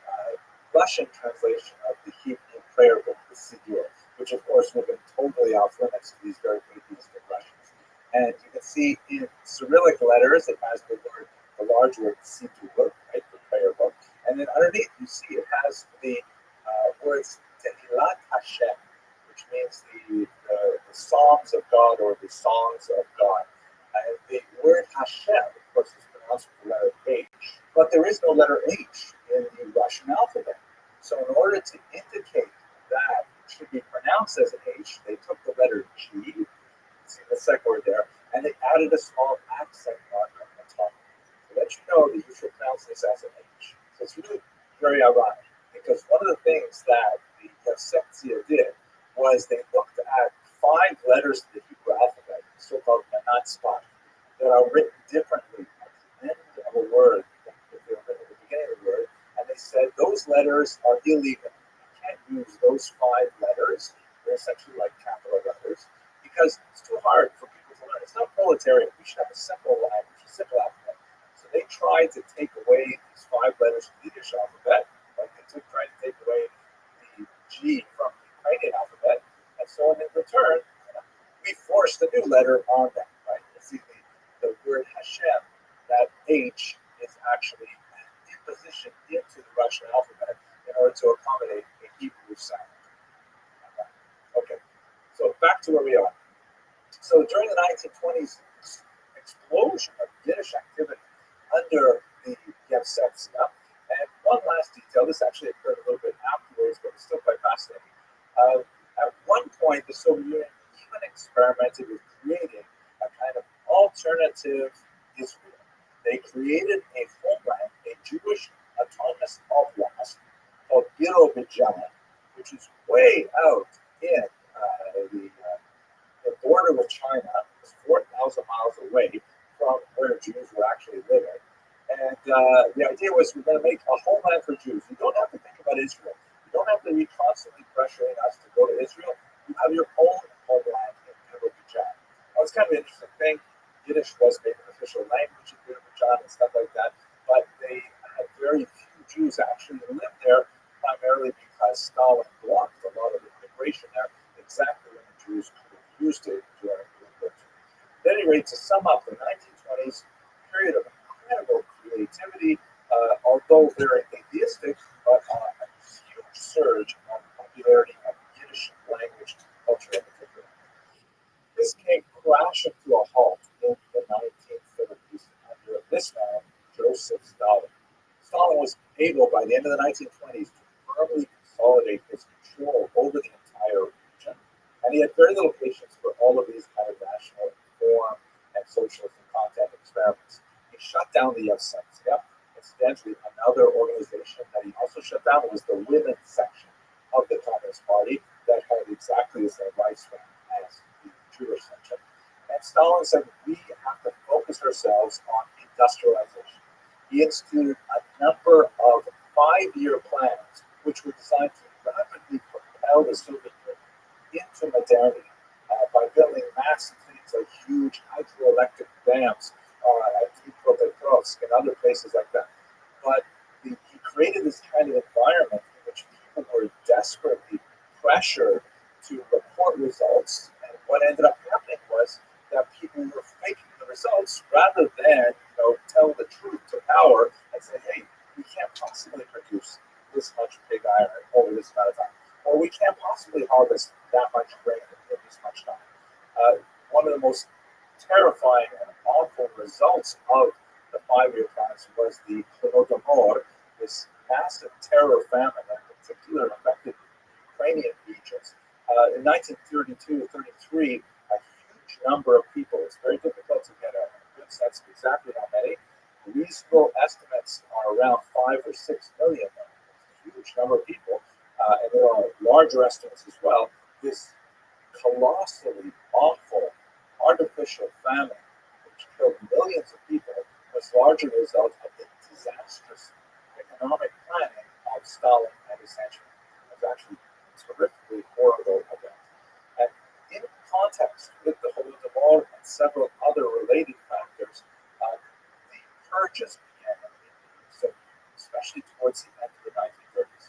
Russian translation of the Hebrew prayer book, the Siddur, which of course would have been totally off limits to these very atheistic Russians. And you can see in Cyrillic letters, it has the large word Siddur, right, the prayer book. And then underneath, you see it has the words Tehillat Hashem, which means the Psalms of God or the songs of God. The word Hashem, of course, is pronounced with the letter H, but there is no letter H in the Russian alphabet. So in order to indicate that it should be pronounced as an H, they took the letter G, see the second word there, and they added a small accent mark on the top to let you know that you should pronounce this as an H. So it's really very ironic, because one of the things that the Yevsektia did was they looked at 5 letters of the Hebrew alphabet, so-called manat spot, that are written differently at the end of a word than if they were written at the beginning of the word, and they said those letters are illegal. You can't use those 5 letters. They're essentially like capital letters because it's too hard for people to learn. It's not proletarian. We should have a simple language, a simple alphabet. So they tried to take away these 5 letters from the Yiddish alphabet, like they tried to take away the G from the Ukrainian alphabet, and so in return, we forced a new letter on them, right? You see the word Hashem, that H is actually an imposition into the Russian alphabet in order to accommodate a Hebrew sound. Okay, so back to where we are. So during the 1920s, explosion of Yiddish activity under the Yevsektia, and one last detail, this actually occurred a little bit afterwards, but it's still quite fascinating. At one point, the Soviet Union even experimented with creating a kind of alternative Israel. They created a homeland, a Jewish autonomous oblast called Birobidzhan, which is way out in the border with China. It's 4,000 miles away from where Jews were actually living. And the idea was we're going to make a homeland for Jews. You don't have to think about Israel. You don't have to be constantly pressuring us to go to Israel. You have your own homeland in Birobidzhan. Well, it's kind of an interesting thing. Yiddish was made an official language in Birobidzhan and stuff like that, but they had very few Jews actually live there, primarily because Stalin blocked a lot of immigration there, exactly when the Jews could have used it during the war. At any rate, to sum up, the 1920s period of incredible creativity, although very atheistic, but a huge surge on popularity of Yiddish language culture in particular. This came crashing to a halt in the 1930s under this man, Joseph Stalin. Stalin was able, by the end of the 1920s, to firmly consolidate his control over the entire region, and he had very little patience for all of these kind of national reform and socialist and content experiments. He shut down the Yevsektia. Incidentally, another organization that he also shut down was the women's section of the Communist Party that had exactly the same lifespan as the Jewish section. And Stalin said, we have to focus ourselves on industrialization. He instituted a number of 5-year plans which were designed to rapidly propel the Soviet Union into modernity by building massive things like huge hydroelectric dams at Dnipropetrovsk and other places like that. But he created this kind of environment in which people were desperately pressured to report results. And what ended up happening was that people were faking the results rather than tell the truth to power and say, hey, we can't possibly produce this much pig iron we can't possibly harvest that much grain in this much time. One of the most terrifying and awful results of the 5-year plans was the Holodomor, this massive terror famine that in particular affected Ukrainian regions. In 1932-33, a huge number of people, it's very difficult to get a good sense of exactly how many. Reasonable estimates are around 5 or 6 million. It's a huge number of people, and there are larger estimates as well. This colossally awful artificial famine, which killed millions of people, was largely a result of the disastrous economic planning of Stalin and his henchmen. It was actually a terrifically horrible event. And in context with the Holodomor and several other related factors, the purges began in the Soviet Union, especially towards the end of the 1930s.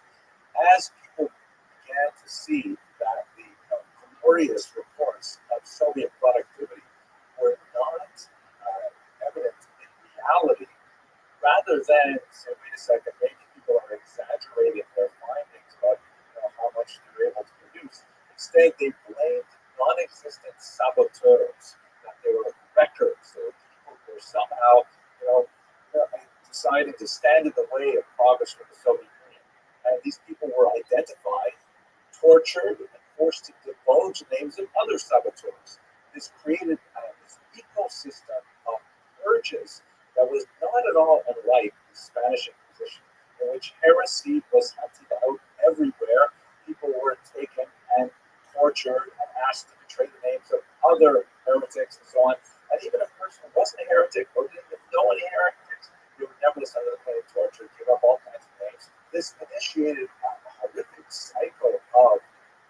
As people began to see that the glorious reports of Soviet productivity were not evident in reality, rather than say, wait a second, maybe people are exaggerating their findings about how much they're able to produce. Instead, they blamed non-existent saboteurs, that they were records, or people who were somehow, deciding to stand in the way of progress for the Soviet Union. And these people were identified, tortured, and forced to divulge names of other saboteurs. This created this ecosystem of purges that was not at all unlike the Spanish Inquisition, in which heresy was hunted out everywhere. People were taken and tortured and asked to betray the names of other heretics and so on. And even if a person wasn't a heretic or didn't even know any heretics, they were nevertheless under the pain of torture, give up all kinds of names. This initiated a horrific cycle of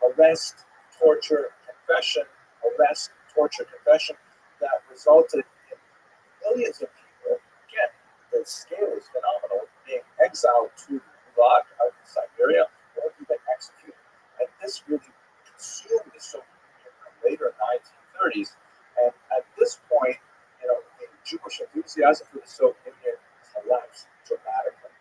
arrest, torture, confession, arrest, torture, confession, that resulted in millions of people, again, the scale is phenomenal, being exiled to Gulag out in Siberia or even executed. And this really consumed the Soviet Union in the later 1930s. And at this point, the Jewish enthusiasm for the Soviet Union collapsed dramatically.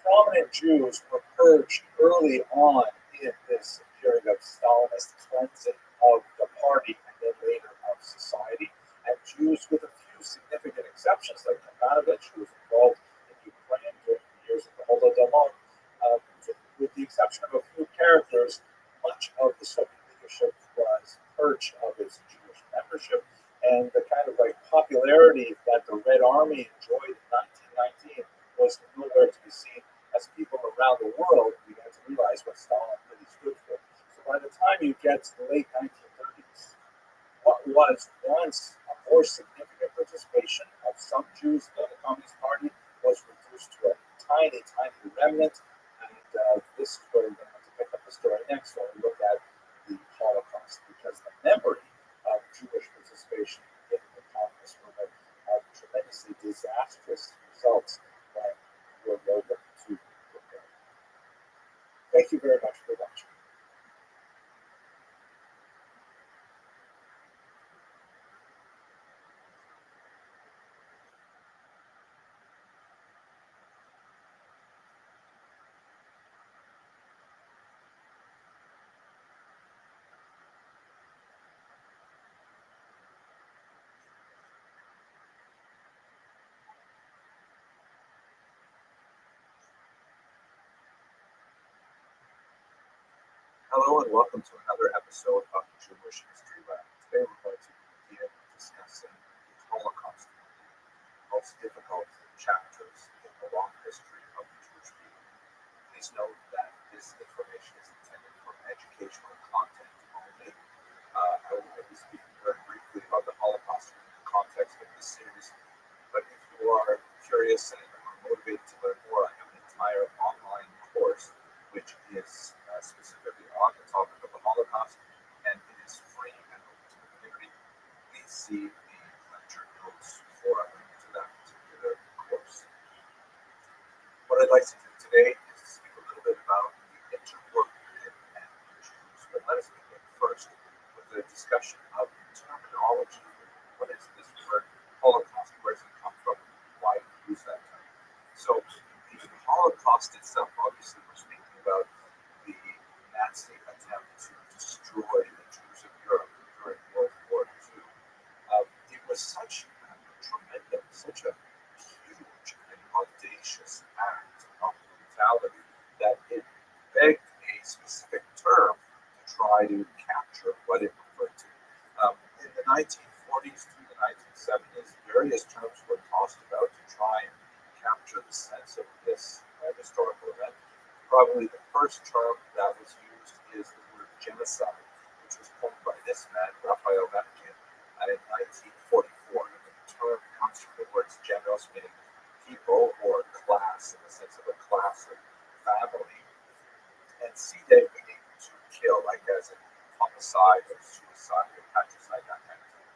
Prominent Jews were purged early on in this period of Stalinist cleansing of the party and then later of society. And Jews, with a few significant exceptions, like Kamenevich, who was involved in Ukraine during the years of the Holodomor, with the exception of a few characters, much of the Soviet leadership was purged of its Jewish membership. And the kind of popularity that the Red Army enjoyed in 1919 was nowhere to be seen, as people around the world began to realize what Stalin really stood for. So by the time you get to the late 1930s, what was once a more significant participation of some Jews in the Communist Party was reduced to a tiny, tiny remnant. And this is where we're going to have to pick up the story next when we look at the Holocaust, because the memory of Jewish participation in the communist movement had tremendously disastrous results that we're able to prepare. Thank you very much for watching. Hello and welcome to another episode of the Jewish History Lab. Today we're going to begin discussing the Holocaust, the most difficult chapters in the long history of the Jewish people. Please note that this information is intended for educational content only. I will be speaking very briefly about the Holocaust in the context of this series, but if you are curious and are motivated to learn more, I have an entire online course which is specifically on the topic of the Holocaust, and it is free and open to the community. Please see the lecture notes for a link to that particular course. What I'd like to do today is to speak a little bit about the interwar period and the Jews. But let us begin first with the discussion of terminology. What is this word Holocaust? Where does it come from? Why do we use that term? So the Holocaust itself, obviously, we're speaking about the Nazi attempt to destroy the Jews of Europe during World War II. It was such a tremendous, such a huge and audacious act of brutality that it begged a specific term to try to capture what it referred to. In the 1940s through the 1970s, various terms were tossed about to try and capture the sense of this historical event. Probably the first term that was used is the word genocide, which was coined by this man, Rabbi, in 1944. And the term comes from the words genos, meaning people, or class, in the sense of a class of family, and side, meaning to kill, like as in homicide or suicide or patricide, that kind of thing.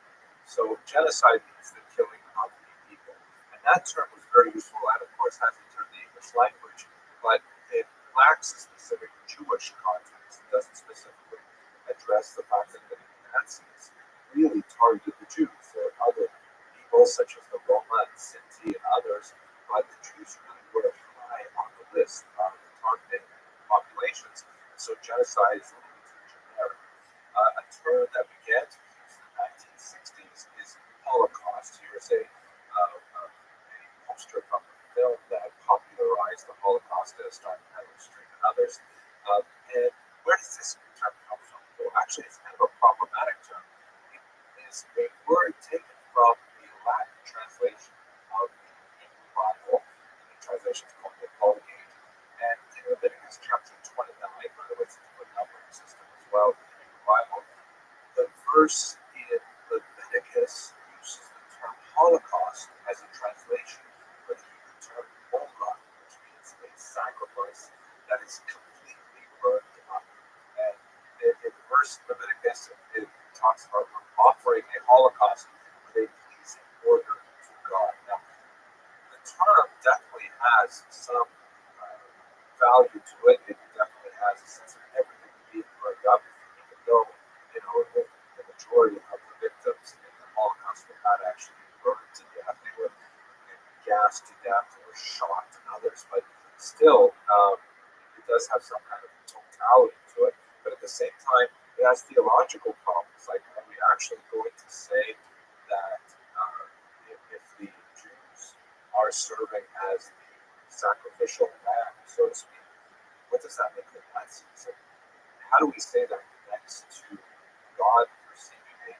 So genocide means the killing of the people. And that term was very useful and, of course, has entered the English language, but it lacks a specific Jewish context. It doesn't specifically address the fact that the Nazis really targeted the Jews. There are other people, such as the Roma and Sinti and others, but the Jews really were high on the list of the targeted populations. So genocide is a little bit too generic. A term that we get used in the 1960s is Holocaust. Here's a poster from the film that popularized the Holocaust, starring Meryl Streep and others. And where does this term come from? Well, actually, it's kind of a problematic term. It is a word taken from the Latin translation of the Hebrew Bible. The translation is called the Vulgate. And in Leviticus chapter 29, by the way, it's a different numbering system as well in the Hebrew Bible, the verse in Leviticus uses the term Holocaust as a translation for the Hebrew term Ola, which means a sacrifice that is completely burned up. And in the verse in Leviticus, it talks about offering a Holocaust with a pleasing order to God. Now, the term definitely has some value to it. It definitely has a sense of everything being burned up, even though, the majority of the victims in the Holocaust were not actually burned to death. They were gassed to death or shot and others, but still, it does have some kind of totality to it. But at the same time, it has theological problems. Like, are we actually going to say that if the Jews are serving as the sacrificial lamb, so to speak, what does that make the Nazis? And how do we say that connects to God receiving a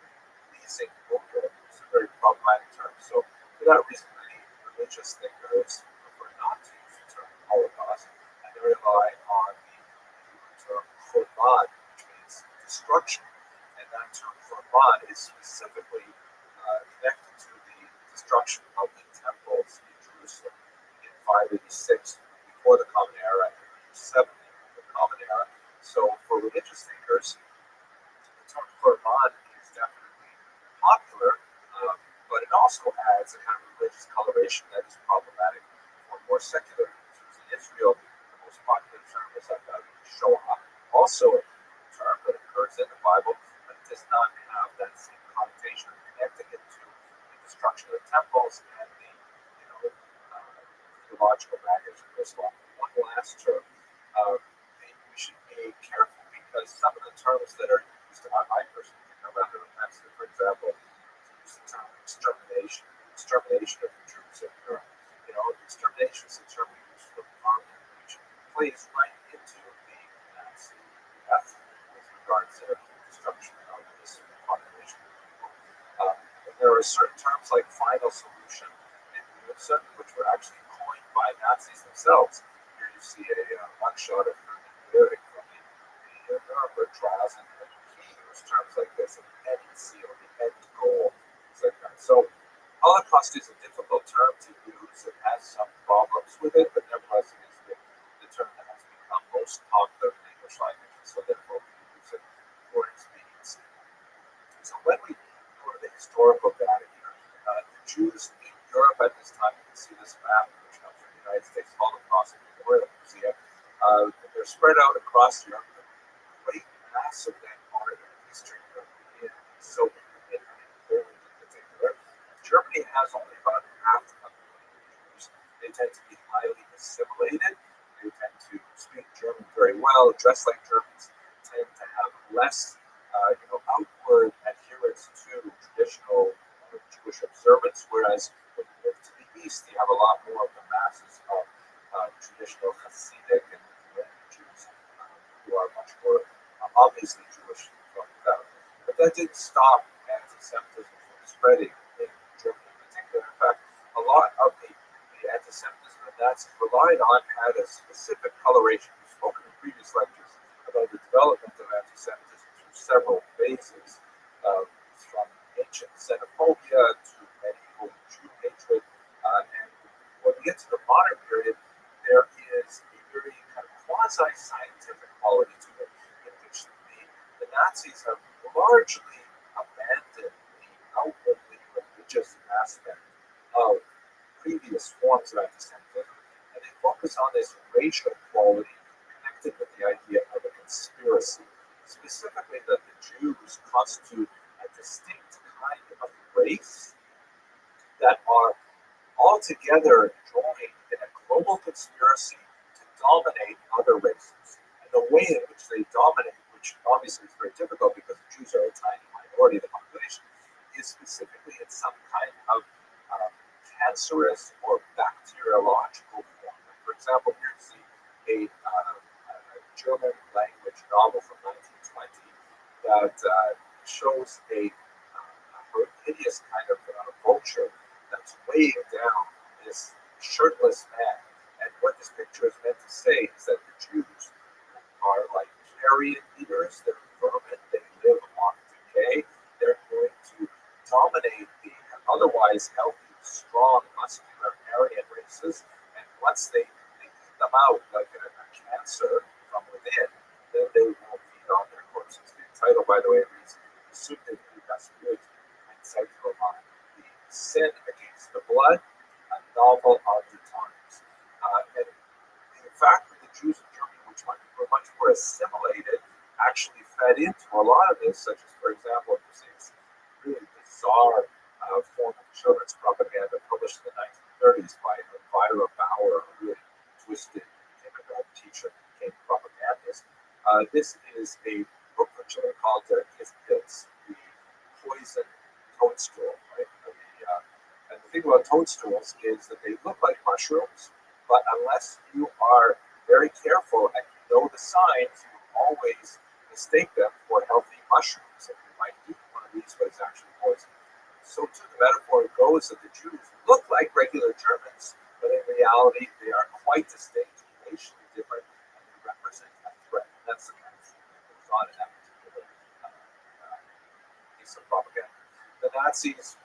pleasing odor? It's a very problematic term. So for that reason, many religious thinkers prefer not to use the term Holocaust, and they rely on the Hebrew term Korban, which means destruction. And that term Korban is specifically connected to the destruction of the temples in Jerusalem in 586 before the Common Era and 70 the Common Era. So for religious thinkers, the term Korban is definitely popular, but it also adds a kind of religious coloration that is problematic for more secular users. In Israel, the most popular term is Shoah, also a term that occurs in the Bible, but it does not have that same connotation of connecting it to the destruction of the temples and the theological baggage of Islam. One last term. We should be careful because some of the terms that are used, I personally think are rather offensive. For example, to use the term extermination of the Jews of Europe. Extermination is a term we use for farming, which plays right into the Nazi death with regards to the destruction of this population of people. And there are certain terms like final solution and unison, which were actually coined by Nazis themselves. Here you see a mugshot of Herman from the Nuremberg trials, and he used terms like this, the end seal, the end goal, things like that. So Holocaust is a difficult term to use. It has some problems with it, but nevertheless it is the term that has become most popular in English language, so therefore we use it for expediency. So when we go to the historical data here, the Jews in Europe at this time, you can see this map, which comes from the United States Holocaust Memorial Museum. They're spread out across Europe. The great mass of them are in Eastern Europe, in Soviet Union, and Poland in particular. Germany has only about half a million Jews. They tend to be highly assimilated. They tend to speak German very well, dress like Germans, tend to less outward adherence to traditional Jewish observance, whereas when you move to the east, you have a lot more of the masses of traditional Hasidic and Lithuanian Jews who are much more obviously Jewish from without. But that didn't stop anti-Semitism from spreading in Germany in particular. In fact, a lot of the anti-Semitism that Nazis relied on had a specific coloration. We've spoken in previous lectures about the development of anti-Semitism through several phases, from ancient xenophobia to medieval Jew hatred. And when we get to the modern period, there is a very kind of quasi-scientific quality to it, in which the Nazis have largely abandoned the outwardly religious aspect of previous forms of anti-Semitism, and they focus on this racial quality connected with the idea of a conspiracy, specifically that the Jews constitute a distinct kind of race that are altogether joined in a global conspiracy to dominate other races. And the way in which they dominate, which obviously is very difficult because the Jews are a tiny minority of the population, is specifically in some kind of cancerous or bacteriological form. For example, here you see a German language novel from 1920 that shows a hideous kind of vulture that's weighing down this shirtless man. And what this picture is meant to say is that the Jews are like carrion eaters, they're vermin, they live off decay, they're going to dominate the otherwise healthy, strong, muscular Aryan races, and once they eat them out like a cancer from within, then they will feed on their corpses. The title, by the way, reads The Sin Against the Blood, a novel of the times. And the fact that the Jews in Germany, which were much more assimilated, actually fed into a lot of this, such as, for example, this really bizarre form of children's propaganda published in the 1930s by Elvira Bauer, a really twisted kindergarten teacher who became a propagandist. This is a book for children called It's the Poison Toadstool. Right? And the thing about toadstools is that they look like mushrooms, but unless you are very careful and you know the signs, you always mistake them for healthy mushrooms. And you might eat one of these, but it's actually poison. So too, the metaphor goes that the Jews look like regular Germans, but in reality, they are quite distinct, racially different, and they represent a threat. And that's the kind of thing that goes on in that particular piece of propaganda. The Nazis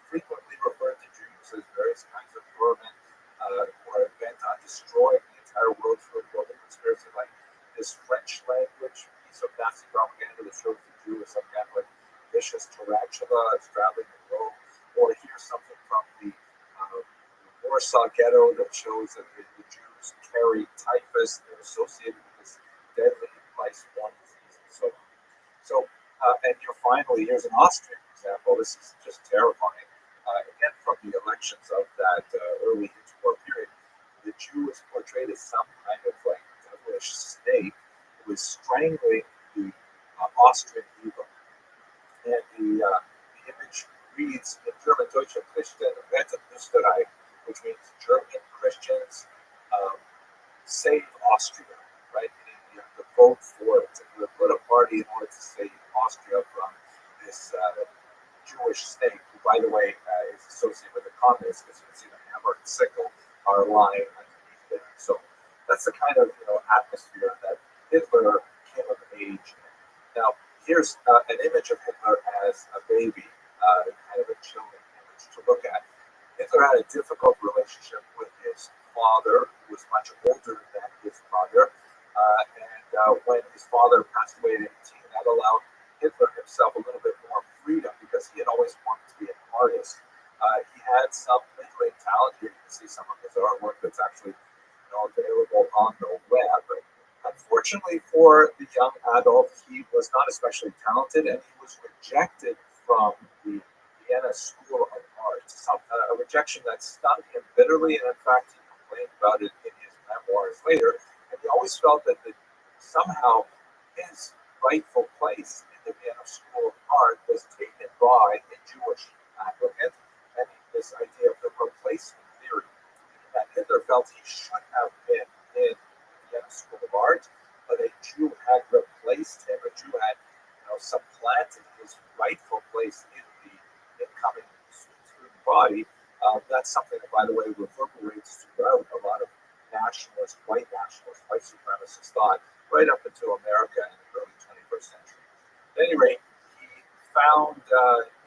frequently referred to Jews as various kinds of vermin who are bent on destroying the entire world through a global conspiracy, like this French language piece of Nazi propaganda that shows the Jew as some kind of like vicious tarantula straddling the globe, or here's something from the Warsaw Ghetto that shows that the Jews carry typhus, they're associated with this deadly lice-borne disease, and so on. So, and finally, here's an Austrian example. This is just terrifying. Again, from the elections of that early interwar period, the Jew is portrayed as some kind of like devilish snake who is strangling the Austrian Eagle. And the image reads in German, Deutsche Christen retten Österreich, which means German Christians save Austria, right? And you have to vote for it. And you put a party in order to save Austria from this Jewish snake, who, by the way, is associated with the communists, because you can see the hammer and sickle are lying underneath it. So that's the kind of atmosphere that Hitler came of age in. Now, here's an image of Hitler as a baby, kind of a chilling image to look at. Hitler had a difficult relationship with his father, who was much older than his mother. And when his father passed away at 18, that allowed Hitler himself a little bit more freedom because he had always wanted to be an artist. He had some literary talent. Here you can see some of his artwork that's actually available on the web. But unfortunately for the young Adolf, he was not especially talented, and he was rejected from the Vienna School of Art. A rejection that stung him bitterly, and in fact, he complained about it in his memoirs later. And he always felt that somehow his rightful place in the Vienna School of Art was taken by a Jewish applicant, and this idea of the replacement theory that Hitler felt he should have been in the Vienna School of Art, but a Jew had replaced him. A Jew had, supplanted his rightful place in the incoming student body. That's something that, by the way, reverberates throughout a lot of white supremacist thought, right up until America in the early 21st century. At any rate, he found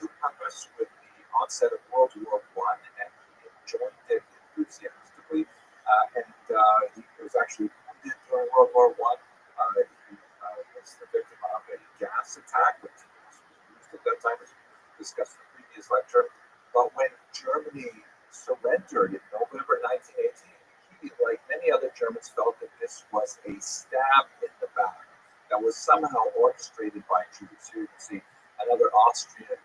new purpose with the onset of World War I, and he joined it enthusiastically. He was actually wounded during World War I. He was the victim of a gas attack, which was used at that time, as we discussed in the previous lecture. But when Germany surrendered in November 1918, he, like many other Germans, felt that this was a stab in the back that was somehow orchestrated by Jews. Here you can see another Austrian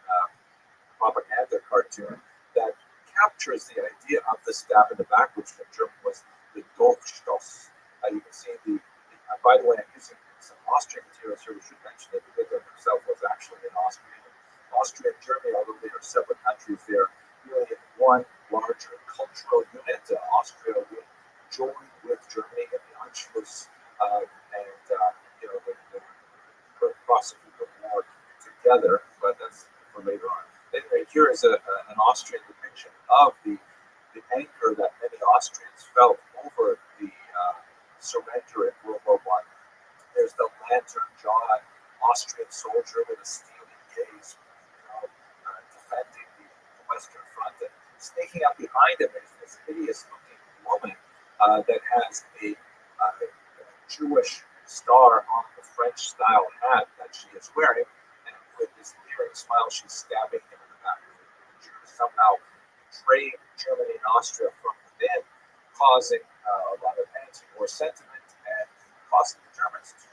propaganda cartoon that captures the idea of the stab in the back, which in German was the Dolchstoß. You can see by the way, I'm using some Austrian materials here. We should mention that Hitler himself was actually an Austrian. Austria and Germany, although they are separate countries, they're really in one larger cultural unit. Austria would join with Germany in the Anschluss, they prosecute the war together, but that's for later on. Anyway, here is an Austrian depiction of the anger that many Austrians felt over the surrender in World War I. There's the lantern-jawed Austrian soldier with a steely gaze, defending the Western Front, and sneaking up behind him is this hideous-looking woman that has a Jewish star on the French-style hat that she is wearing, and with this leering smile, she's stabbing him in the back. The Jews somehow betrayed Germany and Austria from within, causing a lot of anti-war sentiment and causing the Germans to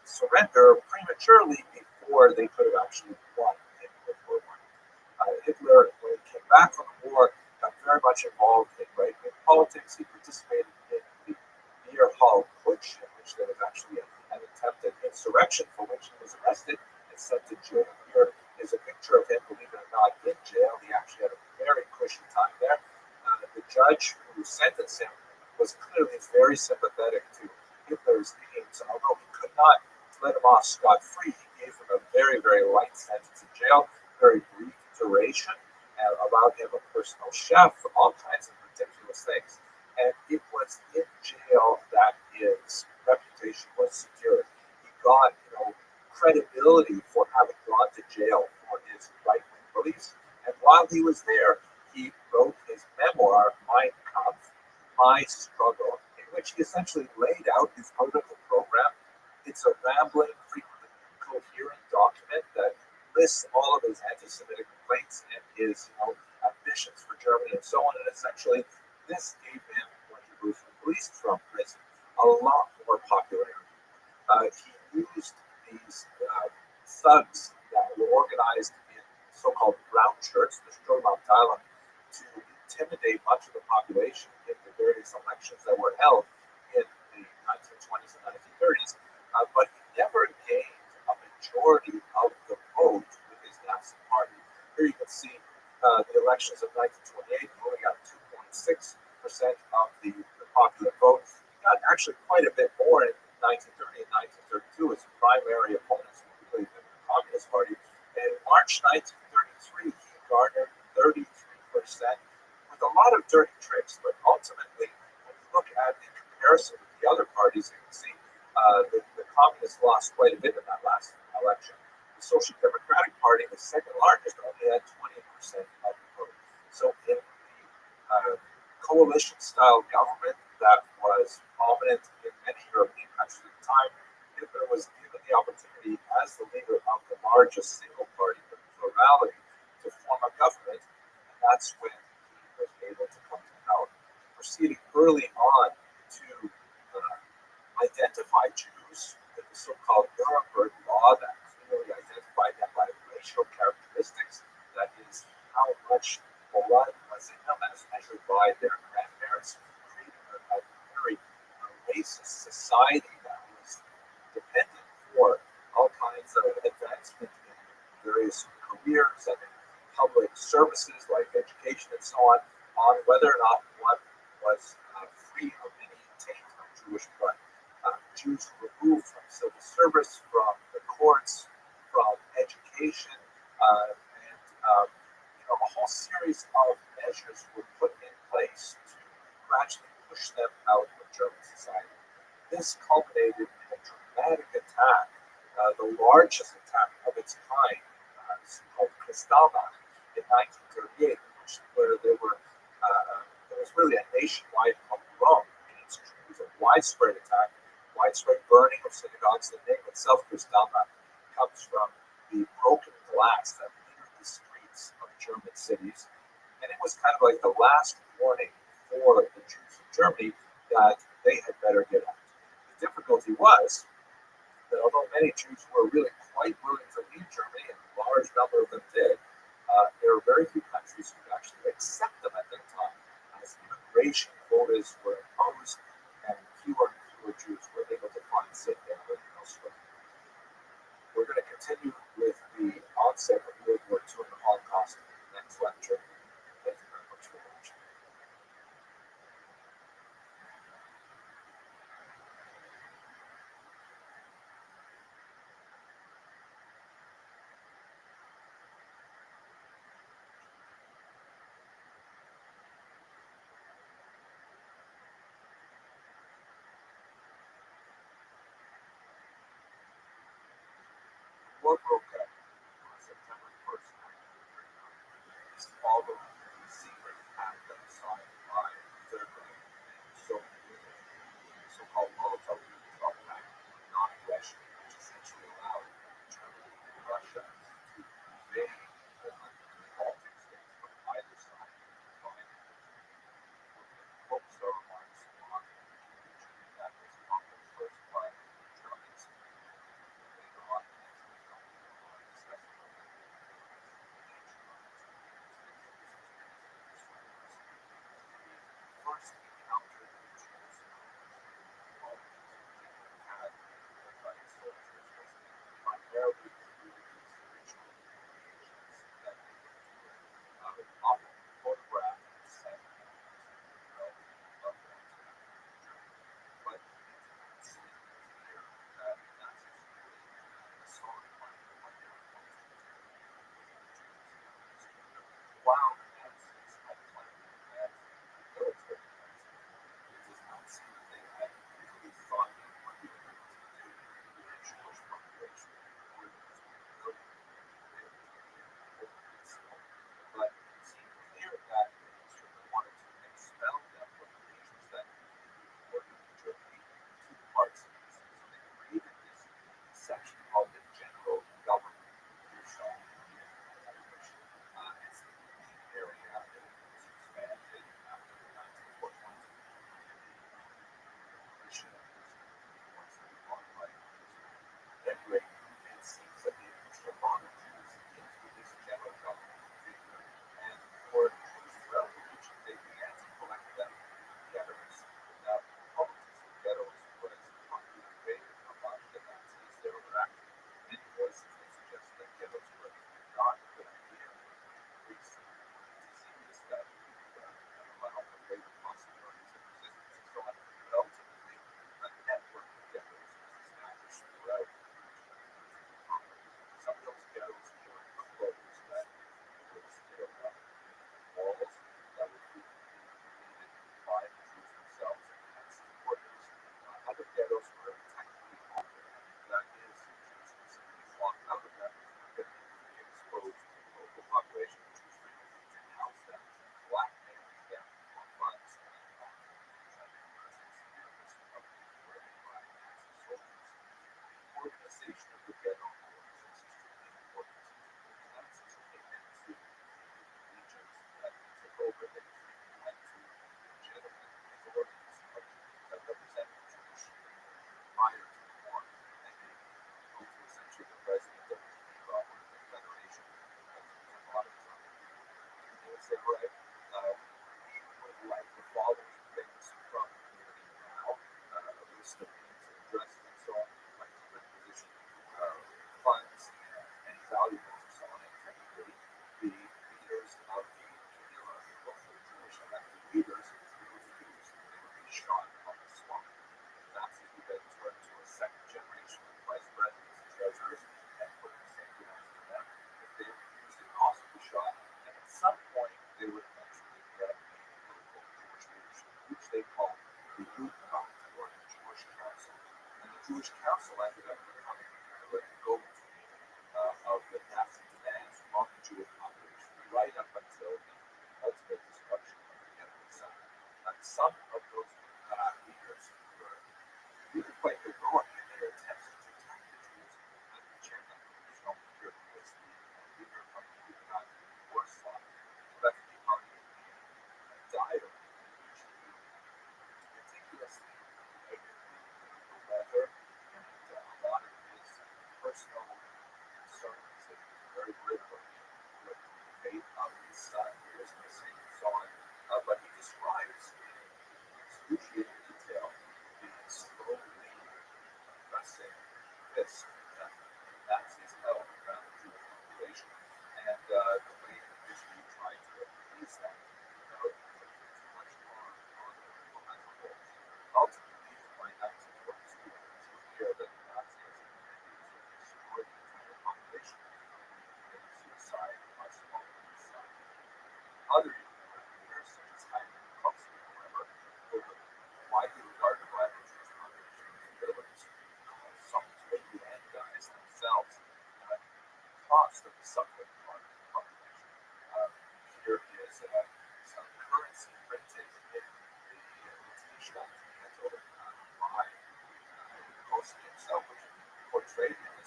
surrender prematurely before they could have actually won in World War I. Hitler, when he came back from the war, got very much involved in right-wing politics. He participated in the Beer Hall Putsch, in which there was actually an attempted insurrection for which he was arrested and sent to jail. Here is a picture of him, believe it or not, in jail. He actually had a very cushy time there. The judge who sentenced him was clearly very sympathetic to Hitler's aims, and although he could not let him off scot-free, he gave him a very, very light sentence in jail, very brief duration, and allowed him a personal chef, all kinds of ridiculous things. And it was in jail that his reputation was secured. He got, credibility for having gone to jail for his right-wing beliefs. And while he was there, he wrote his memoir, Mein Kampf, My Struggle, in which he essentially laid out his political program. It's a rambling, frequently incoherent document that lists all of his anti-Semitic complaints and his, ambitions for Germany and so on. And essentially, this gave him, when he was released from prison, a lot more popularity. He used these thugs that were organized in so-called brown shirts, the Sturmabteilung, to intimidate much of the population in the various elections that were held in the 1920s and 1930s. But he never gained a majority of the vote with his Nazi party. Here you can see the elections of 1928. He only got 2.6% of the popular vote. He got actually quite a bit more in 1930 and 1932 as primary opponents, particularly the Communist Party. In March 1933, he garnered 33%, with a lot of dirty tricks, but ultimately, when you look at the comparison with the other parties, you can see the Communists lost quite a bit in that last election. The Social Democratic Party, the second largest, only had 20% of the vote. So in the coalition-style government that was prominent in many European countries at the time, Hitler was given the opportunity as the leader of the largest single party, the plurality, to form a government, and that's when he was able to come to power. Proceeding early on to identify Jews with the so-called Nuremberg Law that clearly identified them by racial characteristics, that is, how much blood was in them as measured by their grandparents, creating a very racist society that was dependent services like education and so on whether or not one was free of any taint of Jewish blood. Jews were removed from civil service, from the courts, from education, and a whole series of measures were put in place to gradually push them out of German society. This culminated in a dramatic attack, the largest attack of its kind, called Kristallnacht in 1938, where there was really a nationwide pogrom against Jews, a widespread attack, widespread burning of synagogues. The name itself, Kristallnacht, comes from the broken glass that littered the streets of German cities, and it was kind of like the last warning for the Jews of Germany that they had better get out. The difficulty was that although many Jews were really quite willing to leave Germany, and a large number of them did, there were very few countries who could actually accept them at that time, as immigration quotas were imposed, and fewer Jews were able to find safe haven elsewhere. We're going to continue with the onset of World War II and the Holocaust in the next lecture. Thank you very much for watching. War broke out on September 1st, 1939. This followed the secret attack that was signed by the Third Reich and the Soviet Union, the so-called Molotov-Ribbentrop Pact of non-aggression, which essentially allowed Germany and Russia to invade Poland and the Baltic states from either side of the line. We're going to focus our remarks on the region that was conquered first by the Germans, later on the next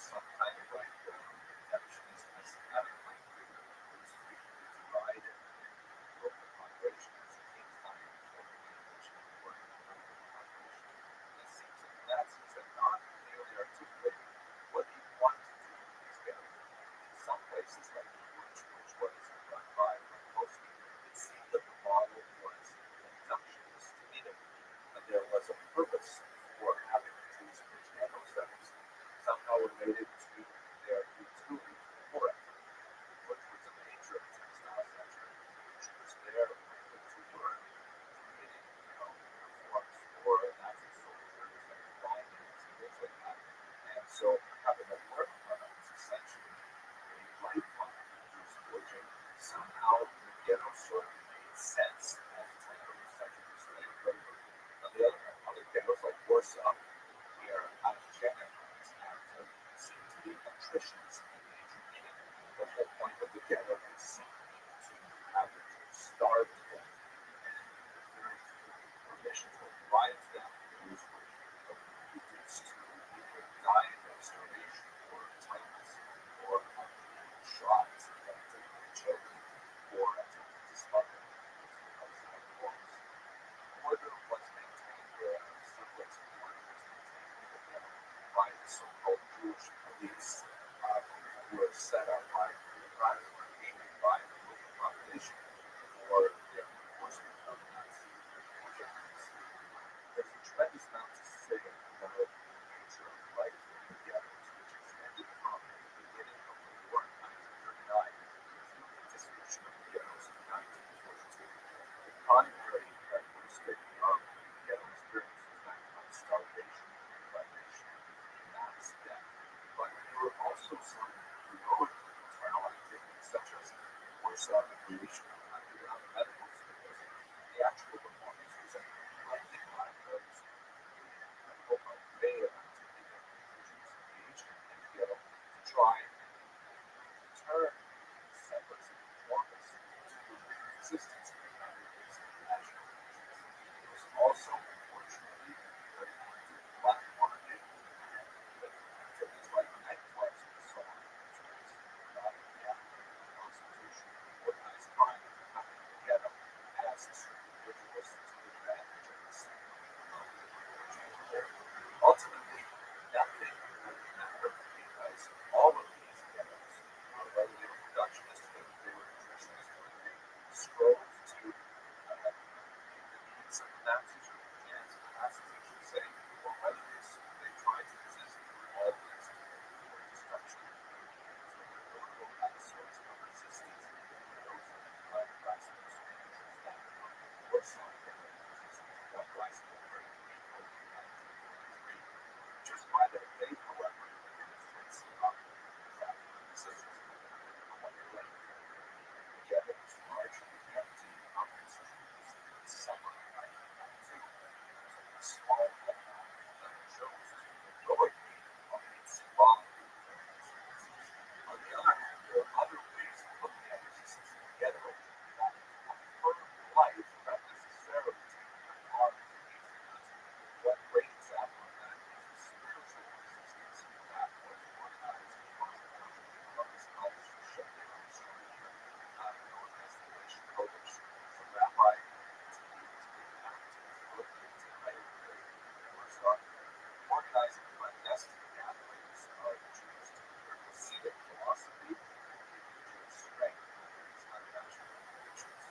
some kind of like protectionist, systematic like was frequently divided in local populations. It takes time before the innovation of work in the local population. And it seems that the Nazis had not clearly articulated what they wanted to do with these ghettos. In some places, like which was run by Rothschild, it seemed that the model was reductionist to minimum, and there was a purpose for having these rich ghettos that was somehow related to their utility for the poor, which was a major textile sector, which was there to work, creating, uniforms for Nazi soldiers and diamonds and things like that. And so having a work product is essentially a lifeline to produce fortune. Somehow the ghetto sort of made sense at the time of such a slave labor. On the other hand, other ghettos like Warsaw, where hygienic active seem to be nutritionists in nature, meaning the whole point of the ghetto is simply to have the Jews starve to death, and very few provisions were provided to them. Those were reduced to either diet of starvation or typhus or shots that children or attempted to smuggle outside the walls. Order was maintained where subway support was maintained in the ghetto by the so-called Jewish police, who were set up by by the local population for their enforcement of Nazi objectives. There's a tremendous amount to say about the nature of life in the ghettos, which extended from the beginning of the war in 1939 through the dissolution of the ghettos in 1942. The primary characteristic of the ghetto experience was that of starvation, privation, and mass death. But there were also some heroic internal activities, such as Warsaw the creation of underground medical schools. The actual performance was a lightning rod that was really incredible array of activity that the Jews engaged in the ghetto to try and turn settlers and conformists to resistance in the face of national interests. There was also, unfortunately, very active black market and activities like nightclubs and so on, which was gambling, prostitution, organized crime happening in the ghetto as certain individuals took advantage of the same of the poor. Ultimately, nothing really mattered because all of these ghettos, whether they were reductionist, whether they were nutritionist, whether they strove to meet the needs of the Nazis or the ends of the Nazis, I should say, or whether they tried to resist, all destined for destruction. So there were notable episodes of resistance in the ghettos by the classical soldiers that Warsaw ghetto, which is the uprising occurred in April of 1943. Just by their fate, however, demonstrates the fact that resistance movement quite late. The ghetto was largely empty of its Jews in the summer of 1992. There's only a small amount that shows heroically of its symbolic importance. On the other hand, there are other ways of looking at resistance in the ghetto that affirm life without necessarily taking apart these. One great example of that is the spiritual resistance that was organized from of this culture shut down structure known as the Nation Kodesh. The rabbi continued to be active throughout the entire period in Warsaw, organizing clandestine gatherings of Jews to hear Hasidic philosophy and giving Jews strength under these unnatural conditions.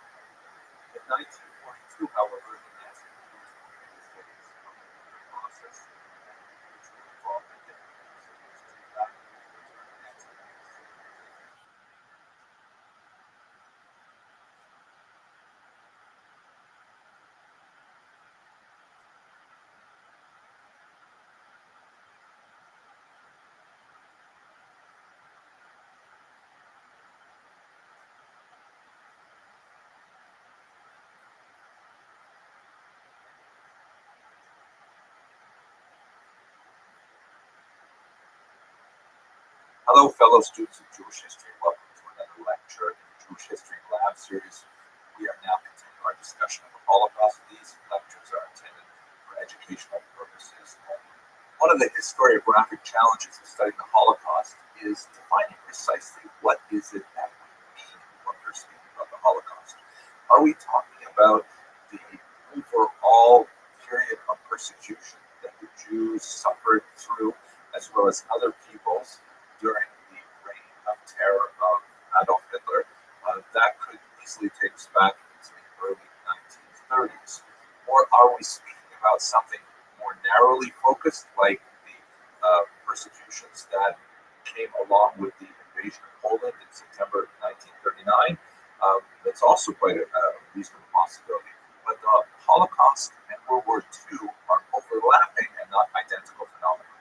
In 1942, however, the Nazi used a new phase of the process, which would involve the different cities to rapidly return anti-Nazis. Hello, fellow students of Jewish history. Welcome to another lecture in the Jewish History Lab series. We are now continuing our discussion of the Holocaust. These lectures are intended for educational purposes only. One of the historiographic challenges of studying the Holocaust is defining precisely what is it that we mean when we're speaking about the Holocaust. Are we talking about the overall period of persecution that the Jews suffered through, as well as other peoples, during the reign of terror of Adolf Hitler? That could easily take us back into the early 1930s. Or are we speaking about something more narrowly focused, like the persecutions that came along with the invasion of Poland in September 1939? That's also quite a reasonable possibility. But the Holocaust and World War II are overlapping and not identical phenomena.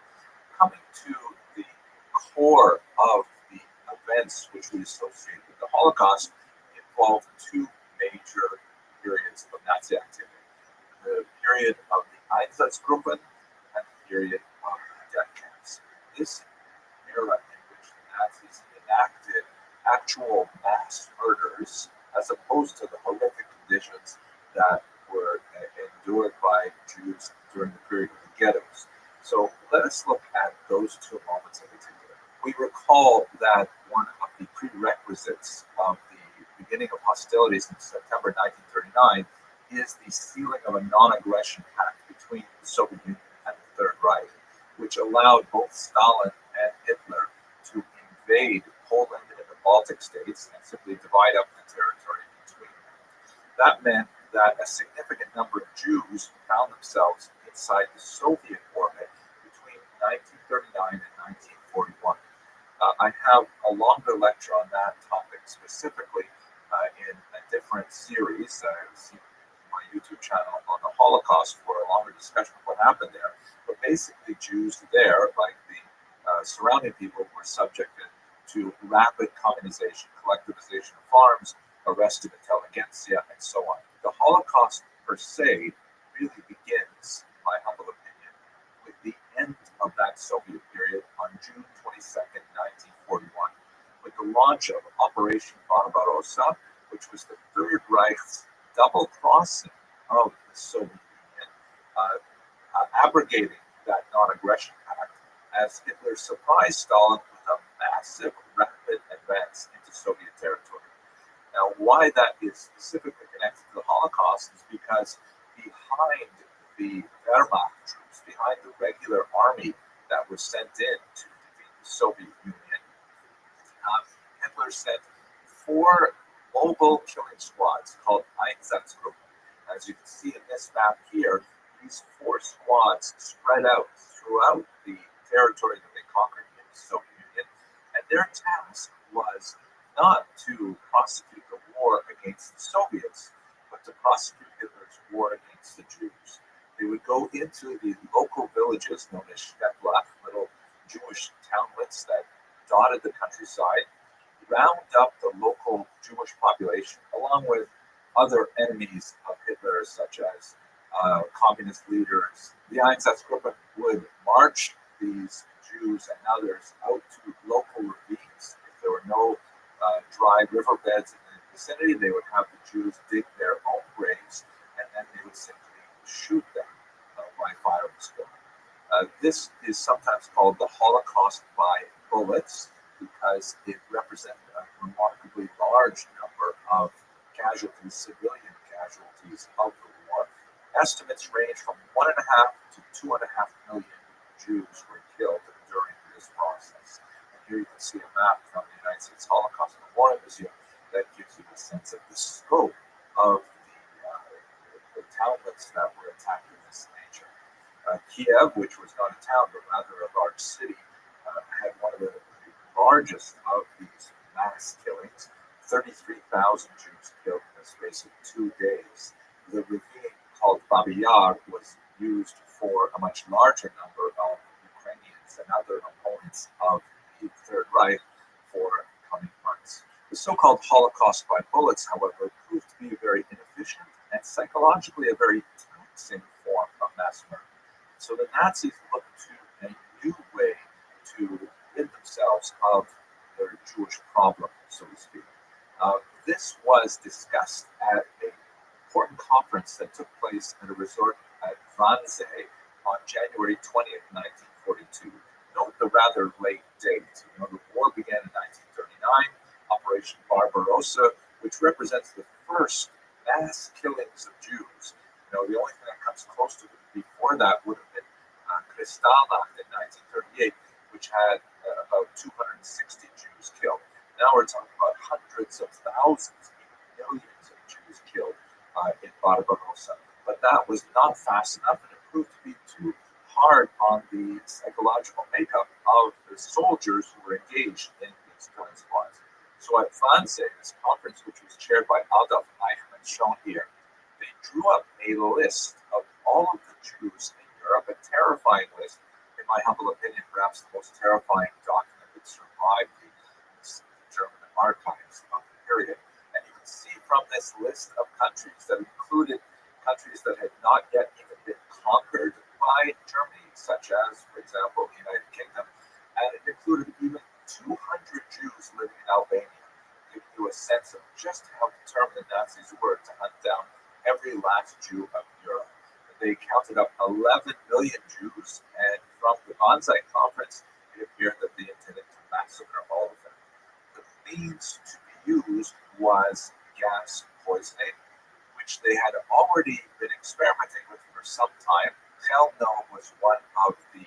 Coming to the core of the events which we associate with the Holocaust involve two major periods of Nazi activity: the period of the Einsatzgruppen and the period of the death camps. This era in which the Nazis enacted actual mass murders, as opposed to the horrific conditions that were endured by Jews during the period of the ghettos. So let us look at those two moments in particular. We recall that one of the prerequisites of the beginning of hostilities in September 1939 is the sealing of a non-aggression pact between the Soviet Union and the Third Reich, which allowed both Stalin and Hitler to invade Poland and the Baltic states and simply divide up the territory between them. That meant that a significant number of Jews found themselves inside the Soviet orbit between 1939 and 1941. I have a longer lecture on that topic specifically in a different series. My YouTube channel on the Holocaust for a longer discussion of what happened there. But basically, Jews there, like the surrounding people, were subjected to rapid communization, collectivization of farms, arrest of intelligentsia, and so on. The Holocaust per se really begins, in my humble opinion, with the end of that Soviet period on June 22nd, 1941, with the launch of Operation Barbarossa, which was the Third Reich's double crossing of the Soviet Union, abrogating that non-aggression pact as Hitler surprised Stalin with a massive, rapid advance into Soviet territory. Now, why that is specifically connected to the Holocaust is because behind the Wehrmacht troops, behind the regular army that was sent in to defeat the Soviet Union, Hitler sent 4 mobile killing squads called Einsatzgruppen. As you can see in this map here, these 4 squads spread out throughout the territory that they conquered in the Soviet Union, and their task was not to prosecute the war against the Soviets, but to prosecute Hitler's war against the Jews. They would go into the local villages known as Städte, little Jewish townlets that dotted the countryside, round up the local Jewish population, along with other enemies of Hitler, such as communist leaders. The Einsatzgruppe would march these Jews and others out to local ravines. If there were no dry riverbeds in the vicinity, they would have the Jews dig their own graves, and then they would simply shoot them by firing squad. This is sometimes called the Holocaust by bullets, because it represented a remarkably large number of casualties, civilian casualties of the war. Estimates range from 1.5 to 2.5 million Jews were killed during this process. And here you can see a map from the United States Holocaust Memorial Museum that gives you a sense of the scope of the townlets that were attacked in this nature. Kiev, which was not a town but rather a large city, had one of the largest of these mass killings, 33,000 Jews killed in the space of 2 days. The ravine called Babi Yar was used for a much larger number of Ukrainians and other opponents of the Third Reich for coming months. The so-called Holocaust by bullets, however, proved to be a very inefficient and psychologically a very taxing form of mass murder. So the Nazis looked to a new way to rid themselves of their Jewish problem, so to speak. This was discussed at an important conference that took place at a resort at Wannsee on January 20th, 1942. Note the rather late date. The war began in 1939, Operation Barbarossa, which represents the first mass killings of Jews. The only thing that comes close to it before that would have been Kristallnacht in 1938, which had about 260 Jews killed. Now we're talking about hundreds of thousands, millions of Jews killed in Barbarossa. But that was not fast enough, and it proved to be too hard on the psychological makeup of the soldiers who were engaged in these killing squads. So at Wannsee, this conference, which was chaired by Adolf Eichmann, shown here, they drew up a list of all of the Jews in Europe, a terrifying list, in my humble opinion, perhaps the most terrifying document that survived the German archives of the period. And you can see from this list of countries that included countries that had not yet even been conquered by Germany, such as, for example, the United Kingdom, and it included even 200 Jews living in Albania, giving you a sense of just how determined the Nazis were to hunt down every last Jew of Europe. They counted up 11 million Jews, and from the Wannsee conference, it appeared that they intended to massacre all of them. The means to be used was gas poisoning, which they had already been experimenting with for some time. Chelmno was one of the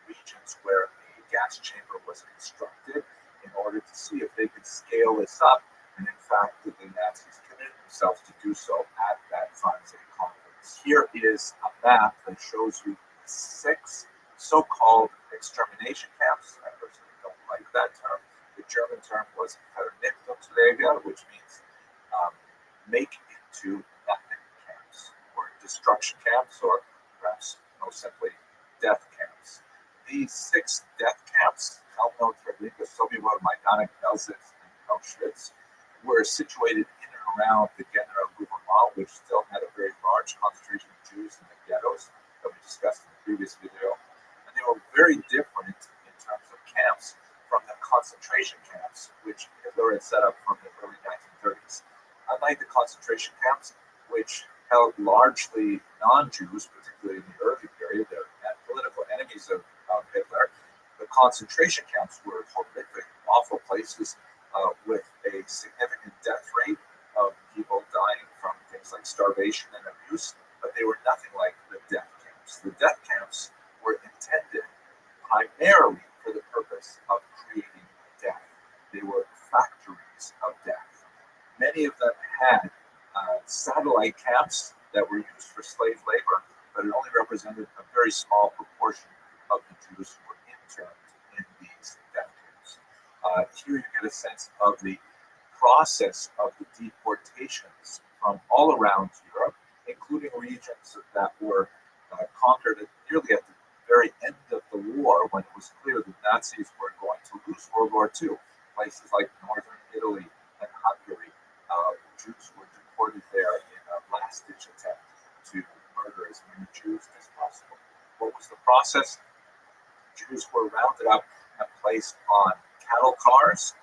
regions where a gas chamber was constructed in order to see if they could scale this up, and in fact, the Nazis committed themselves to do so at that Wannsee conference. Here is a map that shows you 6 so-called extermination camps. I personally don't like that term. The German term was Vernichtungslager, which means make into nothing camps, or destruction camps, or perhaps most simply death camps. These 6 death camps, Chelmno, Treblinka, Sobibor, Majdanek, Belzec, and Auschwitz, were situated in and around the General Gouvernement, which still had a very large concentration of Jews in the ghettos that we discussed in the previous video. And they were very different in terms of camps from the concentration camps, which Hitler had set up from the early 1930s. Unlike the concentration camps, which held largely non-Jews, particularly in the early period, they're political enemies of Hitler, the concentration camps were horrific, awful places with a significant death rate of people dying from things like starvation and abuse, but they were nothing like the death camps. The death camps were intended primarily for the purpose of creating death. They were factories of death. Many of them had satellite camps that were used for slave labor, but it only represented a very small proportion of the Jews who were interned in these death camps. Here you get a sense of the process of the deportations from all around Europe, including regions that were conquered nearly at the very end of the war, when it was clear the Nazis were going to lose World War II. Places like northern Italy and Hungary, Jews were deported there in a last-ditch attempt to murder as many Jews as possible. What was the process? Jews were rounded up and placed on cattle cars,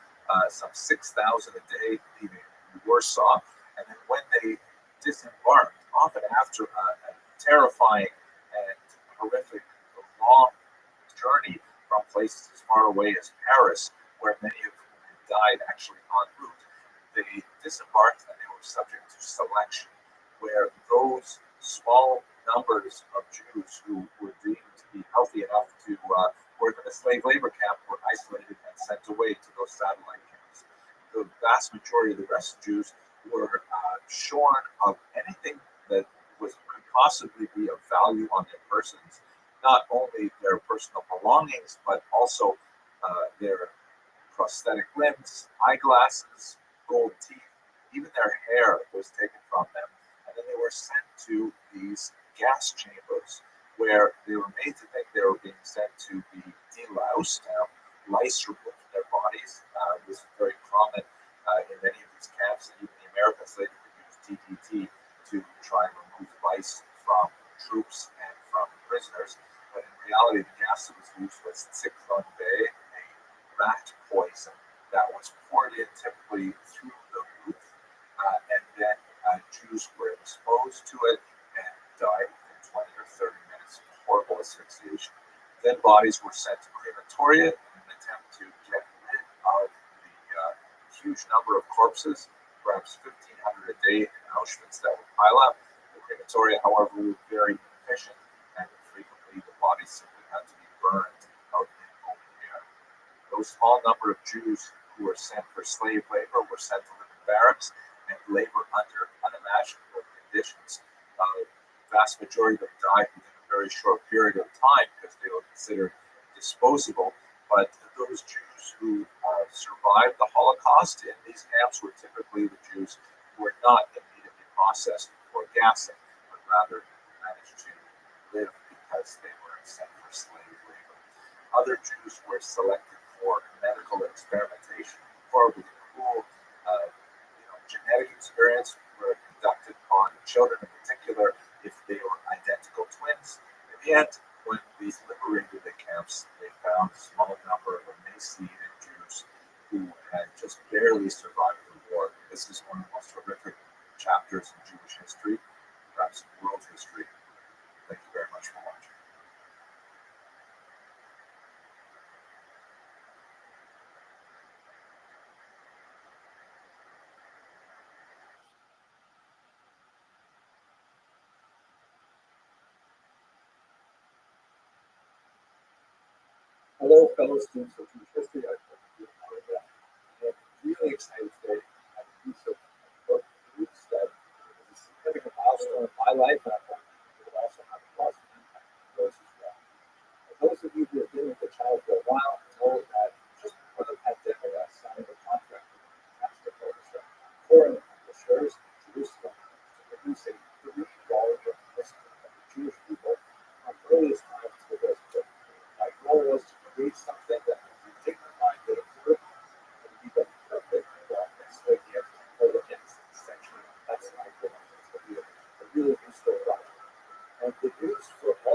some 6,000 a day, leaving Warsaw. And then when they disembarked, often after a terrifying and horrific long journey from places as far away as Paris, where many of whom had died actually en route, they disembarked and they were subject to selection, where those small numbers of Jews who were deemed to be healthy enough to work in a slave labor camp were isolated and sent away to those satellite camps. The vast majority of the rest of Jews were shorn of anything that could possibly be of value on their persons, not only their personal belongings, but also their prosthetic limbs, eyeglasses, gold teeth, even their hair was taken from them. And then they were sent to these gas chambers where they were made to think they were being sent to be deloused, lice removed from their bodies. This was very common in many of these camps, and even the Americans later would use DDT to try and remove lice from troops and from prisoners. But in reality, the gas that was used was Zyklon B, a rat poison that was poured in typically through the roof, and then Jews were exposed to it and died within 20 or 30 minutes of horrible asphyxiation. Then bodies were sent to crematoria in an attempt to get rid of the huge number of corpses, perhaps 1,500 a day in Auschwitz that would pile up. The crematoria, however, were very inefficient, and frequently the bodies simply had to be burned out in open air. Those small number of Jews who were sent for slave labor were sent to live in barracks and labor under unimaginable conditions. The vast majority of them died within a very short period of time because they were considered disposable. But those Jews who survived the Holocaust in these camps were typically the Jews who were not immediately processed for gassing, but rather managed to live because they were sent for slave labor. Other Jews were selected for medical experimentation. Horribly cruel genetic experiments were conducted on children in particular if they were identical twins. In the end, when these liberated the camps, they found a small number of emaciated Jews who had just barely survived the war. This is one of the most horrific chapters in Jewish history, perhaps world history. Thank you very much for watching. Hello, fellow students of Jewish history. I'm really excited today to have a piece of book that is a significant milestone in my life. I'm